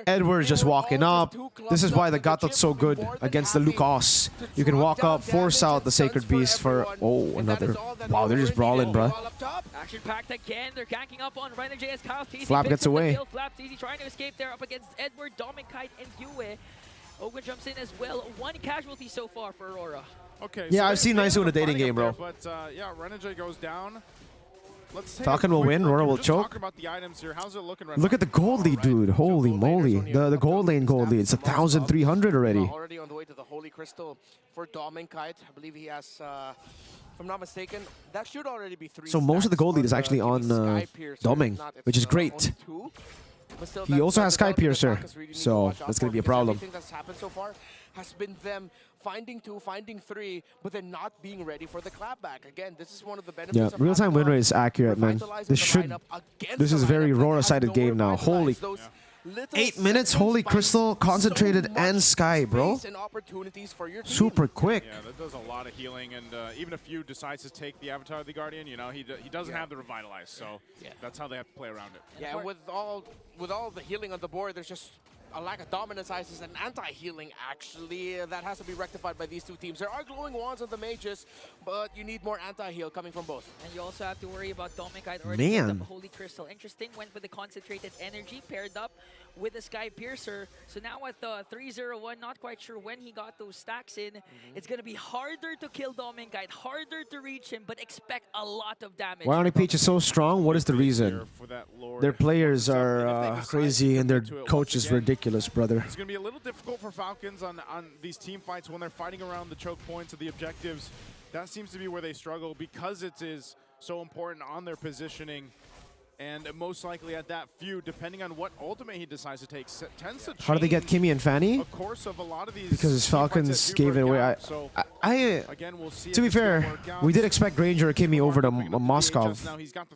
Edward's just walking up. This is why the Gatot's so good against the Mirko'S. You can walk up, force out the Sacred Beast for... Oh, another... Wow, they're just brawling, bruh. Action packed again. They're ganking up on Renjay as Kyle TZ Flap gets away. Flap TZ trying to escape there up against Edward, Dominic Kite, and Yue. Ogwen jumps in as well. One casualty so far for Aurora. Okay. Yeah, I've seen Nice in a dating game, bro. But yeah, Renjay goes down. Falcon will win, Aurora will choke. Look at the gold lead, dude. Holy moly. The gold lane gold lead. It's 1,300 already. Already on the way to the Holy Crystal for Dominic Kite. I believe he has, if I'm not mistaken, that should already be 3 So most of the gold lead is actually on Doming, which is great. He also has Sky Piercer, so that's going to be a problem. Everything that's happened so far has been them finding 2, finding 3, but then not being ready for the clapback. Again, this is one of the benefits of real-time win rate is accurate, man. This is a very Aurora-sided game now. Holy... 8 minutes, Holy Crystal, Concentrated, and Sky, bro. Super quick. Yeah, that does a lot of healing, and even if you decides to take the Avatar of the Guardian, you know, he doesn't have the Revitalize, so that's how they have to play around it. Yeah, and with all the healing on the board, there's just a lack of dominance ices and anti-healing, actually. That has to be rectified by these two teams. There are glowing wands on the mages, but you need more anti-heal coming from both. And you also have to worry about Domikite already picked Man. up Holy Crystal. Interesting, went with the Concentrated Energy, paired up with the Sky Piercer. So now at the 301, not quite sure when he got those stacks in. It's going to be harder to kill Domikite, harder to reach him, but expect a lot of damage. Why Peach is so strong? What is the reason? Their players are crazy and their coach is ridiculous, brother. It's going to be a little difficult for Falcons on these team fights when they're fighting around the choke points of the objectives. That seems to be where they struggle because it is so important on their positioning. And most likely at that feud, depending on what ultimate he decides to take, tends to change. How do they get Kimmy and Fanny? Of course, of a lot of these because Falcons gave it away. Again, we'll see to be fair, we did expect Granger or Kimmy over to Moskov.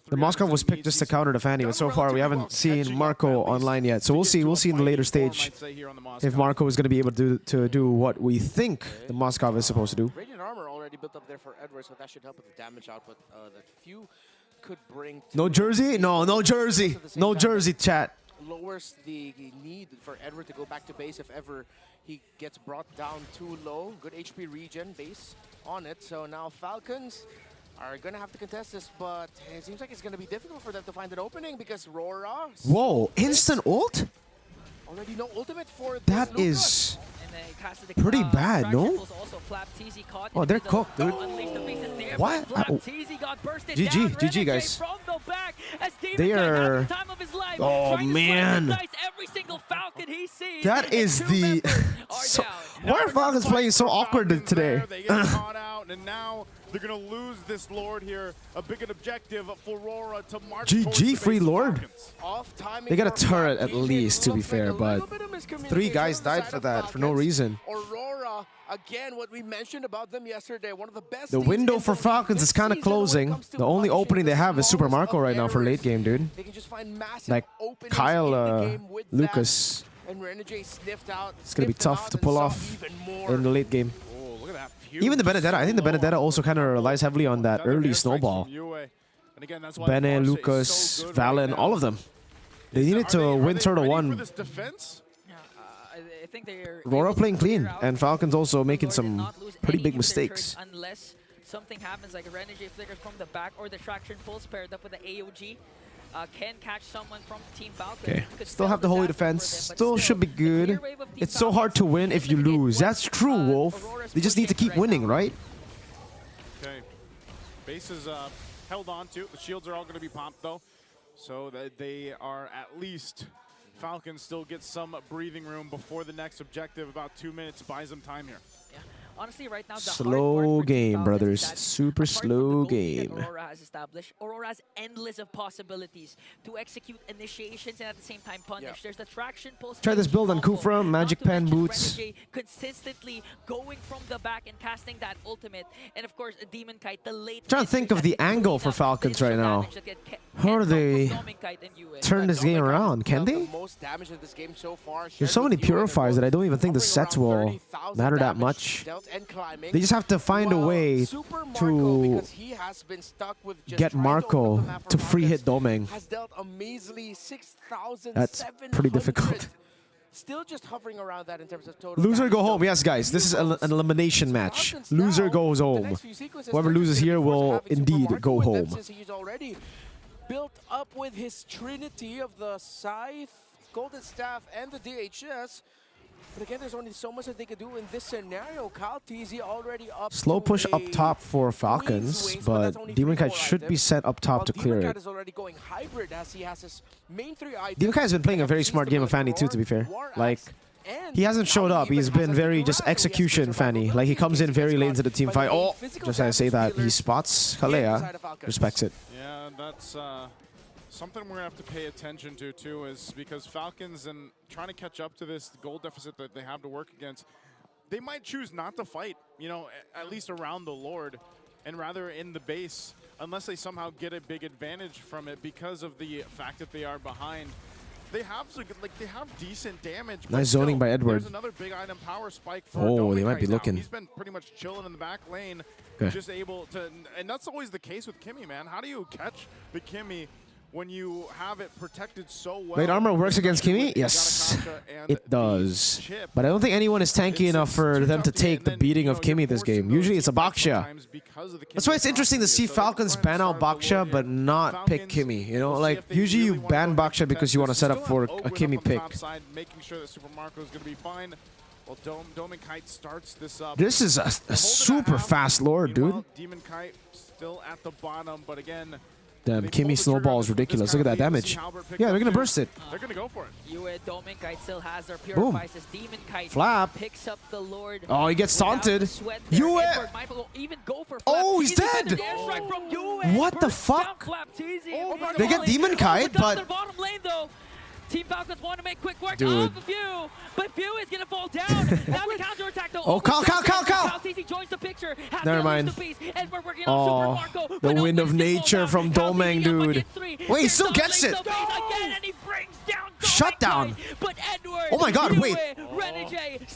The Moskov was picked just to counter the Fanny, but so far we haven't seen Marco online yet. So we'll see. We'll see in the later stage if Marco is going to be able to do what we think the Moskov is supposed to do. Radiant armor already built up there for Edward, so that should help with the damage output that few could bring. No jersey? No jersey. No jersey, chat. Lowers the need for Edward to go back to base if ever he gets brought down too low. Good HP regen base on it. So now Falcons are going to have to contest this, but it seems like it's going to be difficult for them to find an opening because Aurora... Whoa, instant ult? Already no ultimate for that is pretty bad, no? Oh, they're cooked, dude. What? GG, guys. They are... Oh, man. That is the... Why are Falcons playing so awkward today? They get caught out, and now they're going to lose this Lord here. A big objective for Aurora to march GG, free Lord. They got a turret at least, to be fair, but 3 guys died for that for no reason. Aurora, again, what we mentioned about them yesterday, one of the best. The window for Falcons is kind of closing. The only opening they have is Super Marco right now for late game, dude. Like Kyle Lucas. It's going to be tough to pull off in the late game. Even the Benedetta, I think the Benedetta also kind of relies heavily on that early snowball. Bene, Lucas, Valen, all of them. They needed to win Turtle 1. Aurora playing clean, and Falcons also making some pretty big mistakes. Unless something happens, like a Renegade flickers from the back or the traction pulse paired up with the AOG. Can catch someone from Team Falcons. Okay, still have the holy defense. Still should be good. It's so hard to win if you lose. That's true, Wolf. They just need to keep winning, right? Okay. Base is held on to. The shields are all going to be popped, though. So that they are at least... Falcons still get some breathing room before the next objective. About 2 minutes buys them time here. Yeah. Honestly, right now, the slow game, brothers. Super slow game. Aurora has established. Aurora has endless of possibilities to execute initiations and at the same time punish. There's the traction pulse. Try this build on Kufra, Magic Pen Boots. Consistently going from the back and casting that ultimate. And of course, Demon Kite, the late. Trying to think of the angle for Falcons right now. How do they turn this game around? Can they? There's so many purifiers that I don't even think the sets will matter that much. They just have to find a way to get Marco to free hit Doming. That's pretty difficult. Still just hovering around that in terms of total. Loser go home. Yes, guys. This is an elimination match. Loser goes home. Whoever loses here will indeed go home. He's already built up with his trinity of the Scythe, Golden Staff, and the DHS. But again, there's only so much that they could do in this scenario. Kyle TZ already up. Slow push up top for Falcons, but Demon Kite should be set up top to clear it. Is already going hybrid as he has his main 3 items. Demon Kite has been playing a very smart game of Fanny too, to be fair. Like, he hasn't showed up. He's been very just execution Fanny. Like, he comes in very late into the team fight. Oh, just I say that he spots Kalea, respects it. Yeah, that's something we're going to have to pay attention to, too, is because Falcons and trying to catch up to this goal deficit that they have to work against, they might choose not to fight, you know, at least around the Lord, and rather in the base, unless they somehow get a big advantage from it because of the fact that they are behind. they have decent damage. but Nice zoning still, by Edward. There's another big item power spike for Oh, they Dominic might be right now. looking. He's been pretty much chilling in the back lane, Okay. just able to, and that's always the case with Kimmy, man. How do you catch the Kimmy when you have it protected so well? Blade armor works against Kimmy? Yes, it does. But I don't think anyone is tanky enough for them to take the beating of Kimmy this game. Usually it's a Baksha. That's why it's interesting to see Falcons ban out Baksha but not pick Kimmy. You know, like usually you ban Baksha because you want to set up for a Kimmy pick. Making sure that Super Marco is going to be fine. Well, Demon Kite starts this up. This is a super fast lord, dude. Demon Kite still at the bottom, but again, Damn, Kimmy snowball is ridiculous. Look at that damage. Yeah, they're gonna burst it. They're gonna go for it. Yue, Demon Kite still has their Boom. purifies. Demon Kite Flap. picks up the Lord. Oh, he gets taunted. Yue! Oh, he's dead! What the fuck? They get Demon Kite, but... Team Falcons want to make quick work Dude. of View, but View is going to fall down. Now the counterattack though. Oh, Kyle! TZ joins the picture. Never mind. Oh, the wind of nature from Domeng, dude. Wait, he still gets it. Shut down. Oh my god, wait.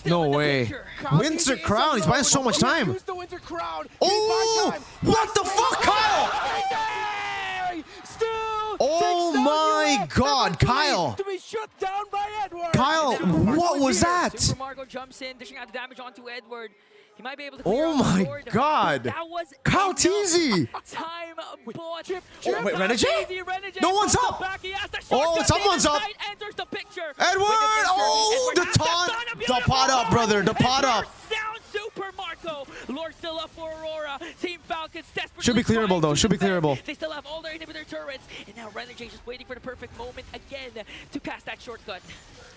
No way. Winter Crown, he's buying so much time. Oh, what the fuck, Kyle? Oh my god, Kyle. To be shut down by Edward. Kyle, what was that? Super Marco jumps in, dishing out the damage onto Edward. He might be able to clear Oh out the my board. god. That was Kyle TZ. time bought. Oh, wait, Renegade? No one's up. Oh, someone's up. Enters the picture. Edward! Oh, the taunt. The pot up, brother. The pot up. Down Super Marco. Lord still up for Aurora. Team Falcons desperately Should be clearable, though. Should be clearable. They still have all their inhibitor turrets. And now Renegade just waiting for the perfect moment again to cast that shortcut.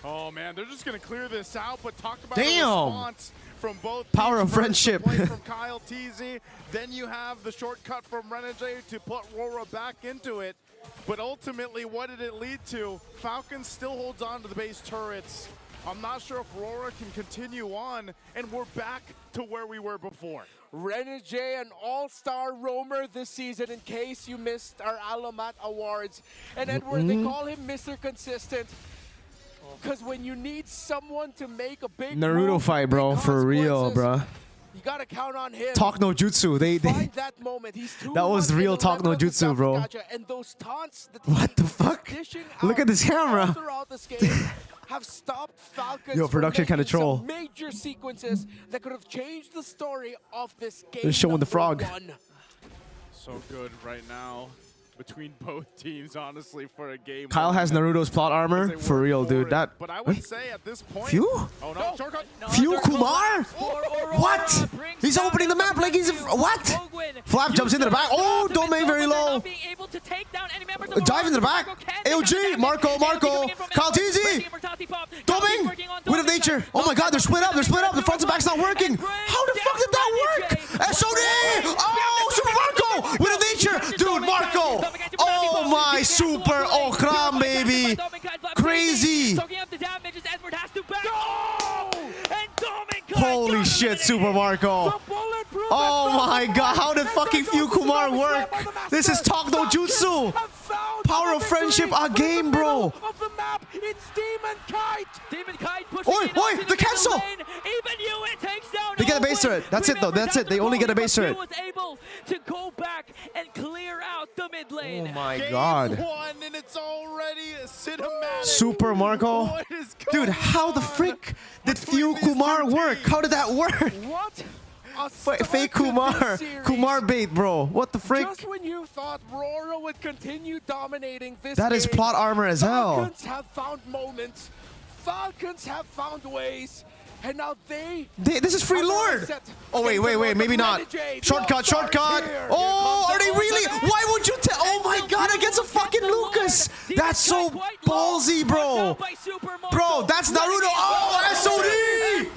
Oh man, they're just gonna clear this out. But talk about Damn. the response from both Power teams. of friendship. First, the play from Kyle TZ. Then you have the shortcut from Renegade to put Aurora back into it. But ultimately, what did it lead to? Falcons still holds on to the base turrets. I'm not sure if Aurora can continue on, and we're back to where we were before. Renegade, an all-star roamer this season, in case you missed our Alamat Awards. And Edward, they call him Mr. Consistent. Because when you need someone to make a big Naruto move, fight, bro. For real, bro. you gotta count on him. Talk no jutsu. Find that moment. He's that was real talk no jutsu, bro. And those taunts that What the fuck? Look at this camera. throughout this game have stopped Falcons. Yo, production from kinda making some troll. major sequences that could have changed the story of this game. They're showing the frog. So good right now between both teams, honestly, for a game. Kyle has Naruto's plot armor. For real, dude. That. But I would say at this point. Few? Oh no, shortcut. Few Kumar? What? He's opening the map like he's. What? Flap jumps into the back. Oh, Domain very low. Dive into the back. AOG. Marco. Kyle TZ. Domain. Wind of nature. Oh my god, they're split up. The front and back's not working. How the fuck did that work? SOD. Oh, Super Marco. Wind of nature. Dude, Marco. Oh my super Okram, baby. Crazy. Holy shit, Super Marco. Oh my god, how did fucking Few Kumar work? This is talk no jutsu. Power of friendship, a game, bro. It's Demon Kite. Demon Kite Oi, the cancel. Even Yue takes down. They get a base turret. That's it, though. That's it. They only get a base turret. was able to go back and clear out the mid lane. Oh my god. Game one, and it's already cinematic. Super Marco. Dude, how the frick did Few Kumar work? How did that work? What? Fake Kumar. Kumar bait, bro. What the frick? Just when you thought Aurora would continue dominating this That is game, plot armor as hell. Falcons have found moments. Falcons have found ways. And now this is free Lord. Oh, wait. Maybe not. Shortcut. Oh, are they really? Why would you tell? Oh my god, against a fucking Lucas. That's so ballsy, bro. Bro, that's Naruto. Oh, SOD.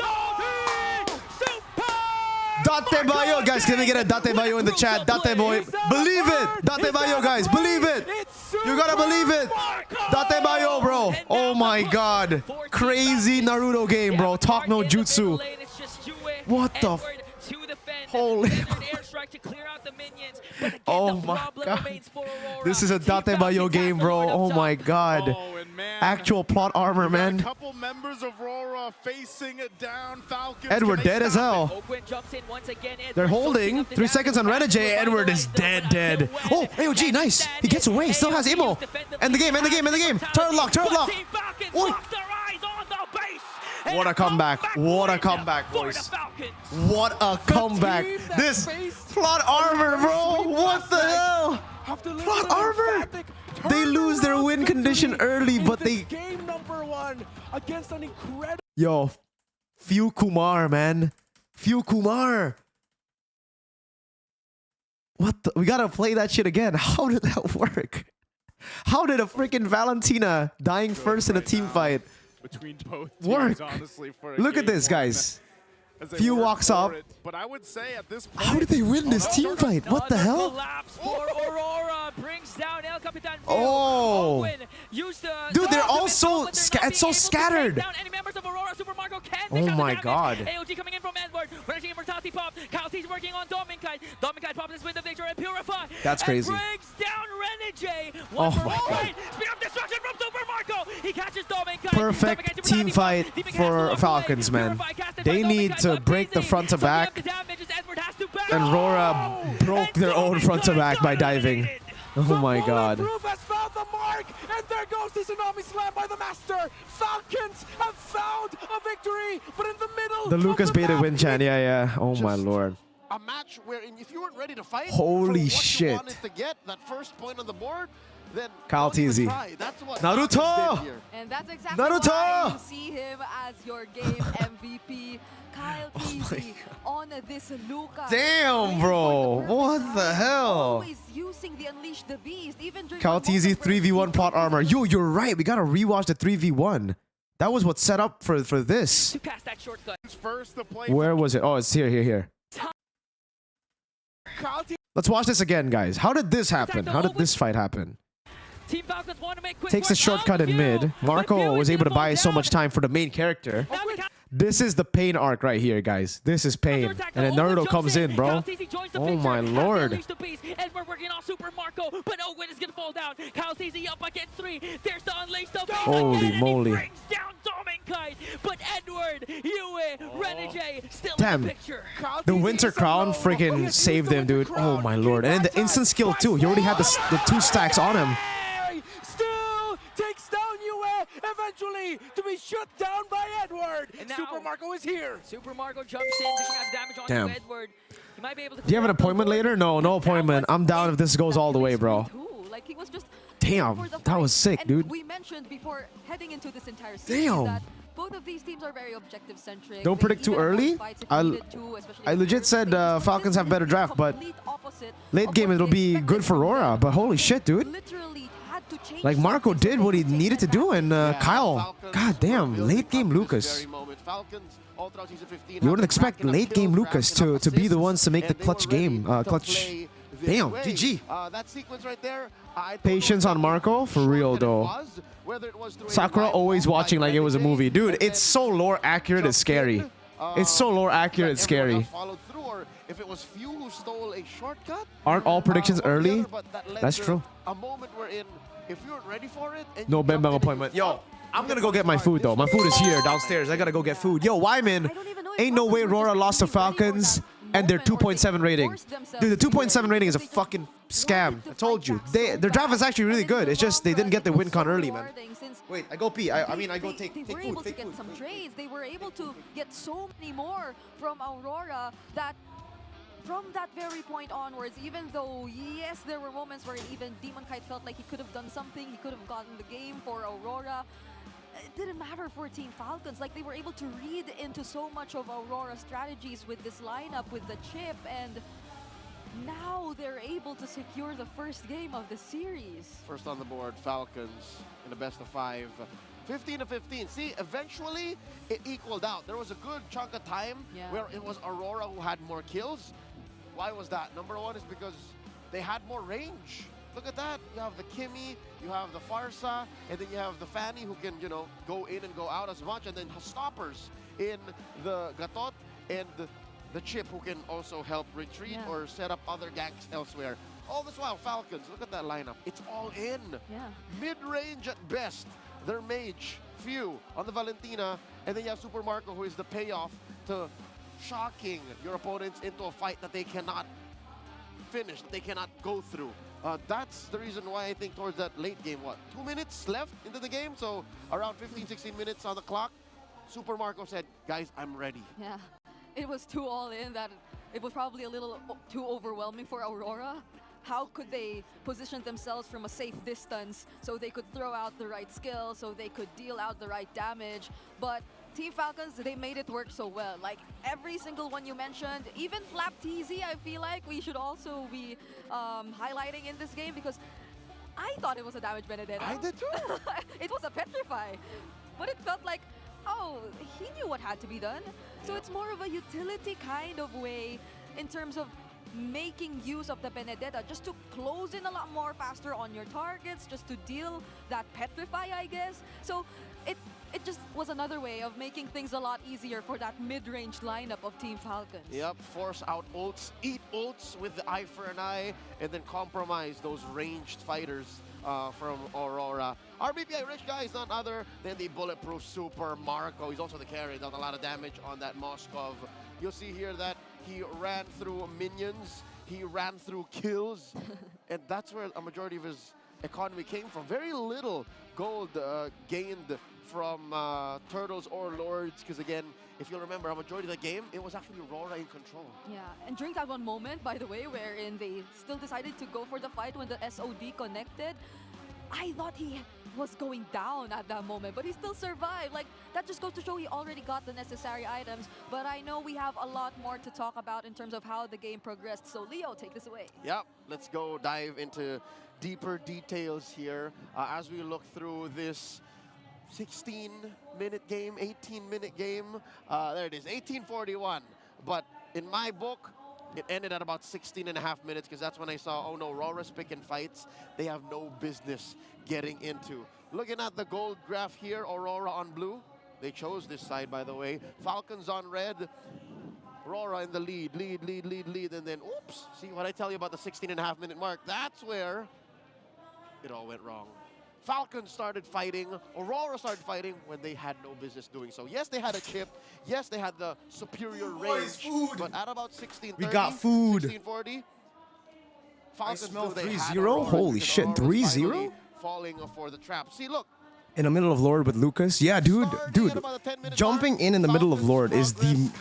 Date Bayo, guys, can we get a Date Bayo in the chat? Date Boy, believe it. Date Bayo, guys, believe it. You gotta believe it. Date Bayo, bro. Oh my god. Crazy Naruto game, bro. Talk no jutsu. What the f. Holy. Oh my god. This is a Date Bayo game, bro. Oh my god. Oh, and man. Actual plot armor, man. A couple members of Aurora facing it down. Falcons. Edward dead as hell. Oakwood jumps in once again. They're holding 3 seconds on Renegade. Edward is dead. Oh, AOG, nice. He gets away. Still has ammo. End the game. Turret lock. Oh. What a comeback. What a comeback, boys. What a comeback. This plot armor, bro. What the hell? Plot armor. They lose their win condition early, but they... Game number 1 against an incredible... Yo, Few Kumar, man. Few Kumar. What the... We gotta play that shit again. How did that work? How did a freaking Valentina dying first in a team fight between both work? Teams, honestly, for Look at this, guys. Few walks up. But I would say at this point, how did they win this team fight? What the hell? For Aurora brings down El Capitan. Oh, dude, they're all so scattered. Oh my God. AOG coming in from Edward. Reggie Immortality pop. Kalti's working on Dominkite. Dominkite pops his win the victory and Purify. That's crazy. And brings down Renegade. Oh my God. Speed of destruction from Super Marco. He catches Dominkite. Perfect team fight for Falcons, man. They need to break the front to back. And Aurora broke their own front to back by diving. Oh my God. Proof has found the mark, and there goes the Tsunami Slam by the Master. Falcons have found a victory, but in the middle. The Lucas baited win, Chan. Yeah. Oh my Lord. A match where if you weren't ready to fight, holy for what shit. you wanted to get that first point on the board, then Kyle TZ. Naruto! And that's exactly Naruto! why you see him as your game MVP. Kyle TZ on this Luca. Damn, bro. What the hell? Always using the Unleash the Beast, even during Kyle TZ 3v1 plot armor. Yo, you're right. We gotta rewatch the 3v1. That was what set up for this. Where was it? Oh, it's here. Let's watch this again, guys. How did this happen? How did this fight happen? Team Falcons want to make quick Takes a shortcut in mid. Marco was able to buy so much time for the main character. This is the pain arc right here, guys. This is pain. And then Naruto comes in, bro. Oh my Lord. Edward working on Super Marco, but Owen is gonna fall down. Kyle TZ up against 3. There's the Unleash the Beast. Holy moly. Brings down Dominkite, but Edward, Yue, Renegade still Damn. in the picture. The Winter Crown freaking saved him, dude. Oh my Lord. And then the instant skill too. He already had the 2 stacks on him. Still takes down Yue, eventually to be shut down by Edward. And now, Super Marco is here. Super Marco jumps in, taking out damage on Damn. Edward. He might be able to. Do you have an appointment later? No appointment. I'm down if this goes all the way, bro. Like he was just Damn, that was sick, dude. We mentioned before heading into this entire series that both of these teams are very objective-centric. Don't predict too early. I legit said Falcons have better draft, but late game it'll be good for Aurora. But holy shit, dude. Like Marco did what he needed to do, and Kyle, god damn, late game Lucas. You wouldn't expect late game Lucas to be the ones to make the clutch game. Damn, GG. That sequence right there. Patience on Marco, for real though. Sakura always watching like it was a movie. Dude, it's so lore accurate, it's scary. It's so lore accurate, it's scary. If it was few who stole a shortcut, aren't all predictions early? That's true. A moment wherein if you weren't ready for it, and no Bembang appointment. Yo, I'm gonna go get my food though. My food is here downstairs. I gotta go get food. Yo, Wyman, ain't no way Aurora lost to Falcons and their 2.7 rating. Dude, the 2.7 rating is a fucking scam. I told you. Their draft is actually really good. It's just they didn't get the win con early, man. Wait, I go pee. I mean, I go take food. They were able to get some trades. They were able to get so many more from Aurora that from that very point onwards, even though, yes, there were moments where even Demonkite felt like he could have done something, he could have gotten the game for Aurora. It didn't matter for Team Falcons. Like, they were able to read into so much of Aurora's strategies with this lineup, with the chip, and now they're able to secure the first game of the series. First on the board, Falcons in the best of 5. 15-15. See, eventually it equaled out. There was a good chunk of time where it was Aurora who had more kills. Why was that? Number 1 is because they had more range. Look at that. You have the Kimmy, you have the Farsa, and then you have the Fanny who can, you know, go in and go out as much, and then stoppers in the Gatot and the Chip who can also help retreat or set up other ganks elsewhere. All this while, Falcons, look at that lineup. It's all in. Mid-range at best. their mage, Few, on the Valentina, and then you have Super Marco, who is the payoff to shocking your opponents into a fight that they cannot finish, that they cannot go through. That's the reason why I think towards that late game, 2 minutes left into the game? So around 15, 16 minutes on the clock, Super Marco said, guys, I'm ready. Yeah, it was too all in that it was probably a little too overwhelming for Aurora. How could they position themselves from a safe distance so they could throw out the right skill, so they could deal out the right damage? But Team Falcons, they made it work so well. Like every single one you mentioned, even Flap TZ, I feel like we should also be highlighting in this game, because I thought it was a damage Benedetta. I did too. It was a Petrify, but it felt like, oh, he knew what had to be done. So it's more of a utility kind of way in terms of making use of the Benedetta just to close in a lot more faster on your targets, just to deal that Petrify, I guess. So it just was another way of making things a lot easier for that mid-range lineup of Team Falcons. Yep, force out ults, eat ults with the eye for an eye, and then compromise those ranged fighters from Aurora. RBPI Rich guy is none other than the bulletproof Super Marco. He's also the carry, dealt a lot of damage on that Moskov. You'll see here that he ran through minions, he ran through kills, and that's where a majority of his economy came from. Very little gold gained from Turtles or Lords, because again, if you'll remember, a majority of the game, it was actually Aurora in control. Yeah, and during that one moment, by the way, wherein they still decided to go for the fight when the SOD connected, I thought he was going down at that moment, but he still survived. Like, that just goes to show he already got the necessary items. But I know we have a lot more to talk about in terms of how the game progressed. So Leo, take this away. Yep, let's go dive into deeper details here as we look through this 16-minute game, 18-minute game. There it is, 18:41. But in my book, it ended at about 16.5 minutes, because that's when I saw, oh no, Aurora's picking fights they have no business getting into. Looking at the gold graph here, Aurora on blue. They chose this side, by the way. Falcons on red. Aurora in the lead, and then, oops, see what I tell you about the 16.5 minute mark? That's where it all went wrong. Falcons started fighting, Aurora started fighting when they had no business doing so. Yes, they had a chip. Yes, they had the superior range. But at about 16:30, we got food. 16:40, Falcons I smell knew they 3-0. Holy shit, 3-0? Falling for the trap. See, look. In the middle of Lord with Lucas? Yeah, dude. Jumping in the middle of Lord is the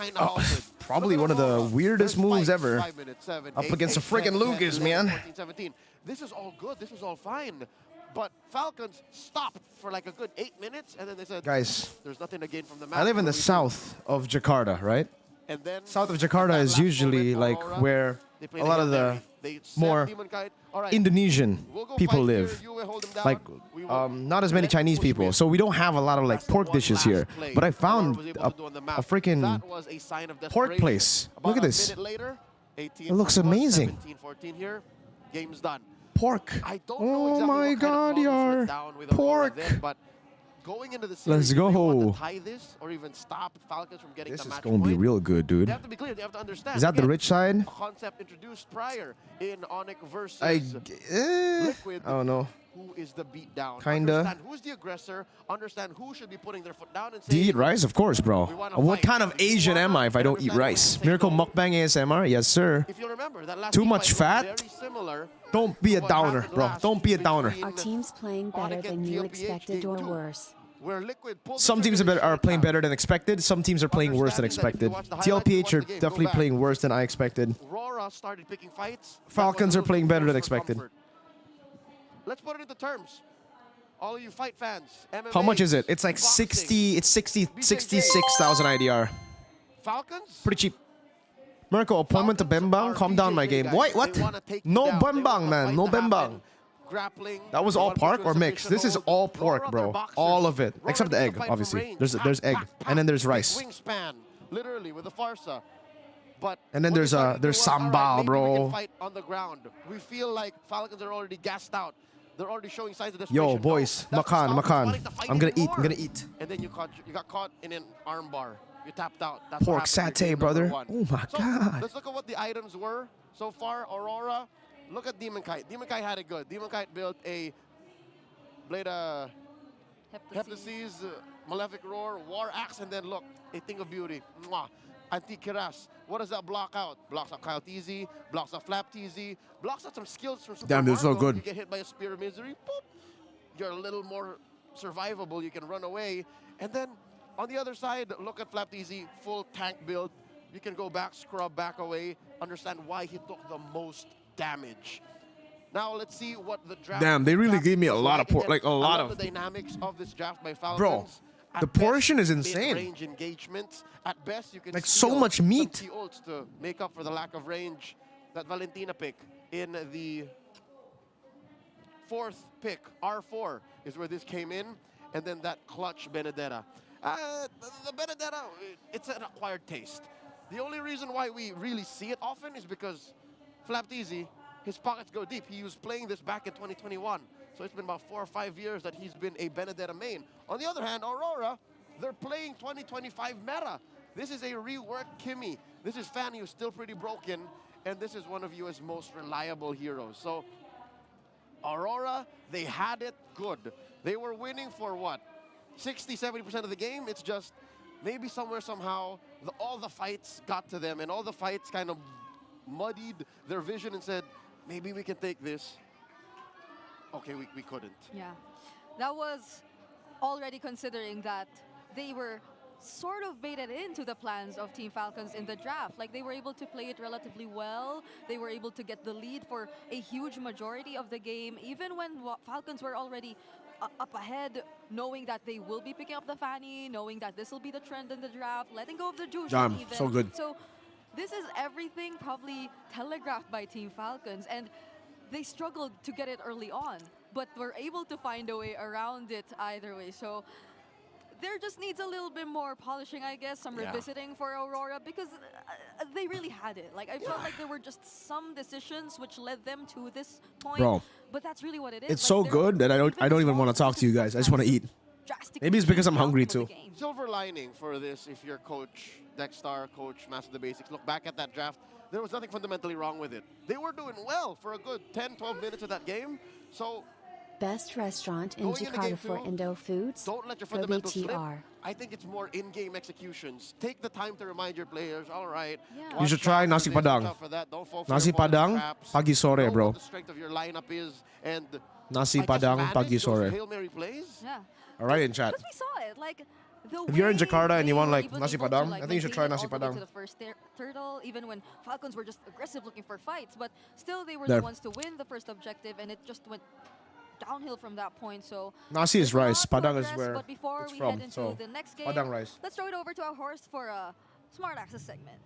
probably one of the weirdest moves ever. 5 minutes, 7, Up 8, against a 10, freaking 10, Lucas, 11, man. 14, 17. This is all good. This is all fine. But Falcons stopped for like a good 8 minutes, and then they said, guys, there's nothing to gain from the match. I live in the south of Jakarta, right? And then south of Jakarta is usually like where a lot of the more Indonesian people live. Like, not as many Chinese people. So we don't have a lot of like pork dishes here. But I found a freaking pork place. Look at this. It looks amazing. 14 here. Game's done. Pork. Oh my God, yar. Pork. But going into the series, let's go. To tie this or even stop Falcons from getting this the is match going to be real good, dude. They have to be clear. They have to understand. Is that the rich side? A concept introduced prior in Onyx versus Liquid. I don't know. Who is the beatdown? Kinda. Understand who's the aggressor. Understand who should be putting their foot down and Do you saying, eat rice? Of course, bro. What kind of Asian am I if I don't eat rice? Miracle Mukbang ASMR? Yes, sir. If you remember, that last Too much fat? Don't be a downer, bro. Don't be a downer. Are teams playing better than you expected or worse? Some teams are playing better than expected. Some teams are playing worse than expected. TLPH are definitely playing worse than I expected. Aurora started picking fights. Falcons are playing better than expected. Let's put it into terms. All of you fight fans. MMA, how much is it? It's like 66,000 IDR. Falcons? Pretty cheap. Mirko, appointment to Bembang? Calm down, my game. Wait, what? No Bembang, man. No Bembang. That was all pork or mixed? This is all pork, bro. All of it. Except the egg, obviously. There's egg. And then there's rice. Wingspan, literally, with the Farsa. But and then there's sambal, bro. Fight on the ground. We feel like Falcons are already gassed out. They're already showing signs of desperation. Yo, boys, makan. I'm gonna eat. And then you got caught in an armbar. You tapped out. That's pork satay, brother. Oh my God. Let's look at what the items were so far. Aurora, look at Demon Kite. Demon Kite had it good. Demon Kite built a Blade Heptases, Malefic Roar, War Axe, and then look, a thing of beauty. Mwah. Anti-Kiras. What does that block out? Blocks out Kyle TZ, blocks out Flap TZ, blocks out some skills from Super Damn, they're so Marvel. good. You get hit by a Spear of Misery, boop. You're a little more survivable. You can run away. And then on the other side, look at Flap TZ, full tank build. You can go back, scrub, back away, understand why he took the most damage. Now let's see what the draft. Damn, they really gave me a lot of Again, like a lot of. the dynamics of this draft by Falcons. Bro, At the best, portion is insane. mid-range engagements. At best, you can Like, so steal much meat. some ults to make up for the lack of range. That Valentina pick in the 4th pick, R4, is where this came in, and then that clutch Benedetta. The Benedetta, it's an acquired taste. The only reason why we really see it often is because Flapteezy, his pockets go deep. He was playing this back in 2021. So it's been about 4 or 5 years that he's been a Benedetta main. On the other hand, Aurora, they're playing 2025 meta. This is a reworked Kimmy. This is Fanny, who's still pretty broken, and this is one of US most reliable heroes. So Aurora, they had it good. They were winning for what? 60-70% of the game. It's just maybe somewhere, somehow, all the fights got to them, and all the fights kind of muddied their vision and said, maybe we can take this. Okay, we couldn't. Yeah, that was already considering that they were sort of baited into the plans of Team Falcons in the draft. Like, they were able to play it relatively well. They were able to get the lead for a huge majority of the game, even when Falcons were already up ahead, knowing that they will be picking up the Fanny, knowing that this will be the trend in the draft, letting go of the Juice. Damn, so good. So this is everything probably telegraphed by Team Falcons, and they struggled to get it early on, but were able to find a way around it either way. So there just needs a little bit more polishing, I guess, some revisiting for Aurora, because they really had it. Like, I felt like there were just some decisions which led them to this point. Bro, but that's really what it is. it's so good that I don't even want to talk to you guys. I just want to eat. Maybe it's because I'm hungry too. Silver lining for this, if you're Coach Dexstar, Coach Master the Basics, look back at that draft. There was nothing fundamentally wrong with it. They were doing well for a good 10-12 minutes of that game. So Best restaurant in Jakarta for Indo foods. Don't let your fundamentals slip. I think it's more in-game executions. Take the time to remind your players, all right. You should try nasi padang. Nasi padang, pagi sore, bro. What the strength of your lineup is, and Nasi padang, pagi sore. Hail Mary plays. Yeah. All right, in chat. Because we saw it, like, if you're in Jakarta and you want like nasi padang, I think you should try nasi padang. To the first turtle, even when Falcons were just aggressive looking for fights, but still they were There. the ones to win the first objective, and it just went downhill from that point. So Nasi is rice, padang is where but before it's we from. head into So the next game, padang rice. let's throw it over to our host for a Smart Access segment.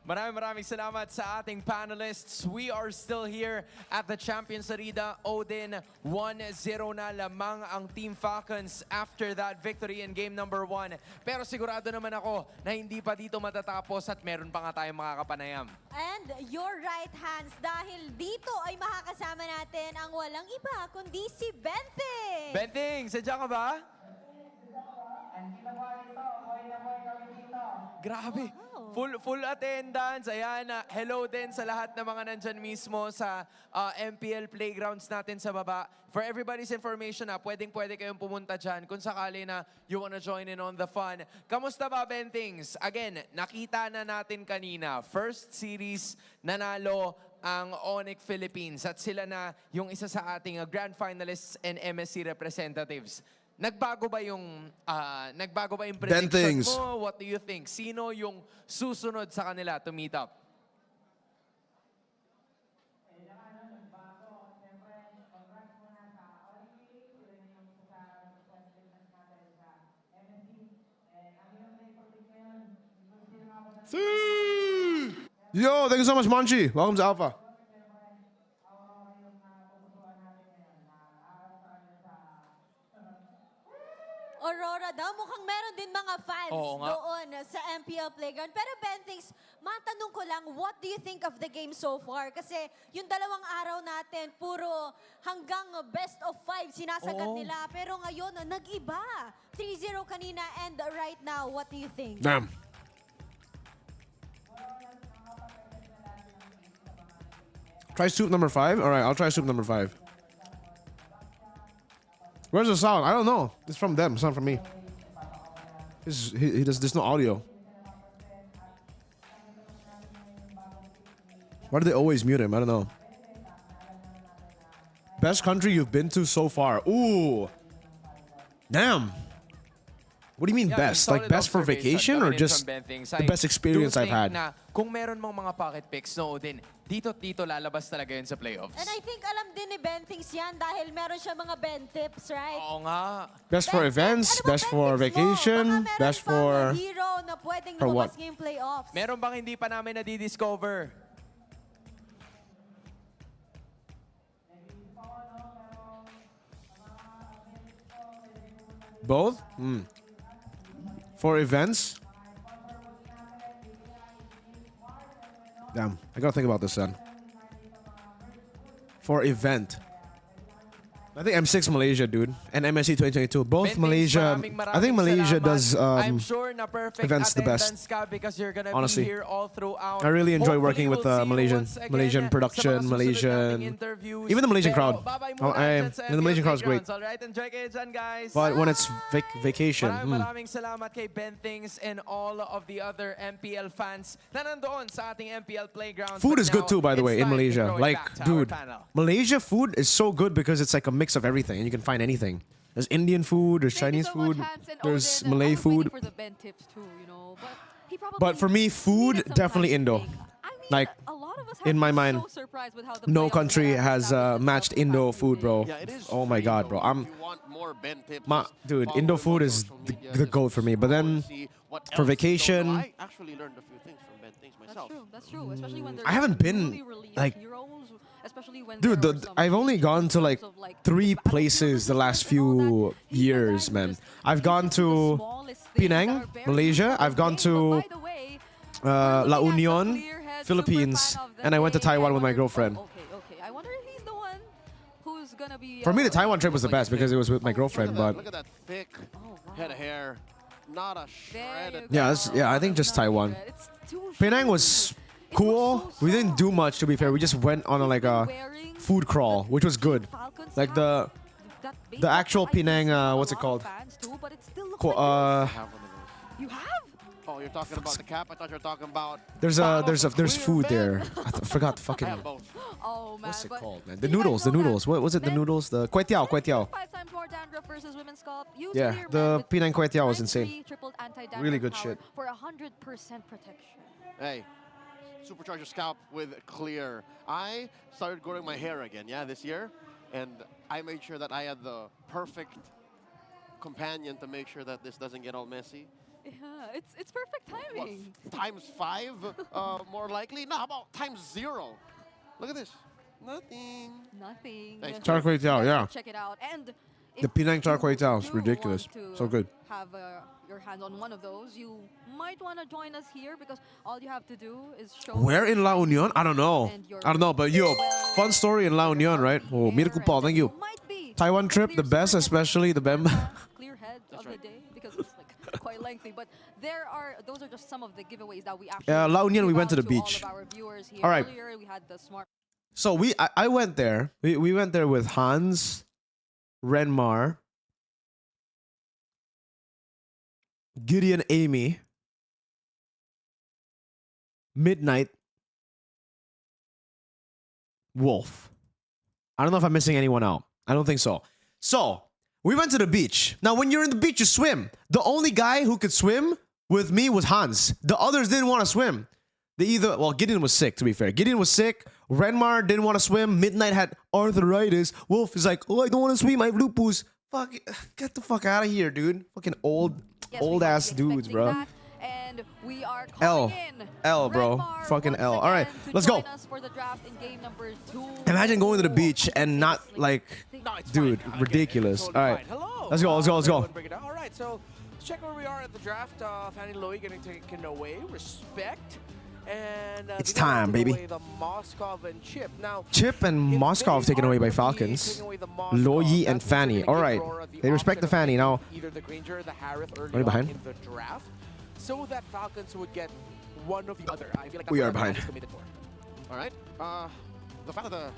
Maraming salamat sa ating panelists. We are still here at the Champions Arena. Odin, 1-0 na lamang ang Team Falcons after that victory in game number 1. Pero sigurado naman ako na hindi pa dito matatapos at meron pa nga tayong makakapanayam. And your right hands, dahil dito ay makakasama natin ang walang iba kundi si Benting. Benting, sadya ka ba? Grabe. Full attendance. Ayan, hello din sa lahat ng mga nandyan mismo sa MPL playgrounds natin sa baba. For everybody's information, pwede kayong pumunta dyan kung sakali na you wanna join in on the fun. Kamusta ba, Bentings? Again, nakita na natin kanina. First series, nanalo ang Onyx Philippines at sila na yung isa sa ating grand finalists and MSC representatives. Nagbago ba yung prediction mo? What do you think? Sino yung susunod sa kanila to meet up? Yo, thank you so much, Monchi. Welcome to Alpha. Aurora daw, mukhang meron din mga fans doon sa MPL Playground. Pero Bentings, matanong ko lang, what do you think of the game so far? Kasi yung dalawang araw natin, puro hanggang best of 5 sinasagat nila. Pero ngayon, nag-iba. 3-0 kanina and right now, what do you think? Damn. Try soup number 5? All right, I'll try soup number 5. Where's the sound? I don't know. It's from them. It's not from me. He does. There's no audio. Why do they always mute him? I don't know. Best country you've been to so far? Ooh. Damn. What do you mean best? Like best for vacation or just the best experience I've had? Na kung meron mong mga pocket picks, no din, dito lalabas talaga yun sa playoffs. And I think alam din ni Bentings yan dahil meron siya mga Ben tips, right? Oo nga. Best for events, best for vacation, best for... hero na pwedeng for what? lumabas ngayong playoffs. Meron bang hindi pa namin na-discover? Both? For events? Damn, I gotta think about this then. For event. I think M6 Malaysia, dude, and MSC 2022. Both Malaysia. I think Malaysia does I'm sure na perfect events the best. Ka because you're gonna Honestly, be here all throughout. I really enjoy working with Hopefully Malaysian production, Malaysian, even the Malaysian crowd. The Malaysian crowd is great. Alright, enjoy kayo dyan, guys. But when it's vacation, Maraming salamat kay Bentings and all of the other MPL fans na nandoon sa ating MPL playground. food is good too, by the way, in Malaysia. Like, dude, Malaysia food is so good because it's like a mix of everything, and you can find anything. There's Indian food, there's Chinese food, there's Malay food. For the Ben tips too, you know, but he probably But for me, food definitely Indo. Like, in my mind, no country has matched Indo food, bro. Oh my god, bro. Dude, Indo food is the goat for me. But then for vacation, I actually learned a few things from Ben Things myself. That's true. Especially when I haven't been like, especially when dude, I've only gone to like 3 places the last few years, man. I've gone to Penang, Malaysia. I've gone to La Union, Philippines, and I went to Taiwan with my girlfriend. Okay. I wonder if he's the one who's gonna be. For me, the Taiwan trip was the best because it was with my girlfriend. But Look at that thick head of hair. Not a shred. yeah, I think just Taiwan. Penang was cool. We didn't do much, to be fair. We just went on a food crawl, which was good. Like the actual Penang, what's it called? You have? Oh, you're talking about the cap? I thought you were talking about. There's food there. I forgot the fucking. Oh man. What's it called, man? The noodles. What was it? The noodles. The kway teow. 5 times more dandruff versus women's scalp. Yeah, the Penang kway teow was insane. Really good shit. For 100% protection. Hey, supercharge your scalp with clear. I started growing my hair again, this year, and I made sure that I had the perfect companion to make sure that this doesn't get all messy. Yeah, it's perfect timing. What, times 5, more likely? No, how about times 0? Look at this. Nothing. Char kway teow, yeah. Check it out. And the Penang char kway teow is ridiculous. So good. Have your hands on one of those, you might want to join us here because all you have to do is show. Where in La Union? I don't know. But yo, fun story in La Union, right? Oh, Mirko'S, thank you. Taiwan trip, the best, especially the Bem. Clear head of the day because it's like quite lengthy, but those are just some of the giveaways that we actually. La Union, we went to the beach. All right. Earlier, we had the smart. So I went there. We went there with Hans, Renmar, Gideon, Amy, Midnight, Wolf. I don't know if I'm missing anyone out. I don't think so. So we went to the beach. Now, when you're in the beach, you swim. The only guy who could swim with me was Hans. The others didn't want to swim. Gideon was sick, to be fair. Gideon was sick. Renmar didn't want to swim. Midnight had arthritis. Wolf is like, oh, I don't want to swim. I have lupus. Fuck, get the fuck out of here, dude. Fucking old ass dudes, bro. And we are L, bro. Fucking L. All right, let's go. Imagine going to the beach and not like, dude, ridiculous. All right, let's go. All right, so let's check where we are at the draft. Fanny Lowy getting taken away. Respect. And it's time, baby. The Moskov and Chip. Now, Chip and Moskov taken away by Falcons. Loyi and Fanny. All right, they respect the Fanny now. Either the Granger or the Harith early behind in the draft, so that Falcons would get one of the other. I feel like we are behind. All right. The fact that the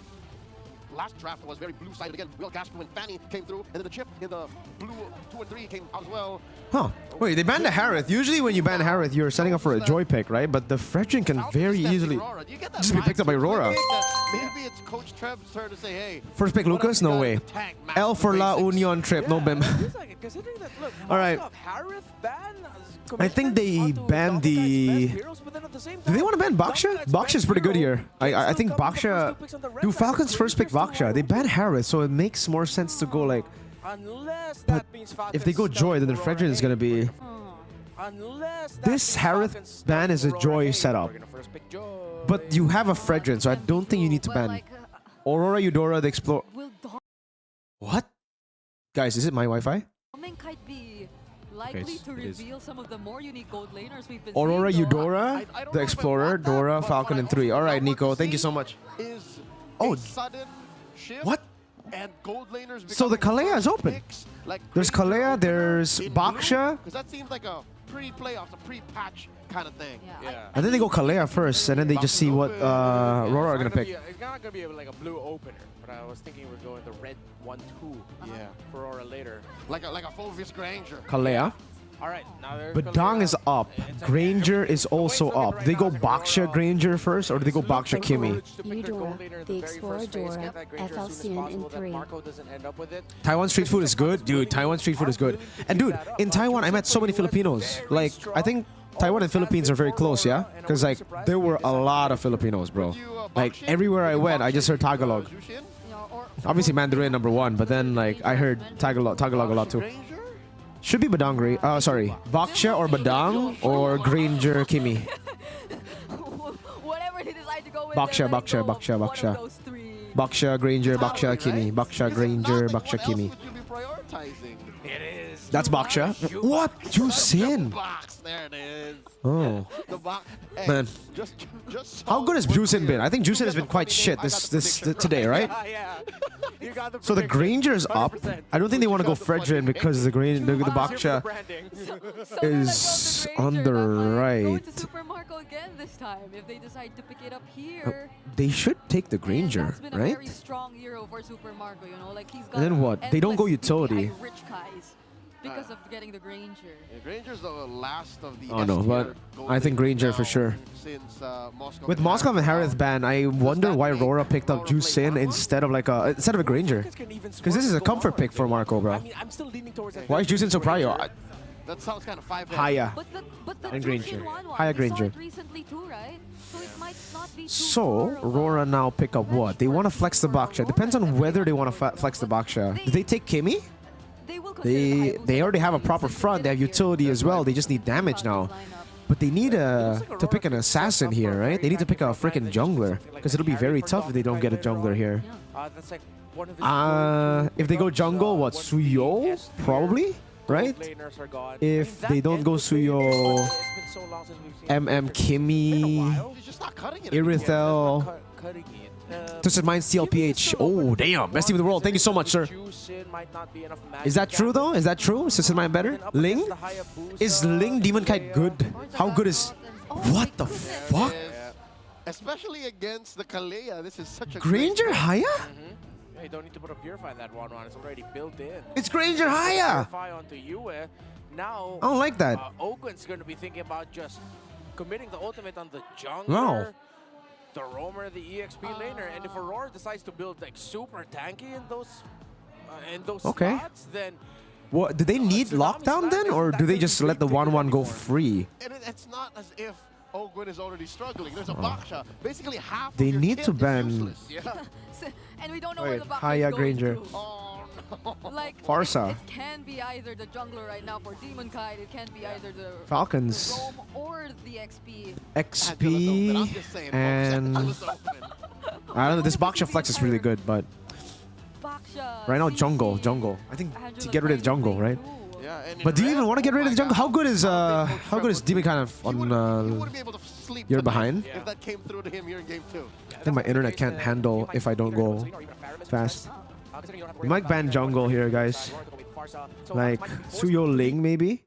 last draft was very blue-sided again. Will Gasper and Fanny came through, and then the chip in the blue 2 and 3 came out as well. Huh. Wait, they banned the Harith. Usually when you ban Harith, you're setting up for a joy pick, right? But the Fredrin can very easily just be picked up by Aurora. Maybe it's Coach Treb's turn to say, hey. First pick Lucas? No way. L for La Union trip, no bim. All right. I think they banned the... Do they want to ban Baksha? Baksha's pretty good here. I think Baksha... Dude, Falcons first pick Baksha. They ban Harith, so it makes more sense to go like... But if they go Joy, then the Fredrin is going to be... This Harith ban is a Joy setup. But you have a Fredrin, so I don't think you need to ban. Aurora, Eudora, the Explorer... What? Guys, is it my Wi-Fi? Might be likely to reveal some of the more unique gold laners we've been Aurora, seeing, Eudora, the Explorer, Dora, Falcon, and 3. All right, Nico, thank you so much. Oh, what? And gold laners so the Kalea is open. There's Kalea, there's Baksha. Because that seems like a pre-playoffs, a pre-patch kind of thing. Yeah. And then they go Kalea first, and then they just see what Aurora are gonna pick. It's not gonna be like a blue opener, but I was thinking we're going the red 1-2. Yeah. For Aurora later. Like a Fulvius Granger. Kalea. All right, now there's But Dong is up. Granger is also up. They go Baksha Granger first, or do they go Baksha Kimi? Eudora, the Explorer Dora, FLCN in 3. Taiwan street food is good, dude. Taiwan street food is good. And dude, in Taiwan, I met so many Filipinos. Like, I think Taiwan and Philippines are very close, yeah? Because like, there were a lot of Filipinos, bro. Like, everywhere I went, I just heard Tagalog. Obviously Mandarin #1, but then like, I heard Tagalog a lot too. Should be Badang, sorry, Baksha or Badang or Granger Kimi. Whatever they decide to go with. Baksha, Granger, Baksha, Kimi. Baksha, Granger, Baksha, Kimi. It is. That's Baksha. What? Juicin. There it is. Oh. Man. How good has Juicin been? I think Juicin has been quite shit today, right? So the Granger is up. I don't think they want to go Fredrin because the Baksha is on the right. Super Marco again this time if they decide to pick it up here. They should take the Granger, That's been a right? very strong hero for Super Marco, you know, like he's got And then what? They don't go utility. rich guys because of getting the Granger. Yeah, Granger's the last of the. Oh no, but I think Granger for sure. With Moskov and Harith ban, I wonder why Aurora picked up Juicin instead of a Granger. Because this is a comfort pick for Marco, bro. Why is Juicin so prio? That sounds kind of 5. Haya and Granger. Haya Granger. So Aurora now pick up what? They want to flex the Baksha. Depends on whether they want to flex the Baksha. Did they take Kimi? They already have a proper front. They have utility as well. They just need damage now. But they need to pick an assassin here, right? They need to pick a freaking jungler because it'll be very tough if they don't get a jungler here. If they go jungle, what? Suyo? Probably, right? If they don't go Suyo, Kimi, Irithel. Twisted Minds TLPH. Oh, damn. Best team in the world. Thank you so much, sir. Is that true, though? Is that true? Is Twisted Mind better? Ling? Is Ling Demon Kite good? How good is... What the fuck? Especially against the Kalea. This is such a... Granger Haya? You don't need to put a Purify in that 1-1. It's already built in. It's Granger Haya! Onto Yue. Now, I don't like that. Ogun's going to be thinking about just committing the ultimate on the jungler. No. The roamer, the EXP laner, and if Aurora decides to build like super tanky in those slots, then what do they need lockdown then, or do they just let the 1-1 go free? And it's not as if Ogun is already struggling. There's a Baksha. Basically half. They need to ban. And we don't know where the Baksha Haya is going Granger. to. Like Farsa. It can be either the jungler right now for Demon Kite. It can be either the Falcons. Roam or the XP. XP and I don't know. This Baksha flex is really good, but right now jungle. I think to get rid of the jungle, right? But do you even want to get rid of the jungle? How good is Demon kind of on? You're behind. If that came through to him here in game 2. I think my internet can't handle if I don't go fast. We might ban jungle here, guys. Like Suyo Ling, maybe?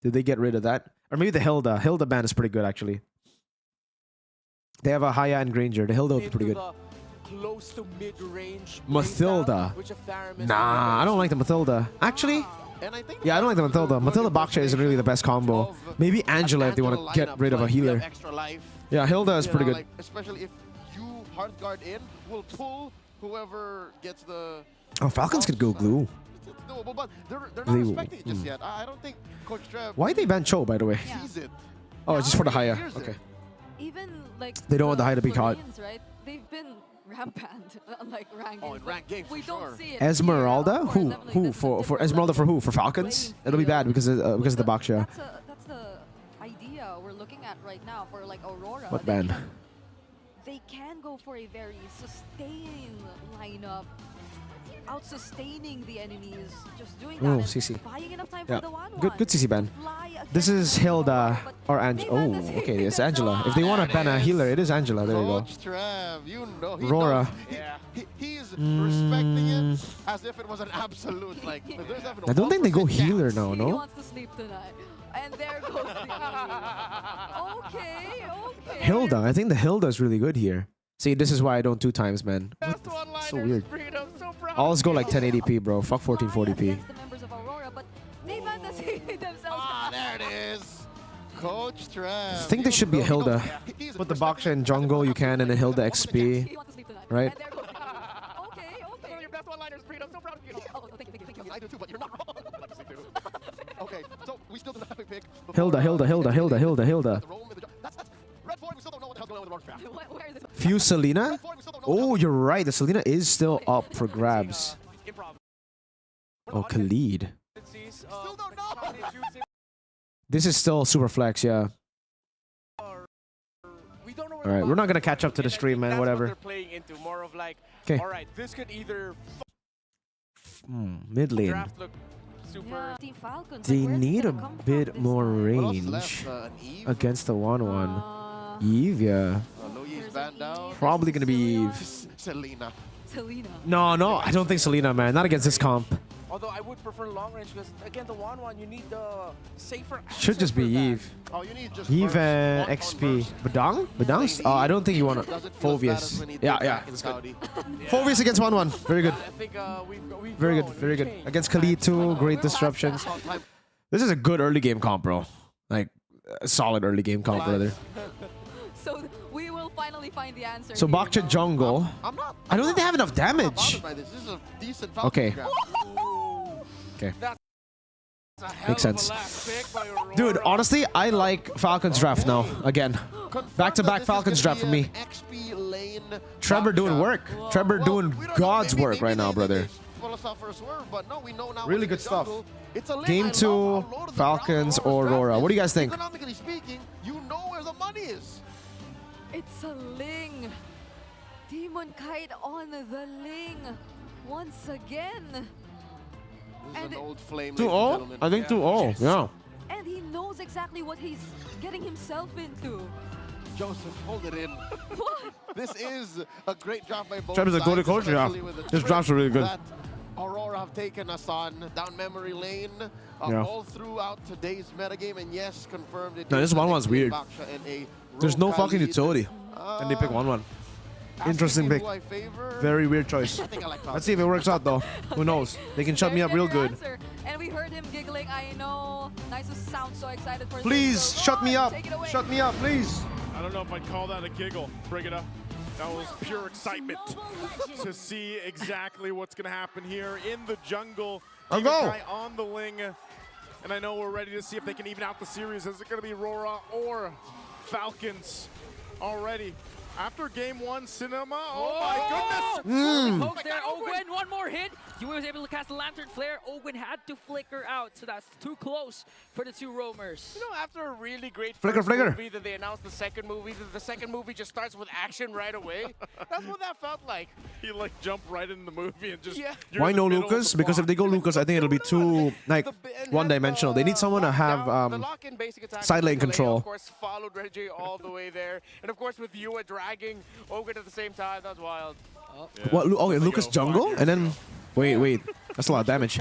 Did they get rid of that? Or maybe the Hilda. Hilda ban is pretty good, actually. They have a Haya and Granger. The Hilda is pretty good. close to mid-range. Mathilda. Nah, I don't like the Mathilda. Actually, yeah, I don't like the Mathilda. Mathilda Baksha isn't really the best combo. Maybe Angela if they want to get rid of a healer. Yeah, Hilda is pretty good. Especially if you hard guard in, will pull whoever gets the... Oh, Falcons could go glue. It's doable, but they're not respecting it just yet. I don't think Coach Trev... Why they ban Cho, by the way? sees it. Oh, it's just for the Haya. Okay. Even like They don't want the Haya to be caught. Florians, right? They've been rampant, like ranked. Oh, in ranked games, we for don't sure. see it. Esmeralda? Who? For Esmeralda for who? For Falcons? It'll be bad because of the Baksha. That's the idea we're looking at right now for like Aurora. What ban? They can go for a very sustained lineup, out-sustaining the enemies, just doing that. Oh, and CC. buying enough time Yeah. for the 1-1. Good CC ban. This is Hilda or Angela. Oh, okay, it's Angela. If they want to ban a healer, it is Angela. There you go. Coach Trev, you know, he Aurora. knows. He's respecting it as if it was an absolute. Like, there's I don't think they go healer now, He no? wants to sleep tonight. And there goes the Okay. Hilda. I think the Hilda is really good here. See, this is why I don't 2 times, man. So weird. I'll just go like 1080p, bro. Fuck 1440p. The members of Aurora, but they fantasy themselves. There it is. Coach Trev. I think there should be a Hilda. Put the Baksha in jungle, you can, and then Hilda XP. Right? I do too, but you're not wrong. Okay, so we still do the epic pick. Hilda. Red 4, we still don't know what the hell's going on with the Orange draft. Fuse Selena? Oh, you're right. The Selena is still up for grabs. Oh, Khalid. Still don't know. This is still super flex, yeah. Alright, we're not gonna catch up to the stream, man. Whatever. They're playing into more of like, 'Kay. all right, this could either Mid lane. draft look super. They need a bit more range against the 1-1. Eve, yeah. Probably gonna be Eve. Selena. No, I don't think Selena, man. Not against this comp. Although I would prefer long range because again the 1-1 you need the safer. Should just be Eve. Oh, you need just Eve and XP. Badang? Badang's? Oh, I don't think you want to. Phobius. Yeah. That's good. Phobius against 1-1. Very good. I think we've Very good. Against Khalid too. Great disruptions. This is a good early game comp, bro. Like, a solid early game comp, brother. So we will finally find the answer. So Baksha jungle. I don't think they have enough damage. Okay. Okay. Makes sense. Dude, honestly, I like Falcons draft now. Again. Back-to-back Falcons draft for me. Trevor doing work. Trevor doing God's work right now, brother. Really good stuff. Game 2, Falcons or Aurora. What do you guys think? Economically speaking, you know where the money is. It's a Ling. Demon Kite on the Ling once again. This is an old flame. 2-0? I think 2-0, yeah. And he knows exactly what he's getting himself into. Joseph, hold it in. This is a great job by both Trevor's a good coach, yeah. This drops are really good. Aurora have taken us on down memory lane all throughout today's metagame, and yes, confirmed it. No, this 1-1's weird. There's no fucking utility. And they pick 1-1. Interesting pick. Very weird choice. Let's see if it works out though. Who knows? They can shut me up real good. And we heard him giggling. I know. Nice to sound so excited for Please shut me up. Shut me up, please. I don't know if I'd call that a giggle, Brigida. That was pure excitement to see exactly what's going to happen here in the jungle. I'll go. Guy on the Ling. And I know we're ready to see if they can even out the series. Is it going to be Aurora or Falcons already? After game 1, Cinema, oh my goodness! Pokes there, Ogwen, one more hit. He was able to cast the Lantern Flare. Ogwen had to flicker out, so that's too close for the 2 roamers. You know, after a really great Flicker. movie that they announced the second movie, the second movie just starts with action right away. That's what that felt like. He like jumped right in the movie and just... Why no Lucas? Because if they go Lucas, I think it'll be too, like, one-dimensional. They need someone to have side lane control. Of course, followed Reggie all the way there. And of course, with Yua dragging Ogwen at the same time, that's wild. Yeah. What? Okay, Lucas jungle? And then... Wait. That's a lot of damage.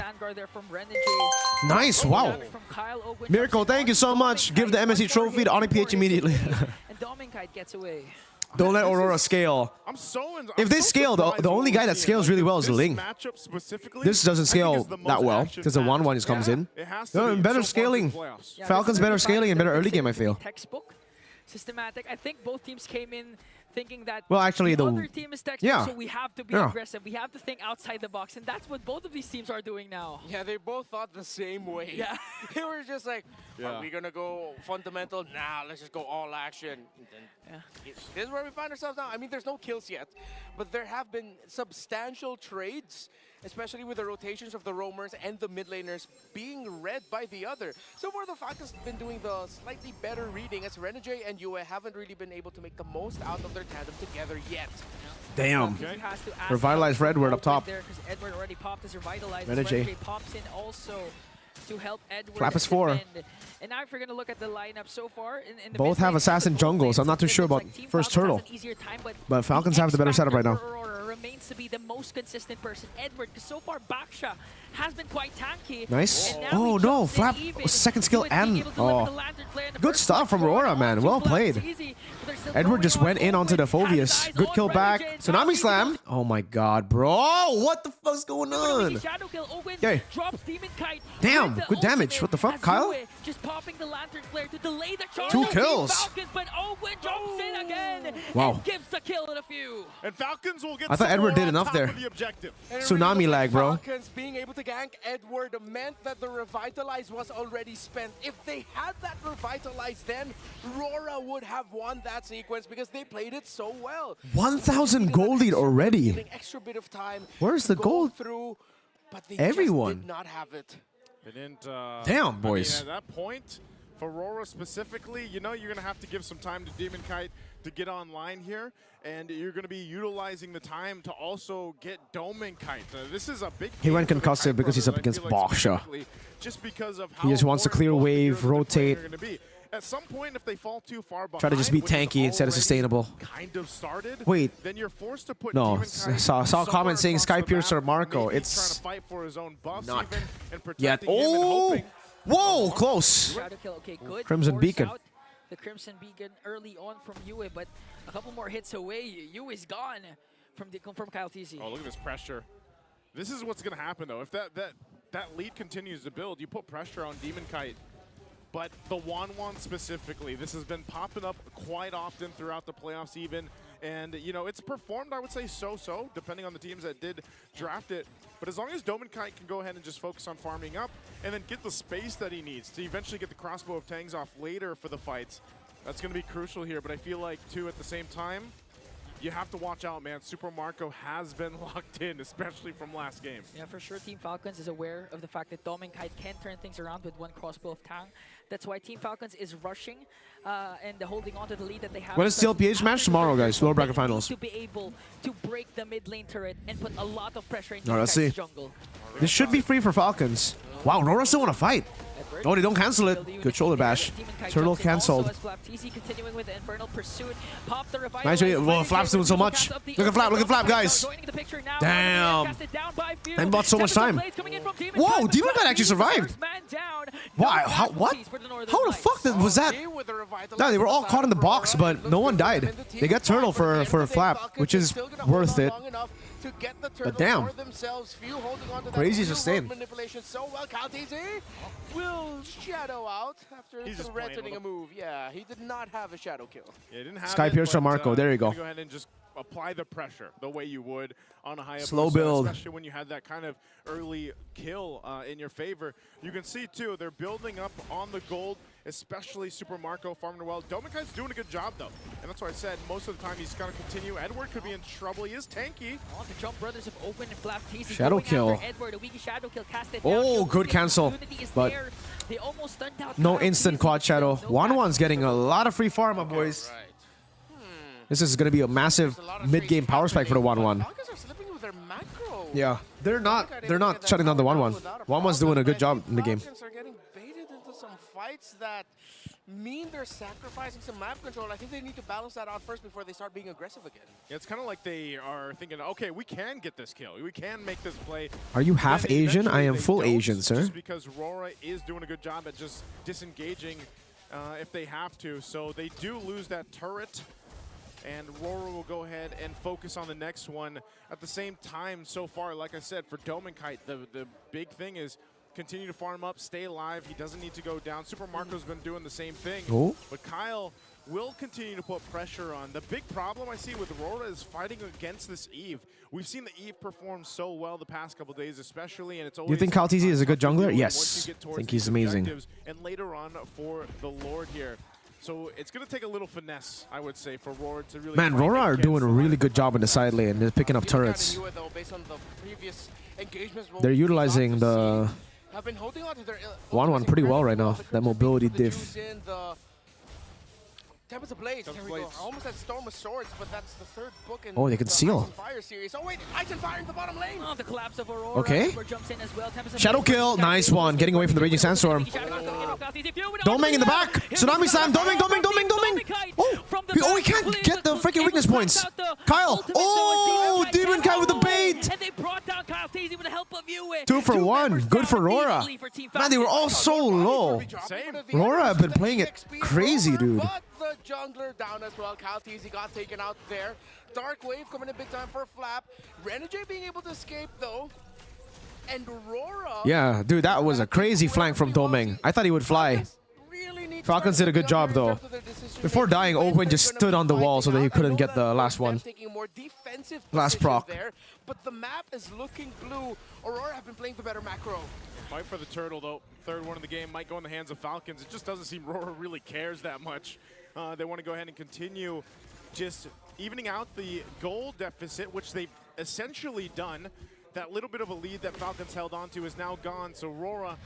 Nice, wow. Miracle, thank you so much. Give the MSC trophy to Onyx PH immediately. And Dominkite gets away. Don't let Aurora scale. If they scale, the only guy that scales really well is Ling. This doesn't scale that well because the 1-1 just comes in. Better scaling. Falcons better scaling and better early game, I feel. Textbook, systematic. I think both teams came in thinking that actually, the other team is textbook, so we have to be Yeah. aggressive. We have to think outside the box, and that's what both of these teams are doing now. Yeah, they both thought the same way. Yeah. They were just like, are we going to go fundamental? Nah, let's just go all action. This is where we find ourselves now. I mean, there's no kills yet, but there have been substantial trades, especially with the rotations of the roamers and the mid laners being read by the other. So far, the Falcons have been doing the slightly better reading, as Renegade and Yue haven't really been able to make the most out of their tandem together yet. Damn. Revitalize for Edward up top. There, Edward already popped his Revitalize. Renegade pops in also to help Edward Flap is 4. defend. And now if we're going to look at the lineup so far, in the Both have assassin jungles. I'm not too sure about first turtle. But Falcons have the better setup right now. Aurora remains to be the most consistent person. Edward, because so far Baksha has been quite tanky. Nice. Oh no, Flap second skill and good stuff from Aurora, man. Well played. Edward just went in onto the Phobius. Good kill back. Tsunami slam. Oh my god, bro. What the fuck's going on? Okay. Damn, good damage. What the fuck, Kyle? Just popping the lantern flare to delay the charge. 2 kills. Falcons, but Owen jumps in again. Wow. And gives the kill in a few. And Falcons will get I thought Edward did enough there. Tsunami lag, bro. Falcons being able to gank Edward meant that the Revitalize was already spent. If they had that Revitalize, then Aurora would have won that sequence because they played it so well. 1,000 gold lead already. An extra bit of time. Where's the gold? Through, but they Everyone. just did not have it. They didn't, damn, boys. I mean, at that point, for Aurora specifically, you know you're going to have to give some time to Demon Kite to get online here, and you're going to be utilizing the time to also get Domin Kite. This is a big He went concussive because he's up against Baksha. Just because of how He just wants to clear wave, rotate. At some point, if they fall too far behind, Try to just be tanky instead of sustainable. Kind of started, wait. Then you're forced to put No, saw a comment saying Sky Piercer Marco. It's It's trying to fight for his own buffs not even, and yet. protecting him and Oh! hoping. Whoa, close. Shadow kill, okay, good. Crimson Force Beacon. out the Crimson Beacon early on from Yue, but a couple more hits away. Yue is gone from Kyle TZ. Oh, look at this pressure. This is what's going to happen, though. If that lead continues to build, you put pressure on Demon Kite. But the 1-1 specifically, this has been popping up quite often throughout the playoffs even. And, you know, it's performed, I would say, so-so, depending on the teams that did draft it. But as long as Domin Kite can go ahead and just focus on farming up and then get the space that he needs to eventually get the crossbow of Tangs off later for the fights, that's going to be crucial here. But I feel like, too, at the same time, you have to watch out, man. Super Marco has been locked in, especially from last game. Yeah, for sure, Team Falcons is aware of the fact that Domin Kite can turn things around with one crossbow of Tang. That's why Team Falcons is rushing and holding on to the lead that they have. When is the LPH match? Tomorrow, guys. Lower bracket finals. To be able to break the mid lane turret and put a lot of pressure in All right, let's see. jungle. This should be free for Falcons. Wow, Aurora still want to fight. Oh, they don't cancel it. Good shoulder bash. Turtle canceled. Nice. Well, Flap's doing so much. Look at Flap, guys. Damn. And bought so much time. Whoa, Demon Knight actually survived. Why? How? What? How the fuck was that? No, they were all caught in the box, but no one died. They got Turtle for a Flap, which is worth it. But damn. Crazy sustain. Manipulation so well. KyleTzy will shadow out after threatening a move. Yeah, he did not have a shadow kill. Yeah, didn't have Sky Piercer Marco. There you go. Go ahead and just apply the pressure the way you would on a high slow build, especially when you had that kind of early kill in your favor. You can see too they're building up on the gold, especially Super Marco farming well. Domin Kite's doing a good job though, and that's why I said most of the time he's gonna continue. Edward could be in trouble. He is tanky. The Jump Brothers have opened and Flap TZ shadow kill. Edward, a weak shadow kill casted oh, down. good cancel, but they almost stunned out no instant quad shadow. 1-1's getting a lot of free farm, my boys. This is going to be a massive mid-game power spike for the 1-1. Yeah, they're not shutting down the 1-1. 1-1's doing a good job in the game. Falcons are getting baited into some fights that mean they're sacrificing some map control. I think they need to balance that out first before they start being aggressive again. Yeah, it's kind of like they are thinking, okay, we can get this kill. We can make this play. Are you half Asian? I am full Asian, sir. Just because Aurora is doing a good job at just disengaging if they have to. So they do lose that turret. And Aurora will go ahead and focus on the next one. At the same time, so far, like I said, for Domenkite, the big thing is continue to farm up, stay alive. He doesn't need to go down. Super Marco's been doing the same thing. Oh. But Kyle will continue to put pressure on. The big problem I see with Aurora is fighting against this Eve. We've seen the Eve perform so well the past couple days, especially, and it's always. Do you think Kyle TZ is a good jungler? once Yes. you get I towards think these he's amazing. objectives. And later on for the Lord here. So it's going to take a little finesse, I would say, for Aurora to really. Man, Aurora are doing a really good job in the side lane. They're picking up turrets. They're utilizing the 1-1 pretty well right now. That mobility diff. Tempest of Blades. Here we go. Almost at Storm of Swords, but that's the third book in Oh, they can the seal. Ice and Fire series. Oh wait, Ice and Fire in the bottom lane. Oh, the collapse of Aurora. Okay. Jumps in as well. Shadow kill. Nice one. Getting away from the Raging Sandstorm. Domeng in the back. Tsunami Slam. Domeng. Oh, he can't get the freaking weakness points. Kyle. Oh, Demon Kite with the bait. And they brought down Kyle TZ with the help of Yue. 2 for 1. Good for Aurora. Man, they were all so low. Aurora have been playing it crazy, dude. The jungler down as well. Kyle TZ got taken out there. Dark Wave coming in big time for Flap. Renegade being able to escape though. And Aurora. Yeah, dude, that was a crazy flank from Domeng. I thought he would fly. Falcons did a good job though. Before dying, Owen just stood on the wall so that he couldn't get the last one. Last proc. But the map is looking blue. Aurora have been playing the better macro. Fight for the turtle, though. Third one of the game might go in the hands of Falcons. It just doesn't seem Aurora really cares that much. They want to go ahead and continue just evening out the goal deficit, which they've essentially done. That little bit of a lead that Falcons held on to is now gone. So Aurora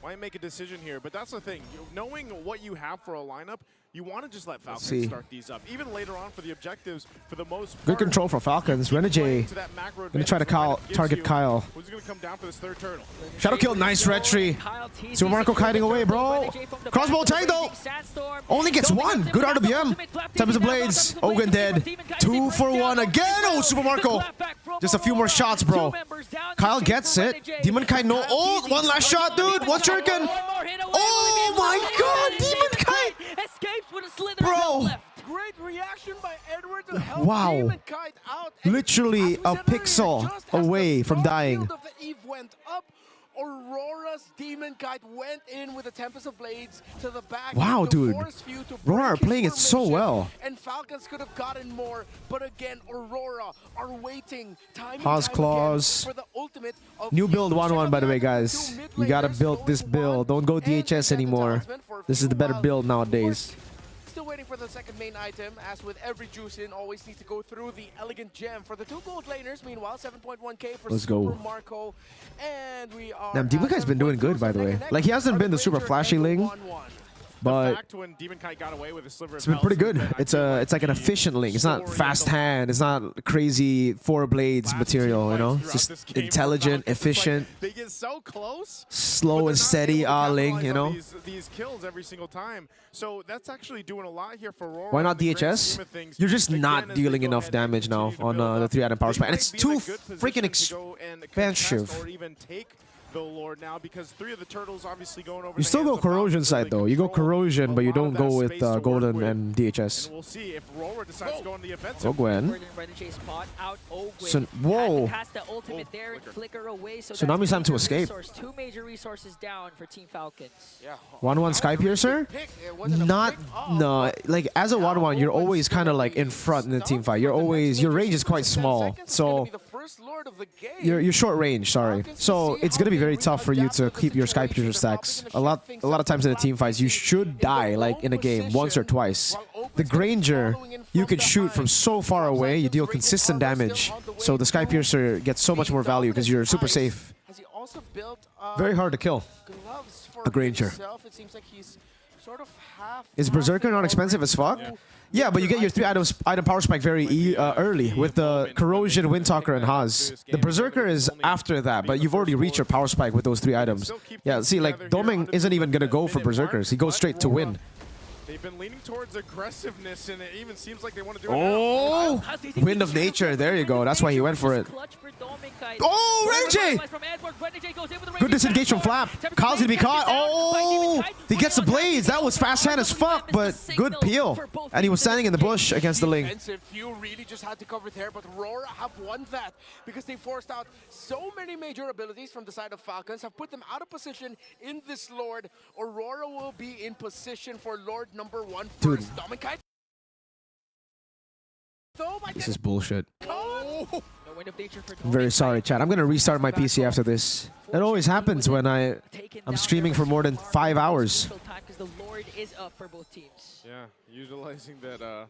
might make a decision here. But that's the thing. Knowing what you have for a lineup, you want to just let Falcons start these up. Even later on for the objectives, for the most part. Good control for Falcons. Renegade gonna try to target Kyle. Who's gonna come down for this third turtle? Shadow kill, nice red tree. Super Marco kiting away, bro. Crossbow tag though. Only gets 1. Good RWM. Tempest of Blades. Ogun dead. 2 for 1 again. Oh, Super Marco. Just a few more shots, bro. Kyle gets it. Demon Kite no ult. 1 last shot, dude. 1 shuriken. Oh my god, Demon Kite. Escapes with a slither. Bro. Great reaction by Edward to help Wow. Demon Kite out. Literally a pixel away from dying. Field of the Eve went up. Aurora's Demon Kite went in with a Tempest of Blades to the back. Wow, dude. Aurora are Aurora playing it so well. And Falcons could have gotten more, but again, Aurora are waiting time and Haas time Claws. again for the ultimate of New build 1-1, by the way, guys. You gotta build this build. Don't go DHS anymore. This is the better build nowadays. Still waiting for the second main item, as with every juice in, always needs to go through the elegant gem for the 2 gold laners. Meanwhile, 7.1k for Let's go. Super Marco, and we are. Damn, Demon Kite's been doing good, by the way. Like, he hasn't been the super flashy Ling, but when Demon Kite got away with a sliver it's been pretty good. It's like an efficient Ling. It's not fast hand. It's not crazy 4 blades material, you know? It's just intelligent, efficient, they get so close, slow and steady Ling, you know? These kills every single time. So that's actually doing a lot here for Aurora. Why not DHS? You're just not dealing enough damage now on the 3-item power spike. And it's too freaking expensive. Or even take the Lord now, because 3 of the turtles obviously going over. You still go Corrosion side though. You go Corrosion, but you don't go with Golden and DHS. We'll see if Aurora decides to go on the offensive. Go Gwen. So, whoa. Tsunami Slam to escape. 2 major resources down for Team Falcons. 1-1 Sky Piercer? Not, no. Like, as a 1-1, you're always kind of like in front in the team fight. You're always, your range is quite small. So, you're short range, sorry. So, it's going to be very tough for you to keep your Sky Piercer stacks. A lot of times in the team fights, you should die like in a game once or twice. The Granger, you can shoot from so far away, you deal consistent damage. So the Sky Piercer gets so much more value because you're super safe. Very hard to kill a Granger. Is Berserker not expensive as fuck? Yeah, but you get your 3 item power spike very early with the Corrosion, Windtalker, and Haas. The Berserker is after that, but you've already reached your power spike with those 3 items. Yeah, see, like, Domeng isn't even going to go for Berserkers. He goes straight to win. They've been leaning towards aggressiveness, and it even seems like they want to do it Oh! now. Wind of Nature. There you go. That's why he went for it. Oh, Renegade! Good disengage from Flap. Kyle's gonna be caught. Oh, he gets the blades. That was fast hand as fuck, but good peel. And he was standing in the bush against the Ling. You really just had to cover there, but Aurora have won that because they forced out so many major abilities from the side of Falcons, have put them out of position in this Lord. Aurora will be in position for Lord number 1 first. Dominkite. This is bullshit. Oh. I'm very sorry, chat. I'm gonna restart my PC after this. That always happens when I'm streaming for more than 5 hours. Because the Lord is up for both teams. Yeah, utilizing that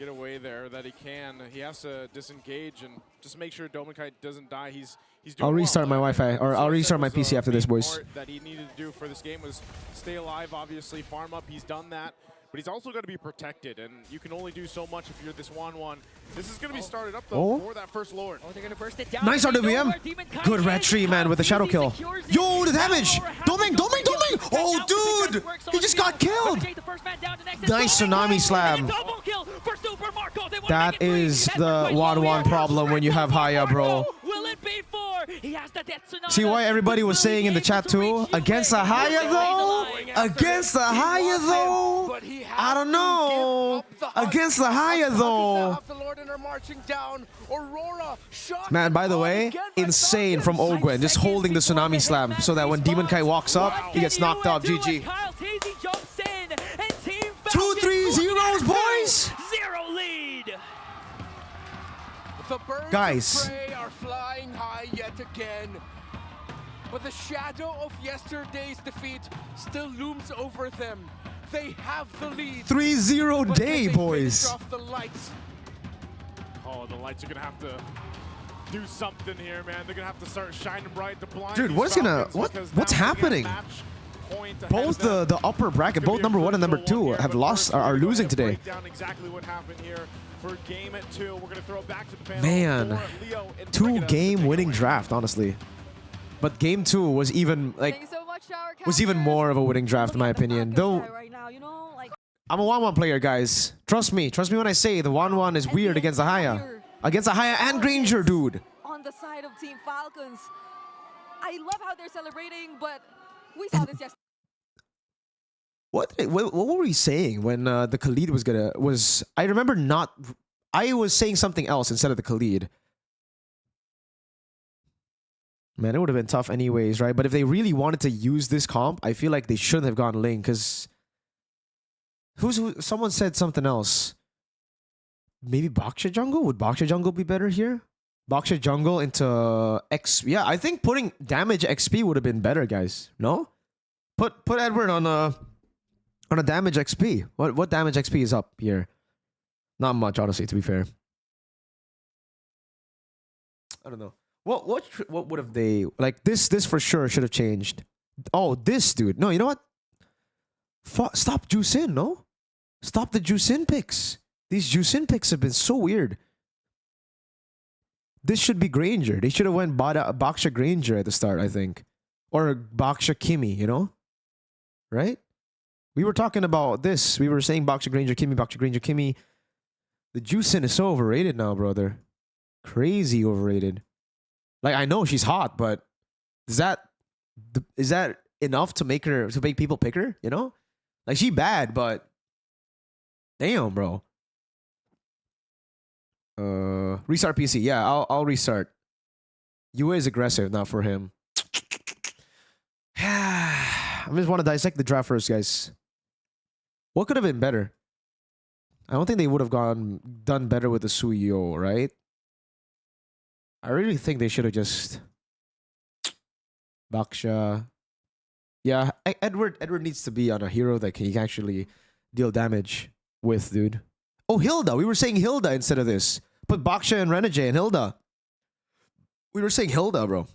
get away there that he can. He has to disengage and just make sure Dominkite doesn't die. He's doing I'll restart my Wi-Fi, or I'll restart my PC after this, boys. That he needed to do for this game was stay alive, obviously, farm up. He's done that. But he's also going to be protected, and you can only do so much if you're this 1-1. This is going to be started up, though, for that first Lord. Oh, they're going to burst it down. Nice RWM. Good red tree, man, with the shadow kill. Yo, the damage! Doming! Oh, dude! He just got killed! Nice tsunami slam. That is the 1-1 problem when you have Haya, bro. See why everybody was saying in the chat too? Against the Haya though? Against the Haya though? I don't know. Against the Haya though. Man, by the way, insane from Ogwen, just holding the tsunami slam so that when Demon Kai walks up, he gets knocked off. GG. 2-3-0, boys! Zero lead. The birds Guys. of prey are flying high yet again. But the shadow of yesterday's defeat still looms over them. They have the lead. 3-0 day, boys. Off the lights. Oh, the lights are going to have to do something here, man. They're going to have to start shining bright. The blind. Dude, what's happening? Both the upper bracket, both number 1 and number 2 have lost, are losing today. Exactly what happened here for game at 2. We're going to throw it back to the panel. Man, 2-game winning draft, honestly. But game 2 was even more of a winning draft in my opinion. Though I'm a 1-1 player, guys. Trust me when I say the 1-1 is weird against the Haya. Against the Haya and Granger, dude. On the side of Team Falcons. I love how they're celebrating, but we saw this yesterday. What were we saying when the Khalid was I remember I was saying something else instead of the Khalid. Man, it would have been tough anyways, right? But if they really wanted to use this comp, I feel like they shouldn't have gone Ling, because someone said something else. Maybe Baksha Jungle? Would Baksha Jungle be better here? Baksha Jungle into X. Yeah, I think putting damage XP would have been better, guys. No? Put Edward on a damage XP. What damage XP is up here? Not much, honestly, to be fair. I don't know. What would have they like this for sure should have changed. Oh, this dude. No, you know what? Stop juice in, no? Stop the juice in picks. These juice in picks have been so weird. This should be Granger. They should have went Baksha Granger at the start, I think. Or Baksha Kimi, you know? Right? We were talking about this. We were saying Baksha Granger Kimi, Baksha Granger Kimi. The juice in is so overrated now, brother. Crazy overrated. Like, I know she's hot, but is that enough to make people pick her? You know, like she bad, but damn, bro. Restart PC. Yeah, I'll restart. UA is aggressive now for him. I just want to dissect the draft first, guys. What could have been better? I don't think they would have done better with the Suyo, right? I really think they should have just Baksha. Yeah, Edward needs to be on a hero that he can actually deal damage with, dude. Oh, Hilda. We were saying Hilda instead of this. Put Baksha and Renegade and Hilda. We were saying Hilda, bro.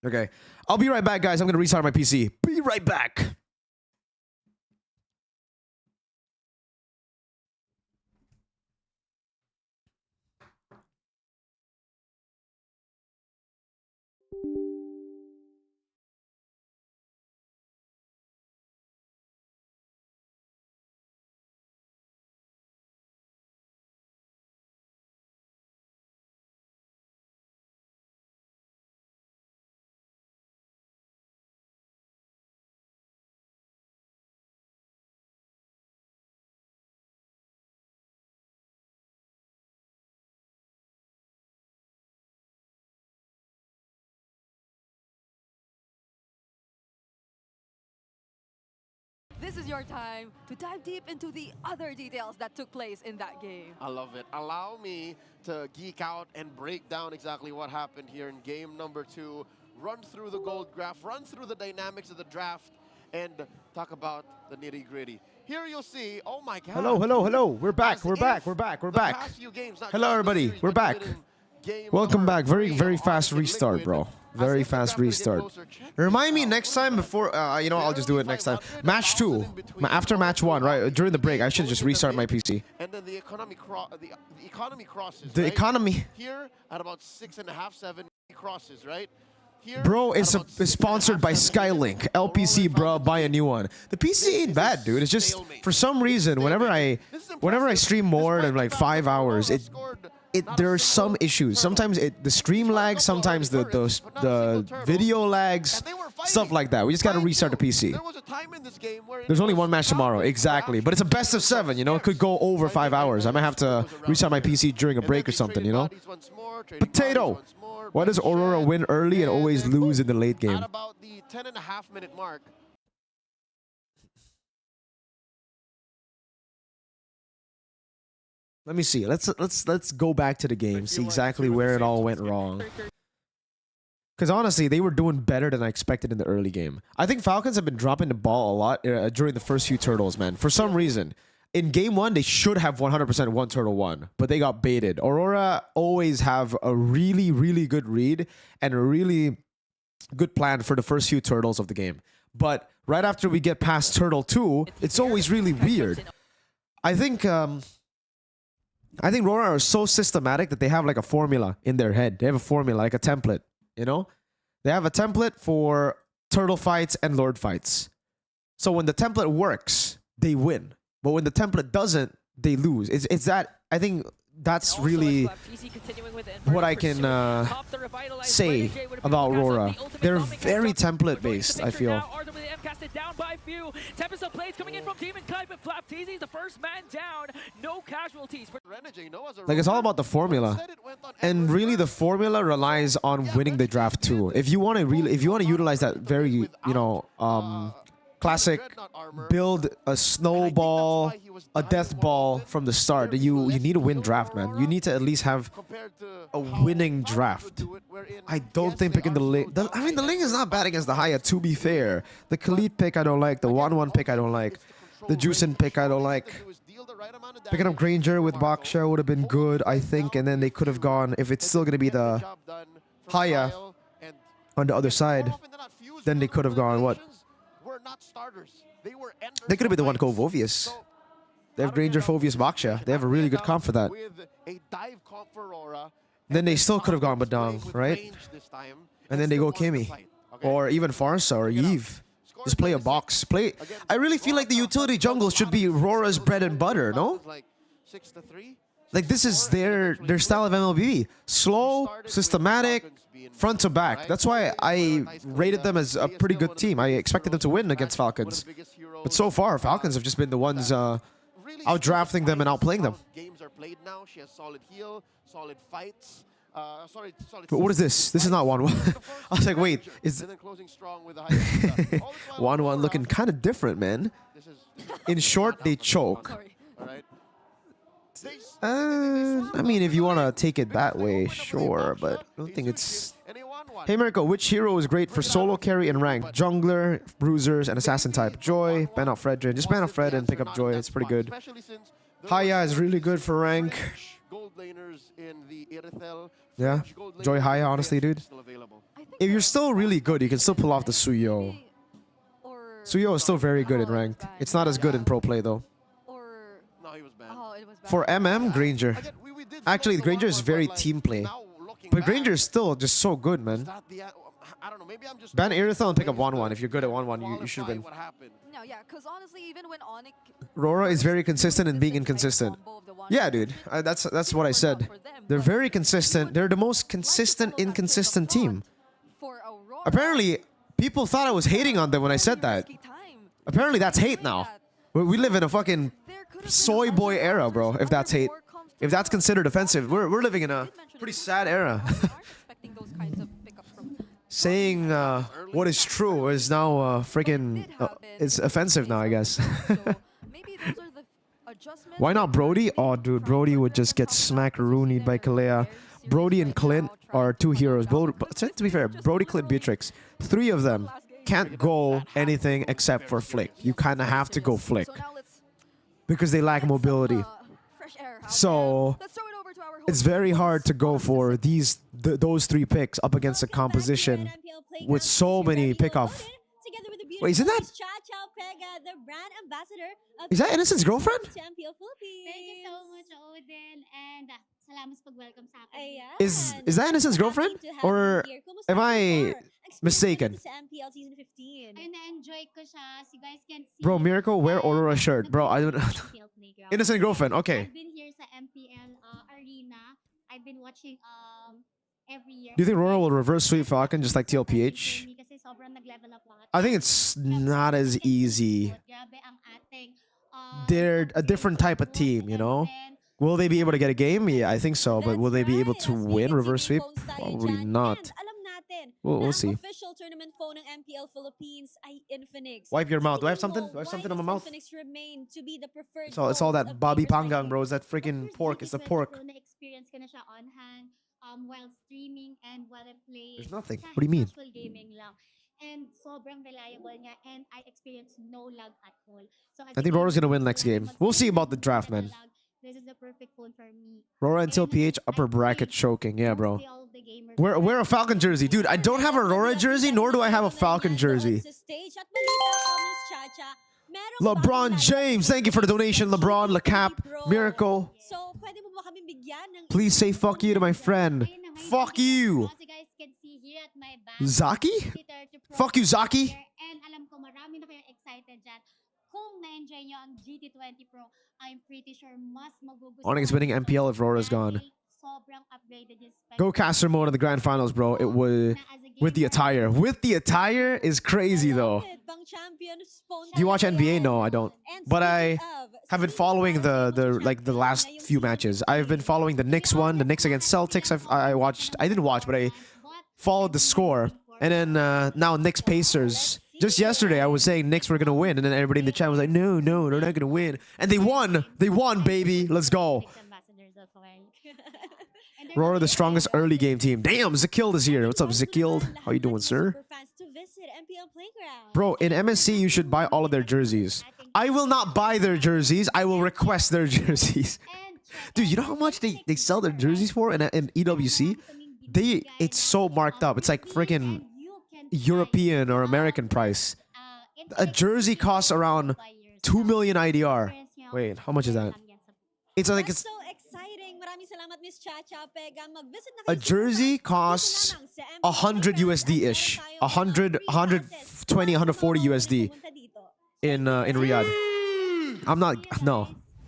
Okay. I'll be right back, guys. I'm going to restart my PC. Be right back. this is your time to dive deep into the other details that took place in that game. I love it. Allow me to geek out and break down exactly what happened here in game number 2. Run through the gold graph, run through the dynamics of the draft, and talk about the nitty-gritty. Here you'll see, oh my God. Hello. We're back. Hello, everybody. We're back. Welcome back. Very fast restart, bro. Very fast restart. Remind me next time before, I'll just do it next time. Match 2, after match 1, right? During the break, I should just restart my PC. And then the economy crosses. The right? economy. Here at about 6.5, 7 crosses, right? Here, Bro, it's sponsored by Skylink. LPC, bro, buy a new one. The PC ain't bad, dude. It's just, for some reason, whenever I stream more than like 5 hours, there are some issues. Sometimes the stream lags, sometimes the video lags, stuff like that. We just gotta restart the PC. There's only one match tomorrow, exactly. But it's a best of 7, you know? It could go over 5 hours. I might have to restart my PC during a break or something, you know? Potato! Why does Aurora win early and always lose in the late game? At about the 10.5-minute mark, Let me see. Let's go back to the game, see exactly where it all went wrong. Because honestly, they were doing better than I expected in the early game. I think Falcons have been dropping the ball a lot during the first few turtles, man. For some reason. In game 1, they should have 100% one turtle won, but they got baited. Aurora always have a really good read and a really good plan for the first few turtles of the game. But right after we get past turtle 2, it's always really weird. I think Aurora are so systematic that they have like a formula in their head. They have a formula, like a template, you know? They have a template for turtle fights and lord fights. So when the template works, they win. But when the template doesn't, they lose. It's that, I think that's really what I can say about Aurora. They're very template based, I feel. Down by few. Tempest of plays coming in from Demon Kite, but Flap TZ the first man down. No casualties. Like, it's all about the formula. And really the formula relies on winning the draft too. If you want to utilize that very, classic build a snowball, a death ball from the start. You need to win draft, man. You need to at least have a winning draft. I don't think picking the Ling... the Ling is not bad against the Haya, to be fair. The Khalid pick I don't like. The 1-1 pick I don't like. The Juicin pick I don't like. Picking up Granger with Baksha would have been good, I think. And then they could have gone... If it's still going to be the Haya on the other side, then they could have gone, what? They could have been the one go Vovius. They have Granger, Fovius, Baksha. They have a really good comp for that. Then they still could have gone Badang, right? And then they go Kimi. Or even Farsa or Eve. Just play a box. I really feel like the utility jungle should be Aurora's bread and butter, no? Like, this is their style of MLBB. Slow, systematic, front to back. That's why I rated them as a pretty good team. I expected them to win against Falcons. But so far, Falcons have just been the ones out-drafting them and outplaying them. Games are played now. She has solid heal, solid fights. But what is this? This is not 1-1. I was like, wait, is 1-1 looking kind of different, man? In short, they choke. I mean, if you want to take it that way, sure, but I don't think it's... Hey, Mirko, which hero is great for solo carry and rank? Jungler, bruisers, and assassin type. Joy, ban out Fredrin. Just ban out Fred and pick up Joy. It's pretty good. Haya is really good for rank. Yeah, Joy Haya, honestly, dude. If you're still really good, you can still pull off the Suyo. Suyo is still very good in ranked. It's not as good in pro play, though. For Granger. Actually, Granger is very team play. But Granger is still just so good, man. Ban Irithel and pick up 1-1. If you're good at 1-1, you should win. No, yeah, because honestly, even when Onyx... Aurora is very consistent in being inconsistent. Yeah, dude. That's what I said. They're very consistent. They're the most consistent, inconsistent team. Apparently, people thought I was hating on them when I said that. Apparently, that's hate now. We live in a fucking soy boy era, bro, if that's hate. If that's considered offensive, we're living in a pretty sad era. saying what is true is now freaking it's offensive now, I guess. Why not Brody? Oh, dude, Brody would just get smack-roonied by Kalea. Brody and Clint are two heroes. But to be fair, Brody, Clint, Beatrix, three of them can't go anything except for flick. You kind of have to go flick because they lack mobility. So it's very hard to go for those three picks up against a composition with so many pickoff. Wait, isn't that? Is that Innocent's girlfriend? Thank you so much, Odin, and salamat sa pag-welcome sa akin. Is that Innocent's girlfriend? Or am I mistaken? Ay, na-enjoy ko siya. So you guys can see. Bro, Miracle, wear Aurora shirt. Bro, I don't. Innocent girlfriend. Okay. I've been here sa MPL arena. I've been watching every year. Do you think Aurora will reverse sweep Falcon just like TLPH? Kasi sobrang nag-level up lahat. I think it's not as easy. They're a different type of team, you know? Will they be able to get a game? Yeah, I think so. But will they be able to win reverse sweep? Probably not. We'll see. Official tournament phone ng MPL Philippines ay Infinix. Wipe your mouth. Do I have something? Do I have something on my mouth? Infinix remain to be the preferred It's all that Bobby Panggang, bro. It's that freaking pork. It's the pork. Na-experience ko na siya on hand while streaming and while I play. There's nothing. What do you mean? Casual gaming lang. And sobrang reliable niya and I experienced no lag at all. So I think Rora's gonna win next game. We'll see about the draft, man. This is the perfect phone for me. Rora until PH upper bracket choking. Yeah, bro. Wear a Falcon jersey. Dude, I don't have a Aurora jersey, nor do I have a Falcon jersey. LeBron James, thank you for the donation. LeBron, LeCap, Miracle. Please say fuck you to my friend. Fuck you. Zaki? Fuck you, Zaki. And alam ko marami na kayong excited dyan. Kung na-enjoy nyo ang GT20 Pro, I'm pretty sure mas magugustuhan. Onyx winning MPL if Rora's gone. Sobrang upgraded yung Go caster mode in the grand finals, bro. It was with the attire. With the attire is crazy though. Do you watch NBA? No, I don't. But I have been following the last few matches. I've been following the Knicks one, the Knicks against Celtics. I didn't watch, but I followed the score. And then now Knicks Pacers. Just yesterday I was saying Knicks were gonna win, and then everybody in the chat was like, no, they're not gonna win. And they won. They won, baby. Let's go. Aurora, the strongest early game team. Damn, Zakild is here. What's up, Zakild? How you doing, sir? Bro, in MSC, you should buy all of their jerseys. I will not buy their jerseys. I will request their jerseys. Dude, you know how much they sell their jerseys for in EWC? It's so marked up. It's like freaking European or American price. A jersey costs around 2 million IDR. Wait, how much is that? It's like it's a jersey costs 100 USD-ish. 100, 120, 140 USD in Riyadh. I'm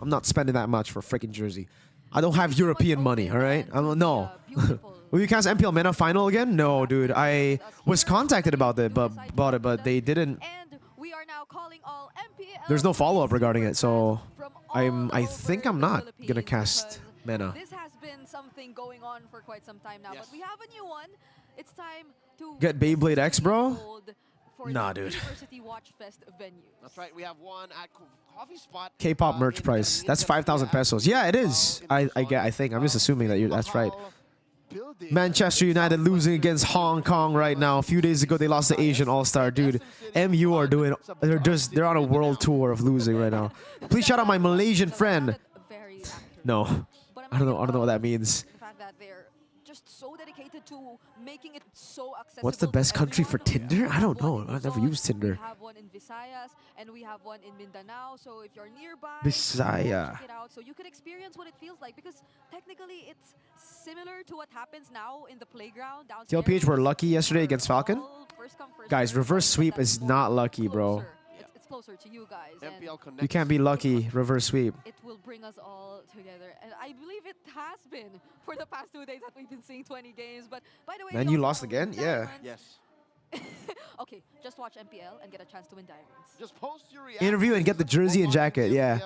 not spending that much for a freaking jersey. I don't have European money, all right? No. Will you cast MPL Mena final again? No, dude. I was contacted about it, but they didn't. There's no follow-up regarding it, so I think I'm not gonna cast Mena. This has been something going on for quite some time now, but we have a new one. It's time to get Beyblade X, bro. Nah, dude. That's right. We have one at Coffee Spot. K-pop merch price. That's 5,000 pesos. Yeah, it is. I think. I'm just assuming that that's right. Manchester United losing against Hong Kong right now. A few days ago, they lost the Asian All-Star. Dude, MU are doing. They're on a world tour of losing right now. Please shout out my Malaysian friend. No, I don't know what that means. The fact that they're just so dedicated to making it so accessible. What's the best country for Tinder? I don't know. I've never used Tinder. We have one in Visayas and we have one in Mindanao. So if you're nearby, Visaya. check it out so you can experience what it feels like, because technically it's similar to what happens now in the playground downstairs. TLPH were lucky yesterday against Falcon. Guys, reverse sweep is not lucky, bro. It's closer to you guys. You can't be lucky. Reverse sweep. It will bring us all together, and I believe it has been for the past 2 days that we've been seeing 20 games. But by the way, Man, you lost again? Yeah. Yes. Okay, just watch MPL and get a chance to win diamonds. Just post your Interview and get the jersey and jacket. Yeah.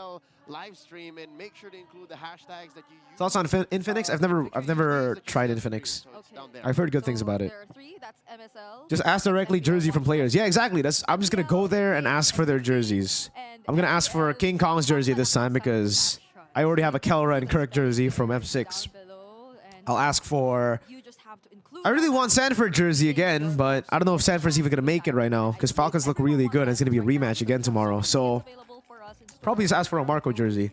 live stream and make sure to include the hashtags that you use. Thoughts on Infinix? I've never tried Infinix. I've heard good things about it. Just ask directly jersey from players. Yeah, exactly. I'm just gonna go there and ask for their jerseys. I'm gonna ask for King Kong's jersey this time because I already have a Kelra and Kirk jersey from F6. I'll ask for. I really want Sanford jersey again, but I don't know if Sanford's even gonna make it right now because Falcons look really good. And it's gonna be a rematch again tomorrow, so probably just ask for a Marco jersey.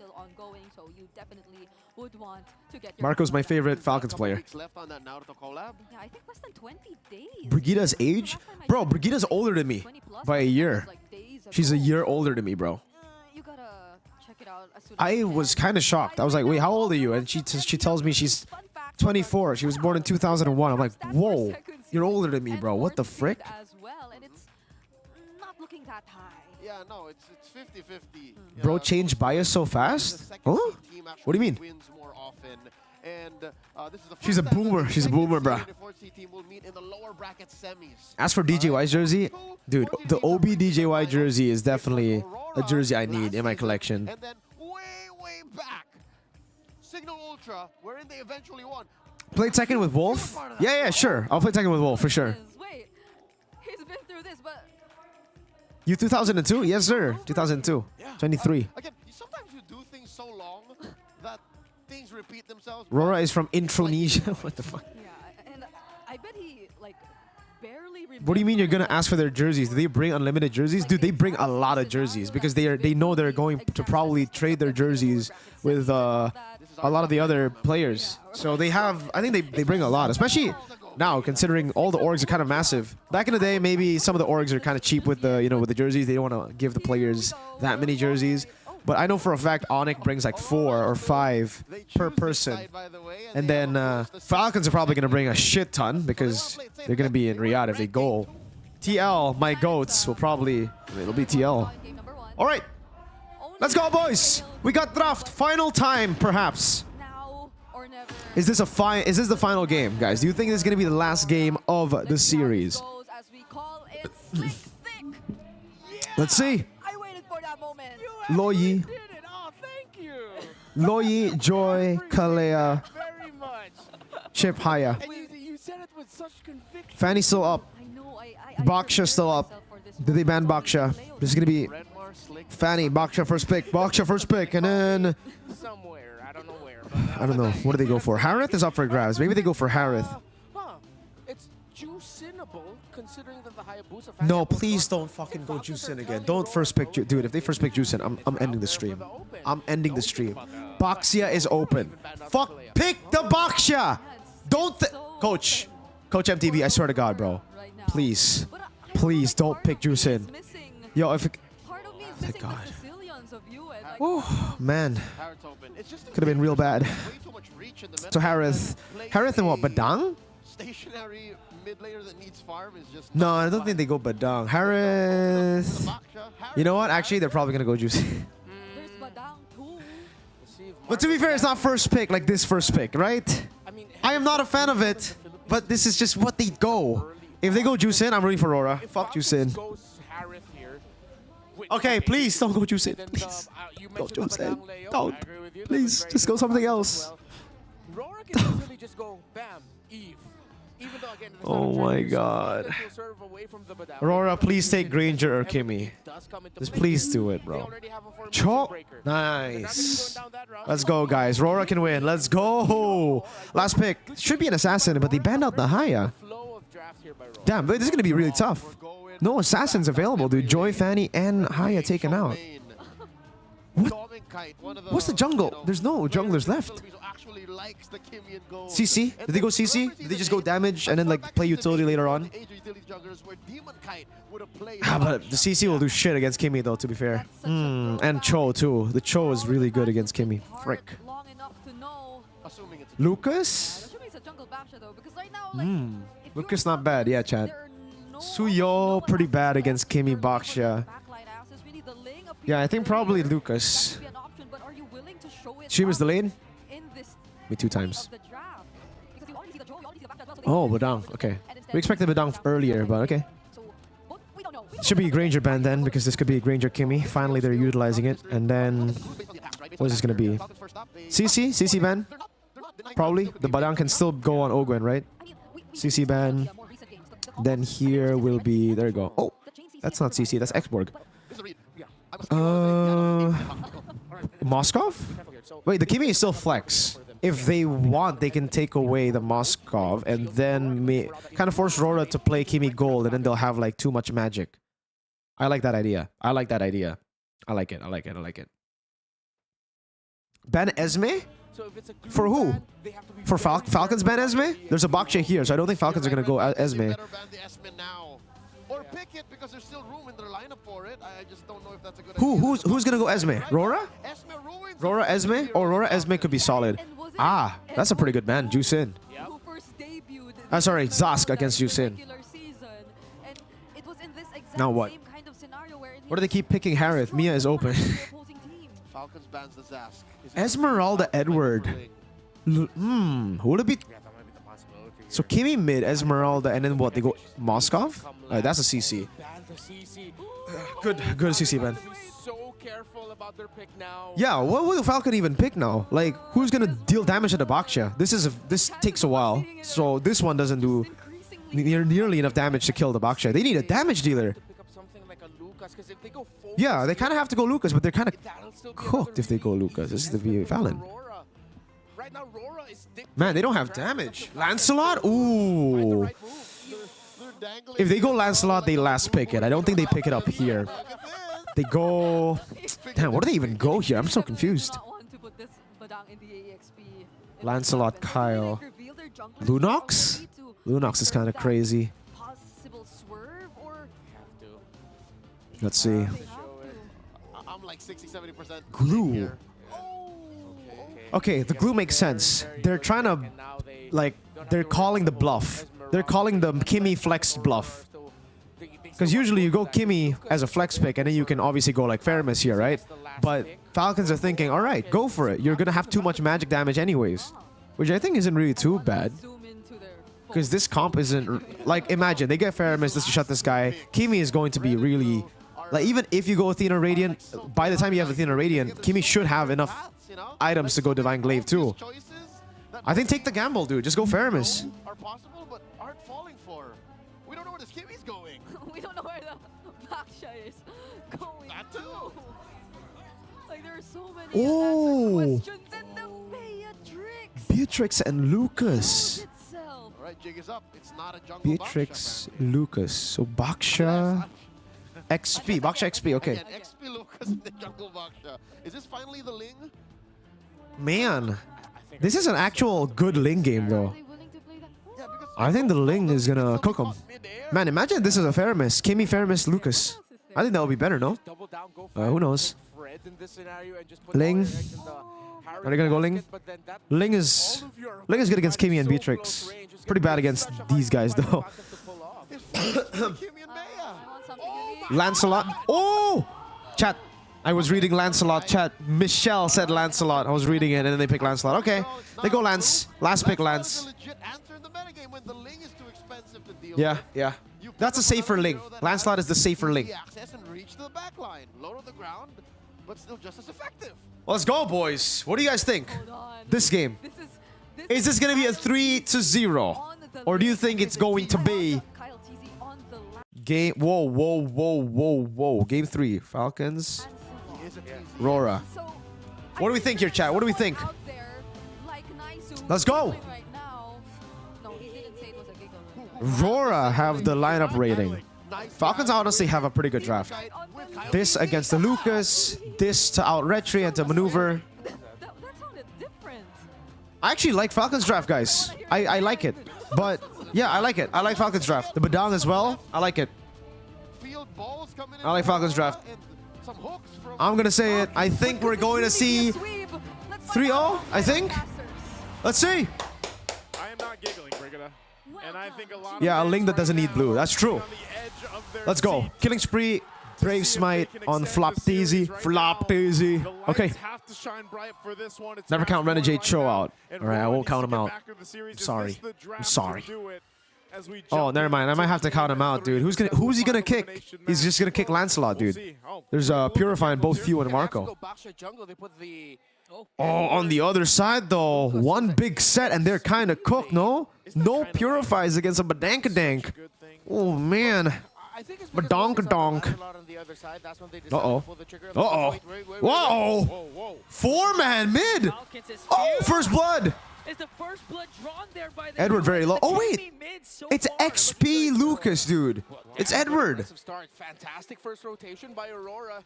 Marco's my favorite Falcons player. Brigida's age? Bro, Brigida's older than me by a year. She's a year older than me, bro. I was kind of shocked. I was like, wait, how old are you? And she tells me she's 24. She was born in 2001. I'm like, whoa, you're older than me, bro. What the frick? Yeah, no, it's 50-50. Bro, change bias so fast? Huh? What do you mean? She's a boomer. She's a boomer, bro. As for DJY's jersey, dude, the OB DJY jersey is definitely a jersey I need in my collection. And then way back, Signal Ultra, wherein they eventually won. Play Tekken with Wolf? Yeah, sure. I'll play Tekken with Wolf for sure. Wait, he's been through this, but You 2002? Yes, sir. 2002. 23. Again, sometimes you do things so long that things repeat themselves. Aurora is from Intronesia. What the fuck? yeah, and I bet he like barely. What do you mean you're gonna ask for their jerseys? Do they bring unlimited jerseys? Dude, they bring a lot of jerseys because they know they're going to probably trade their jerseys with a lot of the other players. So they have, I think they bring a lot, especially now considering all the orgs are kind of massive. Back in the day, maybe some of the orgs are kind of cheap with the with the jerseys. They don't want to give the players that many jerseys. But I know for a fact Onyx brings like 4 or 5 per person. And then Falcons are probably going to bring a shit ton because they're going to be in Riyadh if they go. TL, my goats, it'll be TL. All right. Let's go, boys. We got draft. Final time, perhaps. Is this the final game, guys? Do you think this is going to be the last game of the series? Let's see. Loyi. Loyi, Joy, Kalea, Chip, Haya. Fanny still up. Baksha still up. Did they ban Baksha? This is going to be Fanny, Baksha first pick. Baksha first pick, and then somewhere, I don't know where. I don't know. What do they go for? Harith is up for grabs. Maybe they go for Harith. It's juicinable considering that the Hayabusa. No, please don't fucking go Juicin again. Don't first pick, dude. If they first pick Juicin, I'm ending the stream. I'm ending the stream. Baxia is open. Fuck, pick the Baxia. Don't, Coach MTV. I swear to God, bro. Please don't pick Juicin. Yo, if it, thank God. Oh man, could have been real bad. So Harith and what? Badang? Stationary mid laner that needs farm is just. No, I don't think they go Badang. Harith. You know what? Actually, they're probably gonna go Juicy. But to be fair, it's not first pick like this first pick, right? I am not a fan of it, but this is just what they go. If they go Juicin, I'm rooting for Aurora. Fuck Juicin. Okay, please don't go Juicin. Please. Don't Juicin. Don't. Please, just go something else. Aurora can easily just go bam, Eve. Even though again, Oh my God. Aurora, please take Granger or Kimmy. Just please do it, bro. Chop. Nice. Let's go, guys. Aurora can win. Let's go. Last pick. Should be an assassin, but they banned out the Haya. Damn, this is going to be really tough. No assassins available, dude. Joy, Fanny, and Haya taken out. What? What's the jungle? There's no junglers left. CC? Did they go CC? Did they just go damage and then like play utility later on? But the CC will do shit against Kimmy though, to be fair. And Cho too. The Cho is really good against Kimmy. Frick. Lucas? Lucas not bad, yeah, chat. Suyo pretty bad against Kimmy Baksha. Yeah, I think probably Lucas. Streamer's the lane? Me 2 times. Oh, Badang. Okay. We expected Badang earlier, but okay. Should be a Granger band then, because this could be a Granger Kimmy. Finally, they're utilizing it. And then, what is this going to be? CC? CC ban? Probably. The Badang can still go on Ogwen, right? CC ban. Then here will be... There you go. Oh, that's not CC. That's Xborg. Moskov? Wait, the Kimmy is still flex. If they want, they can take away the Moskov and then kind of force Aurora to play Kimmy Gold, and then they'll have like too much magic. I like that idea. I like that idea. I like it. I like it. I like it. Ban Esme? For who? For Falcons ban Esme? There's a Baksha here, so I don't think Falcons are going to go Esme. Or pick it because there's still room in their lineup for it. I just don't know if that's a good idea. Who's gonna go Esme? Rora? Rora Esme? Oh, Rora Esme could be solid. Ah, that's a pretty good man. Jusin. I'm sorry, Zask against Jusin. Now what? What do they keep picking Harith? Mia is open. Falcons bans the Zask. Esmeralda Edward. Would it be? So Kimmy mid, Esmeralda, and then what? They go Moskov? That's a CC. Good CC, man. Yeah, what will Falcon even pick now? Like, who's gonna deal damage to the Baksha? This takes a while, so this one doesn't do nearly enough damage to kill the Baksha. They need a damage dealer. Yeah, they kind of have to go Lucas, but they're kind of cooked if they go Lucas. This is the VA Fallon. Man, they don't have damage. Lancelot? Ooh. If they go Lancelot, they last pick it. I don't think they pick it up here. They go... Damn, what do they even go here? I'm so confused. Lancelot, Kyle. Lunox? Lunox is kind of crazy. Let's see. I'm like 60-70%. Glue. Okay, the glue makes sense. They're trying to, like, they're calling the bluff. They're calling the Kimmy flex bluff. Because usually you go Kimmy as a flex pick, and then you can obviously go like Faramis here, right? But Falcons are thinking, all right, go for it. You're going to have too much magic damage anyways. Which I think isn't really too bad. Because this comp isn't... Like, imagine, they get Faramis just to shut this guy. Kimmy is going to be really... Like, even if you go Athena Radiant, by the time you have Athena Radiant, Kimmy should have enough items to go Divine Glaive too. I think take the gamble, dude. Just go Faramis. Are possible, but aren't falling for. We don't know where this Kimmy's going. We don't know where the Baksha is going. That too. Like, there are so many questions and the Beatrix. Beatrix and Lucas. All right, jig is up. It's not a jungle Beatrix, Lucas. So Baksha... XP, Baksha XP, okay. Again, XP Lucas in the jungle Baksha. Is this finally the Ling? Man, this is an actual good Ling game though. I think the Ling is gonna cook him. Man, imagine this is a Faramis. Kimmy, Faramis, Lucas. I think that would be better, no? Who knows? Ling. Are they gonna go Ling? Ling is good against Kimmy and Beatrix. Pretty bad against these guys though. Lancelot. Oh! Chat. I was reading Lancelot. Chat. Michelle said Lancelot. I was reading it and then they pick Lancelot. Okay. They go Lance. Last pick Lance. Yeah, yeah. That's a safer Ling. Lancelot is the safer Ling. Let's go, boys. What do you guys think? This game. Is this going to be a 3-0? Or do you think it's going to be... Game... Whoa. Game 3. Falcons. Aurora. What do we think here, chat? What do we think? Let's go! Aurora have the lineup rating. Falcons honestly have a pretty good draft. This against the Lucas, this to out Retri and to maneuver. I actually like Falcons draft, guys. I like it. But yeah, I like it. I like Falcons draft. The Badang as well. I like it. I like Falcons draft. I'm gonna say it. I think we're going to see 3-0, I think. Let's see. I am not giggling, Brigida. And I think a lot Yeah, a Ling that doesn't need blue. That's true. Let's go. Killing spree. Brave Smite on Flop Teasy. Flop Teasy. Okay. Never count Renegade Show out. Alright, I won't count him out. I'm sorry. I'm sorry. Oh, never mind. I might have to count him out, dude. Who's he gonna kick? He's just gonna kick Lancelot, dude. There's Purifying both Few and Marco. Oh, on the other side though, one big set and they're kind of cooked, no? No Purifies against a Badankadank. Oh man. Badonkadonk. Uh-oh. Uh-oh. Whoa! 4-man mid! Oh, first blood! Is the first blood drawn there by the Edward very low. Oh wait, it's XP Lucas, dude. It's Edward. Fantastic first rotation by Aurora.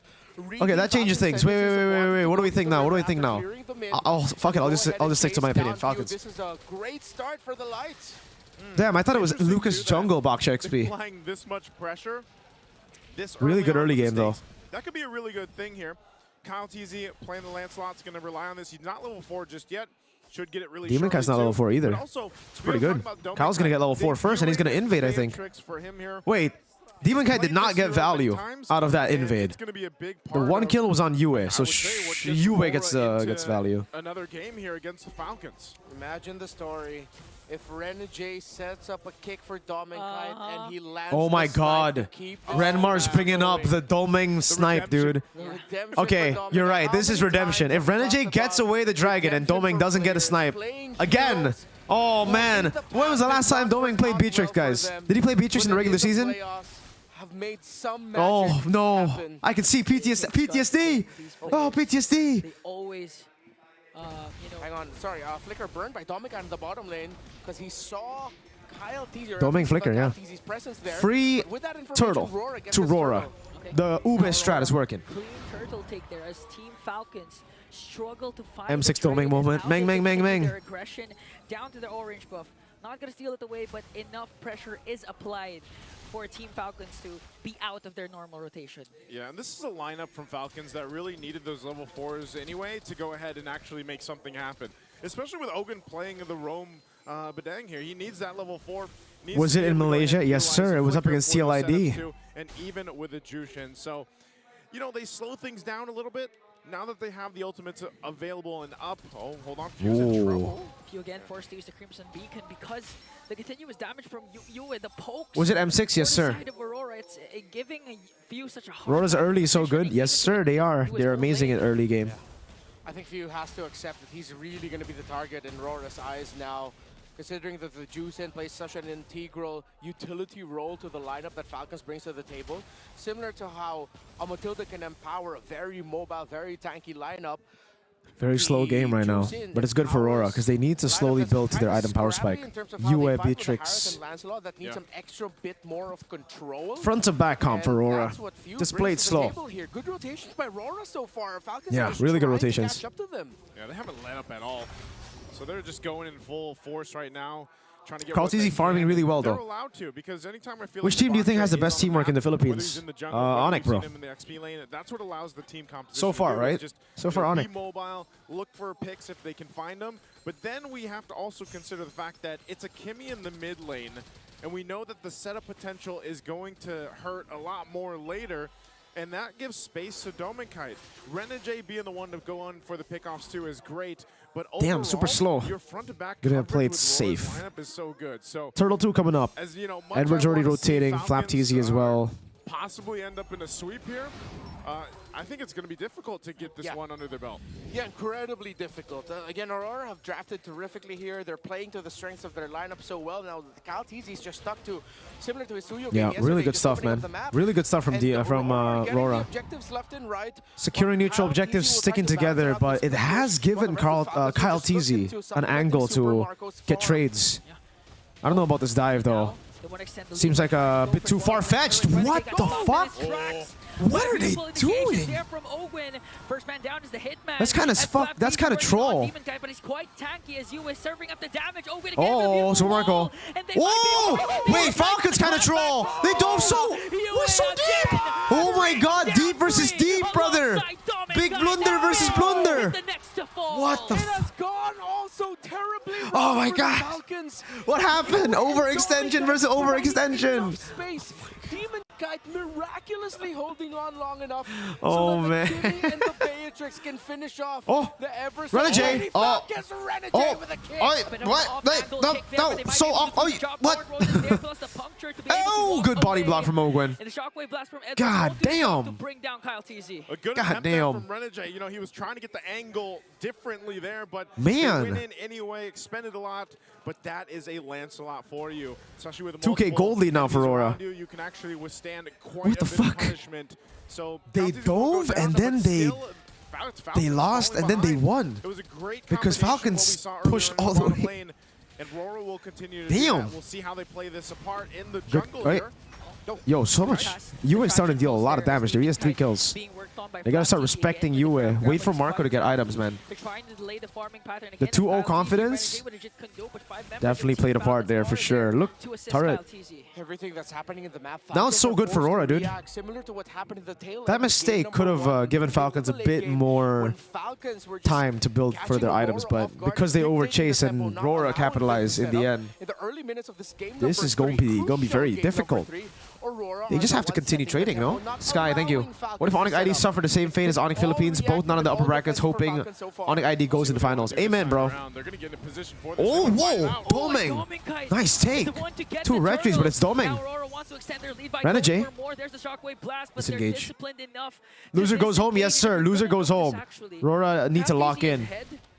Okay, that changes things. Wait. What do we think now? Fuck it. I'll just stick to my opinion. Falcons. This is a great start for the Lights. Damn, I thought it was Lucas Jungle Boxer XP. Applying this much pressure. Really good early game though. That could be a really good thing here. Kyle TZ playing the Lancelot's going to rely on this. He's not level 4 just yet. Should get it really Demon Kai's not level 4 either. It's pretty good. Kyle's going to get level 4 first, and he's going to invade, I think. Wait, Demon Kai did not get value out of that invade. The one kill was on Yue, so Yue gets value. Another game here against the Falcons. Imagine the story. If Renegade sets up a kick for Dominkite and he lands oh my god. Renmar's bringing up the Doming snipe, dude. Okay, you're right. This is redemption. If Renegade gets away the dragon and Doming doesn't get a snipe again. Oh man. When was the last time Doming played Beatrix, guys? Did he play Beatrix in the regular season? Oh no. I can see PTSD. Oh, PTSD. They always hang on, sorry, flicker burned by Dominic on the bottom lane because he saw Kyle TZ. Doming flicker, yeah. Free turtle to Aurora. The Ube strat is working. Clean turtle take there as Team Falcons struggle to find M6 Doming moment. Meng. Their aggression down to the orange buff. Not gonna steal it away, but enough pressure is applied for Team Falcons to be out of their normal rotation. Yeah, and this is a lineup from Falcons that really needed those level 4s anyway to go ahead and actually make something happen. Especially with Ogun playing the roam Badang here. He needs that level 4. Was it in Malaysia? Yes, sir. It was up against CLID. And even with the Jushin. So, you know, they slow things down a little bit. Now that they have the ultimates available and up. Oh, hold on. Few's in trouble. Few again forced to use the Crimson Beacon because the continuous damage from Yue, the pokes. Was it M6? Yes, sir. Aurora, it's giving Few such a hard Aurora's early so good. Yes, sir. They are. They're amazing in early game. Yeah. I think Few has to accept that he's really going to be the target in Aurora's eyes now, considering that the Juicen plays such an integral utility role to the lineup that Falcons brings to the table. Similar to how a Matilda can empower a very mobile, very tanky lineup. Very slow game right now, but it's good for Aurora because they need to slowly build to their item power spike. Yue, Beatrix. That needs some extra bit more of control. Front to back comp for Aurora. Just played slow. Good rotations by Aurora so far. Falcons yeah, really good rotations. Yeah, they haven't let up at all. So they're just going in full force right now. Trying to get Carl's farming really well though. Allowed to, because anytime I feel which team do you think has the best teamwork in the Philippines? Onyx, bro. That's what allows the team composition. So far, right? So far, Onyx. Be mobile, look for picks if they can find them. But then we have to also consider the fact that it's a Kimmy in the mid lane, and we know that the setup potential is going to hurt a lot more later. And that gives space to Dominkite. Renegade being the one to go on for the pickoffs too is great, but damn, super slow. Your front to back gonna play it safe. Lineup is so good. So Turtle 2 coming up. As you know, Edward's already rotating. Flap TZ as well. Possibly end up in a sweep here. I think it's going to be difficult to get this one under their belt. Yeah, incredibly difficult. Again, Aurora have drafted terrifically here. They're playing to the strengths of their lineup so well. Now, Kyle TZ is just stuck to, similar to his Suyo game yesterday, really good stuff, man. Really good stuff from Aurora. Objectives left and right. Securing neutral objectives, sticking together, but it has given Kyle TZ an angle to get trades. I don't know about this dive, though. Seems like a bit too far-fetched. What the fuck? What are they doing? That's kind of fuck. That's kind of troll. Oh, so Marco. Whoa! Wait, Falcons kind of troll. They dove so deep. Oh my God, deep versus deep, brother. Big blunder versus blunder. What the? Oh my God! What happened? Overextension versus overextension. Kite miraculously holding on long enough Oh, so that man. the Kimmy and the Beatrix can finish off the ever so Renegade. Oh, Renegade with a kick. What? No. So, what? Oh, good body block from Ogwen. God damn. A good attempt there from Renegade. You know, he was trying to get the angle differently there, but Man. they went in anyway, expended a lot. But that is a Lancelot for you, especially with 2K gold lead now for Aurora. You can actually withstand quite What the a bit fuck? of punishment. So They dove and then they lost and then they won. It was a great because Falcons pushed all the way. lane, and Aurora will continue to do Damn. that. We'll see how they play this apart in the Good, jungle right? here. Yo, so much. Yue is starting to deal a lot of damage there. He has 3 kills. They gotta start respecting Yue. Wait for Marco to get items, man. The 2-0 confidence definitely played a part there for sure. Look, turret. Everything that's happening in the map. Now it's so good for Aurora, dude. Similar to what happened in the tail That mistake could have given Falcons a bit more time to build further items, but because they overchase and Aurora capitalize in the end, in the early minutes of this game. this is going to be very difficult. They just have to continue trading, no? Sky, thank you. What if Onyx ID suffered the same fate as Onyx Philippines? Both not in the upper brackets, hoping Onyx ID goes in the finals. Amen, bro. Oh, whoa! Doming! Nice take! 2 retries, but it's Doming. Renegade. Disengage. Loser goes home. Yes, sir. Loser goes home. Aurora need to lock in.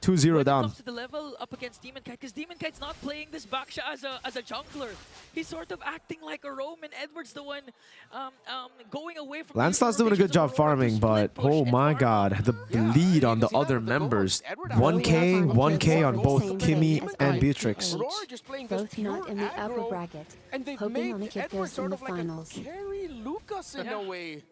2-0 down. Comes to the level up against Demon Kite, because Demon Kite's not playing this Baksha as a jungler. He's sort of acting like a Roman. Edward's the one going away from. Lancelot's doing a good job farming, but oh my god, the lead on the other members. 1K on both Kimmy and Beatrix. Both not in the upper bracket. Hoping on a kid goes in the finals. Carry Lucas in a way.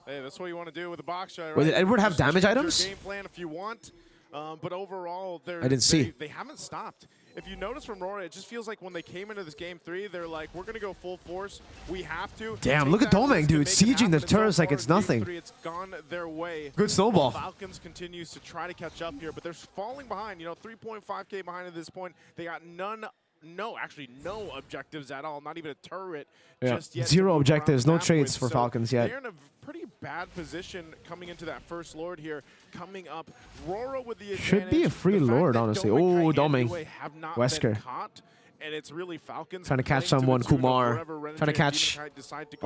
Hey, that's what you want to do with the box shot. Wait, did Edward have Just damage change your items? Game plan if you want. But overall, I didn't see. They haven't stopped. If you notice from Aurora, it just feels like when they came into this game 3, they're like, we're going to go full force. We have to. Damn, look at Doming, dude. Sieging the turrets like it's nothing. It's gone their way. Good snowball. Falcons continues to try to catch up here, but they're falling behind. You know, 3.5K behind at this point. They got no objectives at all. Not even a turret. Yeah. Just yet 0 to objectives, no map trades with. for Falcons yet. They're in a pretty bad position coming into that first Lord here. Coming up, Aurora with the advantage. Should be a free Lord, honestly. Oh, Doming. Wesker. And it's really Falcons Trying to catch someone, Kumar. Trying to catch a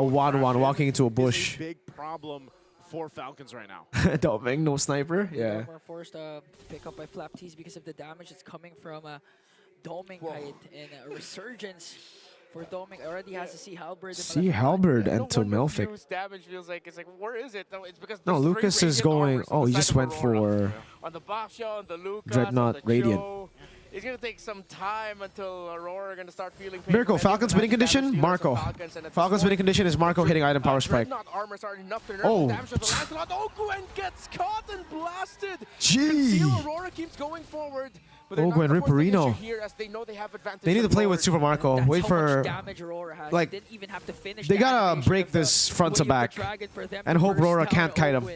Wadwan walking into a bush. Big problem for Falcons right now. Doming, no sniper. Yeah. We're forced to pick up by Flaptees because of the damage that's coming from Doming Kite, and a resurgence for Doming. Already has a Sea Halberd. Sea Halberd and to Melfic. Damage feels like it's like, where is it? No, it's because No, Lucas is going. Oh, he just went for on the box show, on the Lucas, Dreadnought on the Radiant. Joe. It's gonna take some time until Aurora are gonna start feeling pain. Mirko, Falcons winning condition? Marco. Falcons winning condition is Marco hitting item power spike. Oh. Ogwen gets caught and blasted. Gee. Aurora keeps going forward. Ogwen, Ripperino. They need to play with Super Marco. Wait for, like, they gotta break this front to back and hope Aurora can't kite him.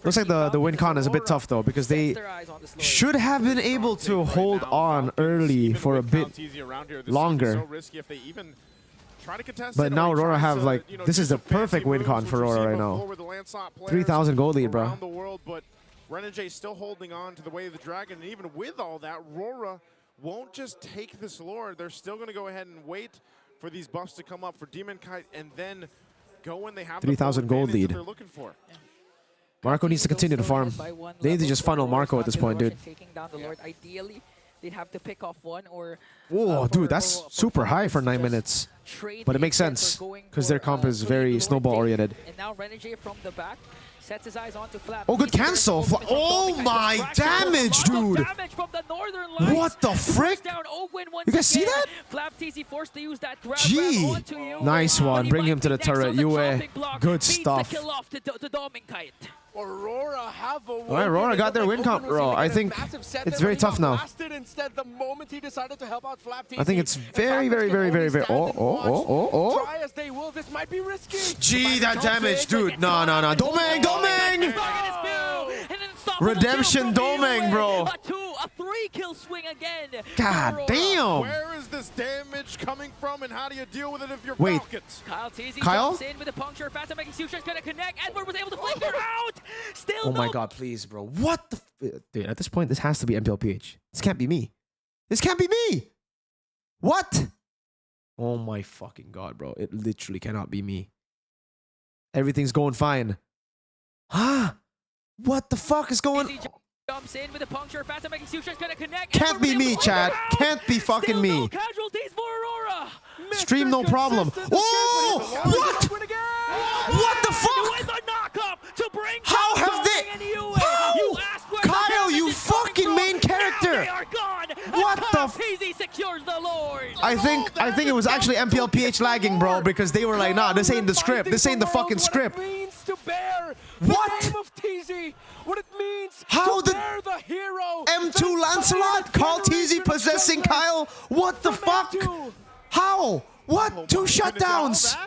Looks like the win con is a bit tough though, because they should have been able to hold on early for a bit longer. But now Aurora have, like, this is the perfect win con for Aurora right now. 3,000 gold lead, bro. Renegade still holding on to the way of the dragon, and even with all that, Aurora won't just take this Lord. They're still going to go ahead and wait for these buffs to come up for Demon Kite, and then go when they have 3,000 gold lead. they're looking for. Marco needs to continue to farm. They need to just funnel Marco at this point, dude. Taking down the Lord. Ideally, they'd have to pick off one or. Whoa, dude, that's super high for 9 minutes. But it makes sense because their comp is very snowball oriented. And now Renegade from the back sets his eyes onto Flap. Oh, good cancel. Oh my damage, dude. What the frick? You guys see that? Gee. Nice one. Bring him to the turret. Yue. Good stuff. Aurora have a All right, Aurora got their win count, bro. I think it's very tough now. Instead, the moment he decided to help out Flaptees, I think it's very. Oh. Try as they will, this might be risky. Gee, that damage, dude. No. Doming! Redemption Doming, bro. A 3-kill swing again. God damn. Where is this damage coming from, and how do you deal with it if you're Wait. Falcons? Kyle TZ Kyle? jumps in with a puncture. Phantom making Suture's gonna connect. Edward was able to flicker out. Still Oh my god, please, bro. What the dude, at this point, this has to be MPLPH. This can't be me. This can't be me. What? Oh my fucking god, bro. It literally cannot be me. Everything's going fine. Huh? What the fuck is going on? Jumps in with a puncture. Phantom making Suture's gonna connect. Can't be me, Chad. Can't be fucking Still me. no casualties for Aurora. Stream no problem. Oh! What? What the fuck? With a knock-up to bring How down have they? Dong and Yue. How? You ask where Kyle, the you damage is coming fucking from. main character. Now they are gone. What Kyle the TZ secures the Lord. I think it was actually MPLPH lagging, bro, because they were like, nah, this ain't the script. This ain't the fucking script. To bear What? the name of TZ, what it means How to the bear the hero. M2 Lancelot, Carl TZ possessing Kyle? What the fuck? How? What? 2 shutdowns.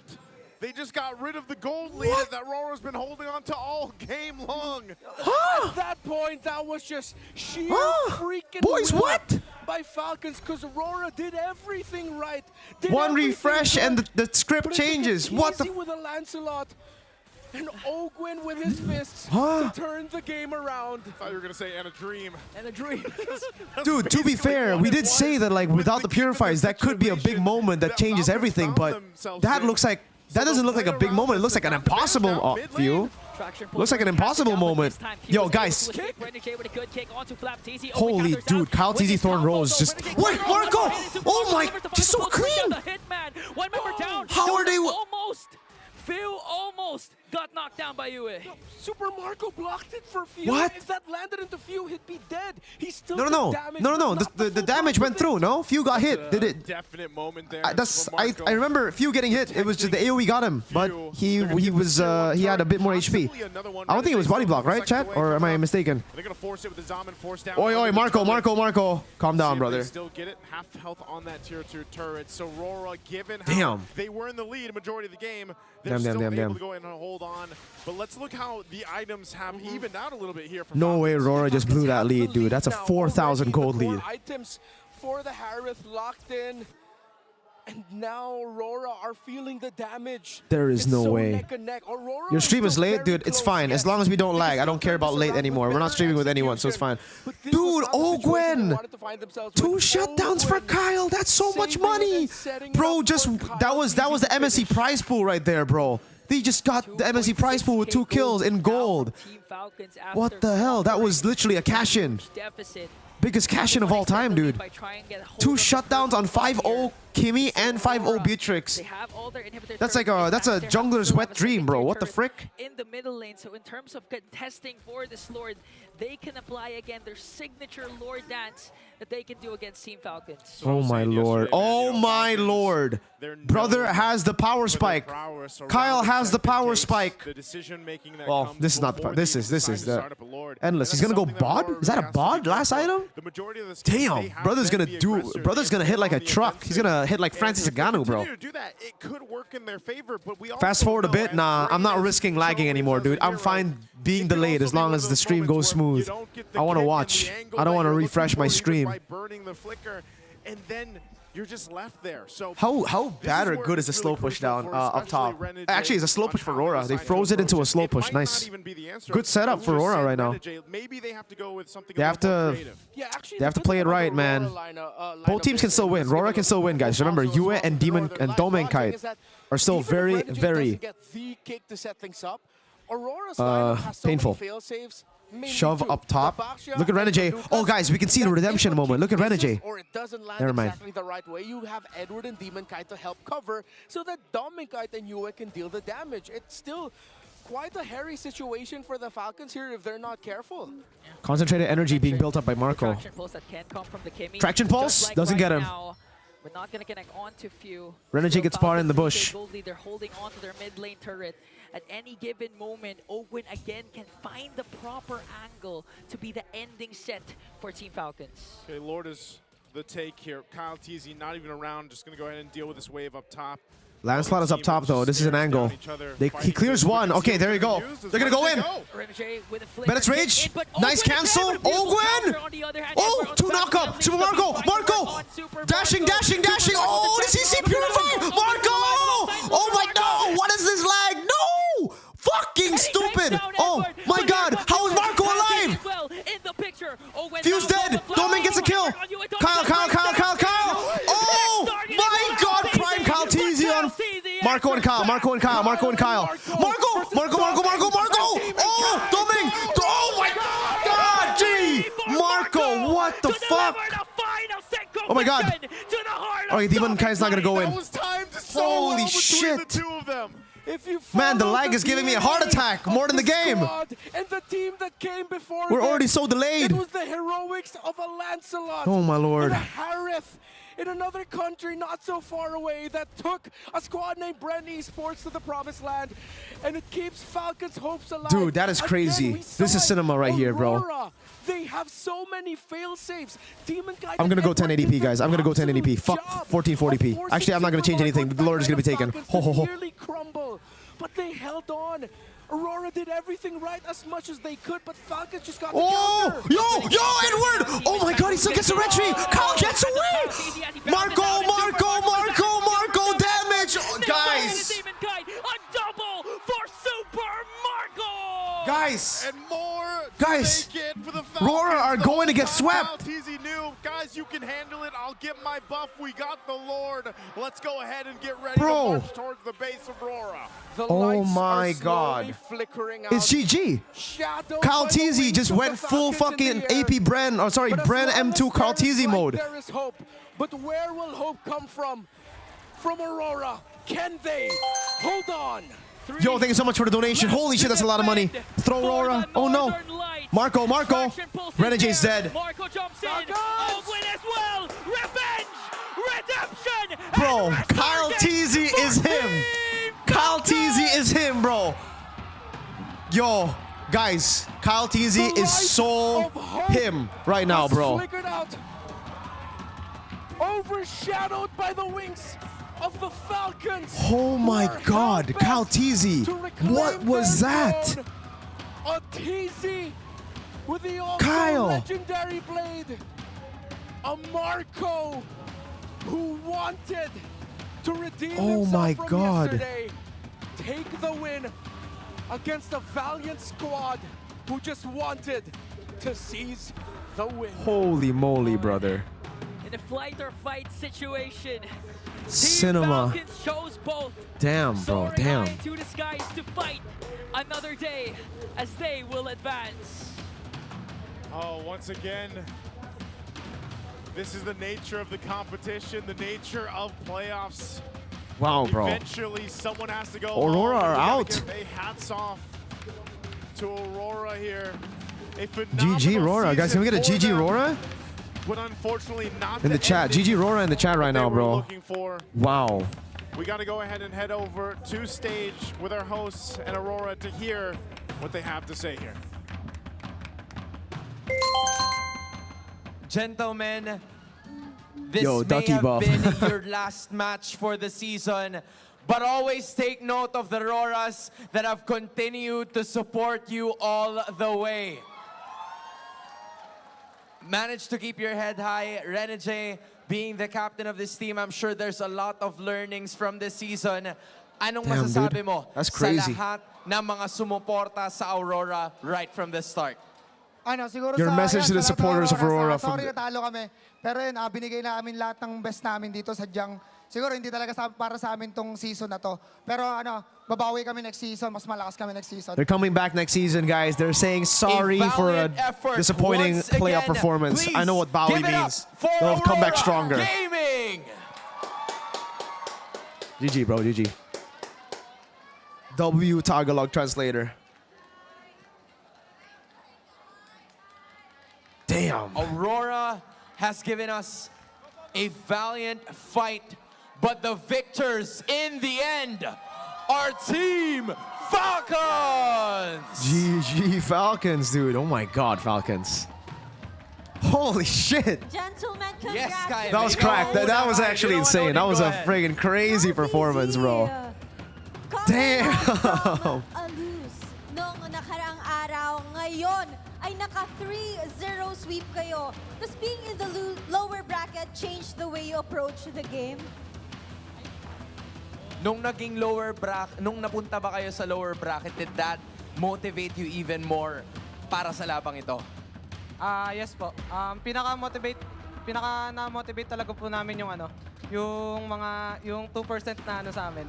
They just got rid of the gold lead that Aurora's been holding on to all game long. At that point, that was just sheer freaking Boys, will what? by Falcons, because Aurora did everything right. One refresh and the script changes. What the? With a Lancelot. And Ogwin with his fists Huh? to turn the game around. I thought you were gonna say and a dream. And a dream. Dude, to be fair, we did say that like without the purifiers, that could be a big moment that changes everything. But that looks like that doesn't look like a big moment. It looks like an impossible view. Looks like an impossible moment. Yo, guys. Holy dude, Kyle TZ Thorn Rose just. Wait, Marco! Oh my, just so clean. How are they? Phil almost got knocked down by Yue. Super Marco blocked it for Few. What? If that landed into Few, he'd be dead. He still No. took damage, but not The damage went through. No, Few got hit. Did it? Definite moment there. I remember Few getting hit. It was just the AOE got him, but he had a bit more HP. I don't think it was body block, right, chat? Or am I mistaken? They're gonna force it with the Zaman force down. Oi, Marco. Calm down, brother. Still get it. Half health on that tier 2 turret. So Aurora, given how Damn. they were in the lead majority of the game, they're Damn. still able to go in and hold on. But let's look how the items have evened out a little bit here. For No way, Aurora just blew that lead, dude. That's a 4,000 gold lead. Items for the Harith locked in. And now Aurora are feeling the damage. There is no way. Neck and neck. Aurora Your stream is late, dude. It's fine. As long as we don't lag. I don't care about late around anymore. with We're not better streaming with anyone, so it's fine. Dude, Ogwen! 2 shutdowns for Kyle. That's so much money. Bro, just that was the MSC prize pool right there, bro. They just got the MSC prize pool with 2 kills in gold. What the hell? That was literally a cash-in. Biggest cash-in of all time, dude. 2 shutdowns on 5-0 Kimmy and 5-0 Beatrix. That's like a jungler's wet dream, bro. What the frick? In the middle lane, so in terms of contesting for this Lord, they can apply again their signature Lord dance that they can do against Team Falcons. Oh my lord. Oh my lord. Brother has the power spike. Kyle has the power spike. Oh, this is not the power. This is the endless. He's gonna go bod? Is that a bod last item? Damn, brother's gonna hit like a truck. He's gonna hit like Francis Ngannou, bro. Fast forward a bit. Nah, I'm not risking lagging anymore, dude. I'm fine being delayed as long as the stream goes smooth. I want to watch. I don't want to refresh my stream. And then you're just left there. So how bad or good is the slow push down up top? Actually, it's a slow push for Aurora. They froze it into a slow push. Nice. Good setup for Aurora right now. Maybe they have to go with something. They have to play it right, man. Both teams can still win. Aurora can still win, guys. Remember, Yue and Demon and Domain Kite are still very painful. Shove up top. Look at Renegade. Oh, guys, we can see the redemption moment. Look at Renegade. Never mind. Exactly the right way. You have Edward and Demon Kite to help cover so that Domain Kite and Yue can deal the damage. It's still quite a hairy situation for the Falcons here if they're not careful. Concentrated energy being built up by Marco. Traction pulse doesn't get him. We're not gonna connect onto Few. Renegade gets spotted in the bush. They're holding onto their mid lane turret. At any given moment, Ogwin again can find the proper angle to be the ending set for Team Falcons. Okay, Lord is the take here. Kyle TZ not even around, just gonna go ahead and deal with this wave up top. Landslot is up top though. This is an angle. He clears one. Okay, there you go. They're gonna go in. Bennett's rage. Nice cancel. Gwen. Oh, 2 knockup. Super Marco. Marco. Dashing. Oh, the CC purify. Marco. Oh my no. What is this lag? No. Fucking stupid. Oh my God. How is Marco alive? Fuse dead. Domin gets a kill. Kyle. Oh my God. Prime Kyle TZ on Marco and Kyle. Marco. Oh, Domin. Oh my God. Gee. Marco, what the fuck? Oh my God. Okay, Demon Kai's not gonna go in. Holy shit. Man, the lag is giving me a heart attack more than the game. And the team that came before We're already so delayed. It was the heroics of a Lancelot. Oh my Lord. And a Harith in another country not so far away that took a squad named Brand Esports to the promised land, and it keeps Falcons' hopes alive. Dude, that is crazy. This is cinema right here, bro. Aurora, they have so many fail safes. I'm gonna go 1080p, guys. I'm gonna go 1080p. Fuck 1440p. Actually, I'm not gonna change anything. The Lord is gonna be taken. Nearly crumble, but they held on. Aurora did everything right as much as they could, but Falcons just got the counter. Yo, Edward! Oh my God, he still gets a retry. Kyle gets away. Marco, damage, guys. A double for Super Marco. Guys, and more guys, to make it for the Falcons. Aurora are going to get swept. TZ knew, guys, you can handle it. I'll get my buff. We got the Lord. Let's go ahead and get ready to march towards the base of Aurora. Oh my God. It's GG. Kyle TZ just went full fucking AP Bren, or sorry, Bren M2 Kyle TZ mode. There is hope, but where will hope come from? From Aurora. Can they hold on? Yo, thank you so much for the donation. Holy shit, that's a lot of money. Throw Aurora. Oh no. Marco. Renegade's dead. Marco jumps in. Owen as well. Revenge. Redemption. Bro, Kyle TZ is him. Kyle TZ is him, bro. Yo, guys, Kyle TZ is so him right now, bro. Overshadowed by the wings of the Falcons. Oh my God, Kyle TZ. What was that? A TZ with the Kyle. legendary blade. A Marco who wanted to redeem himself from yesterday. Take the win against a valiant squad who just wanted to seize the win. Holy moly, brother. In a flight or fight situation, Cinema. Team Falcons chose both. Damn, bro, damn. Soaring to the skies to fight another day as they will advance. Oh, once again, this is the nature of the competition, the nature of playoffs. Wow, bro. Eventually, someone has to go. Aurora are out. Hey, hats off to Aurora here. GG Aurora, guys. Can we get a GG Aurora? But unfortunately, not in the chat. GG Aurora in the chat right now, bro. Wow. We got to go ahead and head over to stage with our hosts and Aurora to hear what they have to say here. Gentlemen, this may have been your last match for the season, but always take note of the Auroras that have continued to support you all the way. Managed to keep your head high. Renegade, being the captain of this team, I'm sure there's a lot of learnings from this season. Anong masasabi mo sa lahat ng mga sumuporta sa Aurora right from the start? Your message to the supporters of Aurora. Sorry natalo kami. Pero yun, binigay namin lahat ng best namin dito. Sadyang, siguro hindi talaga para sa amin tong season na to. Pero babawi kami next season. Mas malakas kami next season. They're coming back next season, guys. They're saying sorry for a disappointing playoff performance. I know what Bowie means. They'll come back stronger. GG, bro. GG. W Tagalog translator. Damn. Aurora has given us a valiant fight, but the victors in the end are Team Falcons! GG Falcons, dude. Oh my God, Falcons. Holy shit. Gentlemen, Yes, Kyle. That was cracked. That was actually insane. That was a friggin' crazy performance, bro. Damn. A lose noong nakaraang araw. Ngayon ay naka 3-0 sweep kayo. Does being in the lower bracket change the way you approach the game? Nung naging lower bracket, nung napunta ba kayo sa lower bracket, did that motivate you even more para sa labang ito? Yes po. Pinaka-na-motivate talaga po namin yung yung 2% na sa amin.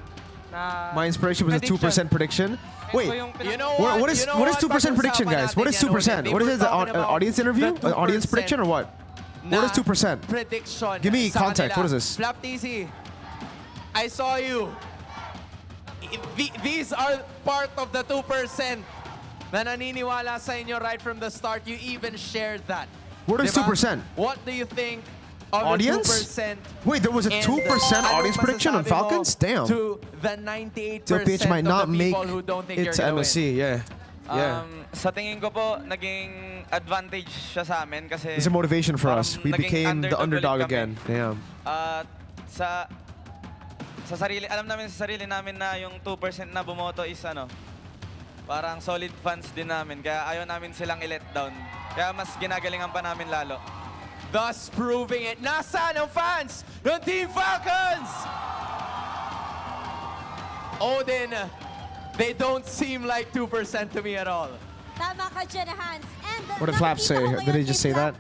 My inspiration was a 2% prediction. Wait, You know what is 2% prediction, guys? What is 2%? What is it? Audience interview? Audience prediction or what? What is 2%? Prediction. Give me sa context. kanila. What is this? Flap TC, I saw you. These are part of the 2% na naniniwala sa inyo right from the start. You even shared that. What is 2%? What do you think of Audience? the 2%? Wait, there was a 2% audience prediction on Falcons? Damn. To the 98% TLPH might not of the make people who don't think it you're to gonna MSC. win. Yeah. Sa tingin ko po, naging advantage siya sa amin kasi It's a motivation for us. We naging became the underdog ulit kami. again. Damn. Sa sarili, alam namin sa sarili namin na yung 2% na bumoto is parang solid fans din namin. Kaya ayaw namin silang i-let down. Kaya mas ginagalingan pa namin lalo. Thus proving it. Nasaan ang fans ng Team Falcons? Odin, they don't seem like 2% to me at all. Tama ka dyan, Hans. And What did Flap say? Did he just say that?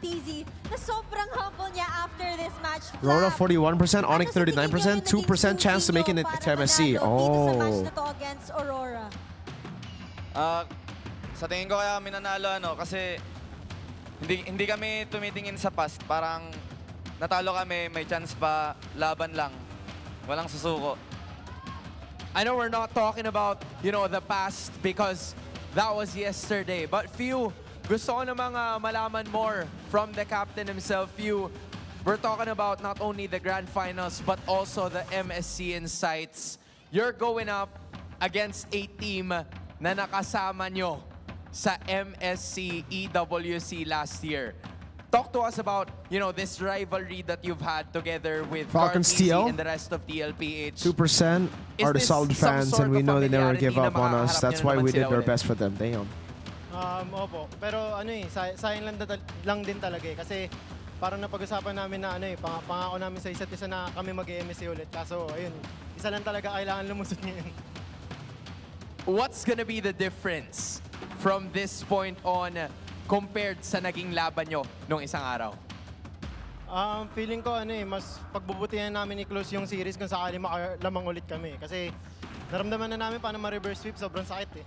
Na sobrang humble niya after this match. Aurora 41%, Onyx 39%, 2% chance to make it to MSC. Sa match Oh. na to against Aurora. Sa tingin ko kaya kami nanalo kasi hindi kami tumitingin sa past. Parang natalo kami, may chance pa, laban lang. Walang susuko. I know we're not talking about, the past because that was yesterday. But few, gusto ko namang malaman more from the captain himself. Few, we're talking about not only the grand finals but also the MSC Insights. You're going up against a team na nakasama nyo sa MSC EWC last year. Talk to us about, this rivalry that you've had together with Falcons Carl TL? and the rest of TLPH. 2% are the Is this solid some fans, sort and we of know they never give familiarity up na on us. makaharap That's nyo why naman we did sila our ulit? best for them. Damn. Opo. Pero sayang lang din talaga eh. Kasi parang napag-usapan namin na pangako namin sa isa't isa na kami mag-MSC ulit. Kaso ayun, isa lang talaga kailangan lumusot ngayon. What's gonna be the difference from this point on compared sa naging laban nyo nung isang araw? Feeling ko mas pagbubutihan namin i-close yung series kung sakali makalamang ulit kami. Kasi naramdaman na namin paano ma-reverse sweep, sobrang sakit eh.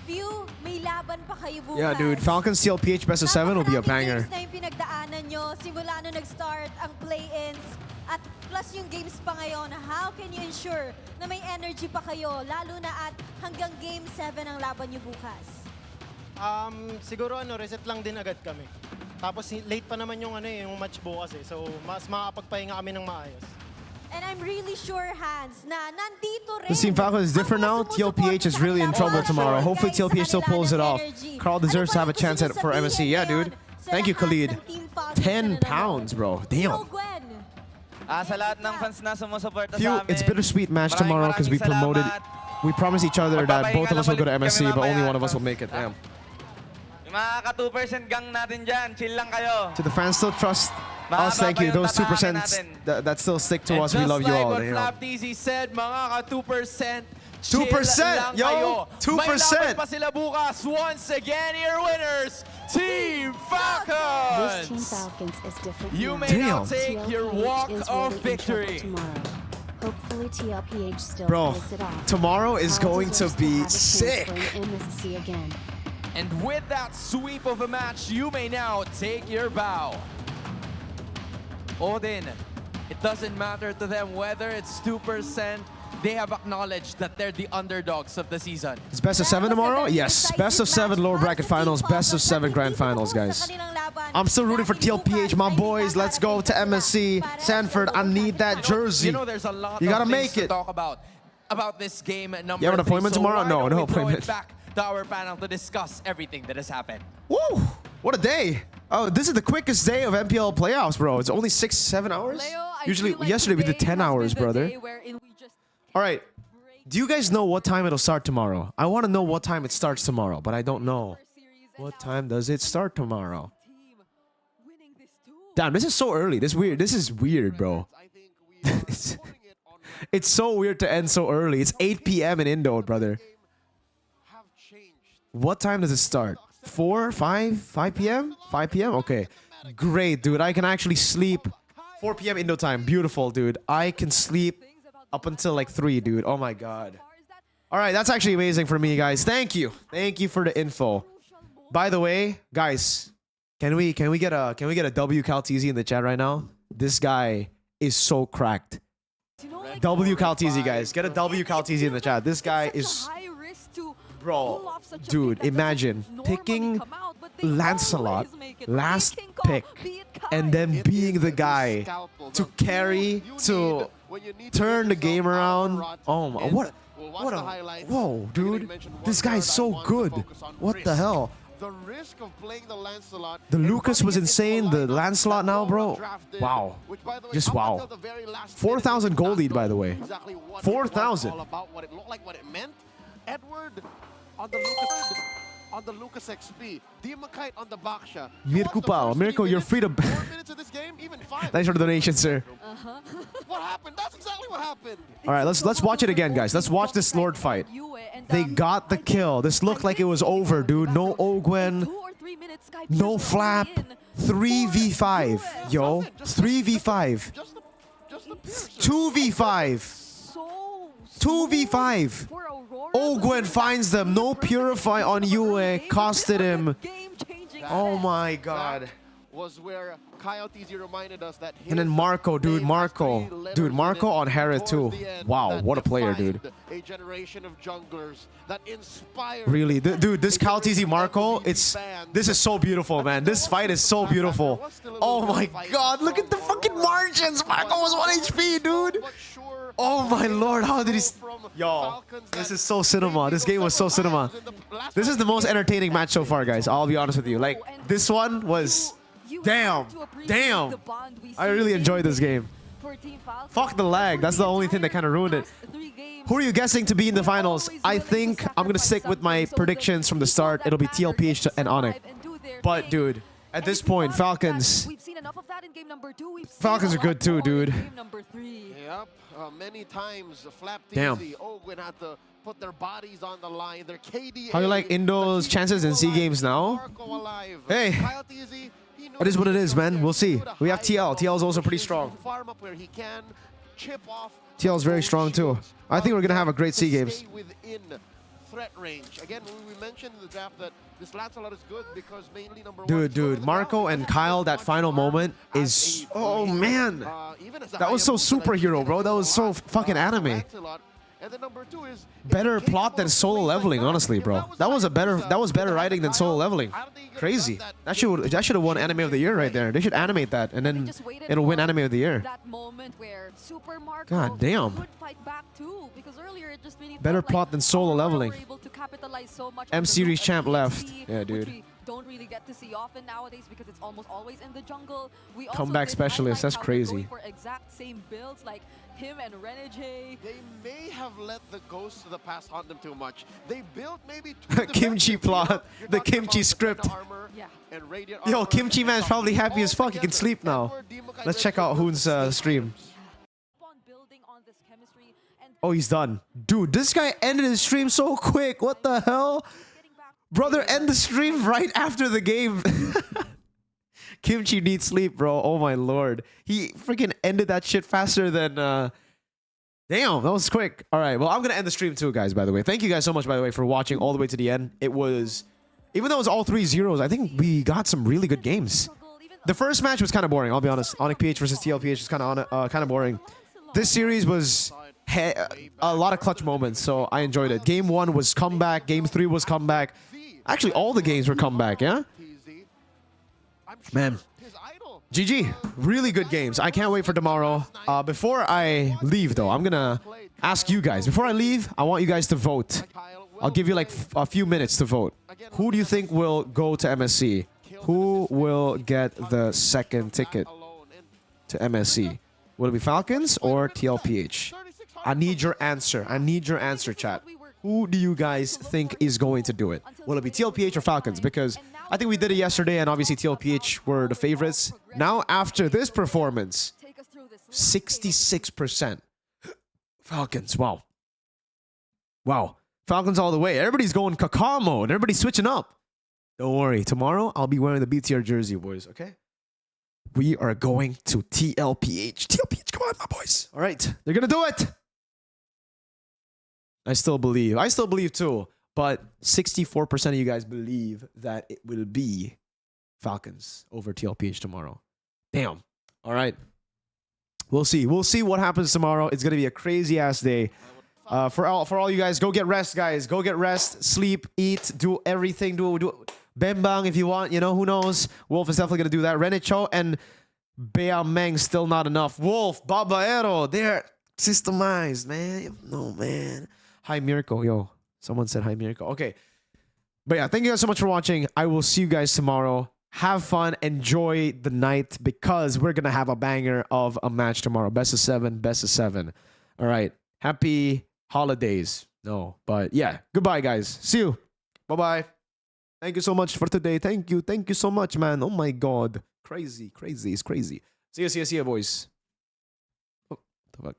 Few, may laban pa kayo bukas. Yeah, dude. Falcons TLPH best of 7 will be a banger. Games na yung pinagdaanan nyo simula nung nag-start ang play-ins at plus yung games pa ngayon. How can you ensure na may energy pa kayo lalo na at hanggang game 7 ang laban nyo bukas? Siguro reset lang din agad kami. Tapos late pa naman yung match bukas eh. So mas makakapagpahinga kami ng maayos. And I'm really sure, Hans, na nandito rin. This Team Falcons is different now. TLPH is really in trouble tomorrow. Hopefully TLPH still pulls it off. Carl deserves to have a chance for MSC. Yeah, dude. Thank you, Khalid. 10 pounds, bro. Damn. Sa lahat ng fans na sumusuporta Few, sa amin. it's bittersweet match tomorrow because we promoted. We promised each other that both of us will go to MSC, but only one of us will make it. Damn. Yung mga ka-2% gang natin dyan, chill lang kayo. To the fans still trust us, thank you. Those 2% that still stick to us, we love you all. Just like what Flap TZ said, mga ka-2%, 2%, yo! 2%! May laban pa sila bukas. Once again, your winners, Team Falcons! This Team Falcons is different. You now. may now take your TLPH walk is of really in trouble victory. tomorrow. Hopefully TLPH still Bro, pulls it off. tomorrow is Carl going to deserves be have a chance sick. for an MSC again. And with that sweep of a match, you may now take your bow. Odin, it doesn't matter to them whether it's 2%. They have acknowledged that they're the underdogs of the season. It's best of 7 tomorrow? Yes. Best of 7 lower bracket finals, best of 7 grand finals, guys. I'm still rooting for TLPH, my boys. Let's go to MSC. Sanford, I need that jersey. There's a lot You gotta of things make it. to talk about this game at number You have an 3. appointment So tomorrow? why No, don't no we throw appointment. it back to our panel to discuss everything that has happened. Woo! What a day. Oh, this is the quickest day of MPL playoffs, bro. It's only 6-7 hours. Usually, yesterday we did 10 hours, brother. All right. Do you guys know what time it'll start tomorrow? I want to know what time it starts tomorrow, but I don't know. What time does it start tomorrow? Damn, this is so early. This is weird, bro. It's so weird to end so early. It's 8 p.m. in Indo, brother. What time does it start? 4, 5 p.m.? 5 p.m.? Okay. Great, dude. I can actually sleep 4 p.m. Indo time. Beautiful, dude. I can sleep up until like 3, dude. Oh my god. All right, that's actually amazing for me, guys. Thank you. Thank you for the info. By the way, guys, can we get a W Caltz in the chat right now? This guy is so cracked. W Caltz, guys. Get a W Caltz in the chat. This guy is... Bro, dude, imagine picking Lancelot last pick and then being the guy to carry, to turn the game around. Oh my, what a, whoa, dude. This guy is so good. What the hell? The risk of playing the Lancelot. The Lucas was insane. The Lancelot now, bro. Wow. Just wow. 4,000 gold lead, by the way. 4,000. About what it looked like, what it meant. Edward on the Lucas XP. Demakite on the Baksha. Mirko, you're free to... 4 minutes of this game, even 5. Thanks for the donation, sir. What happened? That's exactly what happened. All right, let's watch it again, guys. Let's watch this Lord fight. They got the kill. This looked like it was over, dude. No Ogwen. No Flap. 3v5. Yo. 3v5. 2v5. 2v5. Ogwen finds them. No Purify on Yue. Costed him. Oh my god. Was where Kyle TZ reminded us that and then Marco, dude, Marco on Harith too. Wow, what a player, dude. A generation of junglers that inspired. Really, dude, this Kyle TZ Marco, this is so beautiful, man. This fight is so beautiful. Oh my god, look at the fucking margins. Marco was 1 HP, dude. Oh my lord, how did he... Yo, this is so cinema. This game was so cinema. This is the most entertaining match so far, guys. I'll be honest with you. Like, this one was... Damn. I really enjoyed this game. Fuck the lag. That's the only thing that kind of ruined it. Who are you guessing to be in the finals? I think I'm going to stick with my predictions from the start. It'll be TLPH and Onyx. But, dude, at this point, Falcons... Falcons are good too, dude. Yep. Many times, Flap Damn. Ogwen had to put their bodies on the line. Their KD. How you like Indo's chances in SEA games now? Hey. It is what it is, man. We'll see. We have TL. TL is also pretty strong. TL is very strong too. I think we're gonna have a great SEA games. Threat range. Again, we mentioned in the draft that this Lancelot is good because mainly Dude, Marco and Kyle, that final moment is... Oh, man. That was so superhero, bro. That was so fucking anime. And then number 2 is better plot than solo leveling, honestly, bro. That was better writing than solo leveling. Crazy. That should have won Anime of the Year right there. They should animate that, and then it'll win Anime of the Year. God damn. Better plot than solo leveling. M series champ left. Yeah, dude. Don't really get to see often nowadays because it's almost always in the jungle. We Comeback specialist, that's crazy. For exact same builds like him and Renegade. They may have let the ghosts of the past haunt them too much. They built maybe Kimchi plot, the Kimchi script. Yo, Kimchi man's probably happy as fuck. He can sleep now. Let's check out Hoon's stream. Oh, he's done. Dude, this guy ended his stream so quick. What the hell? Brother, end the stream right after the game. Kimchi needs sleep, bro. Oh my lord. He freaking ended that shit faster than... Damn, that was quick. All right, well, I'm going to end the stream too, guys, by the way. Thank you guys so much, by the way, for watching all the way to the end. It was... Even though it was all 3 zeros, I think we got some really good games. The first match was kind of boring, I'll be honest. Onyx PH versus TLPH was kind of boring. This series was... a lot of clutch moments, so I enjoyed it. Game 1 was comeback. Game 3 was comeback. Actually, all the games were comeback, yeah? Man. GG. Really good games. I can't wait for tomorrow. Before I leave, though, I'm going to ask you guys. Before I leave, I want you guys to vote. I'll give you like a few minutes to vote. Who do you think will go to MSC? Who will get the second ticket to MSC? Will it be Falcons or TLPH? I need your answer. I need your answer, chat. Who do you guys think is going to do it? Will it be TLPH or Falcons? Because I think we did it yesterday, and obviously TLPH were the favorites. Now, after this performance, 66%. Falcons, wow. Wow. Falcons all the way. Everybody's going Kakao mode. Everybody's switching up. Don't worry. Tomorrow, I'll be wearing the BTR jersey, boys, okay? We are going to TLPH. TLPH, come on, my boys. All right. They're going to do it. I still believe. I still believe too. But 64% of you guys believe that it will be Falcons over TLPH tomorrow. Damn. All right. We'll see. We'll see what happens tomorrow. It's going to be a crazy-ass day. For all you guys, go get rest, guys. Go get rest, sleep, eat, do everything. Do Bembang if you want. You know, who knows? Wolf is definitely going to do that. Renicho and Bea Meng still not enough. Wolf, Babaero, they're systemized, man. No, man. Hi, Mirko. Yo, someone said hi, Mirko. Okay. But yeah, thank you guys so much for watching. I will see you guys tomorrow. Have fun. Enjoy the night because we're going to have a banger of a match tomorrow. Best of 7, best of 7. All right. Happy holidays. No, but yeah. Goodbye, guys. See you. Bye-bye. Thank you so much for today. Thank you. Thank you so much, man. Oh my God. Crazy. Crazy. It's crazy. See you, boys. Oh, what the fuck?